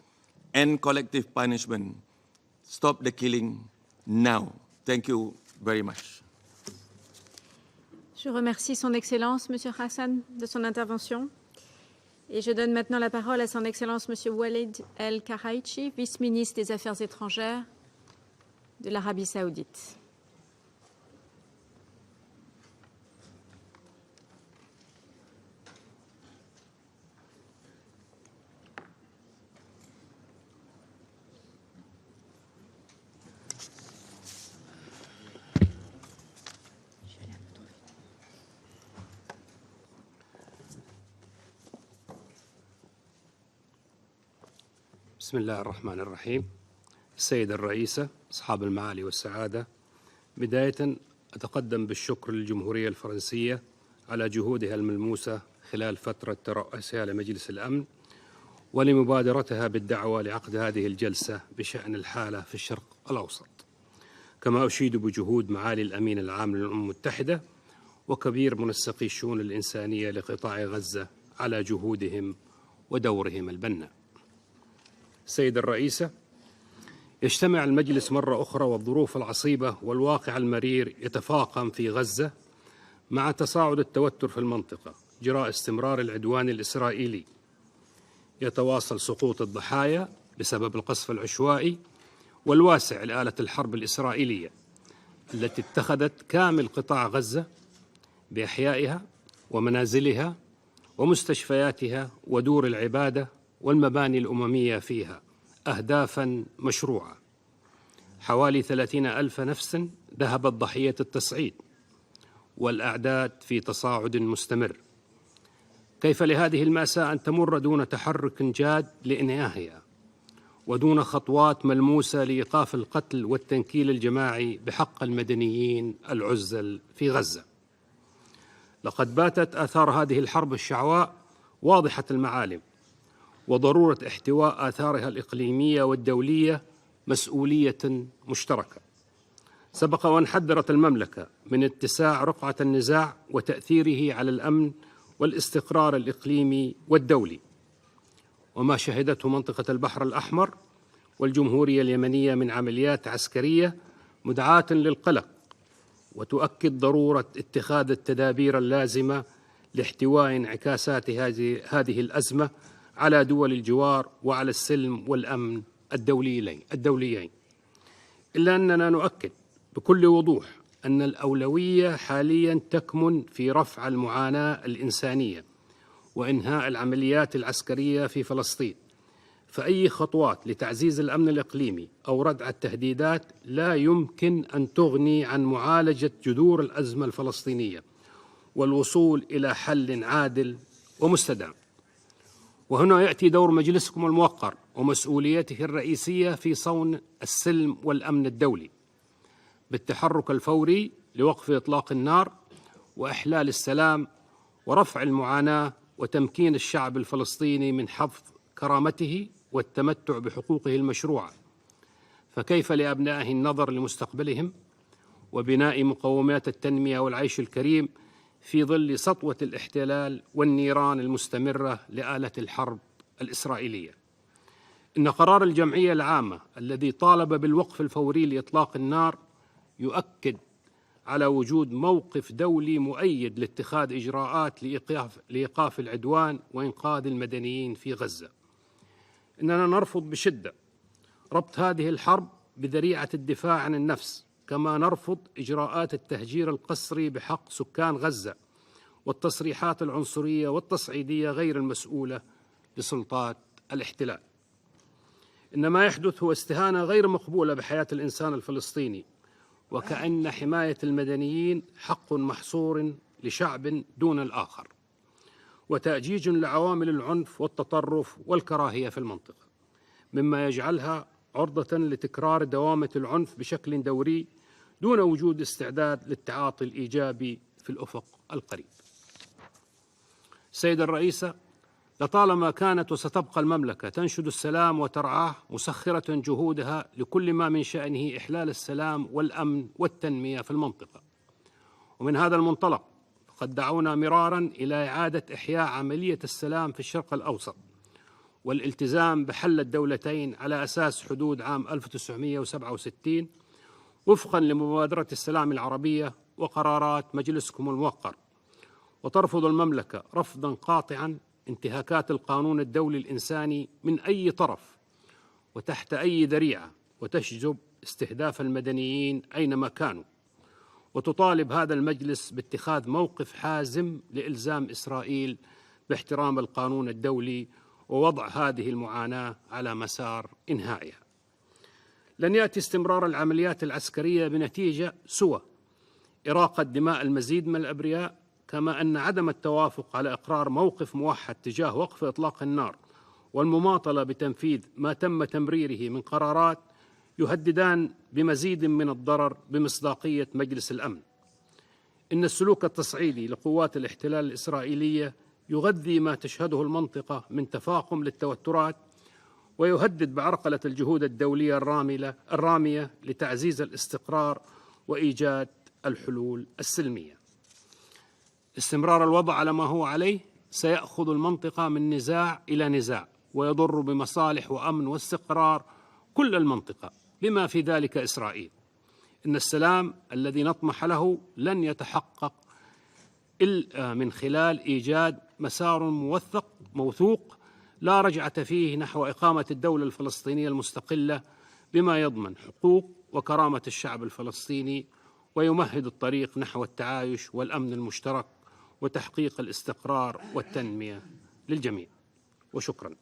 end collective punishment, stop the killing now. Thank you very much. Je remercie Son Excellence, M. Hassan, de son intervention. Et je donne maintenant la parole à Son Excellence, M. Walid El-Karaichi, vice-ministre des Affaires étrangères de l'Arabie saoudite. بسم الله الرحمن الرحيم. السيدة الرئيسة، أصحاب المعالي والسعادة، بداية أتقدم بالشكر للجمهورية الفرنسية على جهودها الملموسة خلال فترة ترأسها لمجلس الأمن ولمبادرتها بالدعوة لعقد هذه الجلسة بشأن الحالة في الشرق الأوسط. كما أشيد بجهود معالي الأمين العام للأمم المتحدة وكبير منسقي الشؤون الإنسانية لقطاع غزة على جهودهم ودورهم البناء. السيدة الرئيسة، يجتمع المجلس مرة أخرى والظروف العصيبة والواقع المرير يتفاقم في غزة مع تصاعد التوتر في المنطقة جراء استمرار العدوان الإسرائيلي. يتواصل سقوط الضحايا بسبب القصف العشوائي والواسع لآلة الحرب الإسرائيلية التي اتخذت كامل قطاع غزة بأحيائها ومنازلها ومستشفياتها ودور العبادة والمباني الأممية فيها أهدافاً مشروعة. حوالي 30,000 نفس ذهبت ضحية التصعيد والأعداد في تصاعد مستمر. كيف لهذه المأساة أن تمر دون تحرك جاد لإنهائها ودون خطوات ملموسة لإيقاف القتل والتنكيل الجماعي بحق المدنيين العزل في غزة؟ لقد باتت آثار هذه الحرب الشعواء واضحة المعالم، وضرورة احتواء آثارها الإقليمية والدولية مسؤولية مشتركة. سبق وأن حذرت المملكة من اتساع رقعة النزاع وتأثيره على الأمن والاستقرار الإقليمي والدولي، وما شهدته منطقة البحر الأحمر والجمهورية اليمنية من عمليات عسكرية مدعاة للقلق، وتؤكد ضرورة اتخاذ التدابير اللازمة لاحتواء انعكاسات هذه الأزمة على دول الجوار وعلى السلم والأمن الدوليين. إلا أننا نؤكد بكل وضوح أن الأولوية حالياً تكمن في رفع المعاناة الإنسانية وإنهاء العمليات العسكرية في فلسطين، فأي خطوات لتعزيز الأمن الإقليمي أو ردع التهديدات لا يمكن أن تغني عن معالجة جذور الأزمة الفلسطينية والوصول إلى حل عادل ومستدام. وهنا يأتي دور مجلسكم الموقر ومسؤوليته الرئيسية في صون السلم والأمن الدولي بالتحرك الفوري لوقف إطلاق النار وإحلال السلام ورفع المعاناة وتمكين الشعب الفلسطيني من حفظ كرامته والتمتع بحقوقه المشروعة. فكيف لأبنائه النظر لمستقبلهم وبناء مقومات التنمية والعيش الكريم في ظل سطوة الاحتلال والنيران المستمرة لآلة الحرب الإسرائيلية؟ إن قرار الجمعية العامة الذي طالب بالوقف الفوري لإطلاق النار يؤكد على وجود موقف دولي مؤيد لاتخاذ إجراءات لإيقاف العدوان وإنقاذ المدنيين في غزة. إننا نرفض بشدة ربط هذه الحرب بذريعة الدفاع عن النفس، كما نرفض إجراءات التهجير القسري بحق سكان غزة والتصريحات العنصرية والتصعيدية غير المسؤولة لسلطات الاحتلال. إن ما يحدث هو استهانة غير مقبولة بحياة الإنسان الفلسطيني، وكأن حماية المدنيين حق محصور لشعب دون الآخر، وتأجيج لعوامل العنف والتطرف والكراهية في المنطقة، مما يجعلها عرضة لتكرار دوامة العنف بشكل دوري دون وجود استعداد للتعاطي الإيجابي في الأفق القريب. سيد الرئيسة، لطالما كانت وستبقى المملكة تنشد السلام وترعاه، مسخرة جهودها لكل ما من شأنه إحلال السلام والأمن والتنمية في المنطقة. ومن هذا المنطلق فقد دعونا مرارا إلى إعادة إحياء عملية السلام في الشرق الأوسط والالتزام بحل الدولتين على أساس حدود عام 1967 وفقا لمبادرة السلام العربية وقرارات مجلسكم الموقر. وترفض المملكة رفضا قاطعا انتهاكات القانون الدولي الإنساني من أي طرف وتحت أي ذريعة، وتشجب استهداف المدنيين أينما كانوا. وتطالب هذا المجلس باتخاذ موقف حازم لإلزام إسرائيل باحترام القانون الدولي ووضع هذه المعاناة على مسار إنهائها. لن يأتي استمرار العمليات العسكرية بنتيجة سوى إراقة دماء المزيد من الأبرياء، كما أن عدم التوافق على إقرار موقف موحد تجاه وقف إطلاق النار والمماطلة بتنفيذ ما تم تمريره من قرارات يهددان بمزيد من الضرر بمصداقية مجلس الأمن. إن السلوك التصعيدي لقوات الاحتلال الإسرائيلية يغذي ما تشهده المنطقة من تفاقم للتوترات، ويهدد بعرقلة الجهود الدولية الرامية لتعزيز الاستقرار وإيجاد الحلول السلمية. استمرار الوضع على ما هو عليه سيأخذ المنطقة من نزاع إلى نزاع، ويضر بمصالح وأمن واستقرار كل المنطقة بما في ذلك إسرائيل. إن السلام الذي نطمح له لن يتحقق إلا من خلال إيجاد مسار موثوق لا رجعة فيه نحو إقامة الدولة الفلسطينية المستقلة، بما يضمن حقوق وكرامة الشعب الفلسطيني ويمهد الطريق نحو التعايش والأمن المشترك وتحقيق الاستقرار والتنمية للجميع. وشكرا.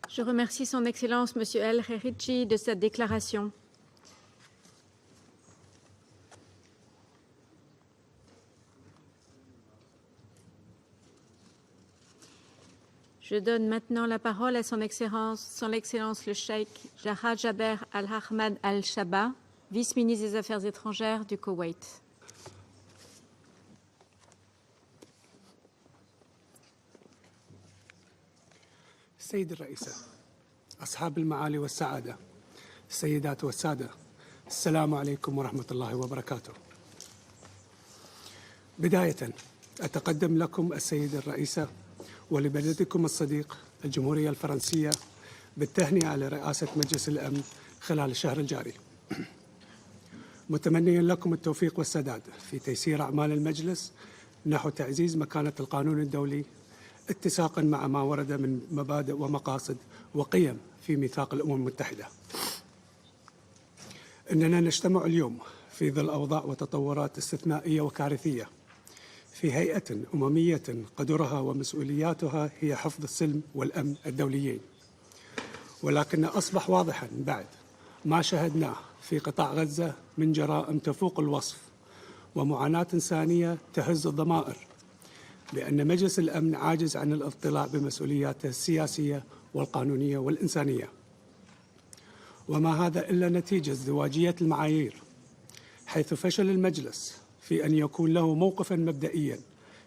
Je remercie Son Excellence M. El Kherichi de cette déclaration. Je donne maintenant la parole à Son Excellence le Cheikh Jaha Jaber Al-Ahmad Al-Shaba, vice-ministre des Affaires étrangères du Koweït. السيد الرئيسة، أصحاب المعالي والسعادة، السيدات والسادة، السلام عليكم ورحمة الله وبركاته. بداية أتقدم لكم السيد الرئيسة ولبلدكم الصديق الجمهورية الفرنسية بالتهنئة على رئاسة مجلس الأمن خلال الشهر الجاري، متمنيا لكم التوفيق والسداد في تيسير أعمال المجلس نحو تعزيز مكانة القانون الدولي اتساقا مع ما ورد من مبادئ ومقاصد وقيم في ميثاق الأمم المتحدة. إننا نجتمع اليوم في ظل أوضاع وتطورات استثنائية وكارثية في هيئة أممية قدرها ومسؤولياتها هي حفظ السلم والأمن الدوليين، ولكن أصبح واضحا بعد ما شاهدناه في قطاع غزة من جرائم تفوق الوصف ومعاناة إنسانية تهز الضمائر بأن مجلس الأمن عاجز عن الاطلاع بمسؤولياته السياسية والقانونية والإنسانية، وما هذا إلا نتيجة ازدواجية المعايير، حيث فشل المجلس في أن يكون له موقفا مبدئيا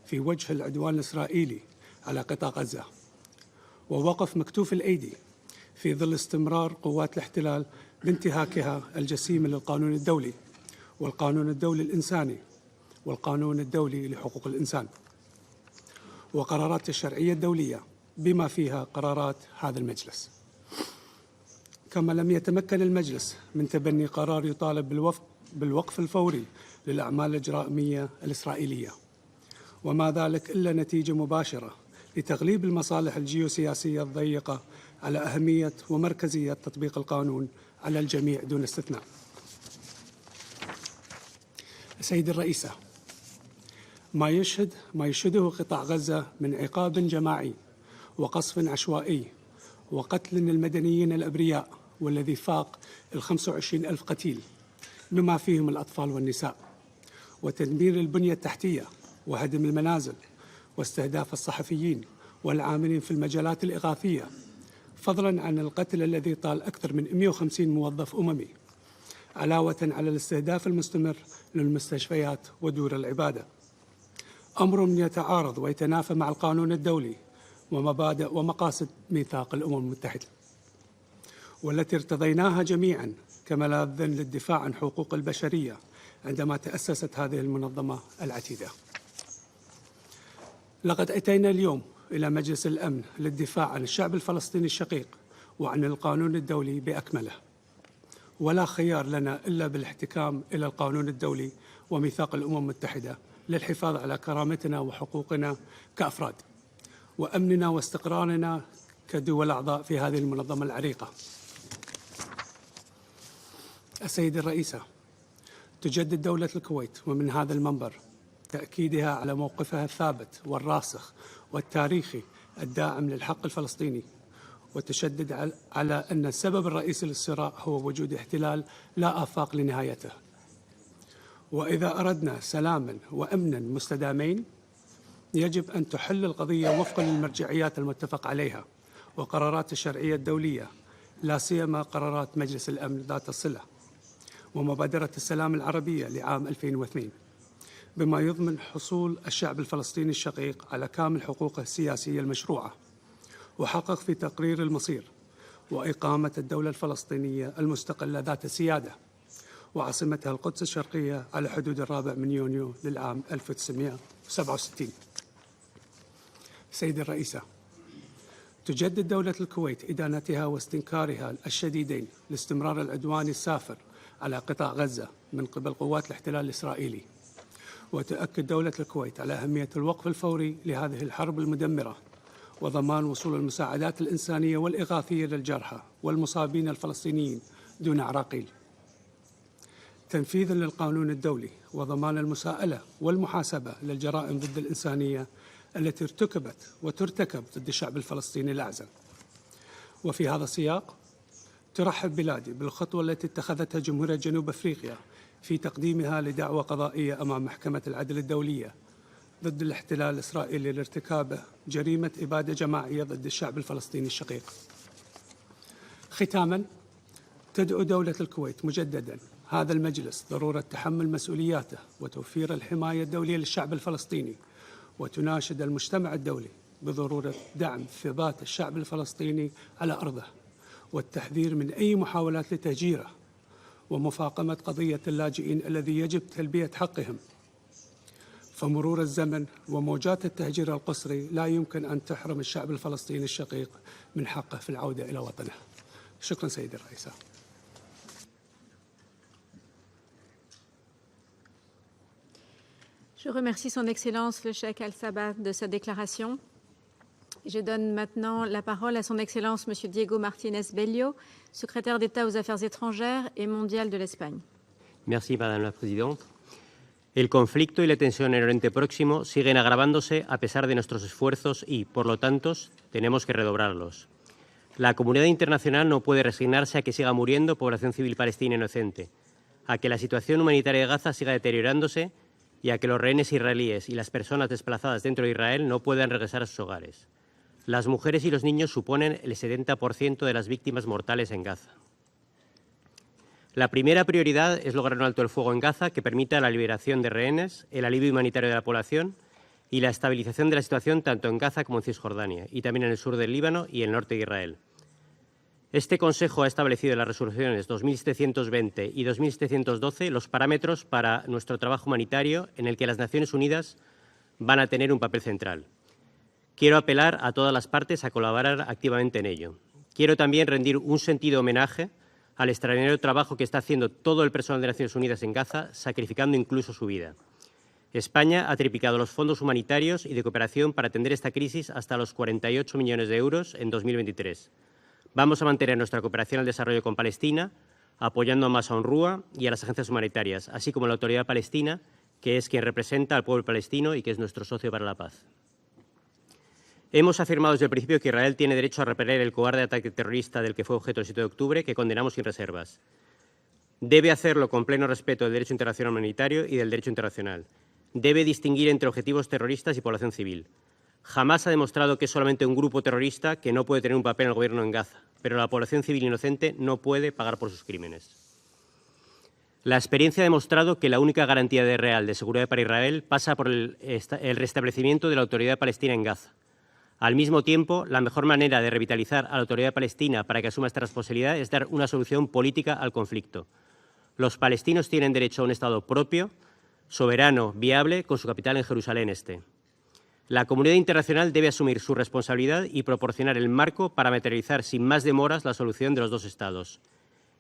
في وجه العدوان الإسرائيلي على قطاع غزة، ووقف مكتوف الأيدي في ظل استمرار قوات الاحتلال بانتهاكها الجسيم للقانون الدولي والقانون الدولي الإنساني والقانون الدولي لحقوق الإنسان وقرارات الشرعية الدولية بما فيها قرارات هذا المجلس. كما لم يتمكن المجلس من تبني قرار يطالب بالوقف الفوري للأعمال الإجرامية الإسرائيلية، وما ذلك إلا نتيجة مباشرة لتغليب المصالح الجيوسياسية الضيقة على أهمية ومركزية تطبيق القانون على الجميع دون استثناء. سيد الرئيسة، ما يشهده قطاع غزة من عقاب جماعي وقصف عشوائي وقتل المدنيين الأبرياء والذي فاق 25,000 قتيل بما فيهم الأطفال والنساء، وتدمير البنية التحتية وهدم المنازل واستهداف الصحفيين والعاملين في المجالات الإغاثية، فضلا عن القتل الذي طال أكثر من 150 موظف أممي، علاوة على الاستهداف المستمر للمستشفيات ودور العبادة، أمر يتعارض ويتنافى مع القانون الدولي ومبادئ ومقاصد ميثاق الأمم المتحدة، والتي ارتضيناها جميعا كملاذ للدفاع عن حقوق البشرية عندما تأسست هذه المنظمة العتيدة. لقد أتينا اليوم إلى مجلس الأمن للدفاع عن الشعب الفلسطيني الشقيق وعن القانون الدولي بأكمله، ولا خيار لنا إلا بالاحتكام إلى القانون الدولي وميثاق الأمم المتحدة للحفاظ على كرامتنا وحقوقنا كأفراد وأمننا واستقرارنا كدول أعضاء في هذه المنظمة العريقة. السيد الرئيسة، تجدد دولة الكويت ومن هذا المنبر تأكيدها على موقفها الثابت والراسخ والتاريخي الداعم للحق الفلسطيني، وتشدد على أن السبب الرئيسي للصراع هو وجود احتلال لا آفاق لنهايته. وإذا أردنا سلاما وأمنا مستدامين يجب أن تحل القضية وفقا للمرجعيات المتفق عليها وقرارات الشرعية الدولية، لا سيما قرارات مجلس الأمن ذات الصلة ومبادرة السلام العربية لعام 2002، بما يضمن حصول الشعب الفلسطيني الشقيق على كامل حقوقه السياسية المشروعة، وحقق في تقرير المصير وإقامة الدولة الفلسطينية المستقلة ذات السيادة وعاصمتها القدس الشرقية على حدود 4 يونيو للعام 1967. سيد الرئيسة، تجدد دولة الكويت إدانتها واستنكارها الشديدين لاستمرار العدوان السافر على قطاع غزة من قبل قوات الاحتلال الإسرائيلي، وتؤكد دولة الكويت على أهمية الوقف الفوري لهذه الحرب المدمرة وضمان وصول المساعدات الإنسانية والإغاثية للجرحى والمصابين الفلسطينيين دون عراقيل، تنفيذا للقانون الدولي وضمان المساءلة والمحاسبة للجرائم ضد الإنسانية التي ارتكبت وترتكب ضد الشعب الفلسطيني الأعزل. وفي هذا السياق ترحب بلادي بالخطوة التي اتخذتها جمهورية جنوب أفريقيا في تقديمها لدعوى قضائية أمام محكمة العدل الدولية ضد الاحتلال الإسرائيلي لارتكاب جريمة إبادة جماعية ضد الشعب الفلسطيني الشقيق. ختاماً، تدعو دولة الكويت مجدداً هذا المجلس ضرورة تحمل مسؤولياته وتوفير الحماية الدولية للشعب الفلسطيني، وتناشد المجتمع الدولي بضرورة دعم ثبات الشعب الفلسطيني على أرضه والتحذير من أي محاولات لتهجيره ومفاقمة قضية اللاجئين الذي يجب تلبية حقهم. فمرور الزمن وموجات التهجير القسري لا يمكن أن تحرم الشعب الفلسطيني الشقيق من حقه في العودة إلى وطنه. شكرا سيدي الرئيسة. Je remercie son Excellence le Cheikh Al-Sabah de sa déclaration. Je donne maintenant la parole à son Excellence M. Diego Martínez Bello, secrétaire d'État aux Affaires étrangères et mondiales de l'Espagne. Merci, Madame la Présidente. El conflicto y la tensión en el Oriente Próximo siguen agravándose a pesar de nuestros esfuerzos y, por lo tanto, tenemos que redoblarlos. La comunidad internacional no puede resignarse a que siga muriendo población civil palestina inocente, a que la situación humanitaria de Gaza siga deteriorándose y a que los rehenes israelíes y las personas desplazadas dentro de Israel no puedan regresar a sus hogares. Las mujeres y los niños suponen el 70% de las víctimas mortales en Gaza. La primera prioridad es lograr un alto el fuego en Gaza que permita la liberación de rehenes, el alivio humanitario de la población y la estabilización de la situación tanto en Gaza como en Cisjordania y también en el sur del Líbano y el norte de Israel. Este Consejo ha establecido en las resoluciones 2720 y 2712 los parámetros para nuestro trabajo humanitario en el que las Naciones Unidas van a tener un papel central. Quiero apelar a todas las partes a colaborar activamente en ello. Quiero también rendir un sentido homenaje al extraordinario trabajo que está haciendo todo el personal de Naciones Unidas en Gaza, sacrificando incluso su vida. España ha triplicado los fondos humanitarios y de cooperación para atender esta crisis hasta los 48 millones de euros en 2023. Vamos a mantener nuestra cooperación al desarrollo con Palestina, apoyando más a UNRWA y a las agencias humanitarias, así como a la Autoridad Palestina, que es quien representa al pueblo palestino y que es nuestro socio para la paz. Hemos afirmado desde el principio que Israel tiene derecho a repeler el cobarde ataque terrorista del que fue objeto el 7 de octubre, que condenamos sin reservas. Debe hacerlo con pleno respeto del derecho internacional humanitario y del derecho internacional. Debe distinguir entre objetivos terroristas y población civil. Jamás ha demostrado que es solamente un grupo terrorista que no puede tener un papel en el gobierno en Gaza, pero la población civil inocente no puede pagar por sus crímenes. La experiencia ha demostrado que la única garantía real de seguridad para Israel pasa por el restablecimiento de la Autoridad Palestina en Gaza. Al mismo tiempo, la mejor manera de revitalizar a la Autoridad Palestina para que asuma esta responsabilidad es dar una solución política al conflicto. Los palestinos tienen derecho a un Estado propio, soberano, viable, con su capital en Jerusalén Este. La comunidad internacional debe asumir su responsabilidad y proporcionar el marco para materializar sin más demoras la solución de los dos Estados.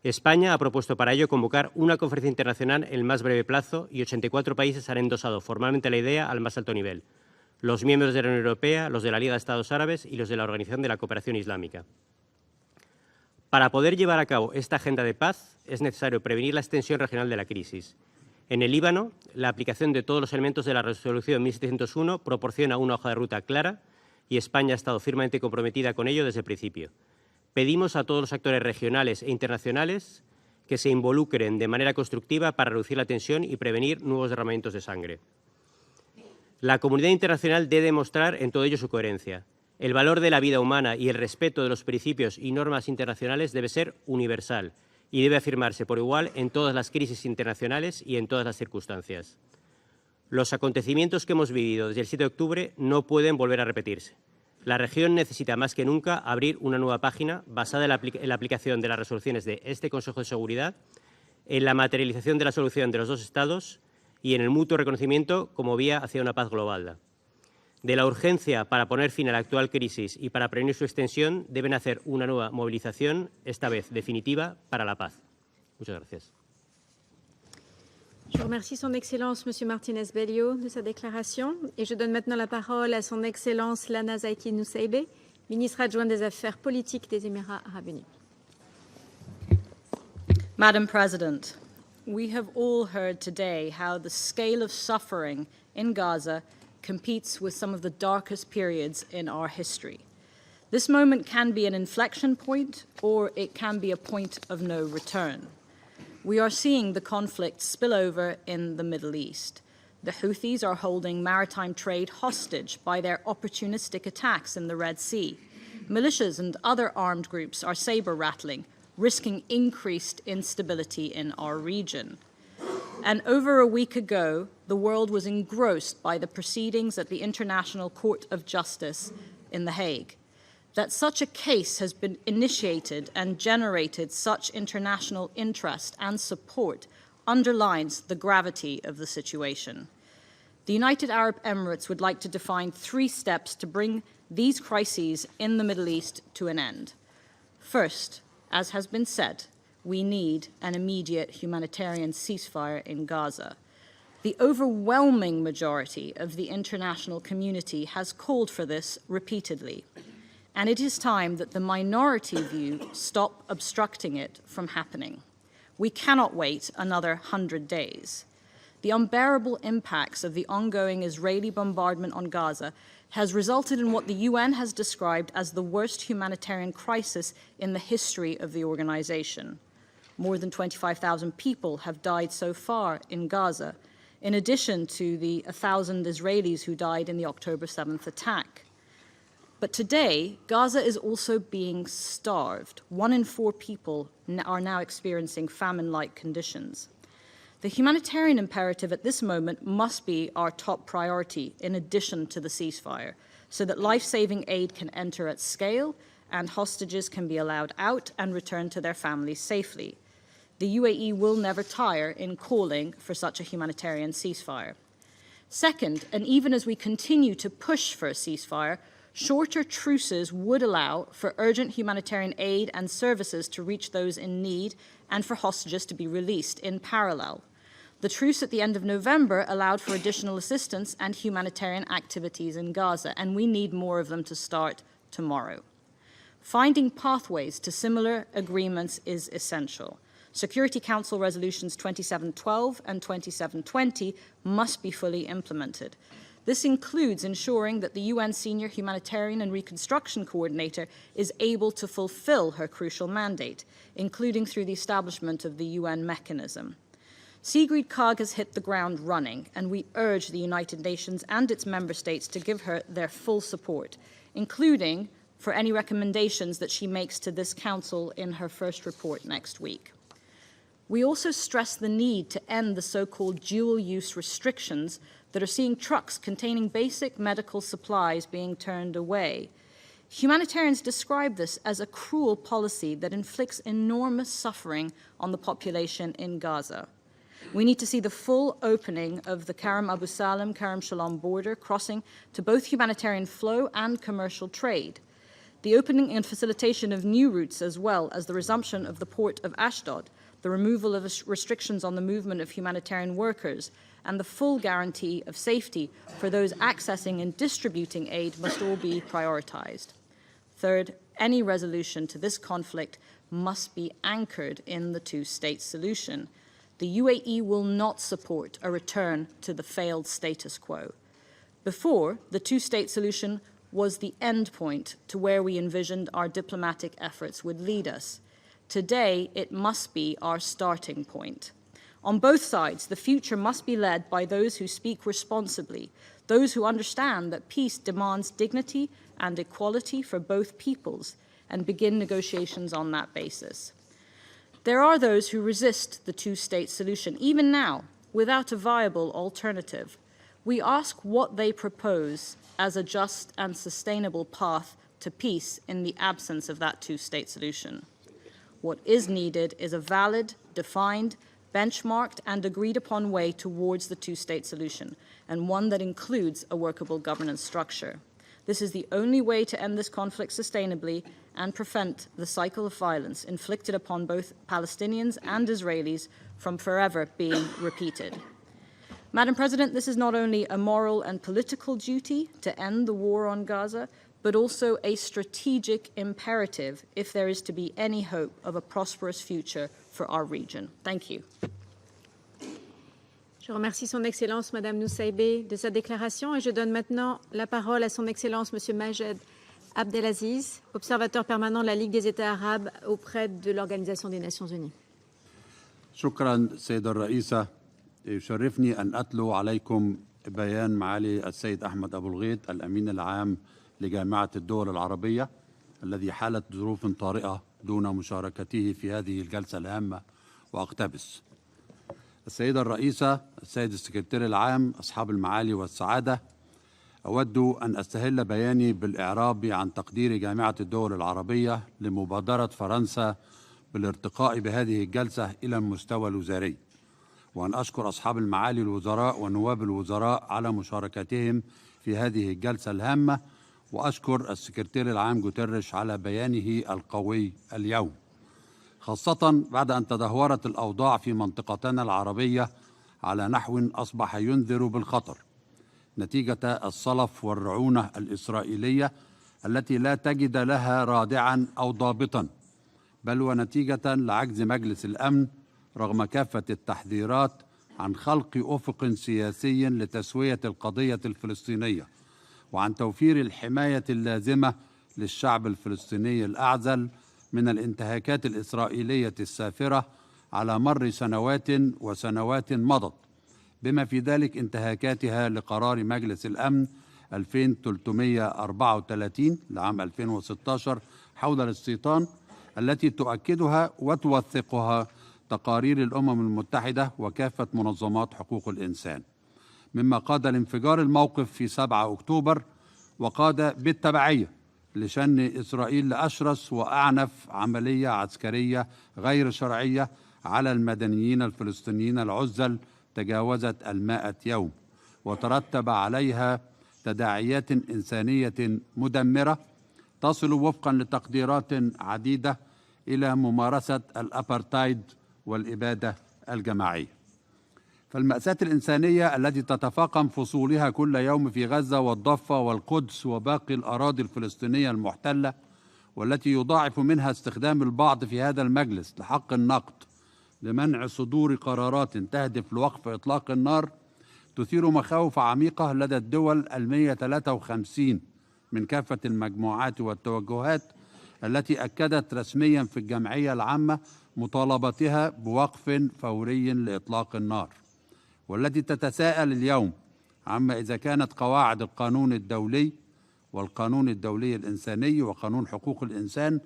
España ha propuesto para ello convocar una conferencia internacional en el más breve plazo y 84 países han endosado formalmente la idea al más alto nivel. Los miembros de la Unión Europea, los de la Liga de Estados Árabes y los de la Organización de la Cooperación Islámica. Para poder llevar a cabo esta agenda de paz es necesario prevenir la extensión regional de la crisis. En el Líbano, la aplicación de todos los elementos de la resolución 1701 proporciona una hoja de ruta clara y España ha estado firmemente comprometida con ello desde el principio. Pedimos a todos los actores regionales e internacionales que se involucren de manera constructiva para reducir la tensión y prevenir nuevos derramamientos de sangre. La comunidad internacional debe demostrar en todo ello su coherencia. El valor de la vida humana y el respeto de los principios y normas internacionales debe ser universal y debe afirmarse por igual en todas las crisis internacionales y en todas las circunstancias. Los acontecimientos que hemos vivido desde el 7 de octubre no pueden volver a repetirse. La región necesita más que nunca abrir una nueva página basada en la aplicación de las resoluciones de este Consejo de Seguridad, en la materialización de la solución de los dos Estados y en el mutuo reconocimiento como vía hacia una paz global. De la urgencia para poner fin a la actual crisis y para prevenir su extensión, deben hacer una nueva movilización, esta vez definitiva, para la paz. Muchas gracias. Je remercie son Excellence M. Martínez Bello de sa déclaration et je donne maintenant la parole à son Excellence Lana Zaiki Nusseibeh, ministre adjointe des Affaires politiques des Émirats arabes unis. Madam President, we have all heard today how the scale of suffering in Gaza competes with some of the darkest periods in our history. This moment can be an inflection point, or it can be a point of no return. We are seeing the conflict spill over in the Middle East. The Houthis are holding maritime trade hostage by their opportunistic attacks in the Red Sea. Militias and other armed groups are saber-rattling, risking increased instability in our region. And over a week ago, the world was engrossed by the proceedings at the International Court of Justice in The Hague. That such a case has been initiated and generated such international interest and support underlines the gravity of the situation. The United Arab Emirates would like to define 3 steps to bring these crises in the Middle East to an end. First, as has been said, we need an immediate humanitarian ceasefire in Gaza. The overwhelming majority of the international community has called for this repeatedly, and it is time that the minority view stop obstructing it from happening. We cannot wait another 100 days. The unbearable impacts of the ongoing Israeli bombardment on Gaza has resulted in what the UN has described as the worst humanitarian crisis in the history of the organization. More than 25,000 people have died so far in Gaza, in addition to the 1,000 Israelis who died in the October 7th attack. But today, Gaza is also being starved. 1 in 4 people are now experiencing famine-like conditions. The humanitarian imperative at this moment must be our top priority in addition to the ceasefire, so that life-saving aid can enter at scale and hostages can be allowed out and return to their families safely. The UAE will never tire in calling for such a humanitarian ceasefire. Second, and even as we continue to push for a ceasefire, shorter truces would allow for urgent humanitarian aid and services to reach those in need and for hostages to be released in parallel. The truce at the end of November allowed for additional assistance and humanitarian activities in Gaza, and we need more of them to start tomorrow. Finding pathways to similar agreements is essential. Security Council Resolutions 2712 and 2720 must be fully implemented. This includes ensuring that the UN Senior Humanitarian and Reconstruction Coordinator is able to fulfill her crucial mandate, including through the establishment of the UN mechanism. Sigrid Kaag has hit the ground running, and we urge the United Nations and its member states to give her their full support, including for any recommendations that she makes to this Council in her first report next week. We also stress the need to end the so-called dual-use restrictions that are seeing trucks containing basic medical supplies being turned away. Humanitarians describe this as a cruel policy that inflicts enormous suffering on the population in Gaza. We need to see the full opening of the Karam Abu Salam, Karam Shalom border, crossing to both humanitarian flow and commercial trade. The opening and facilitation of new routes, as well as the resumption of the port of Ashdod, the removal of restrictions on the movement of humanitarian workers, and the full guarantee of safety for those accessing and distributing aid must all be prioritized. Third, any resolution to this conflict must be anchored in the two-state solution. The UAE will not support a return to the failed status quo. Before, the two-state solution was the end point to where we envisioned our diplomatic efforts would lead us. Today, it must be our starting point. On both sides, the future must be led by those who speak responsibly, those who understand that peace demands dignity and equality for both peoples, and begin negotiations on that basis. There are those who resist the two-state solution, even now, without a viable alternative. We ask what they propose as a just and sustainable path to peace in the absence of that two-state solution. What is needed is a valid, defined, benchmarked and agreed upon way towards the two-state solution, and one that includes a workable governance structure. This is the only way to end this conflict sustainably and prevent the cycle of violence inflicted upon both Palestinians and Israelis from forever being repeated. Madam President, this is not only a moral and political duty to end the war on Gaza, but also a strategic imperative if there is to be any hope of a prosperous future for our region. Thank you. Je remercie Son Excellence Madame Nusaybeh de sa déclaration et je donne maintenant la parole à Son Excellence Monsieur Majed Abdelaziz, observateur permanent de la Ligue des États arabes auprès de l'Organisation des Nations Unies. شكرا سيدة الرئيسة. يشرفني أن أتلو عليكم بيان معالي السيد أحمد أبو الغيط الأمين العام لجامعة الدول العربية الذي حالت ظروف طارئة دون مشاركته في هذه الجلسة الهامة وأقتبس. السيدة الرئيسة، السيد السكرتير العام، أصحاب المعالي والسعادة، أود أن أستهل بياني بالإعراب عن تقدير جامعة الدول العربية لمبادرة فرنسا بالارتقاء بهذه الجلسة إلى المستوى الوزاري، وأن أشكر أصحاب المعالي الوزراء ونواب الوزراء على مشاركتهم في هذه الجلسة الهامة، وأشكر السكرتير العام جوتيريش على بيانه القوي اليوم، خاصة بعد أن تدهورت الأوضاع في منطقتنا العربية على نحو أصبح ينذر بالخطر نتيجة الصلف والرعونة الإسرائيلية التي لا تجد لها رادعا أو ضابطا، بل ونتيجة لعجز مجلس الأمن رغم كافة التحذيرات عن خلق أفق سياسي لتسوية القضية الفلسطينية وعن توفير الحماية اللازمة للشعب الفلسطيني الأعزل من الانتهاكات الإسرائيلية السافرة على مر سنوات وسنوات مضت، بما في ذلك انتهاكاتها لقرار مجلس الأمن 2334 لعام 2016 حول الاستيطان، التي تؤكدها وتوثقها تقارير الأمم المتحدة وكافة منظمات حقوق الإنسان، مما قاد لانفجار الموقف في 7 أكتوبر وقاد بالتبعية لشن إسرائيل لأشرس وأعنف عملية عسكرية غير شرعية على المدنيين الفلسطينيين العزل تجاوزت 100 يوم، وترتب عليها تداعيات إنسانية مدمرة تصل وفقا لتقديرات عديدة إلى ممارسة الأبارتايد والإبادة الجماعية. فالمأساة الإنسانية التي تتفاقم فصولها كل يوم في غزة والضفة والقدس وباقي الأراضي الفلسطينية المحتلة، والتي يضاعف منها استخدام البعض في هذا المجلس لحق النقد لمنع صدور قرارات تهدف لوقف إطلاق النار، تثير مخاوف عميقة لدى الدول 153 من كافة المجموعات والتوجهات التي أكدت رسميا في الجمعية العامة مطالبتها بوقف فوري لإطلاق النار، والتي تتساءل اليوم عما إذا كانت قواعد القانون الدولي والقانون الدولي الإنساني وقانون حقوق الإنسان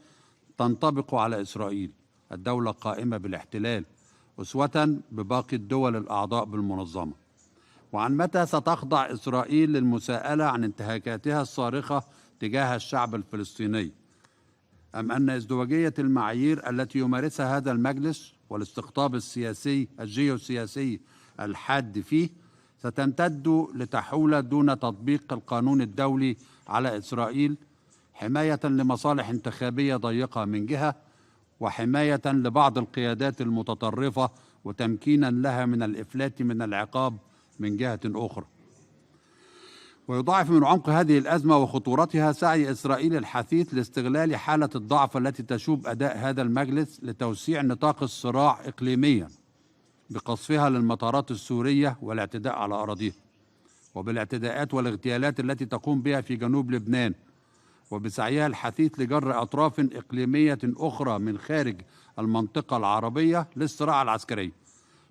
تنطبق على إسرائيل الدولة القائمة بالاحتلال أسوة بباقي الدول الأعضاء بالمنظمة، وعن متى ستخضع إسرائيل للمساءلة عن انتهاكاتها الصارخة تجاه الشعب الفلسطيني، أم أن ازدواجية المعايير التي يمارسها هذا المجلس والاستقطاب السياسي الجيوسياسي الحاد فيه ستمتد لتحول دون تطبيق القانون الدولي على إسرائيل، حماية لمصالح انتخابية ضيقة من جهة، وحماية لبعض القيادات المتطرفة وتمكينا لها من الإفلات من العقاب من جهة أخرى. ويضاعف من عمق هذه الأزمة وخطورتها سعي إسرائيل الحثيث لاستغلال حالة الضعف التي تشوب أداء هذا المجلس لتوسيع نطاق الصراع إقليميا بقصفها للمطارات السورية والاعتداء على أراضيها، وبالاعتداءات والاغتيالات التي تقوم بها في جنوب لبنان، وبسعيها الحثيث لجر أطراف إقليمية أخرى من خارج المنطقة العربية للصراع العسكري،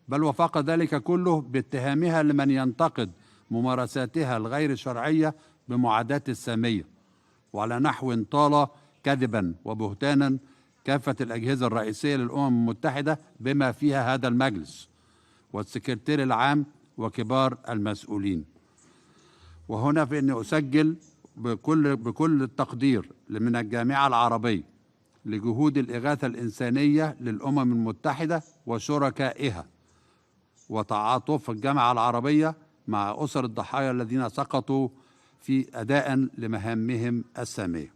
بل وفاق ذلك كله باتهامها لمن ينتقد ممارساتها الغير شرعية بمعاداة السامية، وعلى نحو طال كذبا وبهتانا كافة الأجهزة الرئيسية للأمم المتحدة بما فيها هذا المجلس والسكرتير العام وكبار المسؤولين. وهنا فإني أسجل بكل التقدير من الجامعة العربية لجهود الإغاثة الإنسانية للأمم المتحدة وشركائها وتعاطف الجامعة العربية مع أسر الضحايا الذين سقطوا في أداء لمهامهم السامية.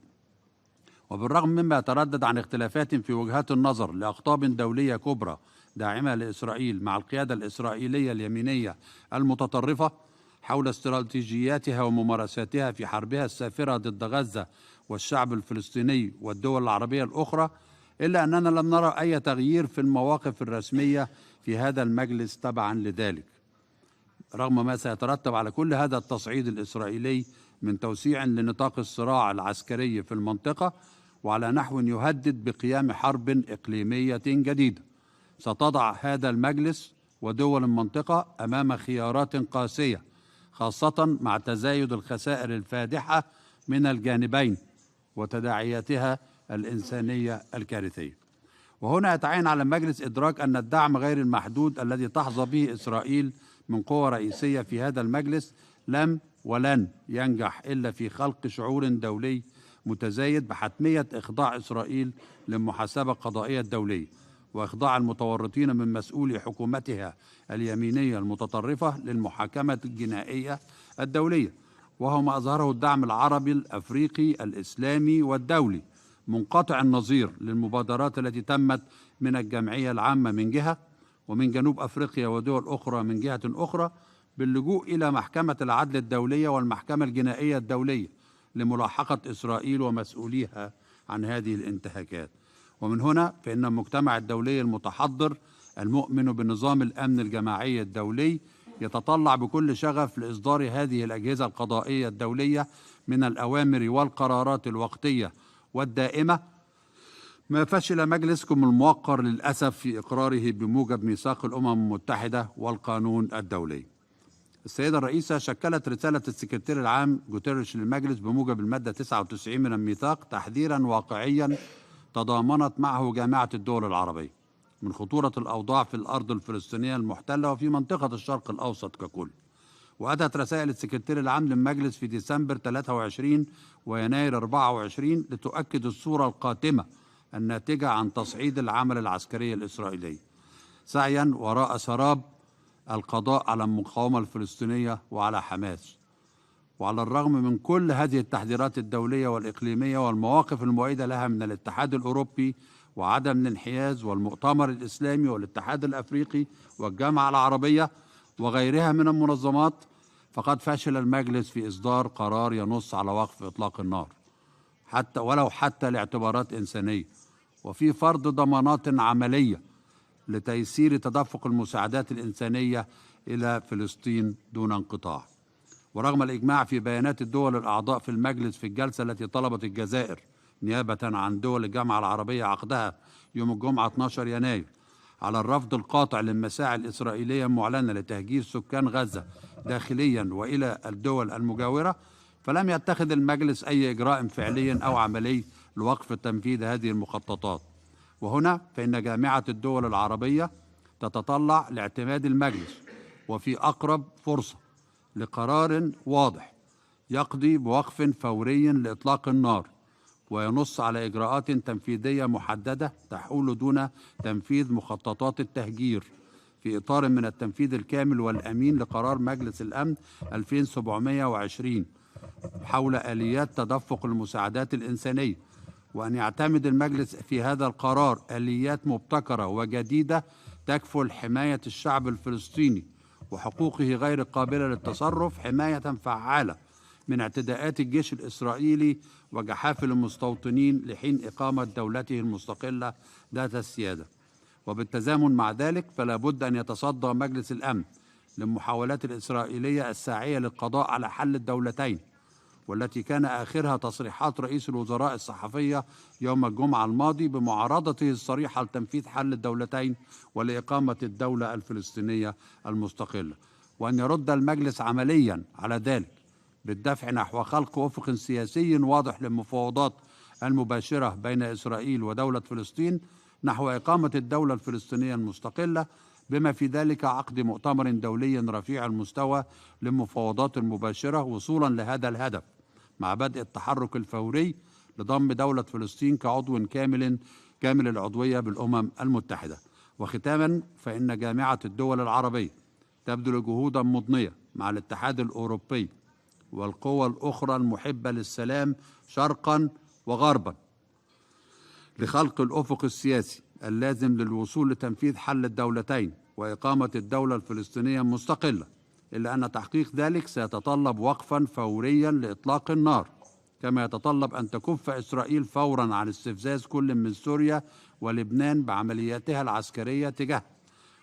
وبالرغم مما يتردد عن اختلافات في وجهات النظر لأقطاب دولية كبرى داعمة لإسرائيل مع القيادة الإسرائيلية اليمينية المتطرفة حول استراتيجياتها وممارساتها في حربها السافرة ضد غزة والشعب الفلسطيني والدول العربية الأخرى، إلا أننا لم نرى أي تغيير في المواقف الرسمية في هذا المجلس تبعا لذلك، رغم ما سيترتب على كل هذا التصعيد الإسرائيلي من توسيع لنطاق الصراع العسكري في المنطقة، وعلى نحو يهدد بقيام حرب إقليمية جديدة ستضع هذا المجلس ودول المنطقة أمام خيارات قاسية، خاصة مع تزايد الخسائر الفادحة من الجانبين وتداعياتها الإنسانية الكارثية. وهنا يتعين على المجلس إدراك أن الدعم غير المحدود الذي تحظى به إسرائيل من قوى رئيسية في هذا المجلس لم ولن ينجح إلا في خلق شعور دولي متزايد بحتمية إخضاع إسرائيل للمحاسبة القضائية الدولية وإخضاع المتورطين من مسؤولي حكومتها اليمينية المتطرفة للمحاكمة الجنائية الدولية، وهو ما أظهره الدعم العربي الأفريقي الإسلامي والدولي منقطع النظير للمبادرات التي تمت من الجمعية العامة من جهة ومن جنوب أفريقيا ودول أخرى من جهة أخرى باللجوء إلى محكمة العدل الدولية والمحكمة الجنائية الدولية لملاحقة إسرائيل ومسؤوليها عن هذه الانتهاكات. ومن هنا فإن المجتمع الدولي المتحضر المؤمن بنظام الأمن الجماعي الدولي يتطلع بكل شغف لإصدار هذه الأجهزة القضائية الدولية من الأوامر والقرارات الوقتية والدائمة، ما فشل مجلسكم الموقر للأسف في إقراره بموجب ميثاق الأمم المتحدة والقانون الدولي. السيدة الرئيسة شكلت رسالة السكرتير العام جوتيريش للمجلس بموجب المادة 99 من الميثاق تحذيرا واقعيا تضامنت معه جامعة الدول العربية من خطورة الأوضاع في الأرض الفلسطينية المحتلة وفي منطقة الشرق الأوسط ككل. وأتت رسائل السكرتير العام للمجلس في ديسمبر 23 ويناير 24 لتؤكد الصورة القاتمة الناتجة عن تصعيد العمل العسكري الإسرائيلي سعيا وراء سراب القضاء على المقاومة الفلسطينية وعلى حماس. وعلى الرغم من كل هذه التحذيرات الدولية والإقليمية والمواقف المؤيدة لها من الاتحاد الأوروبي وعدم الانحياز والمؤتمر الإسلامي والاتحاد الأفريقي والجامعة العربية وغيرها من المنظمات، فقد فشل المجلس في إصدار قرار ينص على وقف إطلاق النار حتى لاعتبارات إنسانية، وفي فرض ضمانات عملية لتيسير تدفق المساعدات الإنسانية إلى فلسطين دون انقطاع. ورغم الإجماع في بيانات الدول الأعضاء في المجلس في الجلسة التي طلبت الجزائر نيابة عن دول الجامعة العربية عقدها يوم الجمعة 12 يناير على الرفض القاطع للمساعي الإسرائيلية المعلنة لتهجير سكان غزة داخليا وإلى الدول المجاورة، فلم يتخذ المجلس أي إجراء فعلي أو عملي لوقف تنفيذ هذه المخططات. وهنا فإن جامعة الدول العربية تتطلع لاعتماد المجلس وفي أقرب فرصة لقرار واضح يقضي بوقف فوري لإطلاق النار وينص على إجراءات تنفيذية محددة تحول دون تنفيذ مخططات التهجير في إطار من التنفيذ الكامل والأمين لقرار مجلس الأمن 2720 حول آليات تدفق المساعدات الإنسانية، وأن يعتمد المجلس في هذا القرار آليات مبتكرة وجديدة تكفل حماية الشعب الفلسطيني وحقوقه غير القابلة للتصرف حماية فعالة من اعتداءات الجيش الإسرائيلي وجحافل المستوطنين لحين إقامة دولته المستقلة ذات السيادة. وبالتزامن مع ذلك فلا بد أن يتصدى مجلس الأمن للمحاولات الإسرائيلية الساعية للقضاء على حل الدولتين، والتي كان آخرها تصريحات رئيس الوزراء الصحفية يوم الجمعة الماضي بمعارضته الصريحة لتنفيذ حل الدولتين ولإقامة الدولة الفلسطينية المستقلة، وأن يرد المجلس عمليا على ذلك بالدفع نحو خلق أفق سياسي واضح للمفاوضات المباشرة بين إسرائيل ودولة فلسطين نحو إقامة الدولة الفلسطينية المستقلة، بما في ذلك عقد مؤتمر دولي رفيع المستوى للمفاوضات المباشرة وصولا لهذا الهدف، مع بدء التحرك الفوري لضم دولة فلسطين كعضو كامل العضوية بالأمم المتحدة. وختاما فإن جامعة الدول العربية تبذل جهودا مضنية مع الاتحاد الأوروبي والقوى الأخرى المحبة للسلام شرقا وغربا لخلق الأفق السياسي اللازم للوصول لتنفيذ حل الدولتين وإقامة الدولة الفلسطينية المستقلة، إلا أن تحقيق ذلك سيتطلب وقفا فوريا لإطلاق النار، كما يتطلب أن تكف إسرائيل فورا عن استفزاز كل من سوريا ولبنان بعملياتها العسكرية تجاه،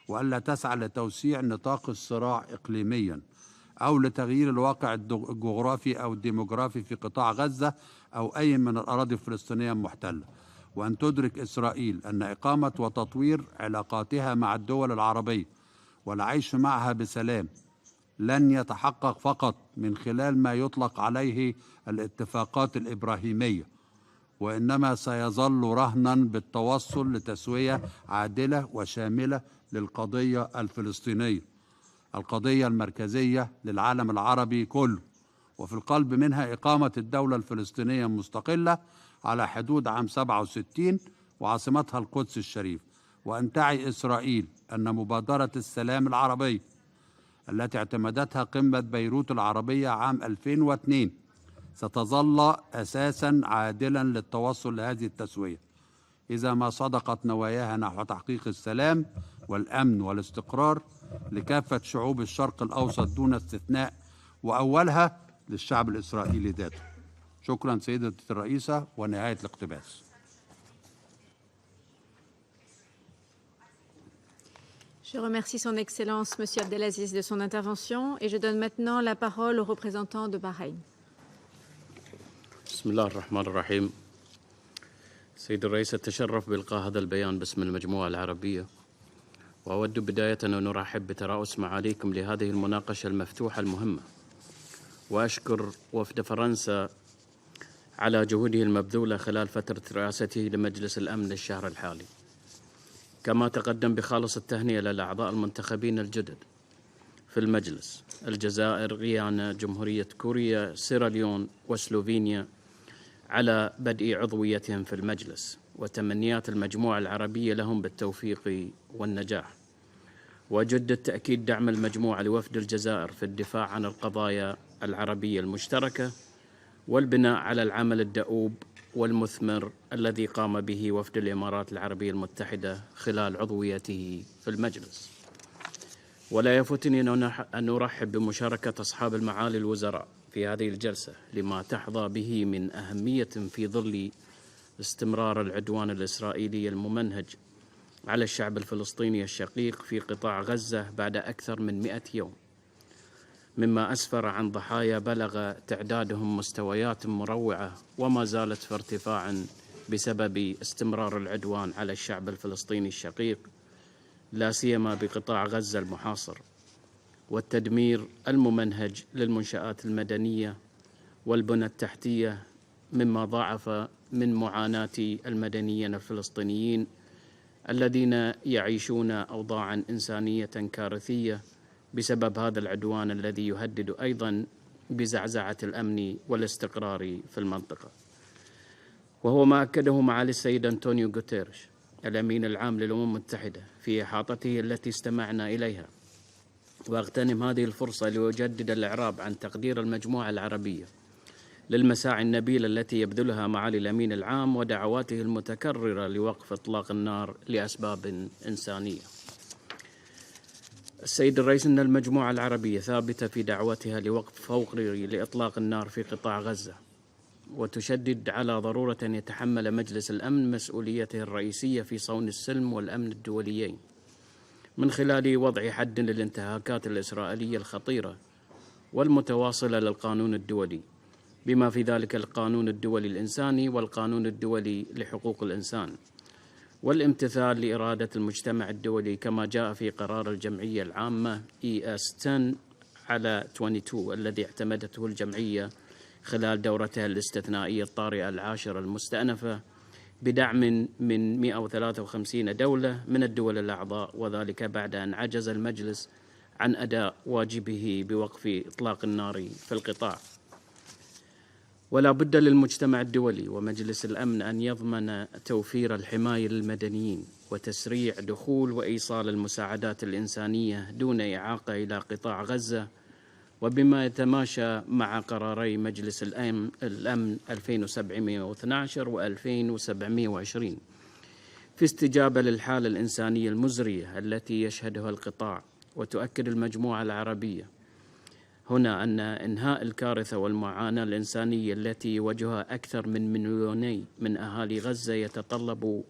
وألا تسعى لتوسيع نطاق الصراع إقليميا أو لتغيير الواقع الجغرافي أو الديموغرافي في قطاع غزة أو أي من الأراضي الفلسطينية المحتلة، وأن تدرك إسرائيل أن إقامة وتطوير علاقاتها مع الدول العربية والعيش معها بسلام لن يتحقق فقط من خلال ما يطلق عليه الاتفاقات الإبراهيمية، وإنما سيظل رهنا بالتوصل لتسوية عادلة وشاملة للقضية الفلسطينية، القضية المركزية للعالم العربي كله وفي القلب منها إقامة الدولة الفلسطينية المستقلة على حدود عام 67 وعاصمتها القدس الشريف. وأن تعي إسرائيل أن مبادرة السلام العربية التي اعتمدتها قمة بيروت العربية عام 2002 ستظل أساساً عادلاً للتوصل لهذه التسوية إذا ما صدقت نواياها نحو تحقيق السلام والأمن والاستقرار لكافة شعوب الشرق الأوسط دون استثناء، وأولها للشعب الإسرائيلي ذاته. شكراً سيدة الرئيسة، ونهاية الاقتباس. Je remercie son Excellence, Monsieur Abdelaziz, de son intervention et je donne maintenant la parole au représentant de Bahreïn. بسم الله الرحمن الرحيم. سيد الرئيس، أتشرف بإلقاء هذا البيان باسم المجموعة العربية، وأود بداية أن نرحب بترأس معاليكم لهذه المناقشة المفتوحة المهمة، وأشكر وفد فرنسا على جهوده المبذولة خلال فترة رئاسته لمجلس الأمن الشهر الحالي. كما تقدم بخالص التهنئة للأعضاء المنتخبين الجدد في المجلس: الجزائر، غيانا، جمهورية كوريا، سيراليون وسلوفينيا، على بدء عضويتهم في المجلس، وتمنيات المجموعة العربية لهم بالتوفيق والنجاح. وجدد تأكيد دعم المجموعة لوفد الجزائر في الدفاع عن القضايا العربية المشتركة والبناء على العمل الدؤوب والمثمر الذي قام به وفد الإمارات العربية المتحدة خلال عضويته في المجلس. ولا يفوتني أن أرحب بمشاركة أصحاب المعالي الوزراء في هذه الجلسة لما تحظى به من أهمية في ظل استمرار العدوان الإسرائيلي الممنهج على الشعب الفلسطيني الشقيق في قطاع غزة بعد أكثر من 100 يوم، مما أسفر عن ضحايا بلغ تعدادهم مستويات مروعة وما زالت في ارتفاع بسبب استمرار العدوان على الشعب الفلسطيني الشقيق، لا سيما بقطاع غزة المحاصر، والتدمير الممنهج للمنشآت المدنية والبنى التحتية، مما ضاعف من معاناة المدنيين الفلسطينيين الذين يعيشون أوضاعا إنسانية كارثية بسبب هذا العدوان الذي يهدد أيضا بزعزعة الأمن والاستقرار في المنطقة. وهو ما أكده معالي السيد أنطونيو غوتيريش الأمين العام للأمم المتحدة في إحاطته التي استمعنا إليها. وأغتنم هذه الفرصة لأجدد الإعراب عن تقدير المجموعة العربية للمساعي النبيلة التي يبذلها معالي الأمين العام ودعواته المتكررة لوقف إطلاق النار لأسباب إنسانية. السيد الرئيس، إن المجموعة العربية ثابتة في دعوتها لوقف فوري لإطلاق النار في قطاع غزة، وتشدد على ضرورة أن يتحمل مجلس الأمن مسؤوليته الرئيسية في صون السلم والأمن الدوليين من خلال وضع حد للانتهاكات الإسرائيلية الخطيرة والمتواصلة للقانون الدولي، بما في ذلك القانون الدولي الإنساني والقانون الدولي لحقوق الإنسان، والامتثال لإرادة المجتمع الدولي كما جاء في قرار الجمعية العامة ES10 على 22 الذي اعتمدته الجمعية خلال دورتها الاستثنائية الطارئة العاشرة المستأنفة بدعم من 153 دولة من الدول الأعضاء، وذلك بعد أن عجز المجلس عن أداء واجبه بوقف إطلاق النار في القطاع. ولا بد للمجتمع الدولي ومجلس الأمن أن يضمن توفير الحماية للمدنيين وتسريع دخول وإيصال المساعدات الإنسانية دون إعاقة إلى قطاع غزة، وبما يتماشى مع قراري مجلس الأمن 2712 و 2720 في استجابة للحالة الإنسانية المزرية التي يشهدها القطاع. وتؤكد المجموعة العربية هنا أن إنهاء الكارثة والمعاناة الإنسانية التي يواجهها أكثر من مليوني من أهالي غزة يتطلب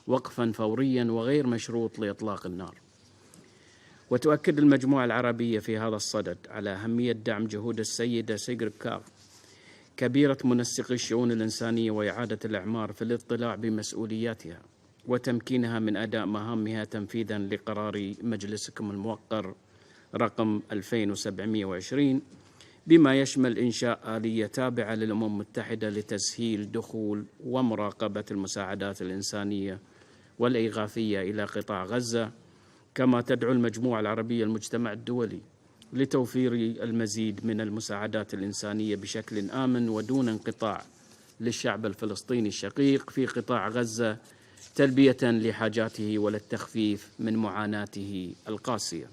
وقفا فوريا وغير مشروط لإطلاق النار. وتؤكد المجموعة العربية في هذا الصدد على أهمية دعم جهود السيدة سيغرب كاغ كبيرة منسقي الشؤون الإنسانية وإعادة الإعمار في الاطلاع بمسؤولياتها وتمكينها من أداء مهامها تنفيذا لقرار مجلسكم الموقر رقم 2720 بما يشمل إنشاء آلية تابعة للأمم المتحدة لتسهيل دخول ومراقبة المساعدات الإنسانية والإغاثية إلى قطاع غزة. كما تدعو المجموعة العربية المجتمع الدولي لتوفير المزيد من المساعدات الإنسانية بشكل آمن ودون انقطاع للشعب الفلسطيني الشقيق في قطاع غزة، تلبية لحاجاته وللتخفيف من معاناته القاسية.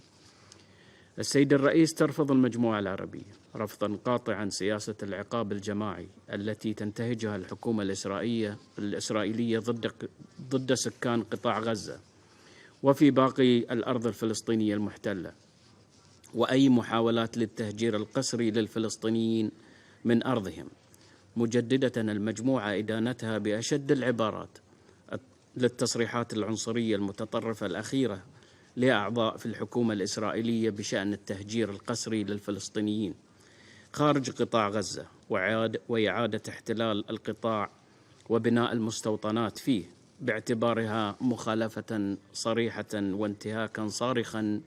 السيد الرئيس، ترفض المجموعة العربية رفضا قاطعا سياسة العقاب الجماعي التي تنتهجها الحكومة الإسرائيلية ضد سكان قطاع غزة وفي باقي الأرض الفلسطينية المحتلة، وأي محاولات للتهجير القسري للفلسطينيين من أرضهم، مجددة المجموعة إدانتها بأشد العبارات للتصريحات العنصرية المتطرفة الأخيرة لأعضاء في الحكومة الإسرائيلية بشأن التهجير القسري للفلسطينيين خارج قطاع غزة وإعادة احتلال القطاع وبناء المستوطنات فيه، باعتبارها مخالفة صريحة وانتهاكا صارخا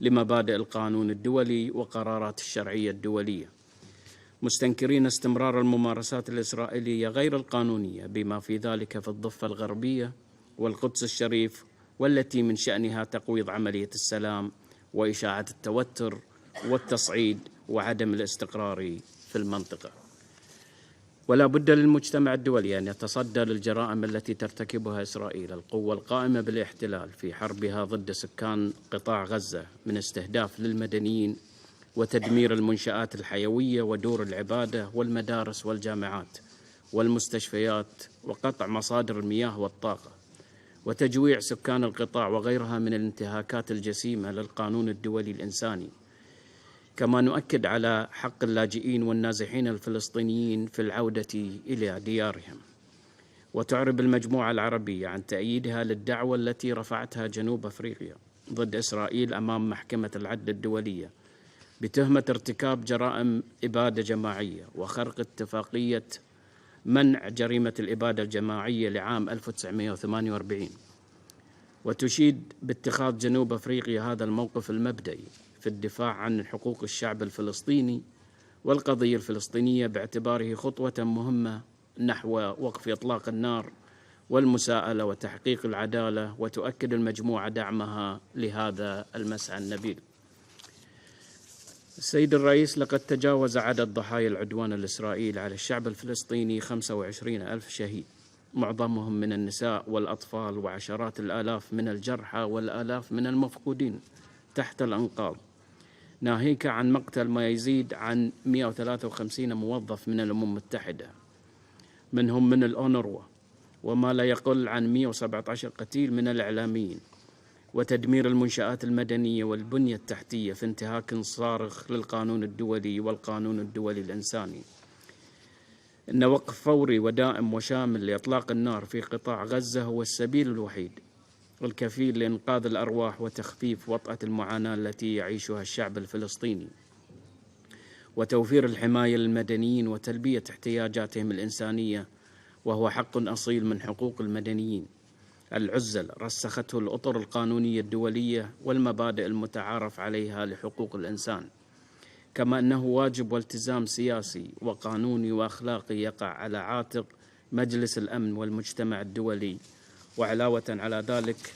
لمبادئ القانون الدولي وقرارات الشرعية الدولية، مستنكرين استمرار الممارسات الإسرائيلية غير القانونية بما في ذلك في الضفة الغربية والقدس الشريف، والتي من شأنها تقويض عملية السلام وإشاعة التوتر والتصعيد وعدم الاستقرار في المنطقة. ولا بد للمجتمع الدولي أن يتصدى للجرائم التي ترتكبها إسرائيل القوة القائمة بالاحتلال في حربها ضد سكان قطاع غزة من استهداف للمدنيين وتدمير المنشآت الحيوية ودور العبادة والمدارس والجامعات والمستشفيات وقطع مصادر المياه والطاقة وتجويع سكان القطاع وغيرها من الانتهاكات الجسيمة للقانون الدولي الإنساني. كما نؤكد على حق اللاجئين والنازحين الفلسطينيين في العودة إلى ديارهم. وتعرب المجموعة العربية عن تأييدها للدعوة التي رفعتها جنوب أفريقيا ضد إسرائيل أمام محكمة العدل الدولية بتهمة ارتكاب جرائم إبادة جماعية وخرق اتفاقية منع جريمة الإبادة الجماعية لعام 1948، وتشيد باتخاذ جنوب أفريقيا هذا الموقف المبدئي في الدفاع عن حقوق الشعب الفلسطيني والقضية الفلسطينية باعتباره خطوة مهمة نحو وقف إطلاق النار والمساءلة وتحقيق العدالة، وتؤكد المجموعة دعمها لهذا المسعى النبيل. السيد الرئيس، لقد تجاوز عدد ضحايا العدوان الإسرائيلي على الشعب الفلسطيني 25,000 شهيد، معظمهم من النساء والأطفال، وعشرات الآلاف من الجرحى والآلاف من المفقودين تحت الأنقاض، ناهيك عن مقتل ما يزيد عن 153 موظف من الأمم المتحدة، منهم من الأونروا، وما لا يقل عن 117 قتيل من الإعلاميين، وتدمير المنشآت المدنية والبنية التحتية في انتهاك صارخ للقانون الدولي والقانون الدولي الإنساني. إن وقف فوري ودائم وشامل لإطلاق النار في قطاع غزة هو السبيل الوحيد الكفيل لإنقاذ الأرواح وتخفيف وطأة المعاناة التي يعيشها الشعب الفلسطيني، وتوفير الحماية للمدنيين وتلبية احتياجاتهم الإنسانية، وهو حق أصيل من حقوق المدنيين العزل رسخته الأطر القانونية الدولية والمبادئ المتعارف عليها لحقوق الإنسان، كما أنه واجب والتزام سياسي وقانوني وأخلاقي يقع على عاتق مجلس الأمن والمجتمع الدولي. وعلاوة على ذلك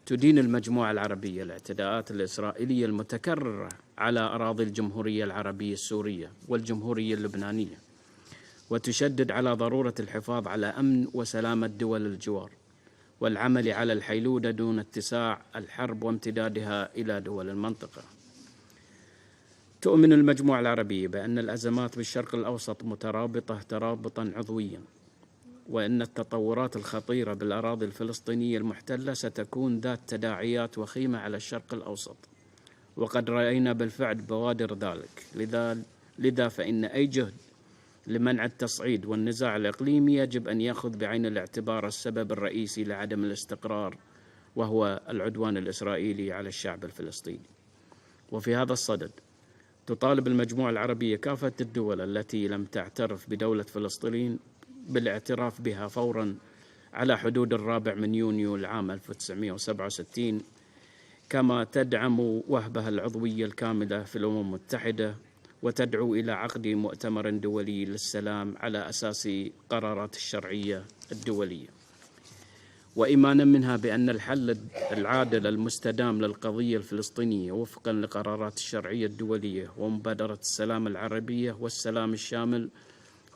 تدين المجموعة العربية الاعتداءات الإسرائيلية المتكررة على أراضي الجمهورية العربية السورية والجمهورية اللبنانية، وتشدد على ضرورة الحفاظ على أمن وسلامة دول الجوار والعمل على الحيلولة دون اتساع الحرب وامتدادها إلى دول المنطقة. تؤمن المجموعة العربية بأن الأزمات بالشرق الأوسط مترابطة ترابطا عضويا، وأن التطورات الخطيرة بالأراضي الفلسطينية المحتلة ستكون ذات تداعيات وخيمة على الشرق الأوسط، وقد رأينا بالفعل بوادر ذلك. لذا فإن أي جهد لمنع التصعيد والنزاع الإقليمي يجب أن يأخذ بعين الاعتبار السبب الرئيسي لعدم الاستقرار، وهو العدوان الإسرائيلي على الشعب الفلسطيني. وفي هذا الصدد تطالب المجموعة العربية كافة الدول التي لم تعترف بدولة فلسطين بالاعتراف بها فورا على حدود 4 يونيو العام 1967، كما تدعم وهبها العضوية الكاملة في الأمم المتحدة، وتدعو إلى عقد مؤتمر دولي للسلام على أساس قرارات الشرعية الدولية. وإيمانا منها بأن الحل العادل المستدام للقضية الفلسطينية وفقا لقرارات الشرعية الدولية ومبادرة السلام العربية والسلام الشامل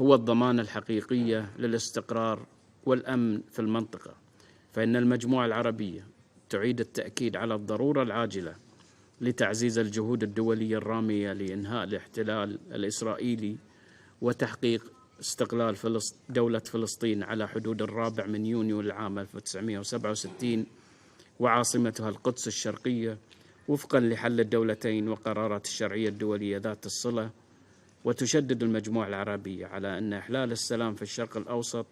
هو الضمانة الحقيقية للاستقرار والأمن في المنطقة، فإن المجموعة العربية تعيد التأكيد على الضرورة العاجلة لتعزيز الجهود الدولية الرامية لإنهاء الاحتلال الإسرائيلي وتحقيق استقلال دولة فلسطين على حدود 4 يونيو العام 1967 وعاصمتها القدس الشرقية وفقا لحل الدولتين وقرارات الشرعية الدولية ذات الصلة. وتشدد المجموعة العربية على أن إحلال السلام في الشرق الأوسط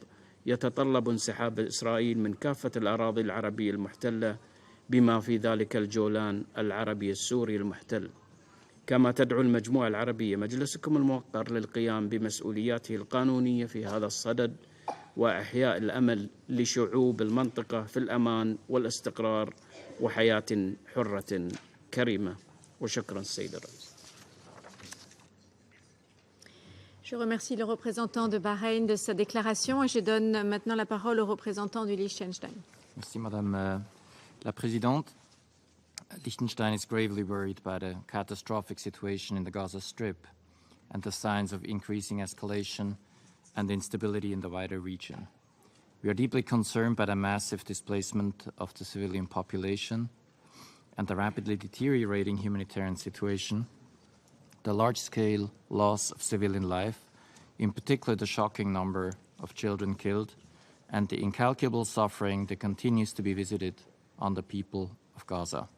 يتطلب انسحاب إسرائيل من كافة الأراضي العربية المحتلة بما في ذلك الجولان العربي السوري المحتل. كما تدعو المجموعة العربية مجلسكم الموقر للقيام بمسؤولياته القانونية في هذا الصدد وإحياء الأمل لشعوب المنطقة في الأمان والاستقرار وحياة حرة كريمة. وشكرا السيد الرئيس. Je remercie le représentant de Bahreïn de sa déclaration et je donne maintenant la parole au représentant du Liechtenstein. Merci Madame la Présidente. Liechtenstein is gravely worried by the catastrophic situation in the Gaza Strip and the signs of increasing escalation and instability in the wider region. We are deeply concerned by the massive displacement of the civilian population and the rapidly deteriorating humanitarian situation, the large-scale loss of civilian life, in particular the shocking number of children killed, and the incalculable suffering that continues to be visited on the people of Gaza.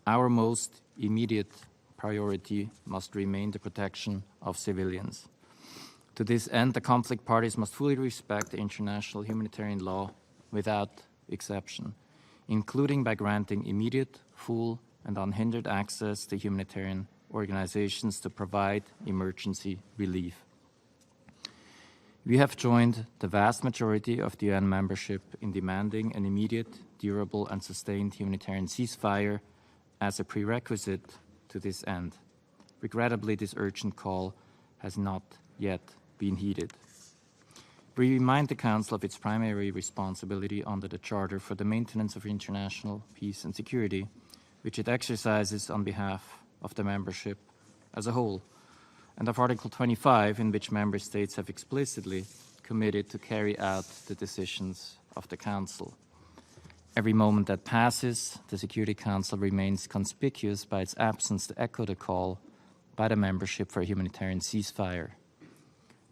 Our most immediate priority must remain the protection of civilians. To this end, the conflict parties must fully respect the international humanitarian law without exception, including by granting immediate, full, and unhindered access to humanitarian organizations to provide emergency relief. We have joined the vast majority of the UN membership in demanding an immediate, durable, and sustained humanitarian ceasefire as a prerequisite to this end. Regrettably, this urgent call has not yet been heeded. We remind the Council of its primary responsibility under the Charter for the Maintenance of International Peace and Security, which it exercises on behalf of the membership as a whole, and of Article 25, in which member states have explicitly committed to carry out the decisions of the Council. Every moment that passes, the Security Council remains conspicuous by its absence to echo the call by the membership for a humanitarian ceasefire.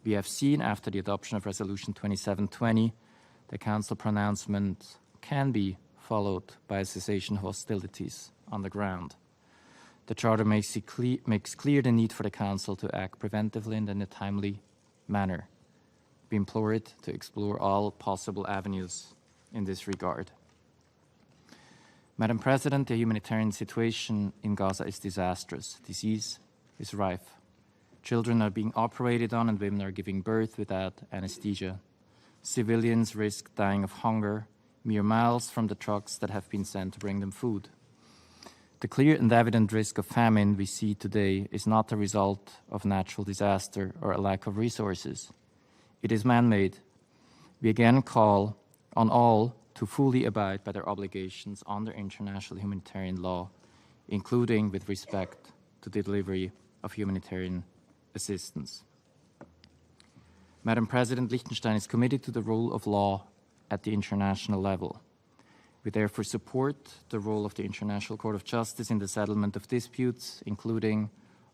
We have seen, after the adoption of Resolution 2720, the Council pronouncement can be followed by a cessation of hostilities on the ground. The Charter makes clear the need for the Council to act preventively and in a timely manner. We implore it to explore all possible avenues in this regard. Madam President, the humanitarian situation in Gaza is disastrous. Disease is rife. Children are being operated on and women are giving birth without anesthesia. Civilians risk dying of hunger mere miles from the trucks that have been sent to bring them food. The clear and evident risk of famine we see today is not the result of natural disaster or a lack of resources. It is man-made. We again call on all to fully abide by their obligations under international humanitarian law, including with respect to the delivery of humanitarian assistance. Madam President, Liechtenstein is committed to the rule of law at the international level. We therefore support the role of the International Court of Justice in the settlement of disputes, including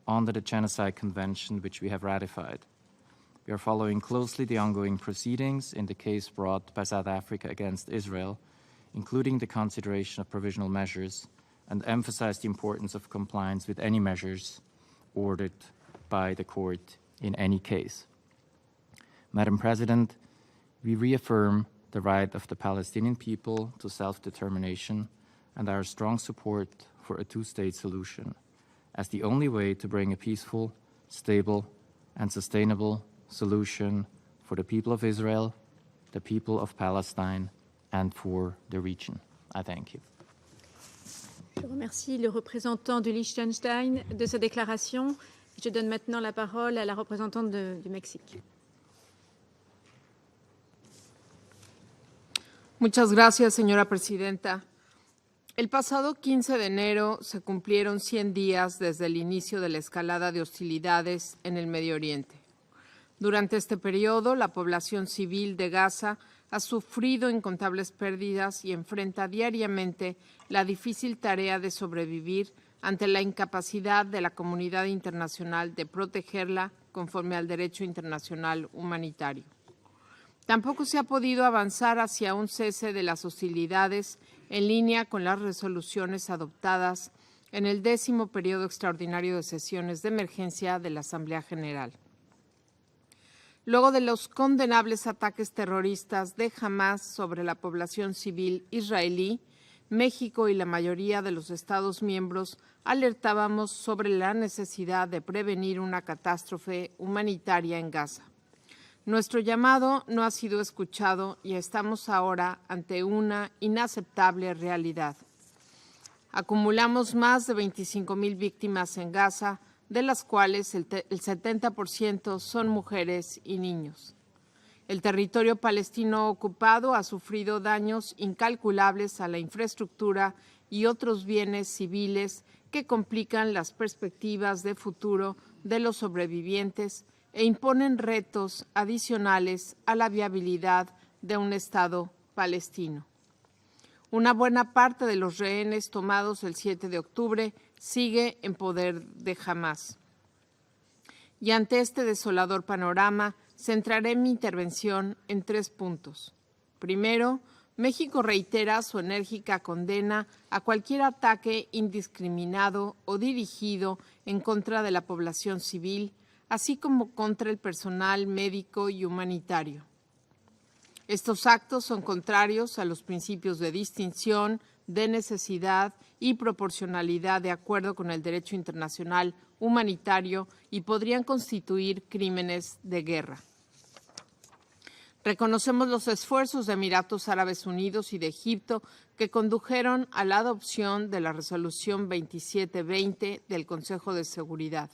under the Genocide Convention, which we have ratified. We are following closely the ongoing proceedings in the case brought by South Africa against Israel, including the consideration of provisional measures, and emphasize the importance of compliance with any measures ordered by the court in any case. Madam President, we reaffirm the right of the Palestinian people to self-determination and our strong support for a two-state solution as the only way to bring a peaceful, stable, and sustainable solution for the people of Israel, the people of Palestine, and for the region. I thank you. Je remercie le représentant du Liechtenstein de sa déclaration. Je donne maintenant la parole à la représentante du Mexique. Muchas gracias, señora presidenta. El pasado 15 de enero se cumplieron 100 días desde el inicio de la escalada de hostilidades en el Medio Oriente. Durante este periodo, la población civil de Gaza ha sufrido incontables pérdidas y enfrenta diariamente la difícil tarea de sobrevivir ante la incapacidad de la comunidad internacional de protegerla conforme al derecho internacional humanitario. Tampoco se ha podido avanzar hacia un cese de las hostilidades en línea con las resoluciones adoptadas en el 10º periodo extraordinario de sesiones de emergencia de la Asamblea General. Luego de los condenables ataques terroristas de Hamás sobre la población civil israelí, México y la mayoría de los Estados miembros alertábamos sobre la necesidad de prevenir una catástrofe humanitaria en Gaza. Nuestro llamado no ha sido escuchado y estamos ahora ante una inaceptable realidad. Acumulamos más de 25,000 víctimas en Gaza, de las cuales el 70% son mujeres y niños. El territorio palestino ocupado ha sufrido daños incalculables a la infraestructura y otros bienes civiles que complican las perspectivas de futuro de los sobrevivientes e imponen retos adicionales a la viabilidad de un Estado palestino. Una buena parte de los rehenes tomados el 7 de octubre sigue en poder de Hamás. Y ante este desolador panorama, centraré mi intervención en 3 puntos. Primero, México reitera su enérgica condena a cualquier ataque indiscriminado o dirigido en contra de la población civil, así como contra el personal médico y humanitario. Estos actos son contrarios a los principios de distinción, de necesidad y proporcionalidad de acuerdo con el derecho internacional humanitario y podrían constituir crímenes de guerra. Reconocemos los esfuerzos de Emiratos Árabes Unidos y de Egipto que condujeron a la adopción de la Resolución 2720 del Consejo de Seguridad.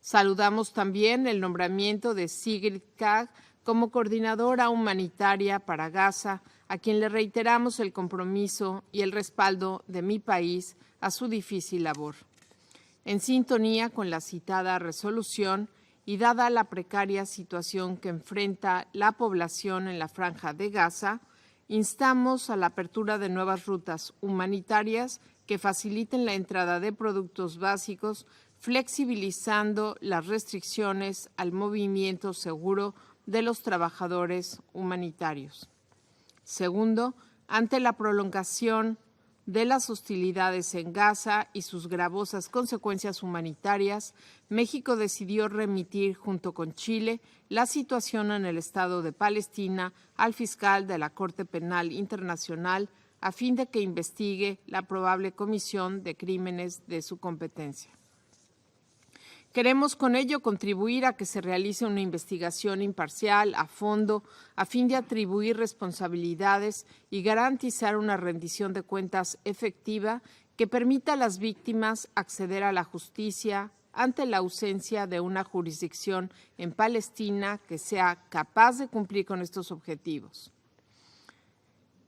Saludamos también el nombramiento de Sigrid Kaag como coordinadora humanitaria para Gaza, a quien le reiteramos el compromiso y el respaldo de mi país a su difícil labor. En sintonía con la citada resolución y dada la precaria situación que enfrenta la población en la Franja de Gaza, instamos a la apertura de nuevas rutas humanitarias que faciliten la entrada de productos básicos, flexibilizando las restricciones al movimiento seguro de los trabajadores humanitarios. Segundo, ante la prolongación de las hostilidades en Gaza y sus gravosas consecuencias humanitarias, México decidió remitir junto con Chile la situación en el Estado de Palestina al fiscal de la Corte Penal Internacional a fin de que investigue la probable comisión de crímenes de su competencia. Queremos con ello contribuir a que se realice una investigación imparcial, a fondo, a fin de atribuir responsabilidades y garantizar una rendición de cuentas efectiva que permita a las víctimas acceder a la justicia ante la ausencia de una jurisdicción en Palestina que sea capaz de cumplir con estos objetivos.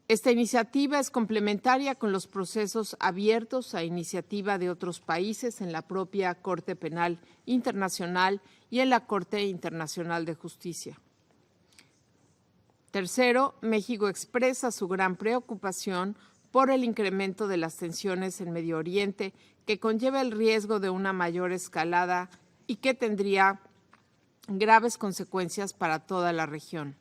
Esta iniciativa es complementaria con los procesos abiertos a iniciativa de otros países en la propia Corte Penal Internacional y en la Corte Internacional de Justicia. Tercero, México expresa su gran preocupación por el incremento de las tensiones en Medio Oriente, que conlleva el riesgo de una mayor escalada y que tendría graves consecuencias para toda la región.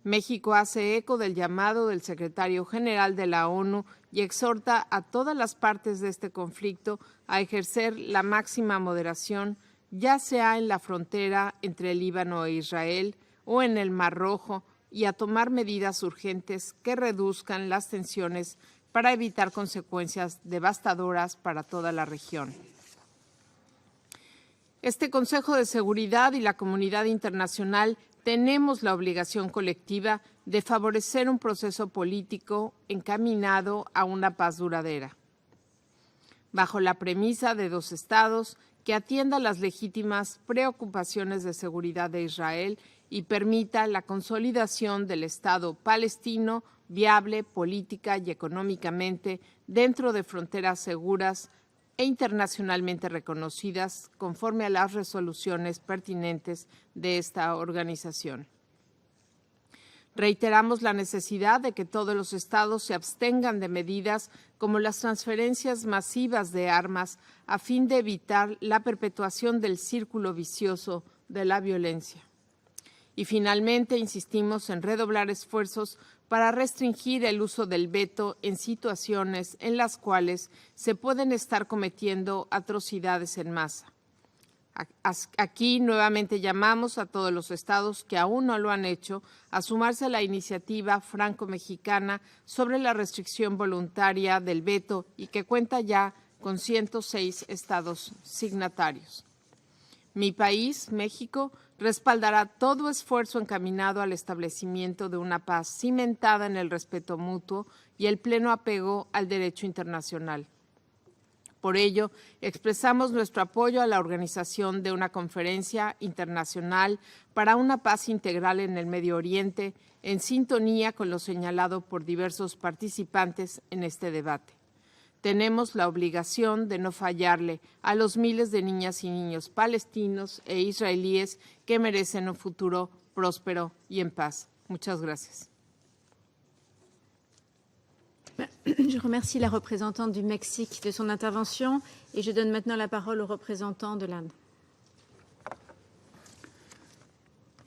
México hace eco del llamado del secretario general de la ONU y exhorta a todas las partes de este conflicto a ejercer la máxima moderación, ya sea en la frontera entre el Líbano e Israel o en el Mar Rojo, y a tomar medidas urgentes que reduzcan las tensiones para evitar consecuencias devastadoras para toda la región. Este Consejo de Seguridad y la comunidad internacional tenemos la obligación colectiva de favorecer un proceso político encaminado a una paz duradera. Bajo la premisa de 2 estados, que atienda las legítimas preocupaciones de seguridad de Israel y permita la consolidación del Estado palestino viable política y económicamente dentro de fronteras seguras e internacionalmente reconocidas conforme a las resoluciones pertinentes de esta organización. Reiteramos la necesidad de que todos los estados se abstengan de medidas como las transferencias masivas de armas a fin de evitar la perpetuación del círculo vicioso de la violencia. Y finalmente insistimos en redoblar esfuerzos para restringir el uso del veto en situaciones en las cuales se pueden estar cometiendo atrocidades en masa. Aquí nuevamente llamamos a todos los estados que aún no lo han hecho a sumarse a la iniciativa franco-mexicana sobre la restricción voluntaria del veto y que cuenta ya con 106 estados signatarios. Mi país, México, respaldará todo esfuerzo encaminado al establecimiento de una paz cimentada en el respeto mutuo y el pleno apego al derecho internacional. Por ello, expresamos nuestro apoyo a la organización de una conferencia internacional para una paz integral en el Medio Oriente, en sintonía con lo señalado por diversos participantes en este debate. Tenemos la obligación de no fallarle a los miles de niñas y niños palestinos e israelíes que merecen un futuro próspero y en paz. Muchas gracias. Je remercie la représentante du Mexique de son intervention et je donne maintenant la parole au représentant de l'Inde.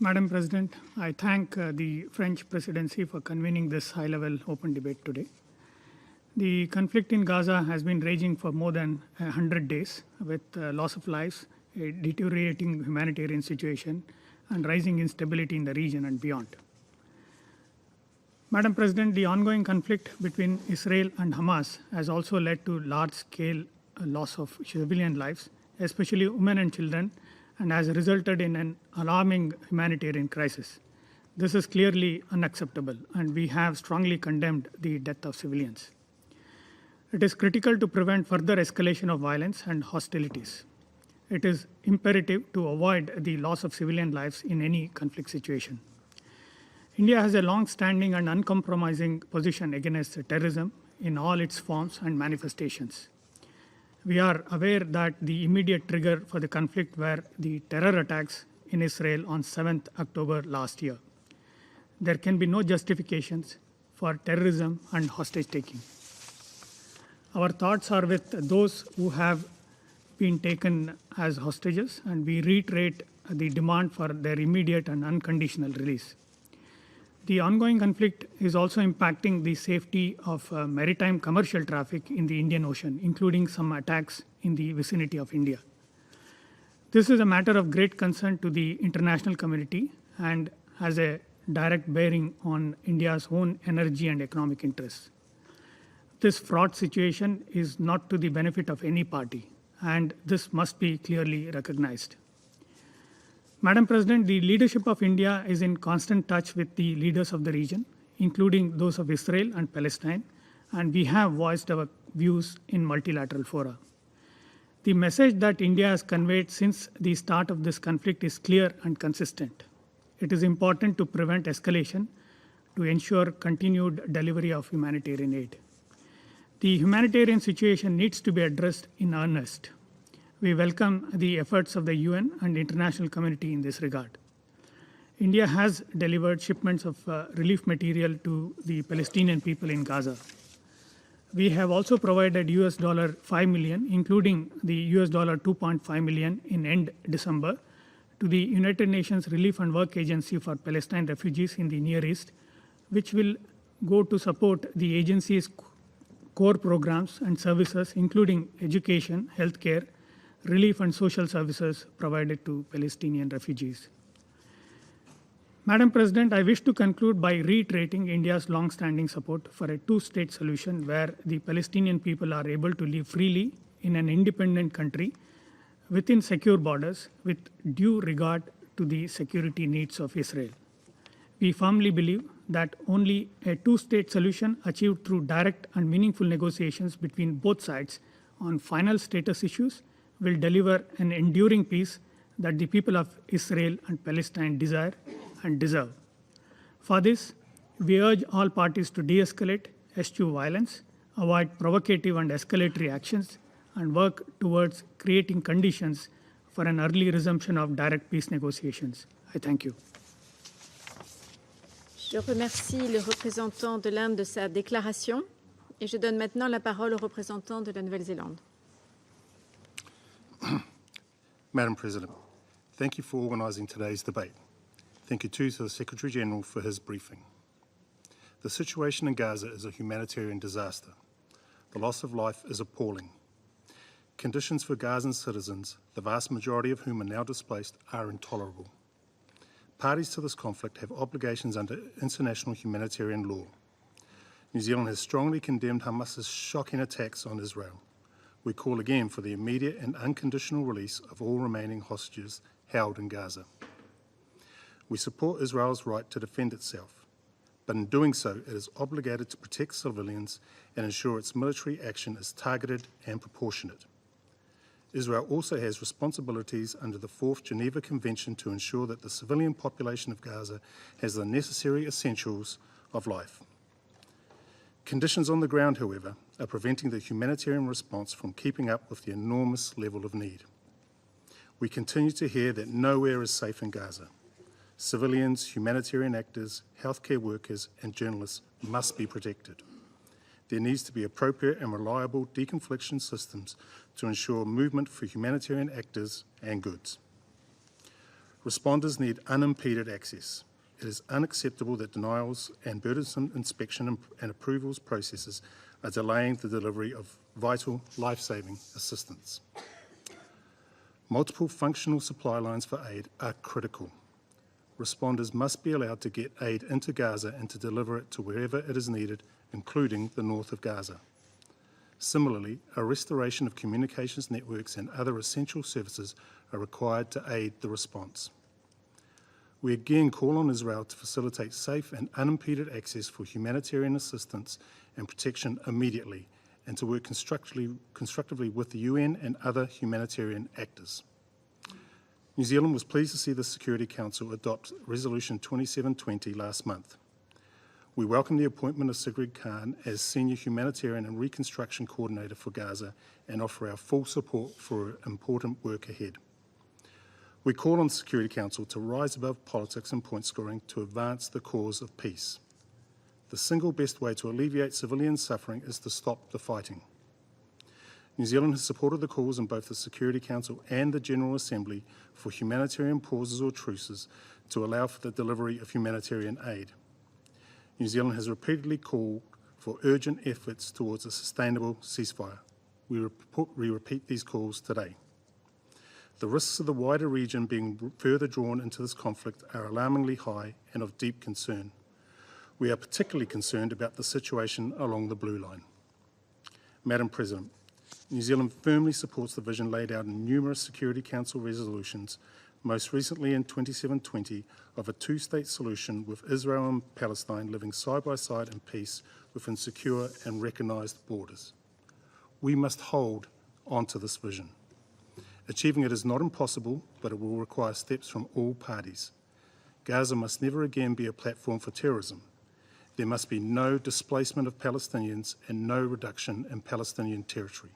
Madam President, I thank the French presidency for convening this high-level open debate today. The conflict in Gaza has been raging for more than 100 days with loss of lives, a deteriorating humanitarian situation, and rising instability in the region and beyond. Madam President, the ongoing conflict between Israel and Hamas has also led to large-scale loss of civilian lives, especially women and children, and has resulted in an alarming humanitarian crisis. This is clearly unacceptable, and we have strongly condemned the death of civilians. It is critical to prevent further escalation of violence and hostilities. It is imperative to avoid the loss of civilian lives in any conflict situation. India has a long-standing and uncompromising position against terrorism in all its forms and manifestations. We are aware that the immediate trigger for the conflict were the terror attacks in Israel on 7th October last year. There can be no justifications for terrorism and hostage-taking. Our thoughts are with those who have been taken as hostages, and we reiterate the demand for their immediate and unconditional release. The ongoing conflict is also impacting the safety of maritime commercial traffic in the Indian Ocean, including some attacks in the vicinity of India. This is a matter of great concern to the international community and has a direct bearing on India's own energy and economic interests. This fraught situation is not to the benefit of any party, and this must be clearly recognized. Madam President, the leadership of India is in constant touch with the leaders of the region, including those of Israel and Palestine, and we have voiced our views in multilateral fora. The message that India has conveyed since the start of this conflict is clear and consistent. It is important to prevent escalation to ensure continued delivery of humanitarian aid. The humanitarian situation needs to be addressed in earnest. We welcome the efforts of the UN and international community in this regard. India has delivered shipments of relief material to the Palestinian people in Gaza. We have also provided $5 million, including the $2.5 million in end December, to the United Nations Relief and Work Agency for Palestine refugees in the Near East, which will go to support the agency's core programs and services, including education, healthcare, relief and social services provided to Palestinian refugees. Madam President, I wish to conclude by reiterating India's long-standing support for a two-state solution where the Palestinian people are able to live freely in an independent country within secure borders with due regard to the security needs of Israel. We firmly believe that only a two-state solution achieved through direct and meaningful negotiations between both sides on final status issues will deliver an enduring peace that the people of Israel and Palestine desire and deserve. For this, we urge all parties to de-escalate, eschew violence, avoid provocative and escalatory actions, and work towards creating conditions for an early resumption of direct peace negotiations. I thank you. Je remercie le représentant de l'Inde de sa déclaration et je donne maintenant la parole au représentant de la Nouvelle-Zélande. Madam President, thank you for organising today's debate. Thank you too to the Secretary-General for his briefing. The situation in Gaza is a humanitarian disaster. The loss of life is appalling. Conditions for Gazan citizens, the vast majority of whom are now displaced, are intolerable. Parties to this conflict have obligations under international humanitarian law. New Zealand has strongly condemned Hamas's shocking attacks on Israel. We call again for the immediate and unconditional release of all remaining hostages held in Gaza. We support Israel's right to defend itself, but in doing so, it is obligated to protect civilians and ensure its military action is targeted and proportionate. Israel also has responsibilities under the 4th Geneva Convention to ensure that the civilian population of Gaza has the necessary essentials of life. Conditions on the ground, however, are preventing the humanitarian response from keeping up with the enormous level of need. We continue to hear that nowhere is safe in Gaza. Civilians, humanitarian actors, healthcare workers, and journalists must be protected. There needs to be appropriate and reliable deconfliction systems to ensure movement for humanitarian actors and goods. Responders need unimpeded access. It is unacceptable that denials and burdensome inspection and approvals processes are delaying the delivery of vital, life-saving assistance. Multiple functional supply lines for aid are critical. Responders must be allowed to get aid into Gaza and to deliver it to wherever it is needed, including the north of Gaza. Similarly, a restoration of communications networks and other essential services are required to aid the response. We again call on Israel to facilitate safe and unimpeded access for humanitarian assistance and protection immediately, and to work constructively with the UN and other humanitarian actors. New Zealand was pleased to see the Security Council adopt Resolution 2720 last month. We welcome the appointment of Sigrid Khan as Senior Humanitarian and Reconstruction Coordinator for Gaza and offer our full support for her important work ahead. We call on the Security Council to rise above politics and point scoring to advance the cause of peace. The single best way to alleviate civilian suffering is to stop the fighting. New Zealand has supported the calls in both the Security Council and the General Assembly for humanitarian pauses or truces to allow for the delivery of humanitarian aid. New Zealand has repeatedly called for urgent efforts towards a sustainable ceasefire. We repeat these calls today. The risks of the wider region being further drawn into this conflict are alarmingly high and of deep concern. We are particularly concerned about the situation along the Blue Line. Madam President, New Zealand firmly supports the vision laid out in numerous Security Council resolutions, most recently in 2720, of a two-state solution with Israel and Palestine living side by side in peace within secure and recognised borders. We must hold on to this vision. Achieving it is not impossible, but it will require steps from all parties. Gaza must never again be a platform for terrorism. There must be no displacement of Palestinians and no reduction in Palestinian territory.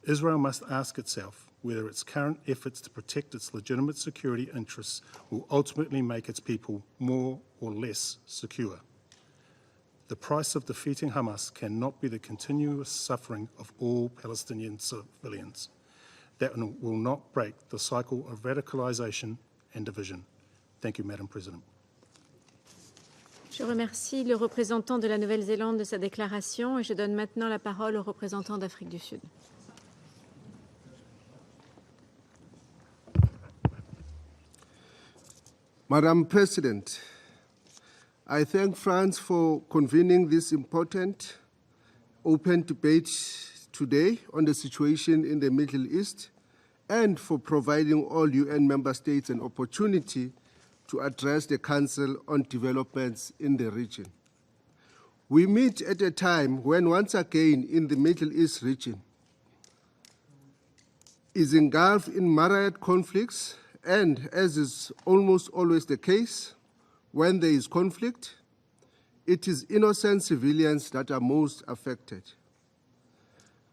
Israel must ask itself whether its current efforts to protect its legitimate security interests will ultimately make its people more or less secure. The price of defeating Hamas cannot be the continuous suffering of all Palestinian civilians. That will not break the cycle of radicalisation and division. Thank you, Madam President. Je remercie le représentant de la Nouvelle-Zélande de sa déclaration et je donne maintenant la parole au représentant d'Afrique du Sud. Madam President, I thank France for convening this important open debate today on the situation in the Middle East and for providing all UN member states an opportunity to address the Council on developments in the region. We meet at a time when once again in the Middle East region, is engulfed in myriad conflicts, and as is almost always the case, when there is conflict, it is innocent civilians that are most affected.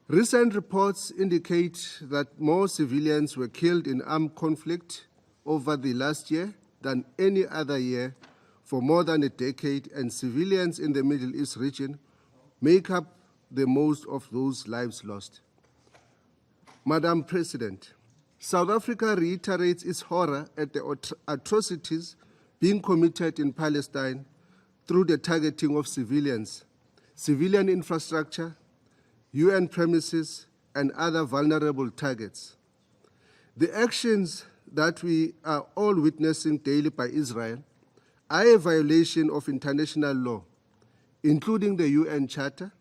Recent reports indicate that more civilians were killed in armed conflict over the last year than any other year for more than a decade, and civilians in the Middle East region make up the most of those lives lost. Madam President, South Africa reiterates its horror at the atrocities being committed in Palestine through the targeting of civilians, civilian infrastructure, UN premises, and other vulnerable targets. The actions that we are all witnessing daily by Israel are a violation of international law, including the UN Charter,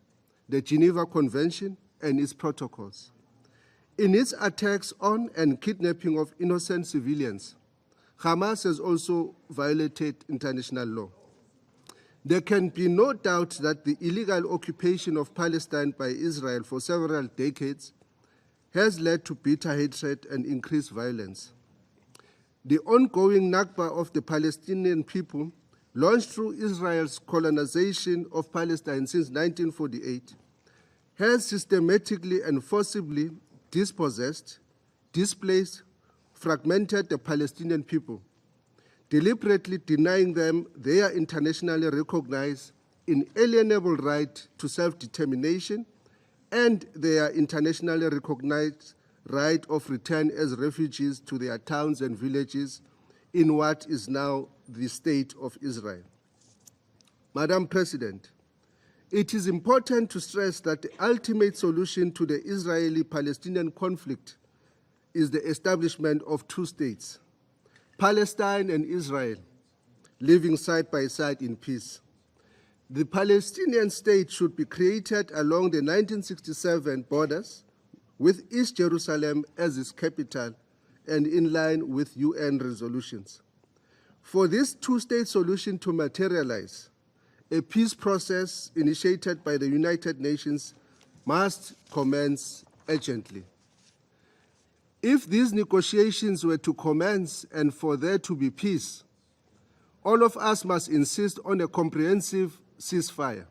the Geneva Convention, and its protocols. In its attacks on and kidnapping of innocent civilians, Hamas has also violated international law. There can be no doubt that the illegal occupation of Palestine by Israel for several decades has led to bitter hatred and increased violence. The ongoing Nakba of the Palestinian people, launched through Israel's colonization of Palestine since 1948, has systematically and forcibly dispossessed, displaced, fragmented the Palestinian people, deliberately denying them their internationally recognized inalienable right to self-determination and their internationally recognized right of return as refugees to their towns and villages in what is now the State of Israel. Madam President, it is important to stress that the ultimate solution to the Israeli-Palestinian conflict is the establishment of two states, Palestine and Israel, living side by side in peace. The Palestinian state should be created along the 1967 borders, with East Jerusalem as its capital and in line with UN resolutions. For this two-state solution to materialize, a peace process initiated by the United Nations must commence urgently. If these negotiations were to commence and for there to be peace, all of us must insist on a comprehensive ceasefire.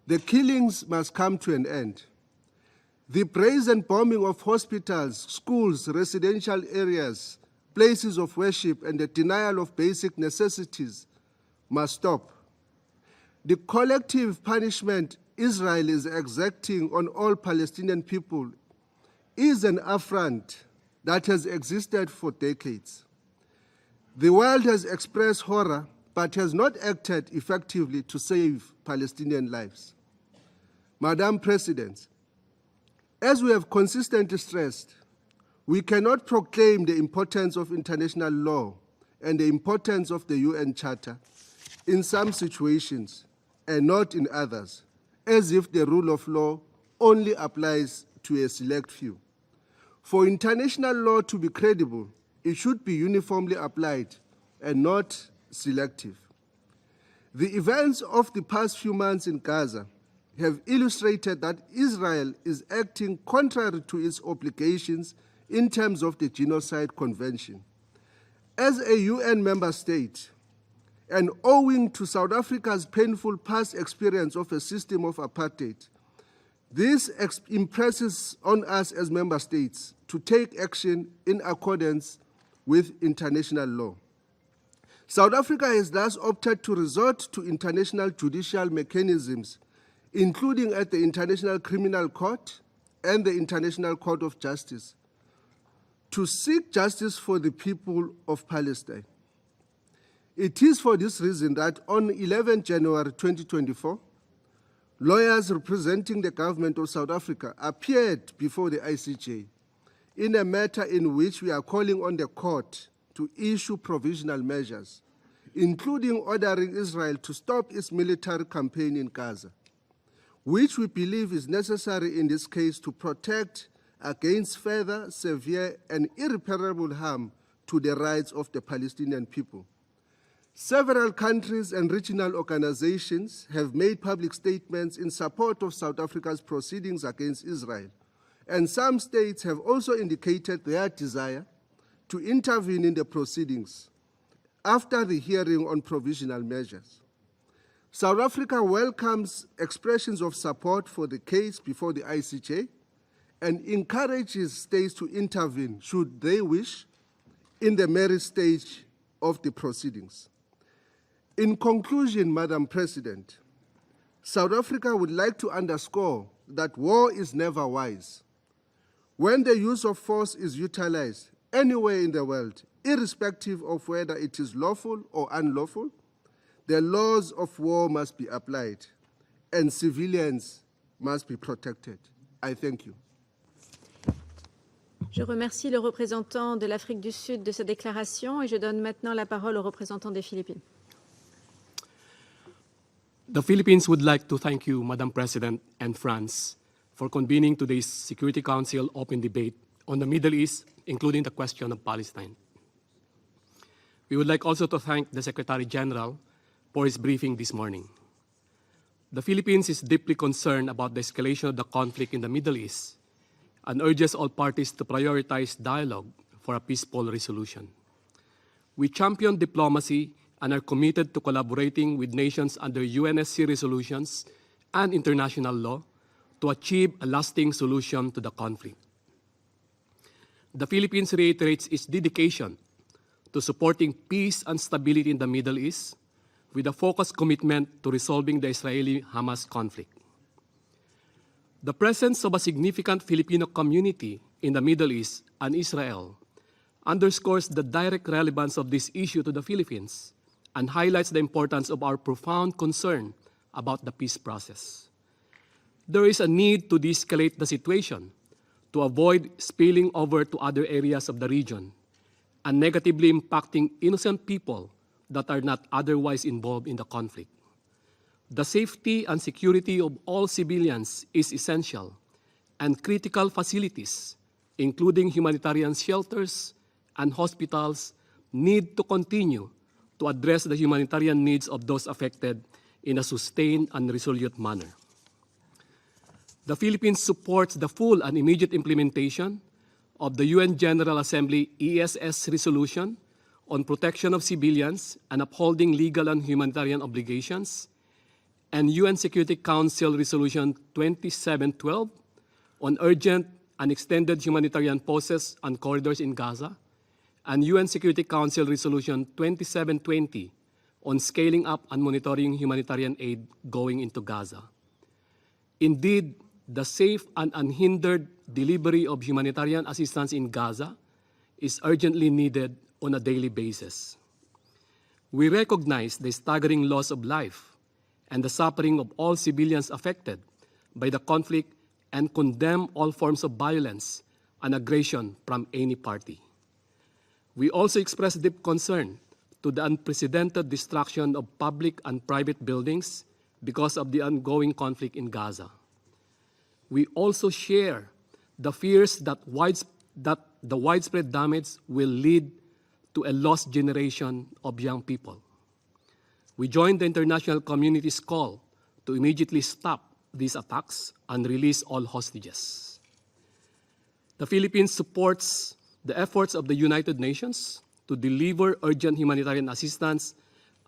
The killings must come to an end. The brazen bombing of hospitals, schools, residential areas, places of worship, and the denial of basic necessities must stop. The collective punishment Israel is exacting on all Palestinian people is an affront that has existed for decades. The world has expressed horror but has not acted effectively to save Palestinian lives. Madam President, as we have consistently stressed, we cannot proclaim the importance of international law and the importance of the UN Charter in some situations and not in others, as if the rule of law only applies to a select few. For international law to be credible, it should be uniformly applied and not selective. The events of the past few months in Gaza have illustrated that Israel is acting contrary to its obligations in terms of the Genocide Convention. As a UN member state, and owing to South Africa's painful past experience of a system of apartheid, this impresses on us as member states to take action in accordance with international law. South Africa has thus opted to resort to international judicial mechanisms, including at the International Criminal Court and the International Court of Justice, to seek justice for the people of Palestine. It is for this reason that on 11 January 2024, lawyers representing the government of South Africa appeared before the ICJ in a matter in which we are calling on the court to issue provisional measures, including ordering Israel to stop its military campaign in Gaza, which we believe is necessary in this case to protect against further severe and irreparable harm to the rights of the Palestinian people. Several countries and regional organizations have made public statements in support of South Africa's proceedings against Israel and some states have also indicated their desire to intervene in the proceedings after the hearing on provisional measures. South Africa welcomes expressions of support for the case before the ICJ and encourages states to intervene, should they wish, in the merit stage of the proceedings. In conclusion, Madam President, South Africa would like to underscore that war is never wise. When the use of force is utilized anywhere in the world, irrespective of whether it is lawful or unlawful, the laws of war must be applied and civilians must be protected. I thank you. Je remercie le représentant de l'Afrique du Sud de sa déclaration et je donne maintenant la parole au représentant des Philippines. The Philippines would like to thank you, Madam President, and France for convening today's Security Council open debate on the Middle East, including the question of Palestine. We would like also to thank the Secretary General for his briefing this morning. The Philippines is deeply concerned about the escalation of the conflict in the Middle East and urges all parties to prioritize dialogue for a peaceful resolution. We champion diplomacy and are committed to collaborating with nations under UNSC resolutions and international law to achieve a lasting solution to the conflict. The Philippines reiterates its dedication to supporting peace and stability in the Middle East with a focused commitment to resolving the Israeli-Hamas conflict. The presence of a significant Filipino community in the Middle East and Israel underscores the direct relevance of this issue to the Philippines and highlights the importance of our profound concern about the peace process. There is a need to de-escalate the situation to avoid spilling over to other areas of the region and negatively impacting innocent people that are not otherwise involved in the conflict. The safety and security of all civilians is essential, and critical facilities, including humanitarian shelters and hospitals, need to continue to address the humanitarian needs of those affected in a sustained and resolute manner. The Philippines supports the full and immediate implementation of the UN General Assembly ESS resolution on protection of civilians and upholding legal and humanitarian obligations, and UN Security Council Resolution 2712 on urgent and extended humanitarian pauses and corridors in Gaza, and UN Security Council Resolution 2720 on scaling up and monitoring humanitarian aid going into Gaza. Indeed, the safe and unhindered delivery of humanitarian assistance in Gaza is urgently needed on a daily basis. We recognize the staggering loss of life and the suffering of all civilians affected by the conflict and condemn all forms of violence and aggression from any party. We also express deep concern to the unprecedented destruction of public and private buildings because of the ongoing conflict in Gaza. We also share the fears that the widespread damage will lead to a lost generation of young people. We join the international community's call to immediately stop these attacks and release all hostages. The Philippines supports the efforts of the United Nations to deliver urgent humanitarian assistance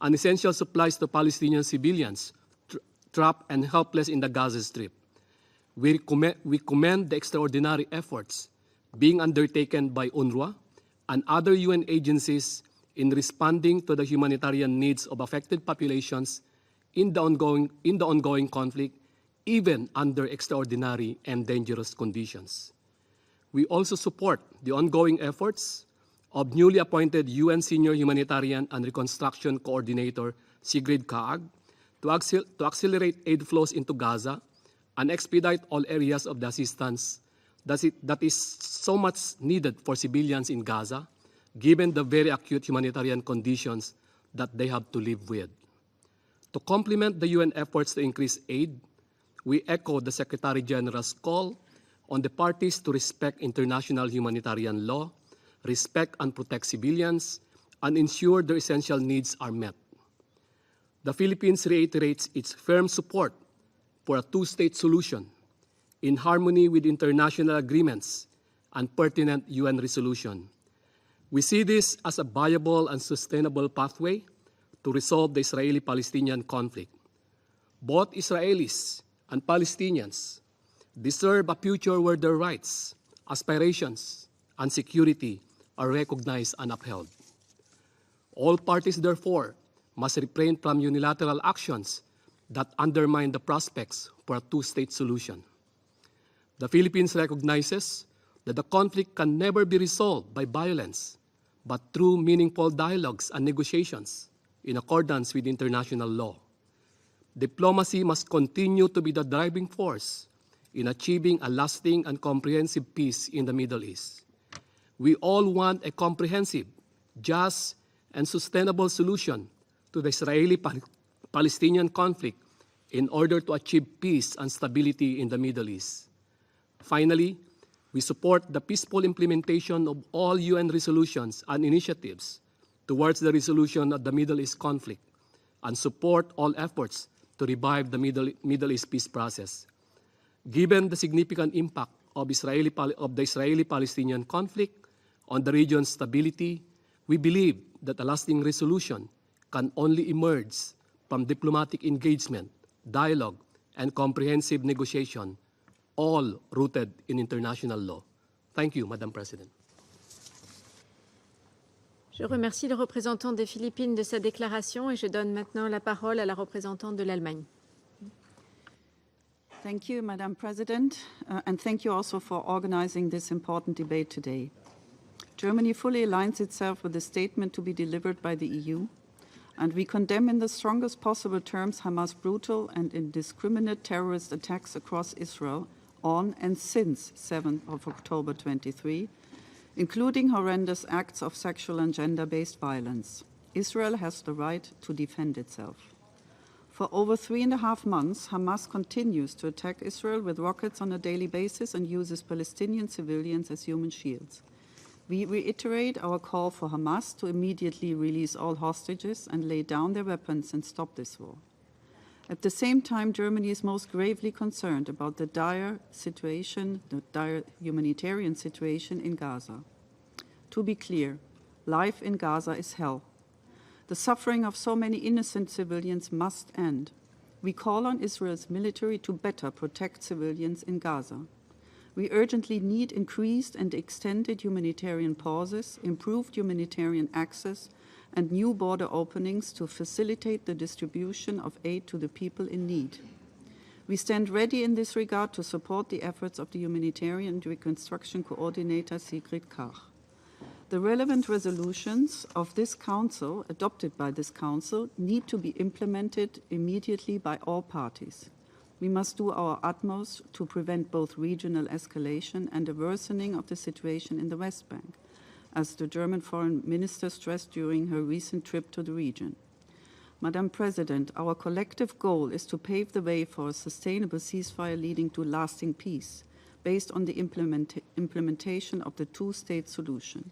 and essential supplies to Palestinian civilians trapped and helpless in the Gaza Strip. We commend the extraordinary efforts being undertaken by UNRWA and other UN agencies in responding to the humanitarian needs of affected populations in the ongoing conflict, even under extraordinary and dangerous conditions. We also support the ongoing efforts of newly appointed UN Senior Humanitarian and Reconstruction Coordinator Sigrid Kaag to accelerate aid flows into Gaza and expedite all areas of the assistance that is so much needed for civilians in Gaza, given the very acute humanitarian conditions that they have to live with. To complement the UN efforts to increase aid, we echo the Secretary General's call on the parties to respect international humanitarian law, respect and protect civilians, and ensure their essential needs are met. The Philippines reiterates its firm support for a two-state solution, in harmony with international agreements and pertinent UN resolution. We see this as a viable and sustainable pathway to resolve the Israeli-Palestinian conflict. Both Israelis and Palestinians deserve a future where their rights, aspirations, and security are recognized and upheld. All parties, therefore, must refrain from unilateral actions that undermine the prospects for a two-state solution. The Philippines recognizes that the conflict can never be resolved by violence, but through meaningful dialogues and negotiations in accordance with international law. Diplomacy must continue to be the driving force in achieving a lasting and comprehensive peace in the Middle East. We all want a comprehensive, just, and sustainable solution to the Israeli-Palestinian conflict in order to achieve peace and stability in the Middle East. Finally, we support the peaceful implementation of all UN resolutions and initiatives towards the resolution of the Middle East conflict and support all efforts to revive the Middle East peace process. Given the significant impact of the Israeli-Palestinian conflict on the region's stability, we believe that a lasting resolution can only emerge from diplomatic engagement, dialogue, and comprehensive negotiation, all rooted in international law. Thank you, Madam President. Je remercie le représentant des Philippines de sa déclaration et je donne maintenant la parole à la représentante de l'Allemagne. Thank you, Madam President, and thank you also for organizing this important debate today. Germany fully aligns itself with the statement to be delivered by the EU, and we condemn in the strongest possible terms Hamas' brutal and indiscriminate terrorist attacks across Israel on and since 7th of October 23, including horrendous acts of sexual and gender-based violence. Israel has the right to defend itself. For over 3.5 months, Hamas continues to attack Israel with rockets on a daily basis and uses Palestinian civilians as human shields. We reiterate our call for Hamas to immediately release all hostages and lay down their weapons and stop this war. At the same time, Germany is most gravely concerned about the dire humanitarian situation in Gaza. To be clear, life in Gaza is hell. The suffering of so many innocent civilians must end. We call on Israel's military to better protect civilians in Gaza. We urgently need increased and extended humanitarian pauses, improved humanitarian access, and new border openings to facilitate the distribution of aid to the people in need. We stand ready in this regard to support the efforts of the Humanitarian Reconstruction Coordinator Sigrid Kaag. The relevant resolutions of this Council, adopted by this Council, need to be implemented immediately by all parties. We must do our utmost to prevent both regional escalation and a worsening of the situation in the West Bank, as the German Foreign Minister stressed during her recent trip to the region. Madam President, our collective goal is to pave the way for a sustainable ceasefire leading to lasting peace, based on the implementation of the two-state solution.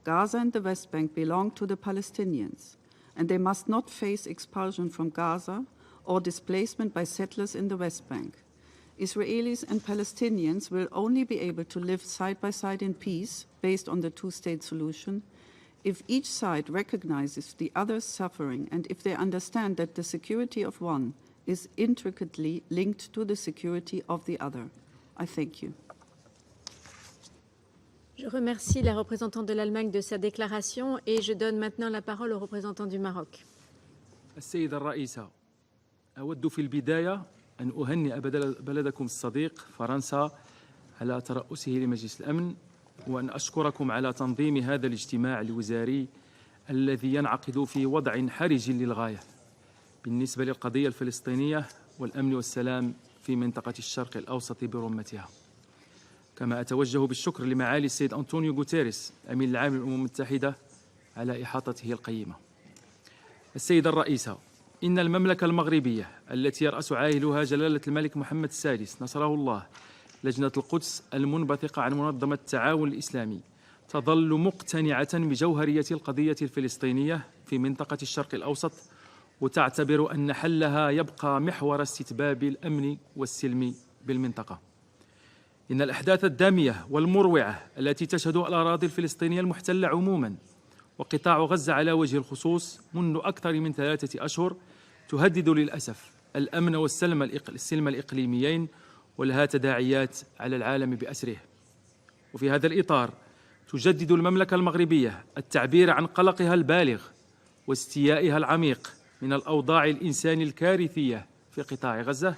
Gaza and the West Bank belong to the Palestinians, and they must not face expulsion from Gaza or displacement by settlers in the West Bank. Israelis and Palestinians will only be able to live side by side in peace, based on the two-state solution, if each side recognizes the other's suffering and if they understand that the security of one is intricately linked to the security of the other. I thank you. Je remercie la représentante de l'Allemagne de sa déclaration et je donne maintenant la parole au représentant du Maroc. السيدة الرئيسة، أود في البداية أن أهنئ بلدكم الصديق فرنسا على ترأسه لمجلس الأمن، وأن أشكركم على تنظيم هذا الاجتماع الوزاري الذي ينعقد في وضع حرج للغاية بالنسبة للقضية الفلسطينية والأمن والسلام في منطقة الشرق الأوسط برمتها. كما أتوجه بالشكر لمعالي السيد أنطونيو غوتيريس أمين العام للأمم المتحدة على إحاطته القيمة. السيدة الرئيسة، إن المملكة المغربية التي يرأس عاهلها جلالة الملك محمد السادس نصره الله لجنة القدس المنبثقة عن منظمة التعاون الإسلامي تظل مقتنعة بجوهرية القضية الفلسطينية في منطقة الشرق الأوسط، وتعتبر أن حلها يبقى محور استتباب الأمن والسلم بالمنطقة. إن الأحداث الدامية والمروعة التي تشهدها الأراضي الفلسطينية المحتلة عموماً وقطاع غزة على وجه الخصوص منذ أكثر من 3 أشهر تهدد للأسف الأمن والسلم الإقليميين، ولها تداعيات على العالم بأسره. وفي هذا الإطار تجدد المملكة المغربية التعبير عن قلقها البالغ واستيائها العميق من الأوضاع الإنسانية الكارثية في قطاع غزة،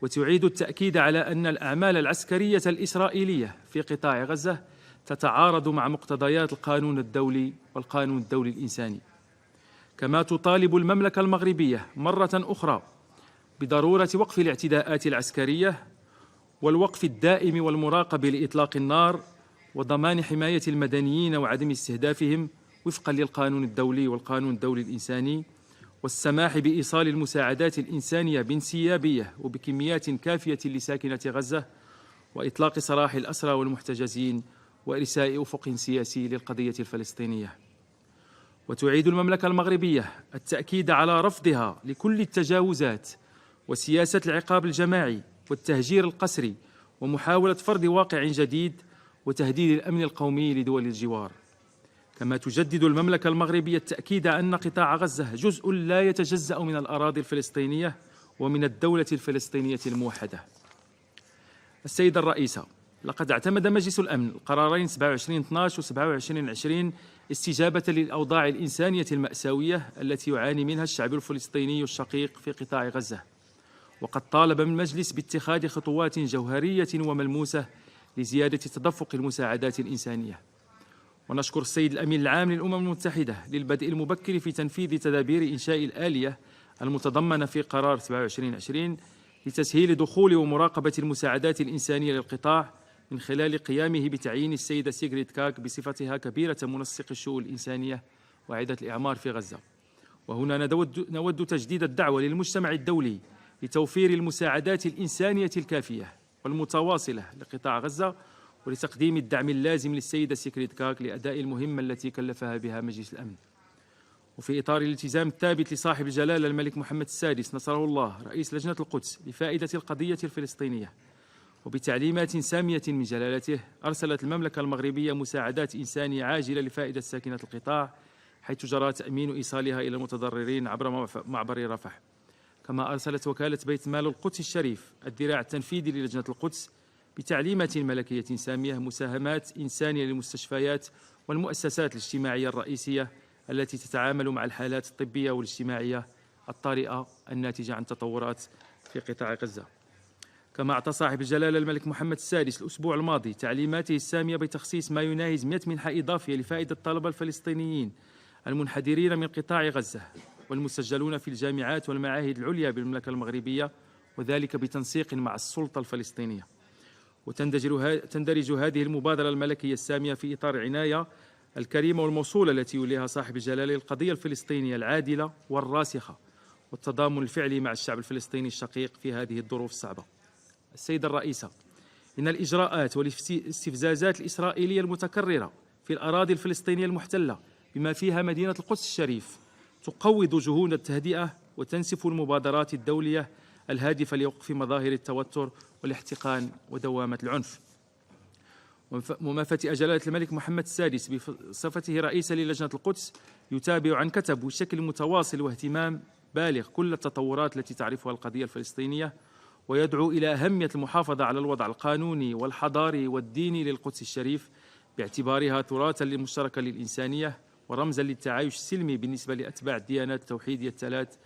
وتعيد التأكيد على أن الأعمال العسكرية الإسرائيلية في قطاع غزة تتعارض مع مقتضيات القانون الدولي والقانون الدولي الإنساني. كما تطالب المملكة المغربية مرة أخرى بضرورة وقف الاعتداءات العسكرية والوقف الدائم والمراقب لإطلاق النار وضمان حماية المدنيين وعدم استهدافهم وفقا للقانون الدولي والقانون الدولي الإنساني، والسماح بإيصال المساعدات الإنسانية بانسيابية وبكميات كافية لساكنة غزة، وإطلاق سراح الأسرى والمحتجزين، وإرساء أفق سياسي للقضية الفلسطينية. وتعيد المملكة المغربية التأكيد على رفضها لكل التجاوزات وسياسة العقاب الجماعي والتهجير القسري ومحاولة فرض واقع جديد وتهديد الأمن القومي لدول الجوار. كما تجدد المملكة المغربية التأكيد أن قطاع غزة جزء لا يتجزأ من الأراضي الفلسطينية ومن الدولة الفلسطينية الموحدة. السيدة الرئيسة، لقد اعتمد مجلس الأمن القرارين 27/12 و 27/20 استجابة للأوضاع الإنسانية المأساوية التي يعاني منها الشعب الفلسطيني الشقيق في قطاع غزة، وقد طالب من المجلس باتخاذ خطوات جوهرية وملموسة لزيادة تدفق المساعدات الإنسانية. ونشكر السيد الأمين العام للأمم المتحدة للبدء المبكر في تنفيذ تدابير إنشاء الآلية المتضمنة في قرار 27/20 لتسهيل دخول ومراقبة المساعدات الإنسانية للقطاع من خلال قيامه بتعيين السيدة سيغريد كاك بصفتها كبيرة منسق الشؤون الإنسانية وإعادة الإعمار في غزة. وهنا نود تجديد الدعوة للمجتمع الدولي لتوفير المساعدات الإنسانية الكافية والمتواصلة لقطاع غزة، ولتقديم الدعم اللازم للسيدة سيغريد كاك لأداء المهمة التي كلفها بها مجلس الأمن. وفي إطار الالتزام الثابت لصاحب الجلالة الملك محمد السادس نصره الله رئيس لجنة القدس لفائدة القضية الفلسطينية، وبتعليمات سامية من جلالته، أرسلت المملكة المغربية مساعدات إنسانية عاجلة لفائدة ساكنة القطاع، حيث جرى تأمين إيصالها إلى المتضررين عبر معبر رفح. كما أرسلت وكالة بيت مال القدس الشريف الذراع التنفيذي للجنة القدس بتعليمات ملكية سامية مساهمات إنسانية للمستشفيات والمؤسسات الاجتماعية الرئيسية التي تتعامل مع الحالات الطبية والاجتماعية الطارئة الناتجة عن تطورات في قطاع غزة. كما أعطى صاحب الجلالة الملك محمد السادس الأسبوع الماضي تعليماته السامية بتخصيص ما يناهز 100 منحة إضافية لفائدة الطلبة الفلسطينيين المنحدرين من قطاع غزة والمسجلون في الجامعات والمعاهد العليا بالمملكة المغربية، وذلك بتنسيق مع السلطة الفلسطينية. وتندرج هذه المبادرة الملكية السامية في إطار العناية الكريمة والموصولة التي يوليها صاحب الجلالة للقضية الفلسطينية العادلة والراسخة والتضامن الفعلي مع الشعب الفلسطيني الشقيق في هذه الظروف الصعبة. السيدة الرئيسة، إن الإجراءات والاستفزازات الإسرائيلية المتكررة في الأراضي الفلسطينية المحتلة بما فيها مدينة القدس الشريف تقوض جهود التهدئة وتنسف المبادرات الدولية الهادفة لوقف مظاهر التوتر والاحتقان ودوامة العنف. ومفاتئ جلالة الملك محمد السادس بصفته رئيسا للجنة القدس يتابع عن كتب بشكل متواصل واهتمام بالغ كل التطورات التي تعرفها القضية الفلسطينية، ويدعو إلى أهمية المحافظة على الوضع القانوني والحضاري والديني للقدس الشريف باعتبارها تراثا مشتركا للإنسانية ورمزا للتعايش السلمي بالنسبة لأتباع الديانات التوحيدية الثلاث،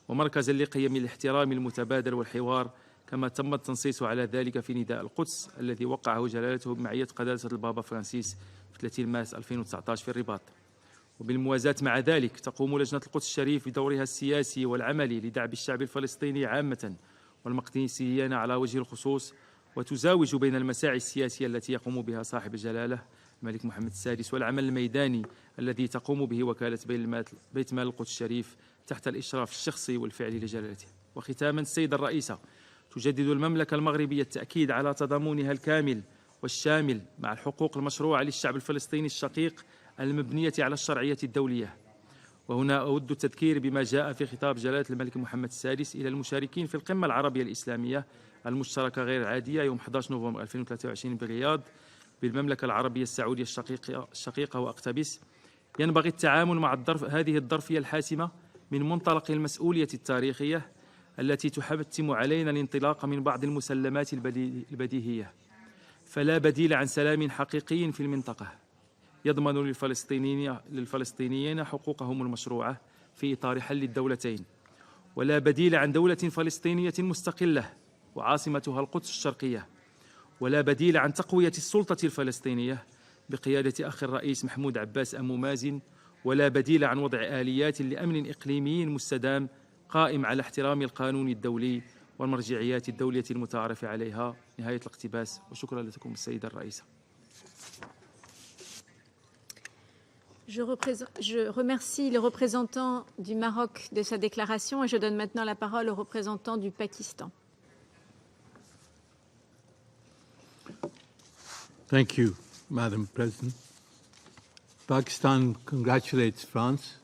ومركزا لقيم الاحترام المتبادل والحوار، كما تم التنصيص على ذلك في نداء القدس الذي وقعه جلالته بمعية قداسة البابا فرانسيس في 30 مارس 2019 في الرباط. وبالموازاة مع ذلك تقوم لجنة القدس الشريف بدورها السياسي والعملي لدعم الشعب الفلسطيني عامة والمقدسيين على وجه الخصوص، وتزاوج بين المساعي السياسية التي يقوم بها صاحب الجلالة الملك محمد السادس والعمل الميداني الذي تقوم به وكالة بيت مال القدس الشريف تحت الإشراف الشخصي والفعلي لجلالته. وختاما، السيدة الرئيسة، تجدد المملكة المغربية التأكيد على تضامنها الكامل والشامل مع الحقوق المشروعة للشعب الفلسطيني الشقيق المبنية على الشرعية الدولية، وهنا أود التذكير بما جاء في خطاب جلالة الملك محمد السادس إلى المشاركين في القمة العربية الإسلامية المشتركة غير العادية يوم 11 نوفمبر 2023 بالرياض بالمملكة العربية السعودية الشقيقة وأقتبس: ينبغي التعامل مع هذه الظرفية الحاسمة من منطلق المسؤولية التاريخية التي تحتم علينا الانطلاق من بعض المسلمات البديهية. فلا بديل عن سلام حقيقي في المنطقة يضمن للفلسطينيين حقوقهم المشروعة في إطار حل الدولتين، ولا بديل عن دولة فلسطينية مستقلة وعاصمتها القدس الشرقية، ولا بديل عن تقوية السلطة الفلسطينية بقيادة أخي الرئيس محمود عباس أمو مازن، ولا بديل عن وضع آليات لأمن إقليمي مستدام قائم على احترام القانون الدولي والمرجعيات الدولية المتعارف عليها. نهاية الاقتباس، وشكرا لكم السيدة الرئيسة. Je remercie le représentant du Maroc de sa déclaration et je donne maintenant la parole au représentant du Pakistan. Thank you, Madam President. Pakistan congratulates France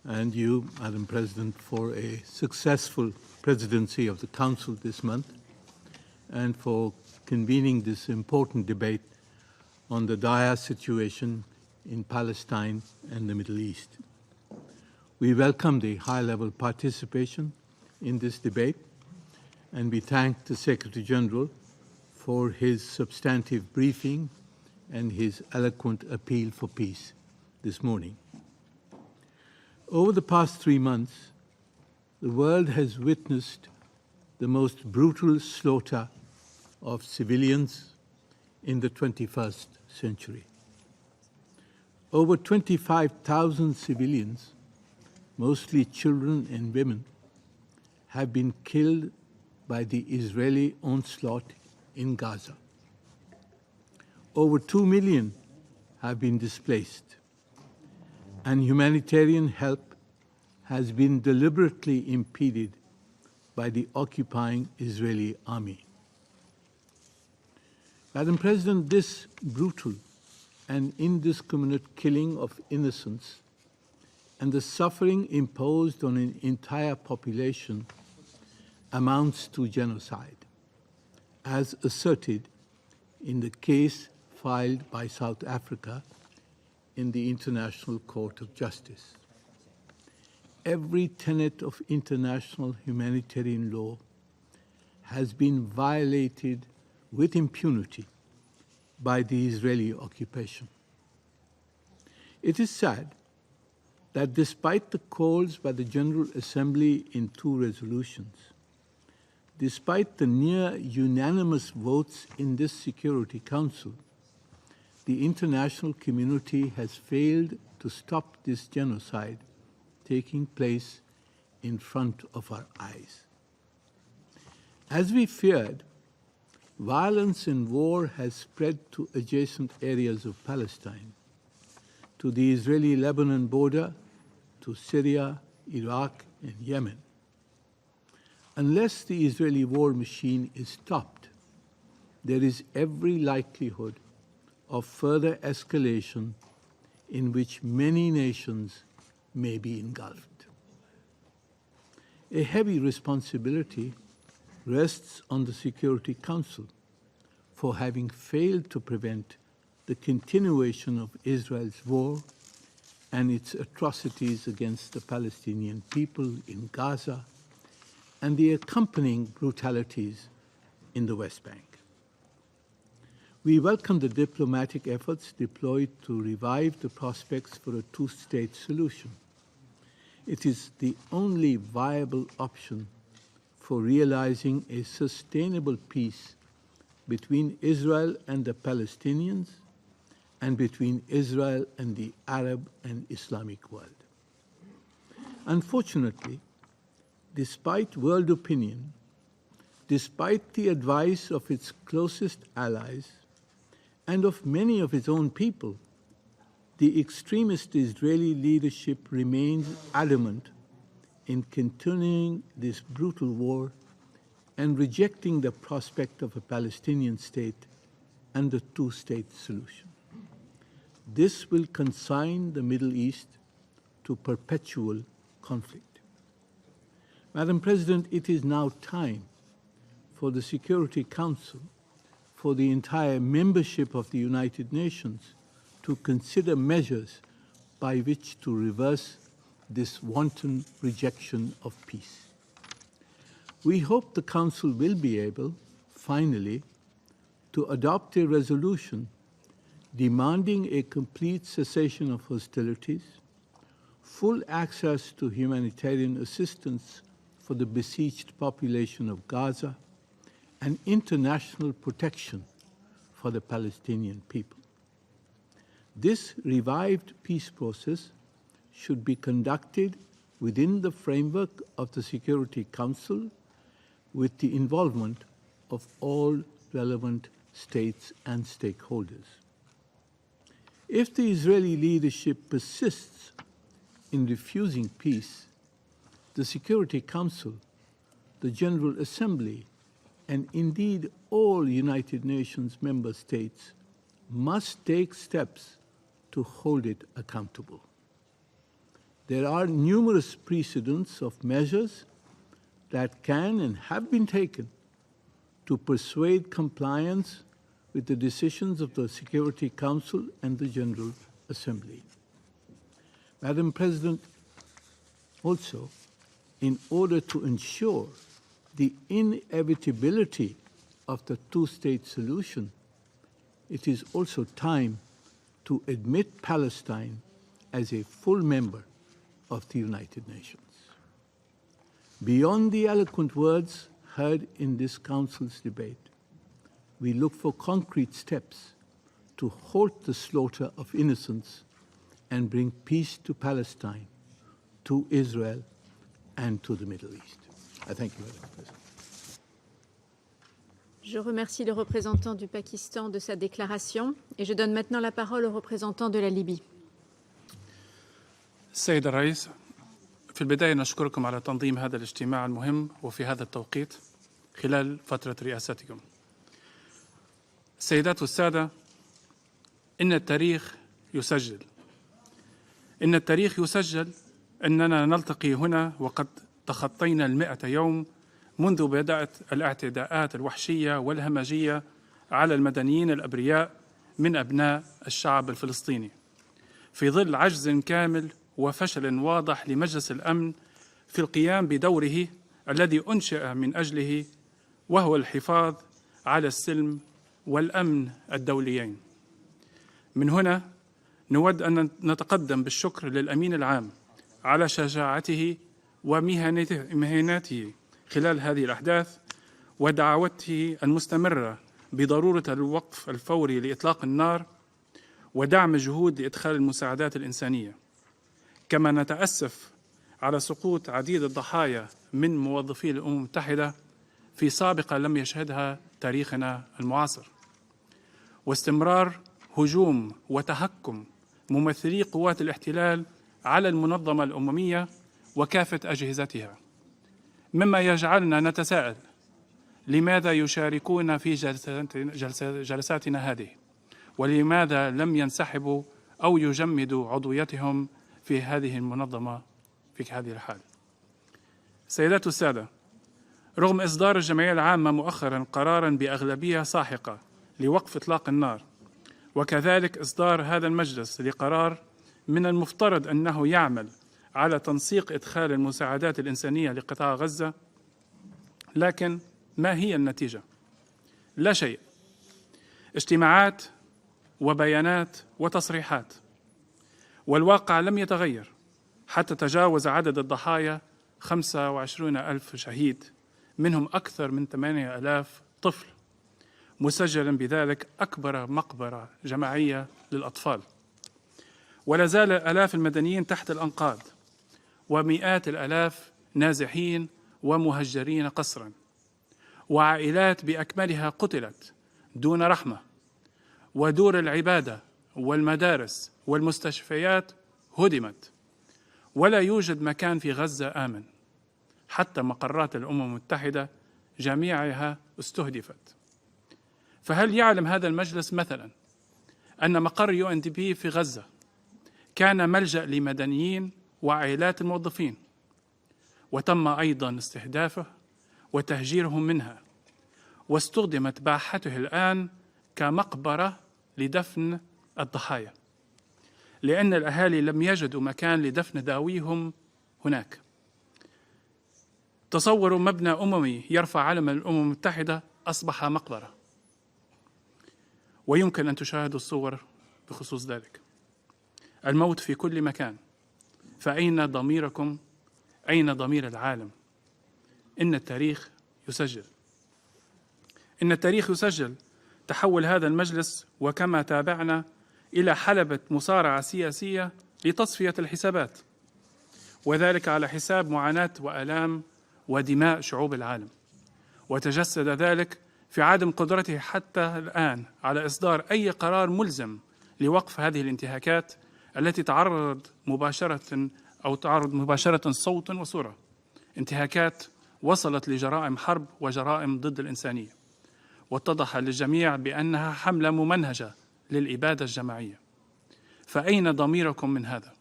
and you, Madam President, for a successful presidency of the Council this month and for convening this important debate on the dire situation in Palestine and the Middle East. We welcome the high-level participation in this debate, and we thank the Secretary General for his substantive briefing and his eloquent appeal for peace this morning. Over the past 3 months, the world has witnessed the most brutal slaughter of civilians in the 21st century. Over 25,000 civilians, mostly children and women, have been killed by the Israeli onslaught in Gaza. Over 2 million have been displaced, and humanitarian help has been deliberately impeded by the occupying Israeli army. Madam President, this brutal and indiscriminate killing of innocents and the suffering imposed on an entire population amounts to genocide, as asserted in the case filed by South Africa in the International Court of Justice. Every tenet of international humanitarian law has been violated with impunity by the Israeli occupation. It is sad that despite the calls by the General Assembly in 2 resolutions, despite the near unanimous votes in this Security Council, the international community has failed to stop this genocide taking place in front of our eyes. As we feared, violence and war has spread to adjacent areas of Palestine, to the Israeli-Lebanon border, to Syria, Iraq, and Yemen. Unless the Israeli war machine is stopped, there is every likelihood of further escalation in which many nations may be engulfed. A heavy responsibility rests on the Security Council for having failed to prevent the continuation of Israel's war and its atrocities against the Palestinian people in Gaza and the accompanying brutalities in the West Bank. We welcome the diplomatic efforts deployed to revive the prospects for a 2-state solution. It is the only viable option for realizing a sustainable peace between Israel and the Palestinians and between Israel and the Arab and Islamic world. Unfortunately, despite world opinion, despite the advice of its closest allies and of many of its own people, the extremist Israeli leadership remains adamant in continuing this brutal war and rejecting the prospect of a Palestinian state and a 2-state solution. This will consign the Middle East to perpetual conflict. Madam President, it is now time for the Security Council, for the entire membership of the United Nations, to consider measures by which to reverse this wanton rejection of peace. We hope the Council will be able, finally, to adopt a resolution demanding a complete cessation of hostilities, full access to humanitarian assistance for the besieged population of Gaza, and international protection for the Palestinian people. This revived peace process should be conducted within the framework of the Security Council with the involvement of all relevant states and stakeholders. If the Israeli leadership persists in refusing peace, the Security Council, the General Assembly, and indeed all United Nations member states must take steps to hold it accountable. There are numerous precedents of measures that can and have been taken to persuade compliance with the decisions of the Security Council and the General Assembly. Madam President, also, in order to ensure the inevitability of the two-state solution, it is also time to admit Palestine as a full member of the United Nations. Beyond the eloquent words heard in this Council's debate, we look for concrete steps to halt the slaughter of innocents and bring peace to Palestine, to Israel, and to the Middle East. I thank you, Madam President. Je remercie le représentant du Pakistan de sa déclaration et je donne maintenant la parole au représentant de la Libye. السيد الرئيس، في البداية نشكركم على تنظيم هذا الاجتماع المهم وفي هذا التوقيت خلال فترة رئاستكم. السيدات والسادة، إن التاريخ يسجل أننا نلتقي هنا وقد تخطينا 100 يوم منذ بدأت الاعتداءات الوحشية والهمجية على المدنيين الأبرياء من أبناء الشعب الفلسطيني، في ظل عجز كامل وفشل واضح لمجلس الأمن في القيام بدوره الذي أنشئ من أجله، وهو الحفاظ على السلم والأمن الدوليين. من هنا نود أن نتقدم بالشكر للأمين العام على شجاعته ومهنته خلال هذه الأحداث ودعوته المستمرة بضرورة الوقف الفوري لإطلاق النار ودعم جهود لإدخال المساعدات الإنسانية. كما نتأسف على سقوط عديد الضحايا من موظفي الأمم المتحدة في سابقة لم يشهدها تاريخنا المعاصر، واستمرار هجوم وتهكم ممثلي قوات الاحتلال على المنظمة الأممية وكافة أجهزتها، مما يجعلنا نتساءل لماذا يشاركون في جلساتنا هذه، ولماذا لم ينسحبوا أو يجمدوا عضويتهم في هذه المنظمة في هذه الحال. سيدات السادة، رغم إصدار الجمعية العامة مؤخرا قرارا بأغلبية ساحقة لوقف إطلاق النار، وكذلك إصدار هذا المجلس لقرار من المفترض أنه يعمل على تنسيق إدخال المساعدات الإنسانية لقطاع غزة، لكن ما هي النتيجة؟ لا شيء. اجتماعات وبيانات وتصريحات، والواقع لم يتغير حتى تجاوز عدد الضحايا 25,000 شهيد، منهم أكثر من 8,000 طفل، مسجلا بذلك أكبر مقبرة جماعية للأطفال. ولا زال آلاف المدنيين تحت الأنقاض، ومئات الآلاف نازحين ومهجرين قسرا، وعائلات بأكملها قتلت دون رحمة، ودور العبادة والمدارس والمستشفيات هدمت، ولا يوجد مكان في غزة آمن، حتى مقرات الأمم المتحدة جميعها استهدفت. فهل يعلم هذا المجلس مثلا أن مقر UNDP في غزة كان ملجأ لمدنيين وعائلات الموظفين، وتم أيضا استهدافه وتهجيرهم منها، واستخدمت باحته الآن كمقبرة لدفن الضحايا، لأن الأهالي لم يجدوا مكان لدفن ذويهم هناك. تصوروا مبنى أممي يرفع علم الأمم المتحدة أصبح مقبرة، ويمكن أن تشاهدوا الصور بخصوص ذلك. الموت في كل مكان، فأين ضميركم؟ أين ضمير العالم؟ إن التاريخ يسجل. إن التاريخ يسجل تحول هذا المجلس وكما تابعنا إلى حلبة مصارعة سياسية لتصفية الحسابات، وذلك على حساب معاناة وآلام ودماء شعوب العالم، وتجسد ذلك في عدم قدرته حتى الآن على إصدار أي قرار ملزم لوقف هذه الانتهاكات التي تعرض مباشرة صوتا وصورة، انتهاكات وصلت لجرائم حرب وجرائم ضد الإنسانية، واتضح للجميع بأنها حملة ممنهجة للإبادة الجماعية. فأين ضميركم من هذا؟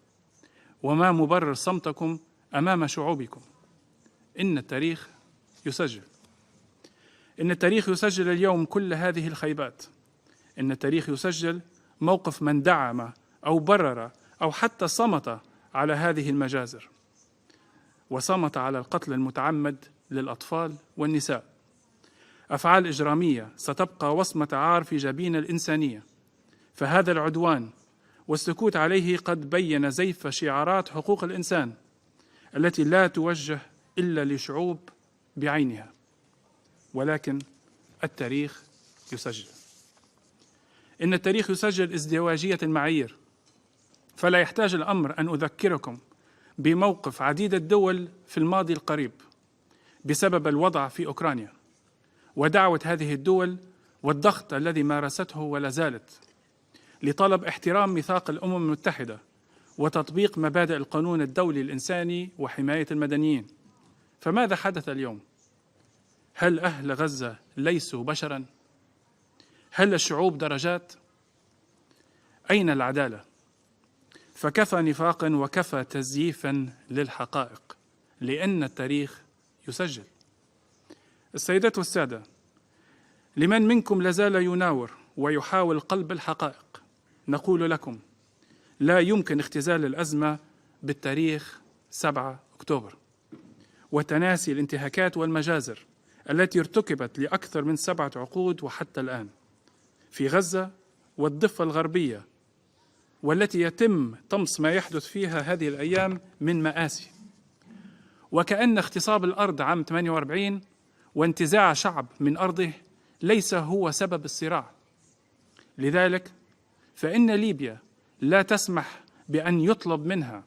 وما مبرر صمتكم أمام شعوبكم؟ إن التاريخ يسجل. إن التاريخ يسجل اليوم كل هذه الخيبات. إن التاريخ يسجل موقف من دعم أو برر أو حتى صمت على هذه المجازر، وصمت على القتل المتعمد للأطفال والنساء. أفعال إجرامية ستبقى وصمة عار في جبين الإنسانية، فهذا العدوان والسكوت عليه قد بين زيف شعارات حقوق الإنسان التي لا توجه إلا لشعوب بعينها، ولكن التاريخ يسجل. إن التاريخ يسجل ازدواجية المعايير، فلا يحتاج الأمر أن أذكركم بموقف عديد الدول في الماضي القريب بسبب الوضع في أوكرانيا، ودعوة هذه الدول والضغط الذي مارسته ولا زالت لطلب احترام ميثاق الأمم المتحدة وتطبيق مبادئ القانون الدولي الإنساني وحماية المدنيين. فماذا حدث اليوم؟ هل أهل غزة ليسوا بشراً؟ هل الشعوب درجات؟ أين العدالة؟ فكفى نفاقاً وكفى تزييفاً للحقائق، لأن التاريخ يسجل. السيدات والسادة، لمن منكم لازال يناور ويحاول قلب الحقائق، نقول لكم لا يمكن اختزال الأزمة بالتاريخ 7 أكتوبر وتناسي الانتهاكات والمجازر التي ارتكبت لأكثر من 7 عقود وحتى الآن في غزة والضفة الغربية، والتي يتم طمس ما يحدث فيها هذه الأيام من مآسي، وكأن اغتصاب الأرض عام 48 وانتزاع شعب من أرضه ليس هو سبب الصراع. لذلك فإن ليبيا لا تسمح بأن يطلب منها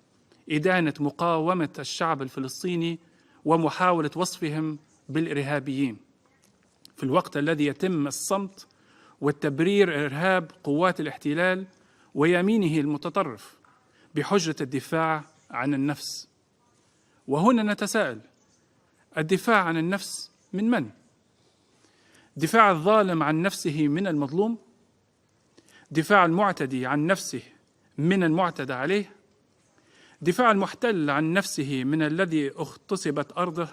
إدانة مقاومة الشعب الفلسطيني ومحاولة وصفهم بالإرهابيين، في الوقت الذي يتم الصمت والتبرير إرهاب قوات الاحتلال ويمينه المتطرف بحجة الدفاع عن النفس. وهنا نتساءل، الدفاع عن النفس من من؟ دفاع الظالم عن نفسه من المظلوم؟ دفاع المعتدي عن نفسه من المعتدى عليه؟ دفاع المحتل عن نفسه من الذي اغتصبت أرضه؟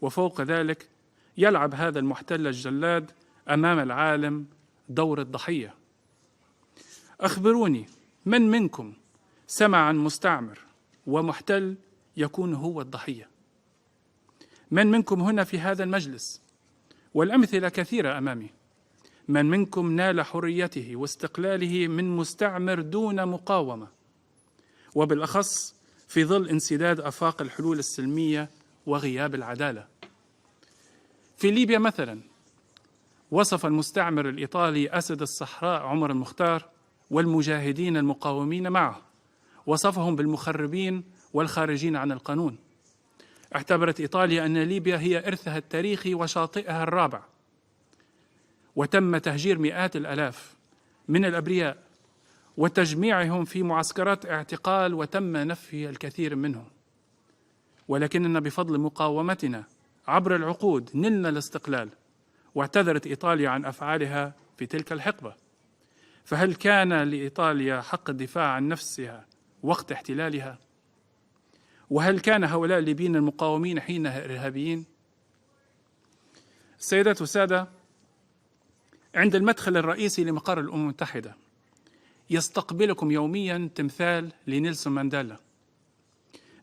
وفوق ذلك يلعب هذا المحتل الجلاد أمام العالم دور الضحية. أخبروني، من منكم سمع عن مستعمر ومحتل يكون هو الضحية؟ من منكم هنا في هذا المجلس، والأمثلة كثيرة أمامي، من منكم نال حريته واستقلاله من مستعمر دون مقاومة، وبالأخص في ظل انسداد آفاق الحلول السلمية وغياب العدالة؟ في ليبيا مثلا وصف المستعمر الإيطالي أسد الصحراء عمر المختار والمجاهدين المقاومين معه، وصفهم بالمخربين والخارجين عن القانون. اعتبرت إيطاليا أن ليبيا هي إرثها التاريخي وشاطئها الرابع، وتم تهجير مئات الآلاف من الأبرياء وتجميعهم في معسكرات اعتقال وتم نفي الكثير منهم. ولكننا بفضل مقاومتنا عبر العقود نلنا الاستقلال، واعتذرت إيطاليا عن أفعالها في تلك الحقبة. فهل كان لإيطاليا حق الدفاع عن نفسها وقت احتلالها؟ وهل كان هؤلاء الليبيين المقاومين حينها إرهابيين؟ السيدات والسادة، عند المدخل الرئيسي لمقر الأمم المتحدة يستقبلكم يوميا تمثال لنيلسون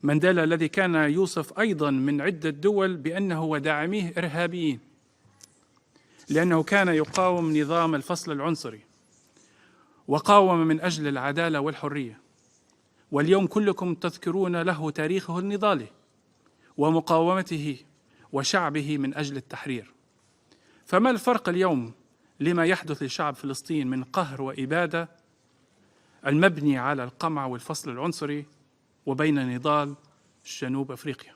مانديلا الذي كان يوصف أيضا من عدة دول بأنه وداعميه إرهابيين، لأنه كان يقاوم نظام الفصل العنصري وقاوم من أجل العدالة والحرية. واليوم كلكم تذكرون له تاريخه النضالي ومقاومته وشعبه من أجل التحرير. فما الفرق اليوم لما يحدث لشعب فلسطين من قهر وإبادة المبني على القمع والفصل العنصري وبين نضال جنوب أفريقيا؟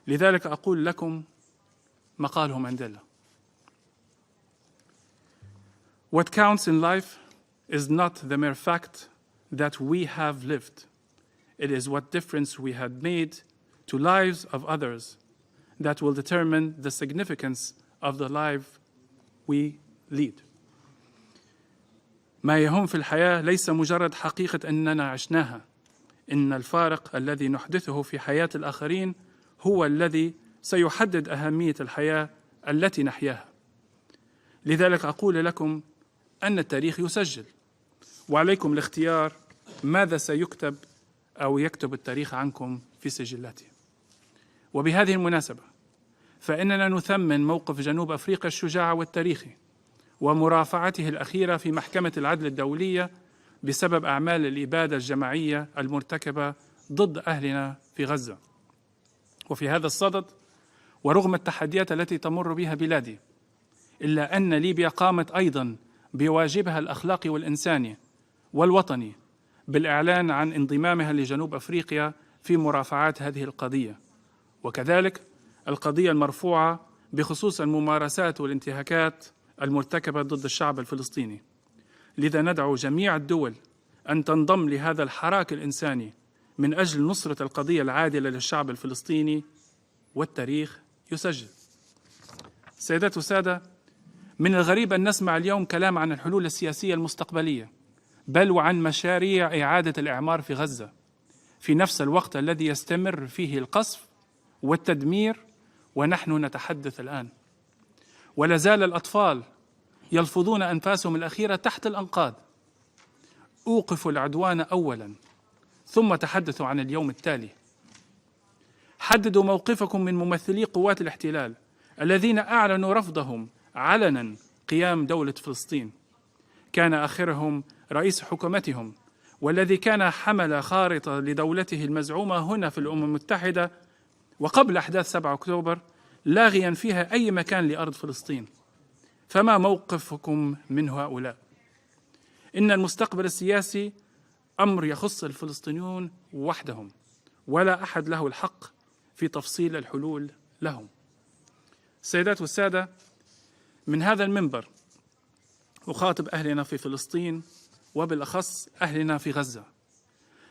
لذلك أقول لكم مقاله مانديلا: What counts in life is not the mere fact that we have lived. It is what difference we had made to lives of others that will determine the significance of the life we lead. ما يهم في الحياة ليس مجرد حقيقة أننا عشناها، إن الفارق الذي نحدثه في حياة الآخرين هو الذي سيحدد أهمية الحياة التي نحياها. لذلك أقول لكم أن التاريخ يسجل، وعليكم الاختيار ماذا سيكتب أو يكتب التاريخ عنكم في سجلاته. وبهذه المناسبة فإننا نثمن موقف جنوب أفريقيا الشجاع والتاريخي ومرافعته الأخيرة في محكمة العدل الدولية بسبب أعمال الإبادة الجماعية المرتكبة ضد أهلنا في غزة. وفي هذا الصدد ورغم التحديات التي تمر بها بلادي، إلا أن ليبيا قامت أيضاً بواجبها الأخلاقي والإنساني والوطني بالإعلان عن انضمامها لجنوب أفريقيا في مرافعات هذه القضية، وكذلك القضية المرفوعة بخصوص الممارسات والانتهاكات المرتكبة ضد الشعب الفلسطيني. لذا ندعو جميع الدول أن تنضم لهذا الحراك الإنساني من أجل نصرة القضية العادلة للشعب الفلسطيني، والتاريخ يسجل. سيدات وسادة، من الغريب أن نسمع اليوم كلام عن الحلول السياسية المستقبلية، بل وعن مشاريع إعادة الإعمار في غزة، في نفس الوقت الذي يستمر فيه القصف والتدمير ونحن نتحدث الآن. ولا زال الأطفال يلفظون أنفاسهم الأخيرة تحت الأنقاض. أوقفوا العدوان أولاً ثم تحدثوا عن اليوم التالي. حددوا موقفكم من ممثلي قوات الاحتلال الذين أعلنوا رفضهم علناً قيام دولة فلسطين. كان آخرهم رئيس حكومتهم، والذي كان حمل خارطة لدولته المزعومة هنا في الأمم المتحدة وقبل أحداث 7 أكتوبر، لاغياً فيها أي مكان لأرض فلسطين. فما موقفكم من هؤلاء؟ إن المستقبل السياسي أمر يخص الفلسطينيون وحدهم، ولا أحد له الحق في تفصيل الحلول لهم. السيدات والسادة، من هذا المنبر أخاطب أهلنا في فلسطين وبالأخص أهلنا في غزة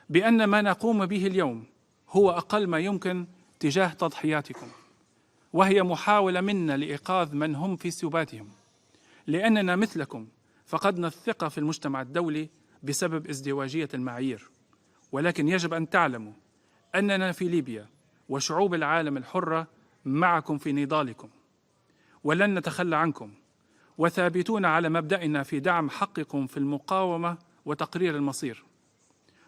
بأن ما نقوم به اليوم هو أقل ما يمكن تجاه تضحياتكم، وهي محاولة منا لإيقاظ من هم في سباتهم، لأننا مثلكم فقدنا الثقة في المجتمع الدولي بسبب ازدواجية المعايير. ولكن يجب أن تعلموا أننا في ليبيا وشعوب العالم الحرة معكم في نضالكم، ولن نتخلى عنكم، وثابتون على مبدأنا في دعم حقكم في المقاومة وتقرير المصير.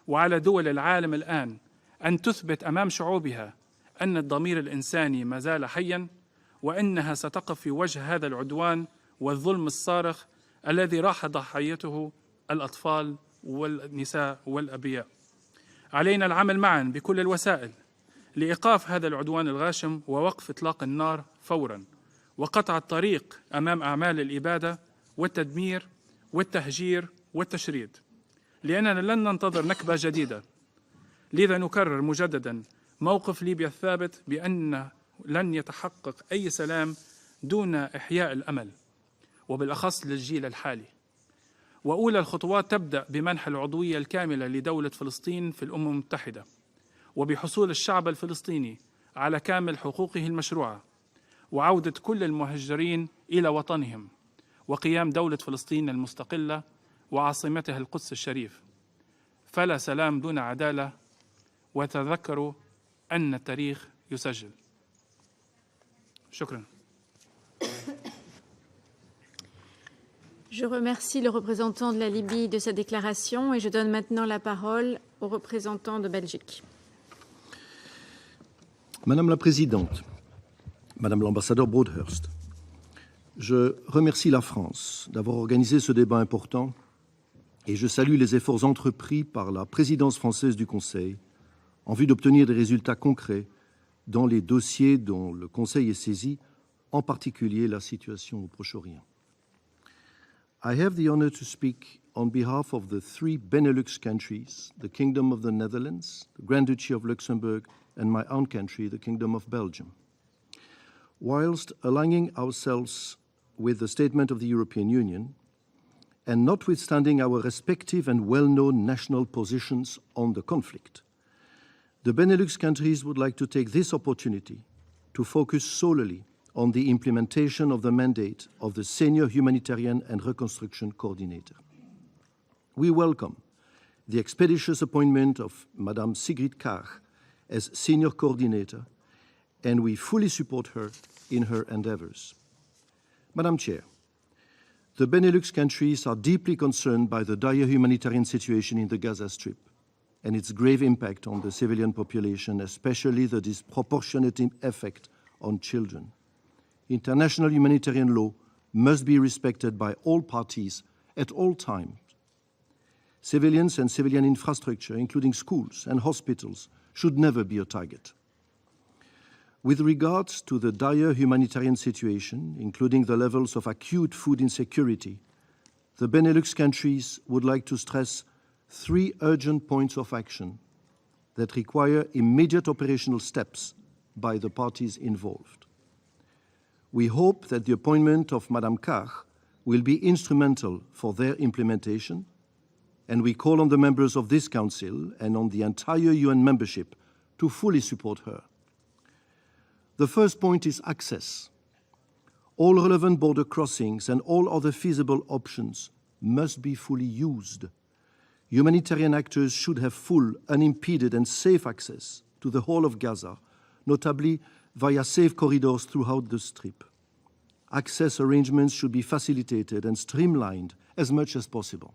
وعلى دول العالم الآن أن تثبت أمام شعوبها أن الضمير الإنساني ما زال حياً، وأنها ستقف في وجه هذا العدوان والظلم الصارخ الذي راح ضحيته الأطفال والنساء والأبرياء. علينا العمل معاً بكل الوسائل لإيقاف هذا العدوان الغاشم ووقف إطلاق النار فوراً، وقطع الطريق أمام أعمال الإبادة والتدمير والتهجير والتشريد، لأننا لن ننتظر نكبة جديدة. لذا نكرر مجدداً موقف ليبيا الثابت بأن لن يتحقق أي سلام دون إحياء الأمل، وبالأخص للجيل الحالي. وأولى الخطوات تبدأ بمنح العضوية الكاملة لدولة فلسطين في الأمم المتحدة، وبحصول الشعب الفلسطيني على كامل حقوقه المشروعة، وعودة كل المهجرين إلى وطنهم، وقيام دولة فلسطين المستقلة وعاصمتها القدس الشريف. فلا سلام دون عدالة، وتذكروا أن التاريخ يسجل. شكرا. Je remercie le représentant de la Libye de sa déclaration et je donne maintenant la parole au représentant de Belgique. Madame la Présidente, Madame l'ambassadeur Broadhurst, je remercie la France d'avoir organisé ce débat important et je salue les efforts entrepris par la présidence française du Conseil en vue d'obtenir des résultats concrets dans les dossiers dont le Conseil est saisi, en particulier la situation au Proche-Orient. I have the honor to speak on behalf of the 3 Benelux countries, the Kingdom of the Netherlands, the Grand Duchy of Luxembourg, and my own country, the Kingdom of Belgium. Whilst aligning ourselves with the statement of the European Union, and notwithstanding our respective and well-known national positions on the conflict, the Benelux countries would like to take this opportunity to focus solely on the implementation of the mandate of the Senior Humanitarian and Reconstruction Coordinator. We welcome the expeditious appointment of Madame Sigrid Kaag as Senior Coordinator, and we fully support her in her endeavors. Madam Chair, the Benelux countries are deeply concerned by the dire humanitarian situation in the Gaza Strip and its grave impact on the civilian population, especially the disproportionate effect on children. International humanitarian law must be respected by all parties at all times. Civilians and civilian infrastructure, including schools and hospitals, should never be a target. With regards to the dire humanitarian situation, including the levels of acute food insecurity, the Benelux countries would like to stress 3 urgent points of action that require immediate operational steps by the parties involved. We hope that the appointment of Madame Kaag will be instrumental for their implementation, and we call on the members of this Council and on the entire UN membership to fully support her. The first point is access. All relevant border crossings and all other feasible options must be fully used. Humanitarian actors should have full, unimpeded and safe access to the whole of Gaza, notably via safe corridors throughout the Strip. Access arrangements should be facilitated and streamlined as much as possible.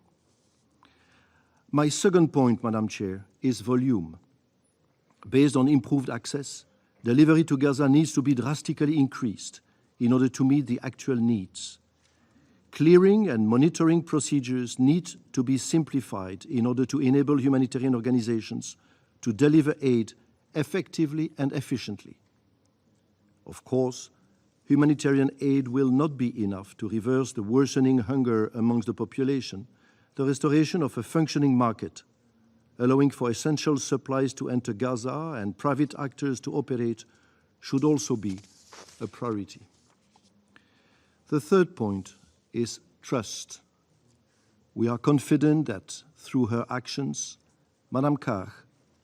My second point, Madam Chair, is volume. Based on improved access, delivery to Gaza needs to be drastically increased in order to meet the actual needs. Clearing and monitoring procedures need to be simplified in order to enable humanitarian organizations to deliver aid effectively and efficiently. Of course, humanitarian aid will not be enough to reverse the worsening hunger amongst the population. The restoration of a functioning market, allowing for essential supplies to enter Gaza and private actors to operate, should also be a priority. The third point is trust. We are confident that through her actions, Madame Kaag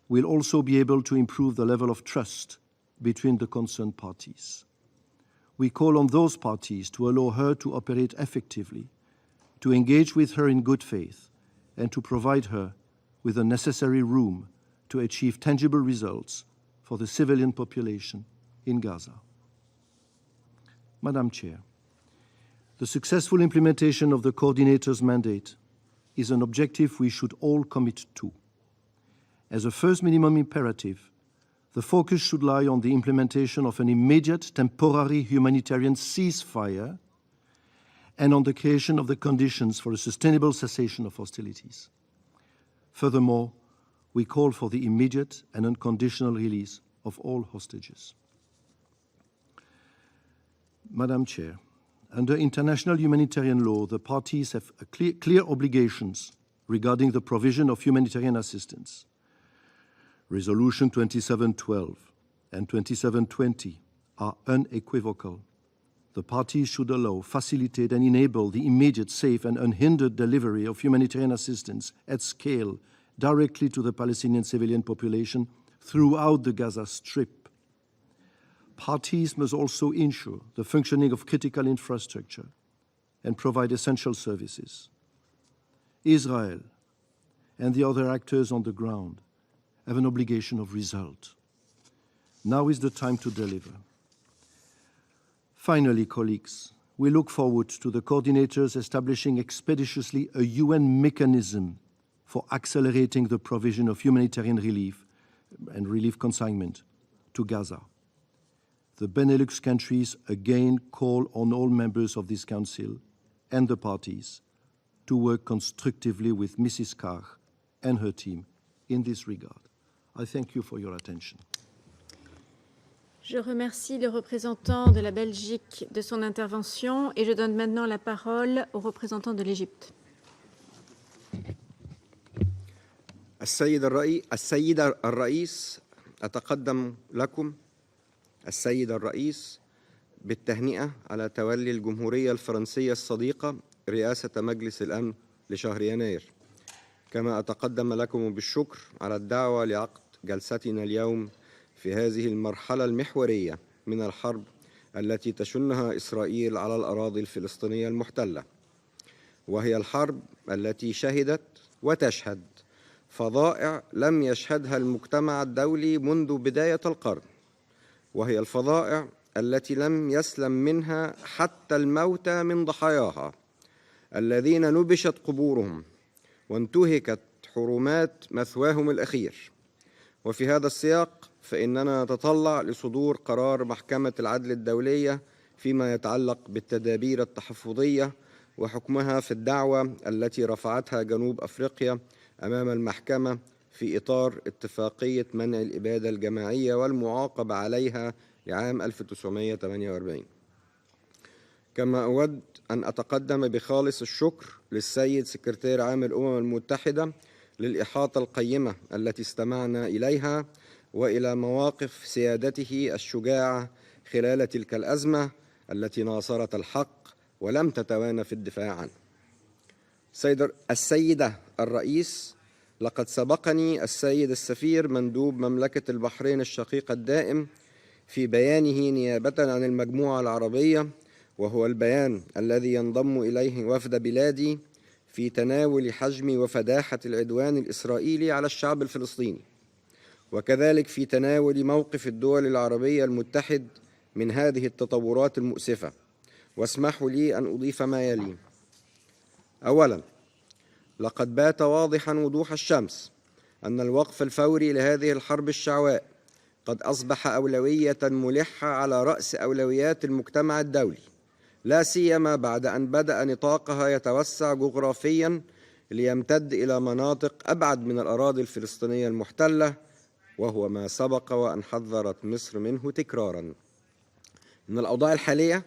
will also be able to improve the level of trust between the concerned parties. We call on those parties to allow her to operate effectively, to engage with her in good faith, and to provide her with the necessary room to achieve tangible results for the civilian population in Gaza. Madam Chair, the successful implementation of the coordinator's mandate is an objective we should all commit to. As a first minimum imperative, the focus should lie on the implementation of an immediate temporary humanitarian ceasefire and on the creation of the conditions for a sustainable cessation of hostilities. Furthermore, we call for the immediate and unconditional release of all hostages. Madam Chair, under international humanitarian law, the parties have clear obligations regarding the provision of humanitarian assistance. Resolution 2712 and 2720 are unequivocal. The parties should allow, facilitate, and enable the immediate, safe, and unhindered delivery of humanitarian assistance at scale directly to the Palestinian civilian population throughout the Gaza Strip. Parties must also ensure the functioning of critical infrastructure and provide essential services. Israel and the other actors on the ground have an obligation of result. Now is the time to deliver. Finally, colleagues, we look forward to the coordinators establishing expeditiously a UN mechanism for accelerating the provision of humanitarian relief and relief consignment to Gaza. The Benelux countries again call on all members of this Council and the parties to work constructively with Mrs. Carr and her team in this regard. I thank you for your attention. Je remercie le représentant de la Belgique de son intervention et je donne maintenant la parole au représentant de l'Égypte. السيد الرئيس أتقدم لكم السيد الرئيس بالتهنئة على تولي الجمهورية الفرنسية الصديقة رئاسة مجلس الأمن لشهر يناير، كما أتقدم لكم بالشكر على الدعوة لعقد جلستنا اليوم في هذه المرحلة المحورية من الحرب التي تشنها إسرائيل على الأراضي الفلسطينية المحتلة، وهي الحرب التي شهدت وتشهد فظائع لم يشهدها المجتمع الدولي منذ بداية القرن، وهي الفظائع التي لم يسلم منها حتى الموتى من ضحاياها الذين نبشت قبورهم وانتهكت حرمات مثواهم الأخير. وفي هذا السياق فإننا نتطلع لصدور قرار محكمة العدل الدولية فيما يتعلق بالتدابير التحفظية وحكمها في الدعوة التي رفعتها جنوب أفريقيا أمام المحكمة في إطار اتفاقية منع الإبادة الجماعية والمعاقبة عليها لعام 1948. كما أود أن أتقدم بخالص الشكر للسيد سكرتير عام الأمم المتحدة للإحاطة القيمة التي استمعنا إليها وإلى مواقف سيادته الشجاعة خلال تلك الأزمة التي ناصرت الحق ولم تتوانى في الدفاع عنه. السيدة الرئيس، لقد سبقني السيد السفير مندوب مملكة البحرين الشقيقة الدائم في بيانه نيابة عن المجموعة العربية، وهو البيان الذي ينضم إليه وفد بلادي في تناول حجم وفداحة العدوان الإسرائيلي على الشعب الفلسطيني، وكذلك في تناول موقف الدول العربية المتحد من هذه التطورات المؤسفة. واسمحوا لي أن أضيف ما يلي. أولاً، لقد بات واضحاً وضوح الشمس أن الوقف الفوري لهذه الحرب الشعواء قد أصبح أولوية ملحة على رأس أولويات المجتمع الدولي، لا سيما بعد أن بدأ نطاقها يتوسع جغرافياً ليمتد إلى مناطق أبعد من الأراضي الفلسطينية المحتلة، وهو ما سبق وأن حذرت مصر منه تكراراً. إن الأوضاع الحالية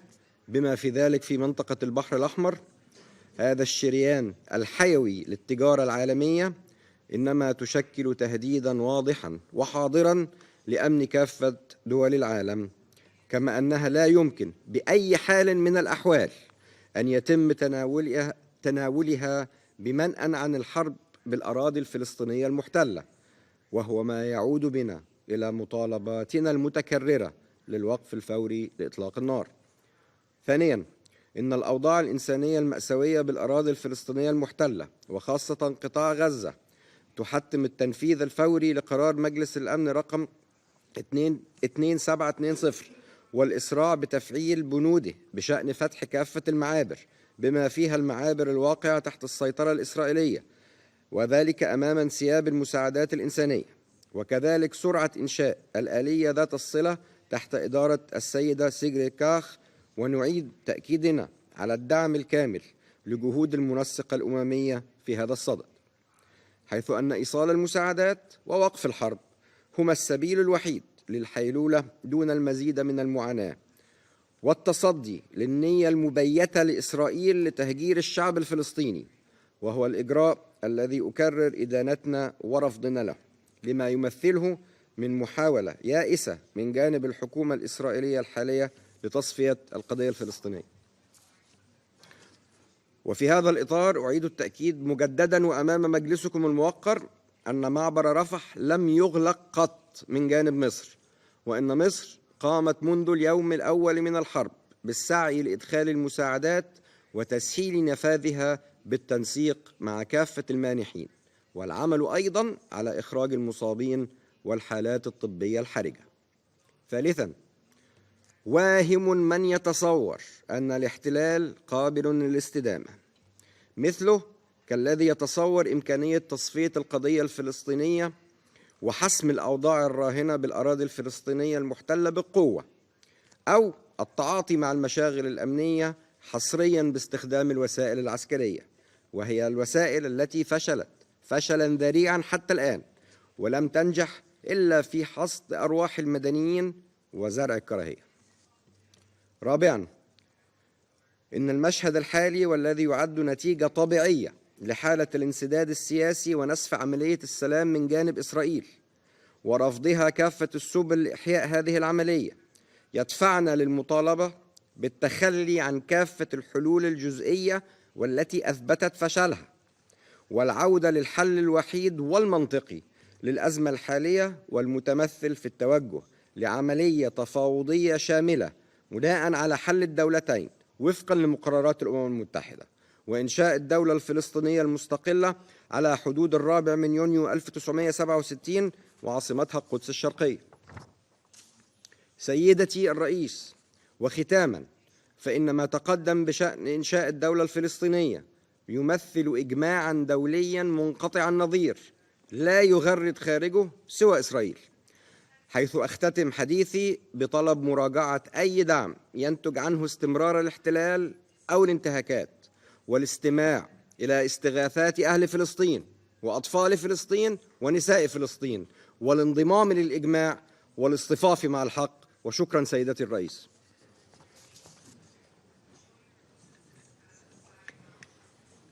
بما في ذلك في منطقة البحر الأحمر، هذا الشريان الحيوي للتجارة العالمية، إنما تشكل تهديداً واضحاً وحاضراً لأمن كافة دول العالم، كما أنها لا يمكن بأي حال من الأحوال أن يتم تناولها بمنأى عن الحرب بالأراضي الفلسطينية المحتلة، وهو ما يعود بنا إلى مطالباتنا المتكررة للوقف الفوري لإطلاق النار. ثانياً، إن الأوضاع الإنسانية المأساوية بالأراضي الفلسطينية المحتلة وخاصة قطاع غزة تحتم التنفيذ الفوري لقرار مجلس الأمن رقم 2720 والإسراع بتفعيل بنوده بشأن فتح كافة المعابر بما فيها المعابر الواقعة تحت السيطرة الإسرائيلية، وذلك أمام انسياب المساعدات الإنسانية، وكذلك سرعة إنشاء الآلية ذات الصلة تحت إدارة السيدة سيجريد كاخ. ونعيد تأكيدنا على الدعم الكامل لجهود المنسقة الأممية في هذا الصدد، حيث أن إيصال المساعدات ووقف الحرب هما السبيل الوحيد للحيلولة دون المزيد من المعاناة، والتصدي للنية المبيتة لإسرائيل لتهجير الشعب الفلسطيني، وهو الإجراء الذي أكرر إدانتنا ورفضنا له لما يمثله من محاولة يائسة من جانب الحكومة الإسرائيلية الحالية لتصفية القضية الفلسطينية. وفي هذا الإطار أعيد التأكيد مجددا وأمام مجلسكم الموقر أن معبر رفح لم يغلق قط من جانب مصر، وأن مصر قامت منذ اليوم الأول من الحرب بالسعي لإدخال المساعدات وتسهيل نفاذها بالتنسيق مع كافة المانحين، والعمل أيضا على إخراج المصابين والحالات الطبية الحرجة. ثالثا، واهم من يتصور أن الاحتلال قابل للاستدامة، مثله كالذي يتصور إمكانية تصفية القضية الفلسطينية وحسم الأوضاع الراهنة بالأراضي الفلسطينية المحتلة بالقوة، أو التعاطي مع المشاغل الأمنية حصريا باستخدام الوسائل العسكرية، وهي الوسائل التي فشلت فشلا ذريعا حتى الآن، ولم تنجح إلا في حصد أرواح المدنيين وزرع الكراهية. رابعا، إن المشهد الحالي والذي يعد نتيجة طبيعية لحالة الانسداد السياسي ونسف عملية السلام من جانب إسرائيل ورفضها كافة السبل لإحياء هذه العملية يدفعنا للمطالبة بالتخلي عن كافة الحلول الجزئية والتي أثبتت فشلها، والعودة للحل الوحيد والمنطقي للأزمة الحالية، والمتمثل في التوجه لعملية تفاوضية شاملة بناء على حل الدولتين وفقا لمقررات الأمم المتحدة، وإنشاء الدولة الفلسطينية المستقلة على حدود 4 يونيو 1967 وعاصمتها القدس الشرقية. سيدتي الرئيس، وختاما، فإن ما تقدم بشأن إنشاء الدولة الفلسطينية يمثل إجماعا دوليا منقطع النظير لا يغرد خارجه سوى إسرائيل، حيث أختتم حديثي بطلب مراجعة أي دعم ينتج عنه استمرار الاحتلال أو الانتهاكات، والاستماع إلى استغاثات أهل فلسطين وأطفال فلسطين ونساء فلسطين، والانضمام للإجماع والاصطفاف مع الحق. وشكرا سيدتي الرئيس.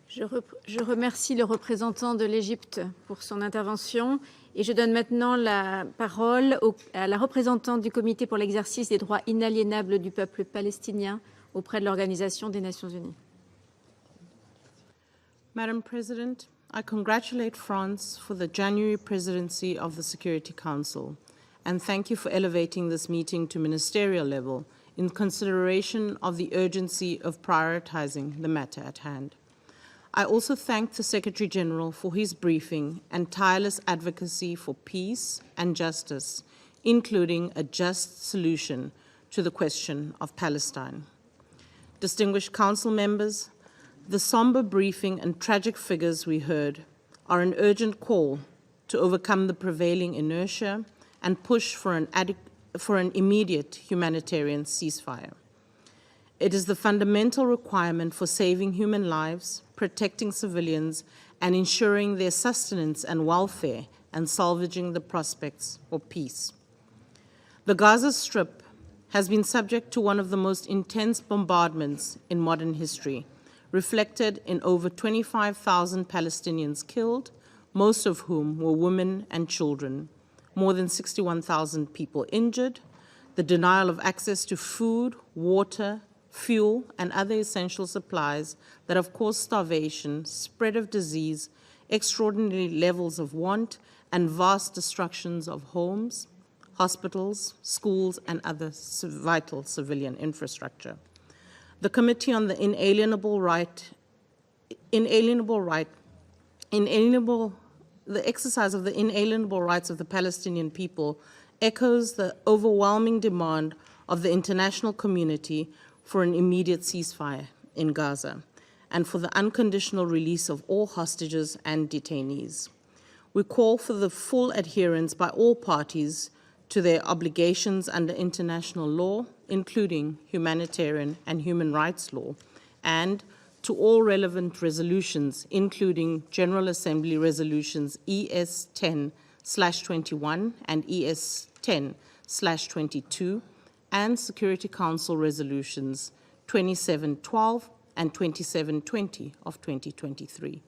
Je remercie le représentant de l'Égypte pour son intervention et je donne maintenant la parole à la représentante du Comité pour l'exercice des droits inaliénables du peuple palestinien auprès de l'Organisation des Nations Unies. Madam President, I congratulate France for the January presidency of the Security Council and thank you for elevating this meeting to ministerial level in consideration of the urgency of prioritizing the matter at hand. I also thank the Secretary General for his briefing and tireless advocacy for peace and justice, including a just solution to the question of Palestine. Distinguished Council members, the somber briefing and tragic figures we heard are an urgent call to overcome the prevailing inertia and push for an immediate humanitarian ceasefire. It is the fundamental requirement for saving human lives, protecting civilians, and ensuring their sustenance and welfare, and salvaging the prospects for peace. The Gaza Strip has been subject to one of the most intense bombardments in modern history, reflected in over 25,000 Palestinians killed, most of whom were women and children, more than 61,000 people injured, the denial of access to food, water, fuel, and other essential supplies that have caused starvation, spread of disease, extraordinary levels of want, and vast destructions of homes, hospitals, schools, and other vital civilian infrastructure. The Committee on the the exercise of the inalienable rights of the Palestinian people echoes the overwhelming demand of the international community for an immediate ceasefire in Gaza and for the unconditional release of all hostages and detainees. We call for the full adherence by all parties to their obligations under international law, including humanitarian and human rights law, and to all relevant resolutions, including General Assembly resolutions ES 10/21 and ES 10/22, and Security Council resolutions 2712 and 2720 of 2023.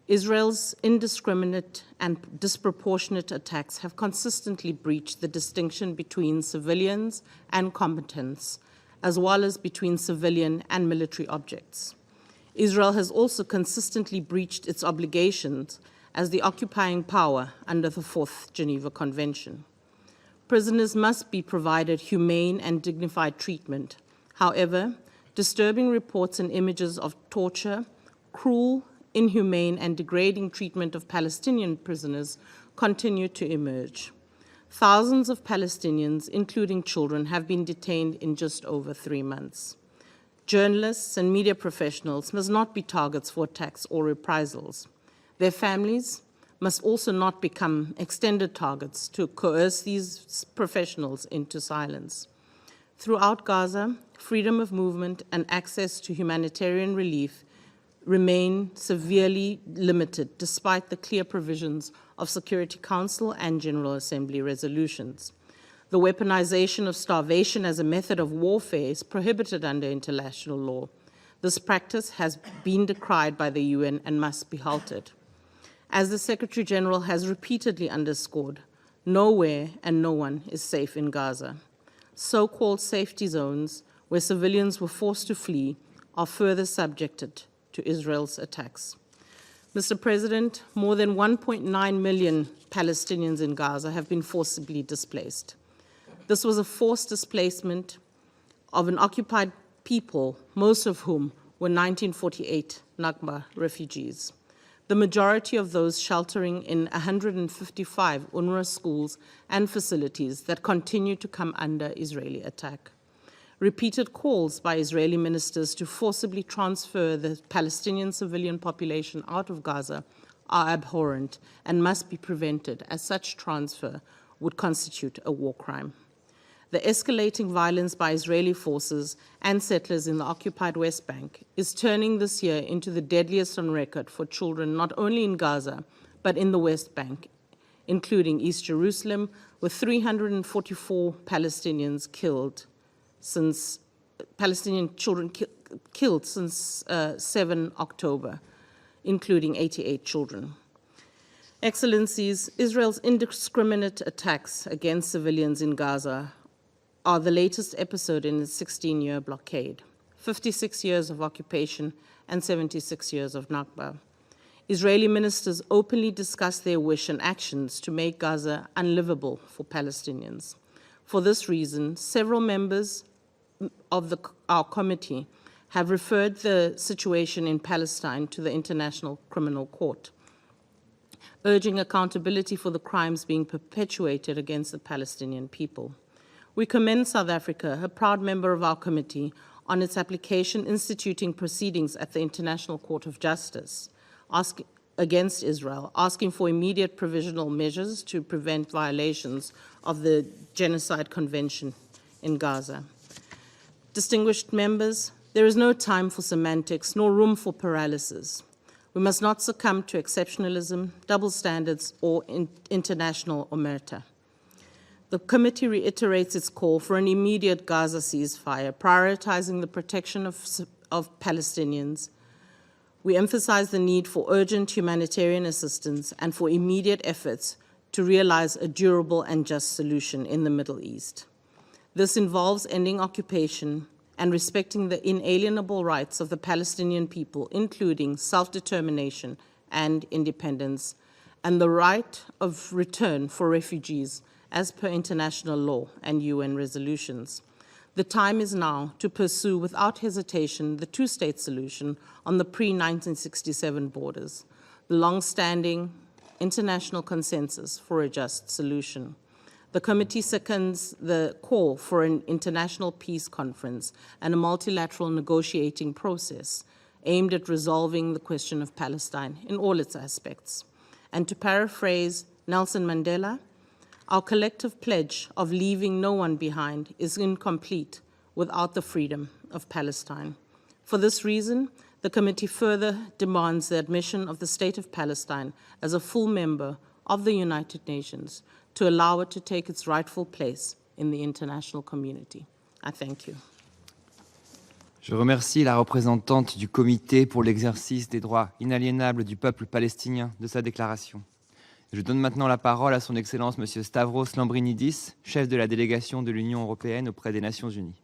Israel's indiscriminate and disproportionate attacks have consistently breached the distinction between civilians and combatants, as well as between civilian and military objects. Israel has also consistently breached its obligations as the occupying power under the Fourth Geneva Convention. Prisoners must be provided humane and dignified treatment. However, disturbing reports and images of torture, cruel, inhumane and degrading treatment of Palestinian prisoners continue to emerge. Thousands of Palestinians, including children, have been detained in just over 3 months. Journalists and media professionals must not be targets for attacks or reprisals. Their families must also not become extended targets to coerce these professionals into silence. Throughout Gaza, freedom of movement and access to humanitarian relief remain severely limited despite the clear provisions of Security Council and General Assembly resolutions. The weaponization of starvation as a method of warfare is prohibited under international law. This practice has been decried by the UN and must be halted. As the Secretary General has repeatedly underscored, nowhere and no one is safe in Gaza. So-called safety zones where civilians were forced to flee are further subjected to Israel's attacks. Mr. President, more than 1.9 million Palestinians in Gaza have been forcibly displaced. This was a forced displacement of an occupied people, most of whom were 1948 Nakba refugees. The majority of those sheltering in 155 UNRWA schools and facilities that continue to come under Israeli attack. Repeated calls by Israeli ministers to forcibly transfer the Palestinian civilian population out of Gaza are abhorrent and must be prevented, as such transfer would constitute a war crime. The escalating violence by Israeli forces and settlers in the occupied West Bank is turning this year into the deadliest on record for children not only in Gaza, but in the West Bank, including East Jerusalem, with 344 Palestinian children killed since 7 October, including 88 children. Excellencies, Israel's indiscriminate attacks against civilians in Gaza are the latest episode in its 16-year blockade, 56 years of occupation and 76 years of Nakba. Israeli ministers openly discuss their wish and actions to make Gaza unlivable for Palestinians. For this reason, several members of our committee have referred the situation in Palestine to the International Criminal Court, urging accountability for the crimes being perpetuated against the Palestinian people. We commend South Africa, a proud member of our committee, on its application instituting proceedings at the International Court of Justice against Israel, asking for immediate provisional measures to prevent violations of the Genocide Convention in Gaza. Distinguished members, there is no time for semantics nor room for paralysis. We must not succumb to exceptionalism, double standards, or international omerta. The committee reiterates its call for an immediate Gaza ceasefire, prioritizing the protection of Palestinians. We emphasize the need for urgent humanitarian assistance and for immediate efforts to realize a durable and just solution in the Middle East. This involves ending occupation and respecting the inalienable rights of the Palestinian people, including self-determination and independence, and the right of return for refugees as per international law and UN resolutions. The time is now to pursue without hesitation the two-state solution on the pre-1967 borders, the long-standing international consensus for a just solution. The committee seconds the call for an international peace conference and a multilateral negotiating process aimed at resolving the question of Palestine in all its aspects. And to paraphrase Nelson Mandela, our collective pledge of leaving no one behind is incomplete without the freedom of Palestine. For this reason, the committee further demands the admission of the State of Palestine as a full member of the United Nations to allow it to take its rightful place in the international community. I thank you. Je remercie la représentante du Comité pour l'exercice des droits inaliénables du peuple palestinien de sa déclaration. Je donne maintenant la parole à son Excellence M. Stavros Lambrinidis, chef de la délégation de l'Union européenne auprès des Nations unies.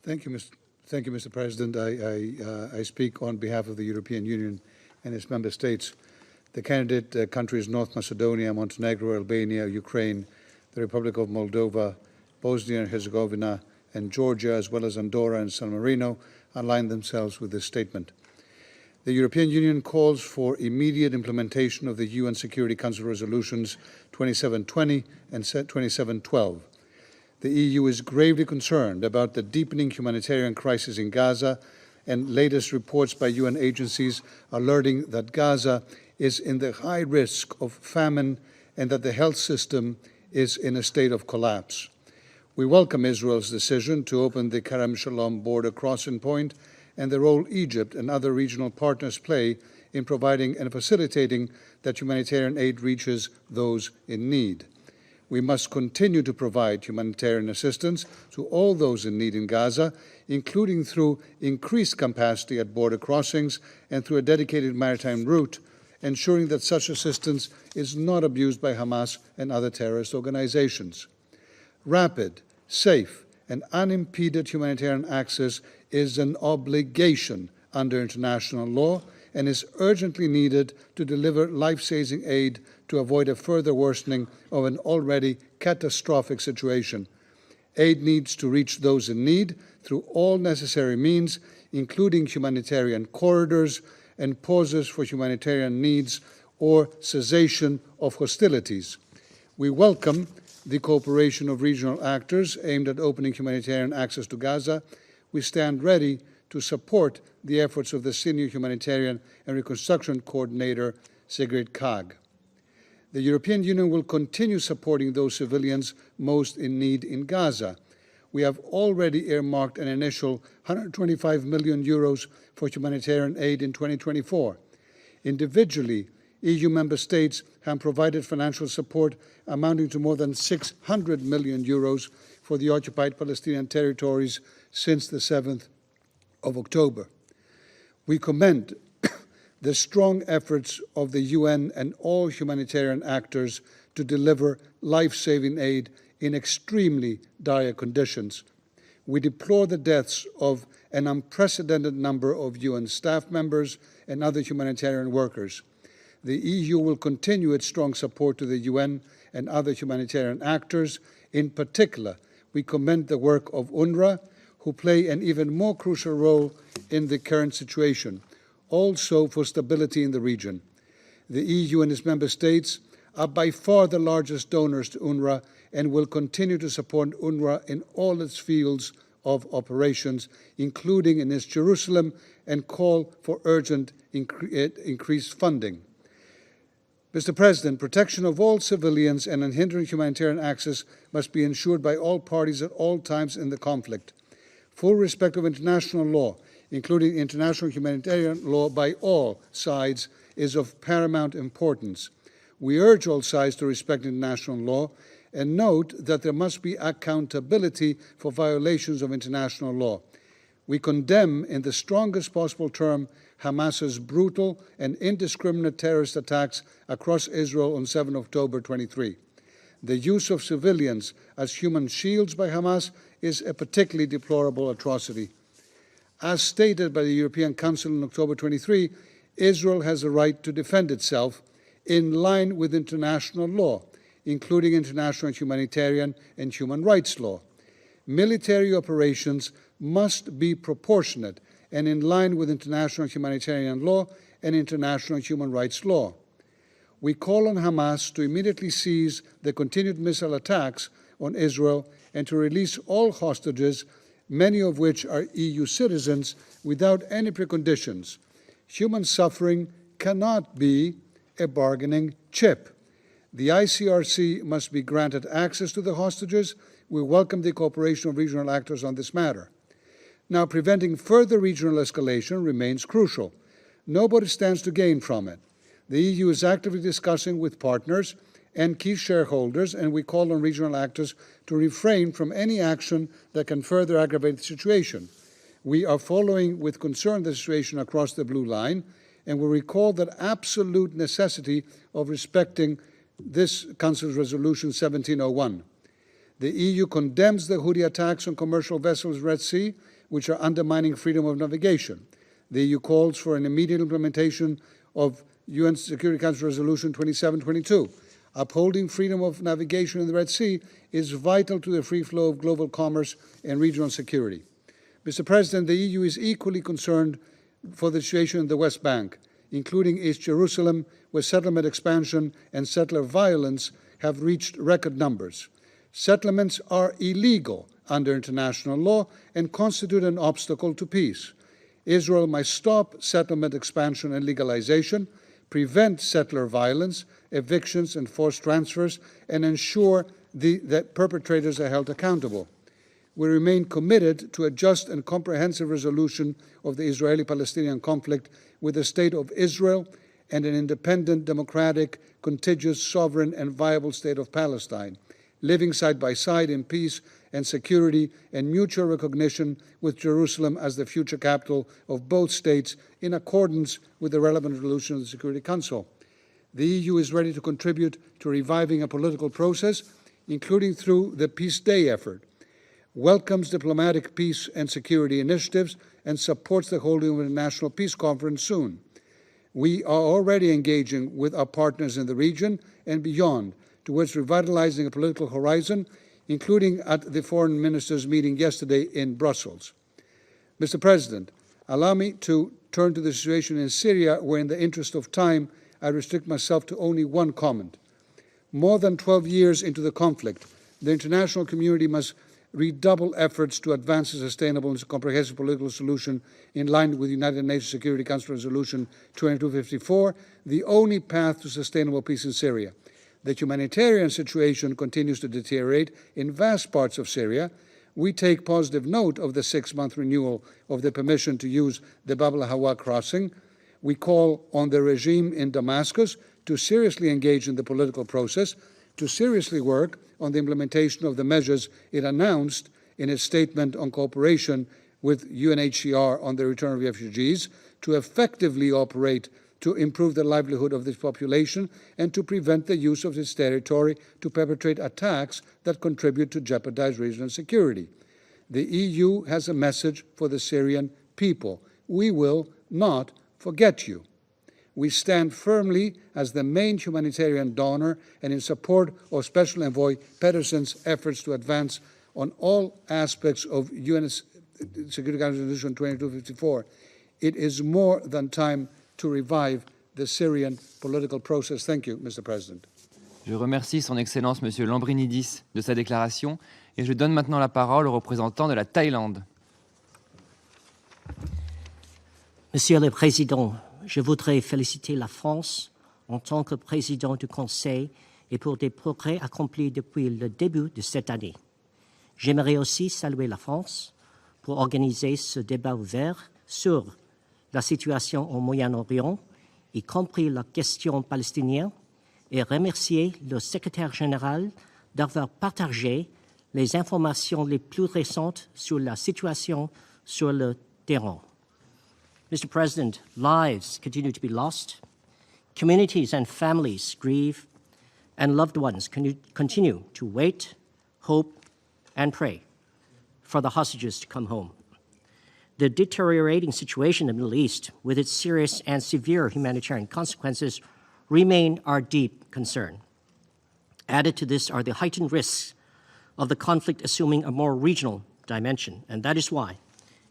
Thank you, Mr. President. I speak on behalf of the European Union and its member states. The candidate countries North Macedonia, Montenegro, Albania, Ukraine, the Republic of Moldova, Bosnia and Herzegovina, and Georgia, as well as Andorra and San Marino, align themselves with this statement. The European Union calls for immediate implementation of the UN Security Council resolutions 2720 and 2712. The EU is gravely concerned about the deepening humanitarian crisis in Gaza, and latest reports by UN agencies alerting that Gaza is in the high risk of famine and that the health system is in a state of collapse. We welcome Israel's decision to open the Kerem Shalom border crossing point and the role Egypt and other regional partners play in providing and facilitating that humanitarian aid reaches those in need. We must continue to provide humanitarian assistance to all those in need in Gaza, including through increased capacity at border crossings and through a dedicated maritime route, ensuring that such assistance is not abused by Hamas and other terrorist organizations. Rapid, safe, and unimpeded humanitarian access is an obligation under international law and is urgently needed to deliver life-saving aid to avoid a further worsening of an already catastrophic situation. Aid needs to reach those in need through all necessary means, including humanitarian corridors and pauses for humanitarian needs or cessation of hostilities. We welcome the cooperation of regional actors aimed at opening humanitarian access to Gaza. We stand ready to support the efforts of the Senior Humanitarian and Reconstruction Coordinator, Sigrid Kaag. The European Union will continue supporting those civilians most in need in Gaza. We have already earmarked an initial €125 million for humanitarian aid in 2024. Individually, EU member states have provided financial support amounting to more than €600 million for the occupied Palestinian territories since the 7th of October. We commend the strong efforts of the UN and all humanitarian actors to deliver life-saving aid in extremely dire conditions. We deplore the deaths of an unprecedented number of UN staff members and other humanitarian workers. The EU will continue its strong support to the UN and other humanitarian actors. In particular, we commend the work of UNRWA, who play an even more crucial role in the current situation, also for stability in the region. The EU and its member states are by far the largest donors to UNRWA and will continue to support UNRWA in all its fields of operations, including in East Jerusalem, and call for urgent increased funding. Mr. President, protection of all civilians and unhindered humanitarian access must be ensured by all parties at all times in the conflict. Full respect of international law, including international humanitarian law by all sides, is of paramount importance. We urge all sides to respect international law and note that there must be accountability for violations of international law. We condemn in the strongest possible term Hamas's brutal and indiscriminate terrorist attacks across Israel on 7 October 23. The use of civilians as human shields by Hamas is a particularly deplorable atrocity. As stated by the European Council in October 23, Israel has a right to defend itself in line with international law, including international humanitarian and human rights law. Military operations must be proportionate and in line with international humanitarian law and international human rights law. We call on Hamas to immediately cease the continued missile attacks on Israel and to release all hostages, many of which are EU citizens, without any preconditions. Human suffering cannot be a bargaining chip. The ICRC must be granted access to the hostages. We welcome the cooperation of regional actors on this matter. Now, preventing further regional escalation remains crucial. Nobody stands to gain from it. The EU is actively discussing with partners and key shareholders, and we call on regional actors to refrain from any action that can further aggravate the situation. We are following with concern the situation across the blue line, and we recall the absolute necessity of respecting this Council's Resolution 1701. The EU condemns the Houthi attacks on commercial vessels in the Red Sea, which are undermining freedom of navigation. The EU calls for an immediate implementation of UN Security Council Resolution 2722. Upholding freedom of navigation in the Red Sea is vital to the free flow of global commerce and regional security. Mr. President, the EU is equally concerned for the situation in the West Bank, including East Jerusalem, where settlement expansion and settler violence have reached record numbers. Settlements are illegal under international law and constitute an obstacle to peace. Israel must stop settlement expansion and legalization, prevent settler violence, evictions, and forced transfers, and ensure that perpetrators are held accountable. We remain committed to a just and comprehensive resolution of the Israeli-Palestinian conflict with the State of Israel and an independent, democratic, contiguous, sovereign, and viable State of Palestine, living side by side in peace and security and mutual recognition with Jerusalem as the future capital of both states in accordance with the relevant resolution of the Security Council. The EU is ready to contribute to reviving a political process, including through the Peace Day effort, welcomes diplomatic peace and security initiatives, and supports the holding of a national peace conference soon. We are already engaging with our partners in the region and beyond towards revitalizing a political horizon, including at the foreign ministers' meeting yesterday in Brussels. Mr. President, allow me to turn to the situation in Syria, where in the interest of time, I restrict myself to only one comment. More than 12 years into the conflict, the international community must redouble efforts to advance a sustainable and comprehensive political solution in line with United Nations Security Council Resolution 2254, the only path to sustainable peace in Syria. The humanitarian situation continues to deteriorate in vast parts of Syria. We take positive note of the 6-month renewal of the permission to use the Bab al-Hawa crossing. We call on the regime in Damascus to seriously engage in the political process, to seriously work on the implementation of the measures it announced in its statement on cooperation with UNHCR on the return of refugees, to effectively operate to improve the livelihood of this population, and to prevent the use of its territory to perpetrate attacks that contribute to jeopardize regional security. The EU has a message for the Syrian people. We will not forget you. We stand firmly as the main humanitarian donor and in support of Special Envoy Pedersen's efforts to advance on all aspects of UN Security Council Resolution 2254. It is more than time to revive the Syrian political process. Thank you, Mr. President. Je remercie son Excellence Monsieur Lambrinidis de sa déclaration et je donne maintenant la parole au représentant de la Thaïlande. Monsieur le Président, je voudrais féliciter la France en tant que président du Conseil et pour des progrès accomplis depuis le début de cette année. J'aimerais aussi saluer la France pour organiser ce débat ouvert sur la situation au Moyen-Orient, y compris la question palestinienne, et remercier le secrétaire général d'avoir partagé les informations les plus récentes sur la situation sur le terrain. Mr. President, lives continue to be lost, communities and families grieve, and loved ones continue to wait, hope, and pray for the hostages to come home. The deteriorating situation in the Middle East, with its serious and severe humanitarian consequences, remain our deep concern. Added to this are the heightened risks of the conflict assuming a more regional dimension, and that is why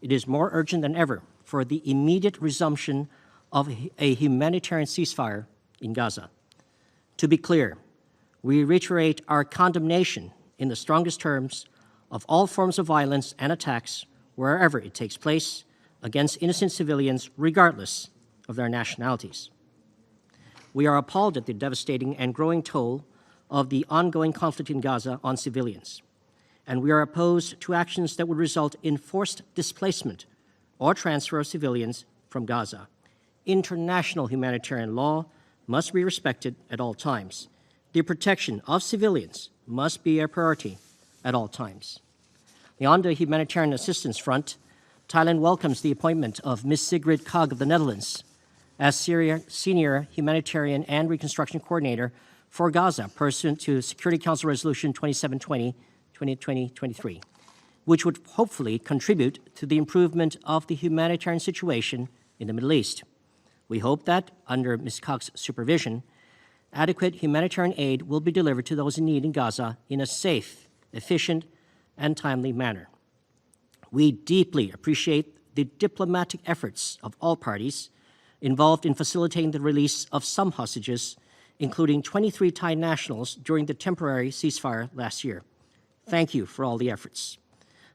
it is more urgent than ever for the immediate resumption of a humanitarian ceasefire in Gaza. To be clear, we reiterate our condemnation in the strongest terms of all forms of violence and attacks wherever it takes place against innocent civilians, regardless of their nationalities. We are appalled at the devastating and growing toll of the ongoing conflict in Gaza on civilians, and we are opposed to actions that would result in forced displacement or transfer of civilians from Gaza. International humanitarian law must be respected at all times. The protection of civilians must be a priority at all times. On the humanitarian assistance front, Thailand welcomes the appointment of Ms. Sigrid Kaag of the Netherlands as Senior Humanitarian and Reconstruction Coordinator for Gaza, pursuant to Security Council Resolution 2720/2023, which would hopefully contribute to the improvement of the humanitarian situation in the Middle East. We hope that, under Ms. Kaag's supervision, adequate humanitarian aid will be delivered to those in need in Gaza in a safe, efficient, and timely manner. We deeply appreciate the diplomatic efforts of all parties involved in facilitating the release of some hostages, including 23 Thai nationals during the temporary ceasefire last year. Thank you for all the efforts.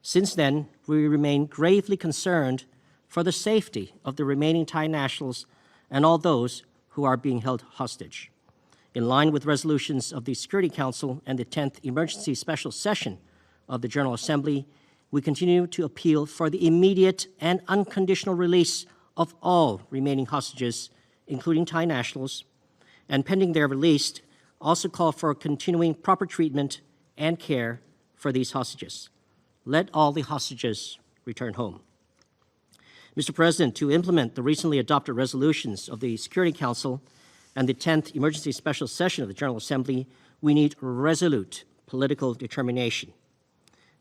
Since then, we remain gravely concerned for the safety of the remaining Thai nationals and all those who are being held hostage. In line with resolutions of the Security Council and the 10th Emergency Special Session of the General Assembly, we continue to appeal for the immediate and unconditional release of all remaining hostages, including Thai nationals, and pending their release, also call for continuing proper treatment and care for these hostages. Let all the hostages return home. Mr. President, to implement the recently adopted resolutions of the Security Council and the 10th Emergency Special Session of the General Assembly, we need resolute political determination.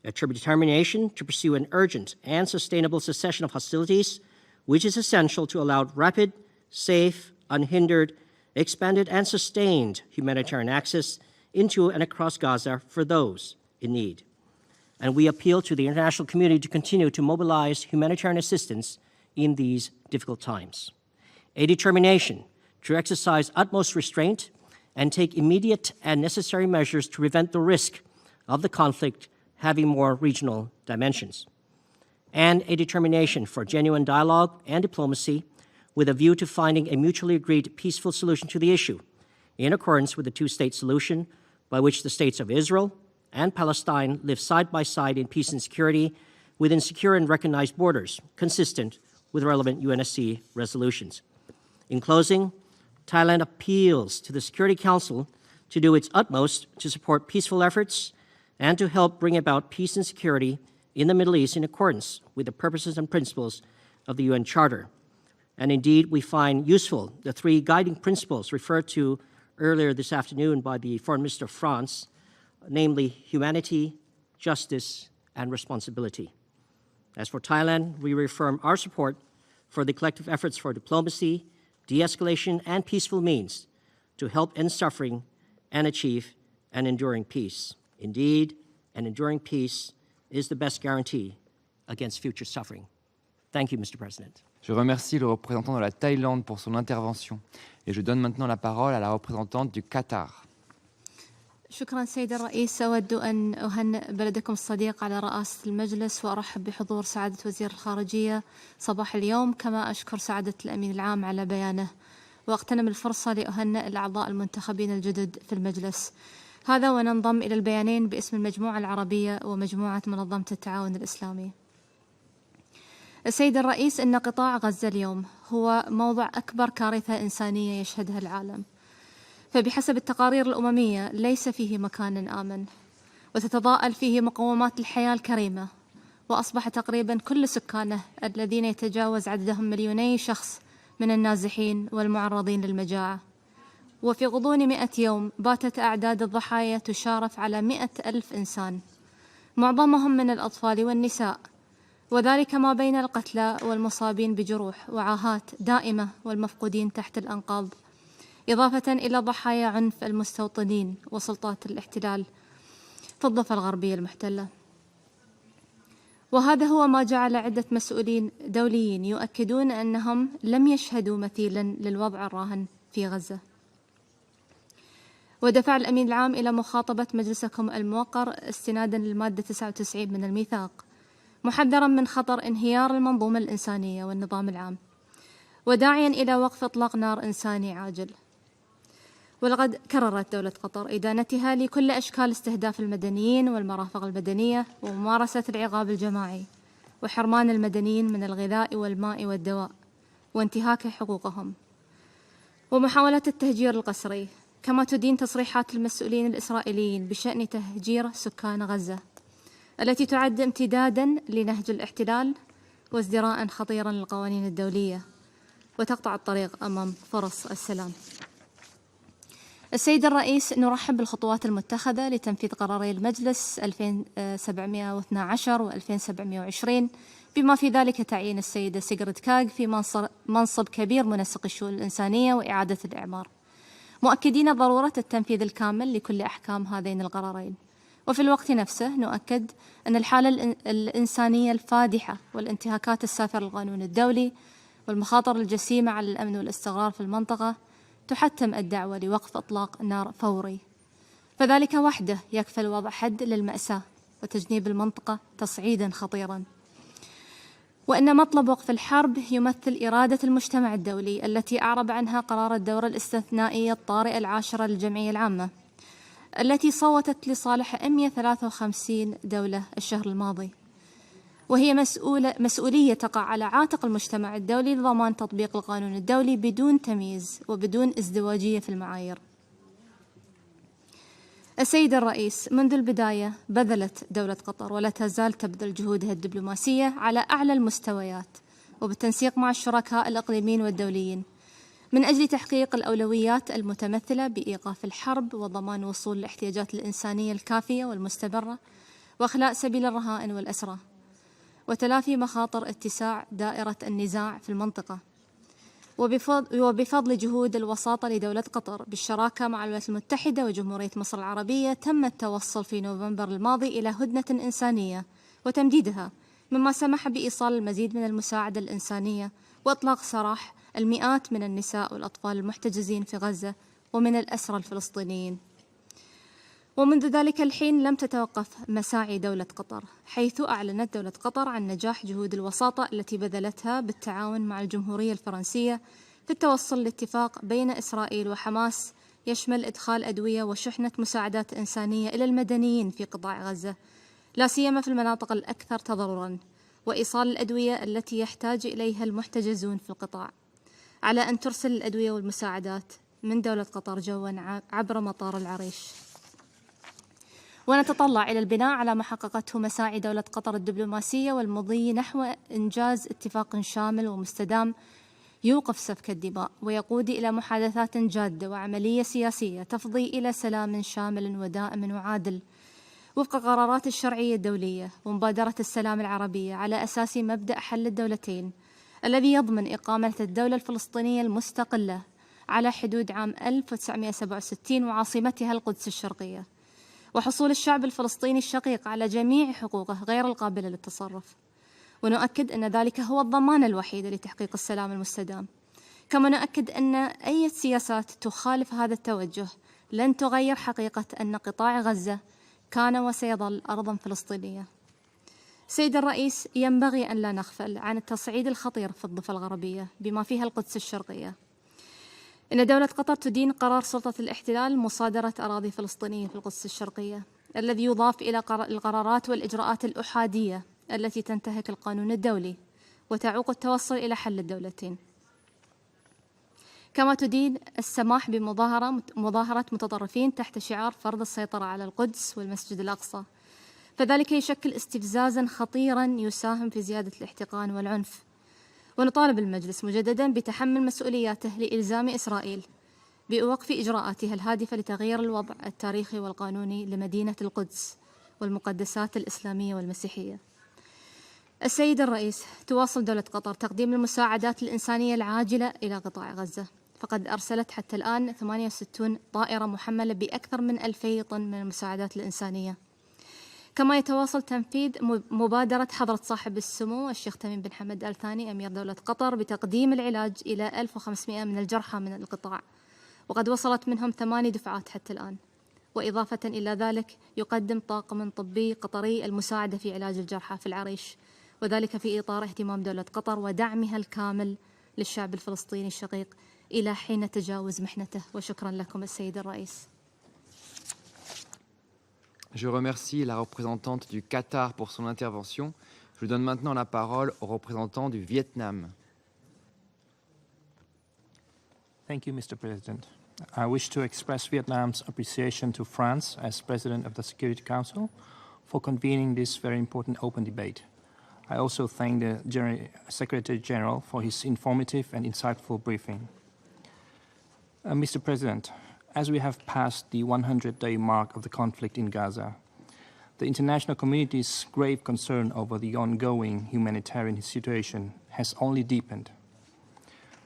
A determination to pursue an urgent and sustainable cessation of hostilities, which is essential to allow rapid, safe, unhindered, expanded, and sustained humanitarian access into and across Gaza for those in need. And we appeal to the international community to continue to mobilize humanitarian assistance in these difficult times. A determination to exercise utmost restraint and take immediate and necessary measures to prevent the risk of the conflict having more regional dimensions. And a determination for genuine dialogue and diplomacy with a view to finding a mutually agreed peaceful solution to the issue, in accordance with the two-state solution by which the states of Israel and Palestine live side by side in peace and security within secure and recognized borders, consistent with relevant UNSC resolutions. In closing, Thailand appeals to the Security Council to do its utmost to support peaceful efforts and to help bring about peace and security in the Middle East in accordance with the purposes and principles of the UN Charter. And indeed, we find useful the three guiding principles referred to earlier this afternoon by the Foreign Minister of France, namely humanity, justice, and responsibility. As for Thailand, we reaffirm our support for the collective efforts for diplomacy, de-escalation, and peaceful means to help end suffering and achieve an enduring peace. Indeed, an enduring peace is the best guarantee against future suffering. Thank you, Mr. President. Je remercie le représentant de la Thaïlande pour son intervention et je donne maintenant la parole à la représentante du Qatar. شكرا سيد الرئيس. أود أن أهنئ بلدكم الصديق على رئاسة المجلس وأرحب بحضور سعادة وزير الخارجية صباح اليوم، كما أشكر سعادة الأمين العام على بيانه، وأغتنم الفرصة لأهنئ الأعضاء المنتخبين الجدد في المجلس. هذا وننضم إلى البيانين باسم المجموعة العربية ومجموعة منظمة التعاون الإسلامي. السيد الرئيس، إن قطاع غزة اليوم هو موضع أكبر كارثة إنسانية يشهدها العالم، فبحسب التقارير الأممية ليس فيه مكان آمن، وتتضاءل فيه مقومات الحياة الكريمة، وأصبح تقريبا كل سكانه الذين يتجاوز عددهم 2,000,000 شخص من النازحين والمعرضين للمجاعة. وفي غضون 100 يوم باتت أعداد الضحايا تشارف على 100,000 إنسان، معظمهم من الأطفال والنساء، وذلك ما بين القتلى والمصابين بجروح وعاهات دائمة والمفقودين تحت الأنقاض، إضافة إلى ضحايا عنف المستوطنين وسلطات الاحتلال في الضفة الغربية المحتلة. وهذا هو ما جعل عدة مسؤولين دوليين يؤكدون أنهم لم يشهدوا مثيلا للوضع الراهن في غزة، ودفع الأمين العام إلى مخاطبة مجلسكم الموقر استنادا للمادة 99 من الميثاق، محذرا من خطر انهيار المنظومة الإنسانية والنظام العام، وداعيا إلى وقف إطلاق نار إنساني عاجل. ولقد كررت دولة قطر إدانتها لكل أشكال استهداف المدنيين والمرافق المدنية وممارسة العقاب الجماعي وحرمان المدنيين من الغذاء والماء والدواء وانتهاك حقوقهم ومحاولة التهجير القسري، كما تدين تصريحات المسؤولين الإسرائيليين بشأن تهجير سكان غزة التي تعد امتدادا لنهج الاحتلال وازدراء خطيرا للقوانين الدولية وتقطع الطريق أمام فرص السلام. السيد الرئيس، نرحب بالخطوات المتخذة لتنفيذ قراري المجلس 2712 و 2720 بما في ذلك تعيين السيدة سيغرد كاغ في منصب كبير منسق الشؤون الإنسانية وإعادة الإعمار، مؤكدين ضرورة التنفيذ الكامل لكل أحكام هذين القرارين، وفي الوقت نفسه نؤكد أن الحالة الإنسانية الفادحة والانتهاكات السافرة للقانون الدولي والمخاطر الجسيمة على الأمن والاستقرار في المنطقة تحتم الدعوة لوقف إطلاق نار فوري، فذلك وحده يكفي الوضع حد للمأساة وتجنيب المنطقة تصعيدا خطيرا، وأن مطلب وقف الحرب يمثل إرادة المجتمع الدولي التي أعرب عنها قرار الدورة الاستثنائية الطارئة العاشرة للجمعية العامة التي صوتت لصالح 153 دولة الشهر الماضي، وهي مسؤولية تقع على عاتق المجتمع الدولي لضمان تطبيق القانون الدولي بدون تمييز وبدون ازدواجية في المعايير. السيد الرئيس، منذ البداية بذلت دولة قطر ولا تزال تبذل جهودها الدبلوماسية على أعلى المستويات وبالتنسيق مع الشركاء الإقليميين والدوليين من أجل تحقيق الأولويات المتمثلة بإيقاف الحرب وضمان وصول الاحتياجات الإنسانية الكافية والمستمرة وإخلاء سبيل الرهائن والأسرى وتلافي مخاطر اتساع دائرة النزاع في المنطقة. وبفضل جهود الوساطة لدولة قطر بالشراكة مع الولايات المتحدة وجمهورية مصر العربية تم التوصل في نوفمبر الماضي إلى هدنة إنسانية وتمديدها، مما سمح بإيصال المزيد من المساعدة الإنسانية وإطلاق سراح المئات من النساء والأطفال المحتجزين في غزة ومن الأسرى الفلسطينيين. ومنذ ذلك الحين لم تتوقف مساعي دولة قطر، حيث أعلنت دولة قطر عن نجاح جهود الوساطة التي بذلتها بالتعاون مع الجمهورية الفرنسية في التوصل لاتفاق بين إسرائيل وحماس يشمل إدخال أدوية وشحنة مساعدات إنسانية إلى المدنيين في قطاع غزة، لا سيما في المناطق الأكثر تضرراً، وإيصال الأدوية التي يحتاج إليها المحتجزون في القطاع، على أن ترسل الأدوية والمساعدات من دولة قطر جواً عبر مطار العريش. ونتطلع إلى البناء على ما حققته مساعي دولة قطر الدبلوماسية والمضي نحو إنجاز اتفاق شامل ومستدام يوقف سفك الدماء ويقود إلى محادثات جادة وعملية سياسية تفضي إلى سلام شامل ودائم وعادل وفق قرارات الشرعية الدولية ومبادرة السلام العربية على أساس مبدأ حل الدولتين الذي يضمن إقامة الدولة الفلسطينية المستقلة على حدود عام 1967 وعاصمتها القدس الشرقية، وحصول الشعب الفلسطيني الشقيق على جميع حقوقه غير القابلة للتصرف. ونؤكد أن ذلك هو الضمان الوحيد لتحقيق السلام المستدام. كما نؤكد أن أي سياسات تخالف هذا التوجه لن تغير حقيقة أن قطاع غزة كان وسيظل أرضاً فلسطينية. سيد الرئيس، ينبغي أن لا نغفل عن التصعيد الخطير في الضفة الغربية بما فيها القدس الشرقية. إن دولة قطر تدين قرار سلطة الاحتلال مصادرة أراضي فلسطينية في القدس الشرقية الذي يضاف إلى القرارات والإجراءات الأحادية التي تنتهك القانون الدولي وتعوق التوصل إلى حل الدولتين. كما تدين السماح بمظاهرة متطرفين تحت شعار فرض السيطرة على القدس والمسجد الأقصى، فذلك يشكل استفزازاً خطيراً يساهم في زيادة الاحتقان والعنف. ونطالب المجلس مجدداً بتحمل مسؤولياته لإلزام إسرائيل بوقف إجراءاتها الهادفة لتغيير الوضع التاريخي والقانوني لمدينة القدس والمقدسات الإسلامية والمسيحية. السيد الرئيس، تواصل دولة قطر تقديم المساعدات الإنسانية العاجلة إلى قطاع غزة، فقد أرسلت حتى الآن 68 طائرة محملة بأكثر من 2000 طن من المساعدات الإنسانية. كما يتواصل تنفيذ مبادرة حضرة صاحب السمو الشيخ تميم بن حمد آل ثاني أمير دولة قطر بتقديم العلاج إلى 1500 من الجرحى من القطاع، وقد وصلت منهم 8 دفعات حتى الآن. وإضافة إلى ذلك يقدم طاقم طبي قطري المساعدة في علاج الجرحى في العريش، وذلك في إطار اهتمام دولة قطر ودعمها الكامل للشعب الفلسطيني الشقيق إلى حين تجاوز محنته. وشكرا لكم السيد الرئيس. Je remercie la représentante du Qatar pour son intervention. Je donne maintenant la parole au représentant du Vietnam. Thank you, Mr. President. I wish to express Vietnam's appreciation to France as President of the Security Council for convening this very important open debate. I also thank the Secretary General for his informative and insightful briefing. Mr. President, as we have passed the 100-day mark of the conflict in Gaza, the international community's grave concern over the ongoing humanitarian situation has only deepened.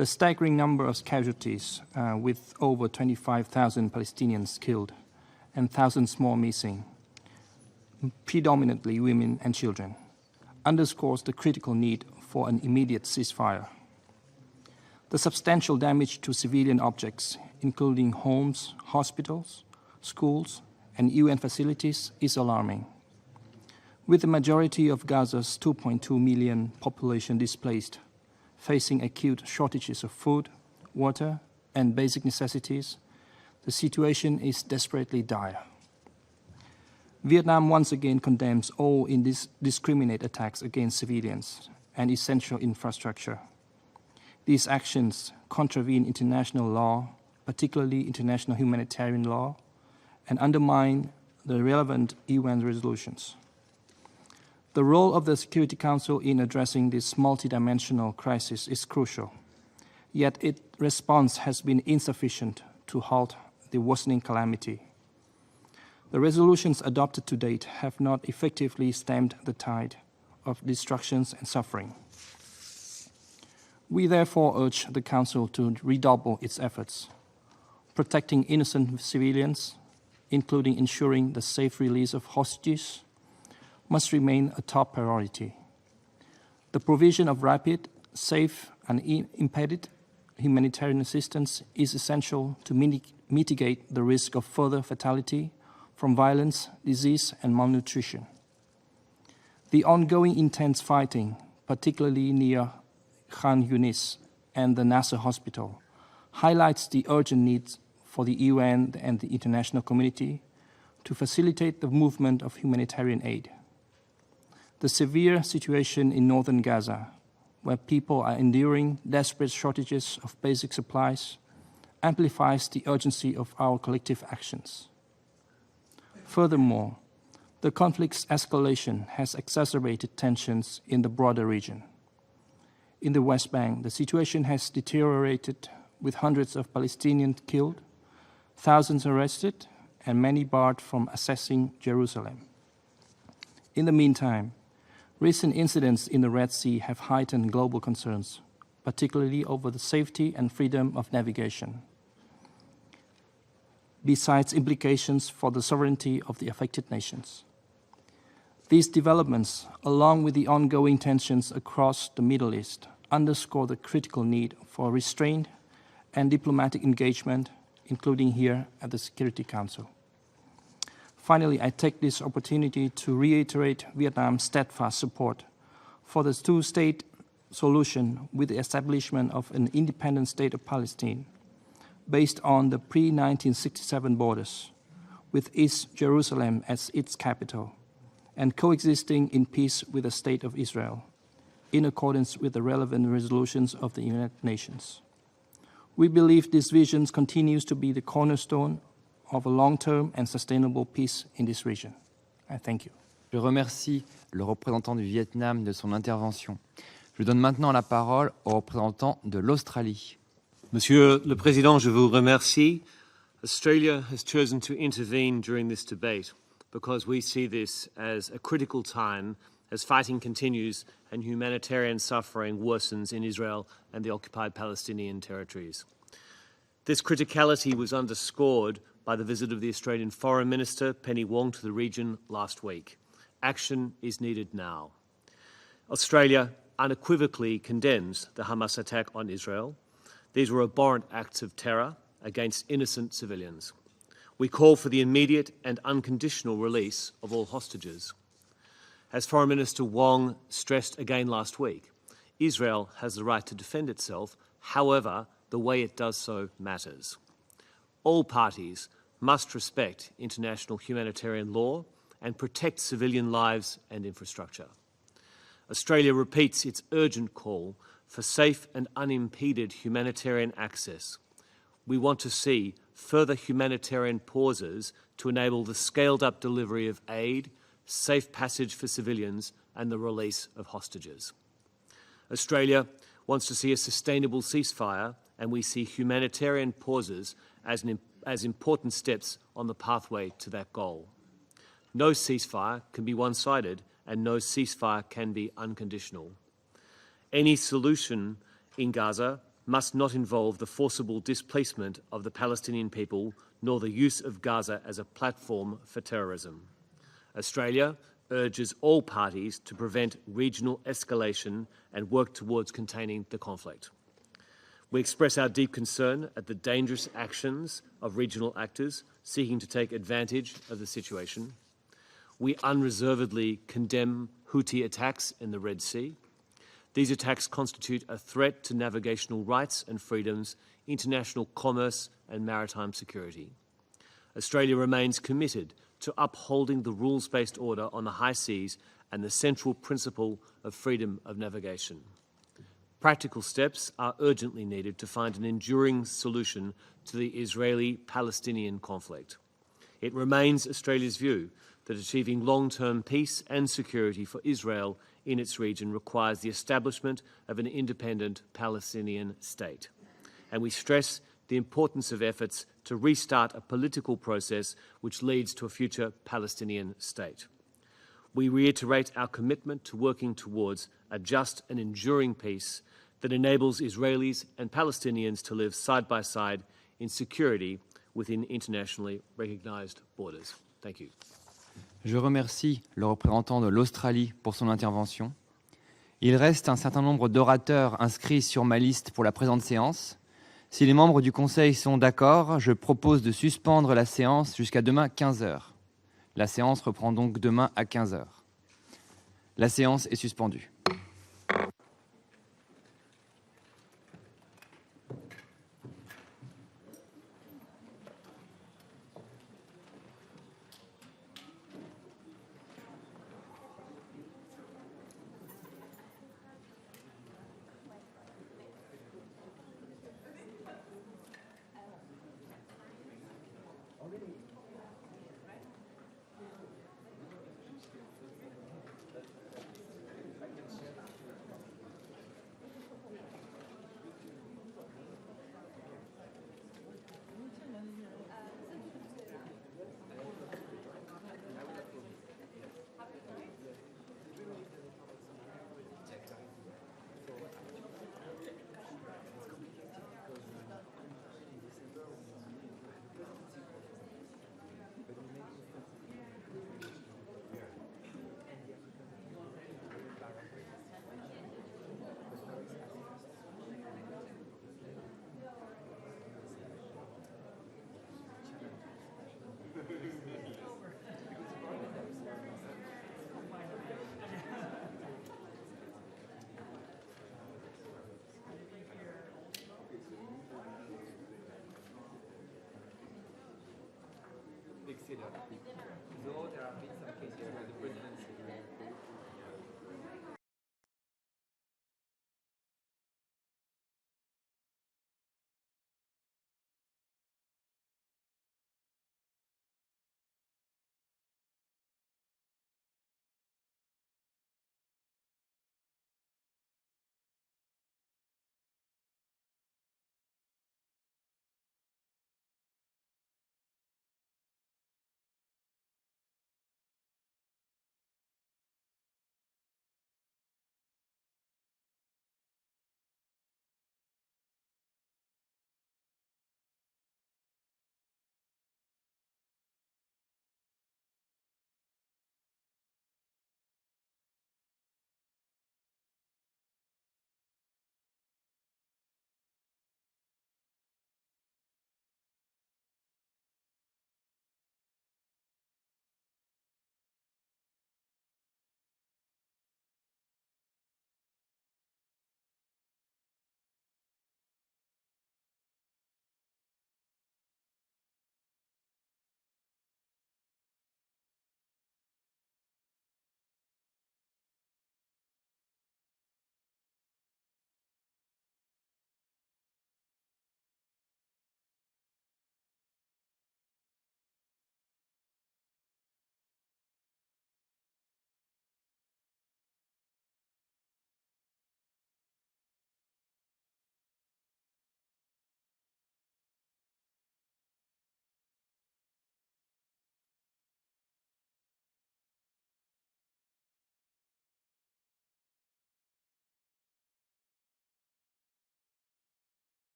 The staggering number of casualties, with over 25,000 Palestinians killed and thousands more missing, predominantly women and children, underscores the critical need for an immediate ceasefire. The substantial damage to civilian objects, including homes, hospitals, schools, and UN facilities, is alarming. With the majority of Gaza's 2.2 million population displaced, facing acute shortages of food, water, and basic necessities, the situation is desperately dire. Vietnam once again condemns all indiscriminate attacks against civilians and essential infrastructure. These actions contravene international law, particularly international humanitarian law, and undermine the relevant UN resolutions. The role of the Security Council in addressing this multidimensional crisis is crucial, yet its response has been insufficient to halt the worsening calamity. The resolutions adopted to date have not effectively stemmed the tide of destructions and suffering. We therefore urge the Council to redouble its efforts. Protecting innocent civilians, including ensuring the safe release of hostages, must remain a top priority. The provision of rapid, safe, and unimpeded humanitarian assistance is essential to mitigate the risk of further fatality from violence, disease, and malnutrition. The ongoing intense fighting, particularly near Khan Yunis and the Nasser Hospital, highlights the urgent needs for the UN and the international community to facilitate the movement of humanitarian aid. The severe situation in northern Gaza, where people are enduring desperate shortages of basic supplies, amplifies the urgency of our collective actions. Furthermore, the conflict's escalation has exacerbated tensions in the broader region. In the West Bank, the situation has deteriorated with hundreds of Palestinians killed, thousands arrested, and many barred from accessing Jerusalem. In the meantime, recent incidents in the Red Sea have heightened global concerns, particularly over the safety and freedom of navigation, besides implications for the sovereignty of the affected nations. These developments, along with the ongoing tensions across the Middle East, underscore the critical need for restraint and diplomatic engagement, including here at the Security Council. Finally, I take this opportunity to reiterate Vietnam's steadfast support for the two-state solution with the establishment of an independent state of Palestine based on the pre-1967 borders, with East Jerusalem as its capital, and coexisting in peace with the State of Israel, in accordance with the relevant resolutions of the United Nations. We believe this vision continues to be the cornerstone of a long-term and sustainable peace in this region. I thank you. Je remercie le représentant du Vietnam de son intervention. Je donne maintenant la parole au représentant de l'Australie. Monsieur le Président, je vous remercie. Australia has chosen to intervene during this debate because we see this as a critical time as fighting continues and humanitarian suffering worsens in Israel and the occupied Palestinian territories. This criticality was underscored by the visit of the Australian Foreign Minister, Penny Wong, to the region last week. Action is needed now. Australia unequivocally condemns the Hamas attack on Israel. These were abhorrent acts of terror against innocent civilians. We call for the immediate and unconditional release of all hostages. As Foreign Minister Wong stressed again last week, Israel has the right to defend itself, however, the way it does so matters. All parties must respect international humanitarian law and protect civilian lives and infrastructure. Australia repeats its urgent call for safe and unimpeded humanitarian access. We want to see further humanitarian pauses to enable the scaled-up delivery of aid, safe passage for civilians, and the release of hostages. Australia wants to see a sustainable ceasefire, and we see humanitarian pauses as important steps on the pathway to that goal. No ceasefire can be one-sided, and no ceasefire can be unconditional. Any solution in Gaza must not involve the forcible displacement of the Palestinian people, nor the use of Gaza as a platform for terrorism. Australia urges all parties to prevent regional escalation and work towards containing the conflict. We express our deep concern at the dangerous actions of regional actors seeking to take advantage of the situation. We unreservedly condemn Houthi attacks in the Red Sea. These attacks constitute a threat to navigational rights and freedoms, international commerce and maritime security. Australia remains committed to upholding the rules-based order on the high seas and the central principle of freedom of navigation. Practical steps are urgently needed to find an enduring solution to the Israeli-Palestinian conflict. It remains Australia's view that achieving long-term peace and security for Israel in its region requires the establishment of an independent Palestinian state. And we stress the importance of efforts to restart a political process which leads to a future Palestinian state. We reiterate our commitment to working towards a just and enduring peace that enables Israelis and Palestinians to live side by side in security within internationally recognized borders. Thank you. Je remercie le représentant de l'Australie pour son intervention. Il reste un certain nombre d'orateurs inscrits sur ma liste pour la présente séance. Si les membres du Conseil sont d'accord, je propose de suspendre la séance jusqu'à demain 15 h. La séance reprend donc demain à 15 h. La séance est suspendue. Excellent.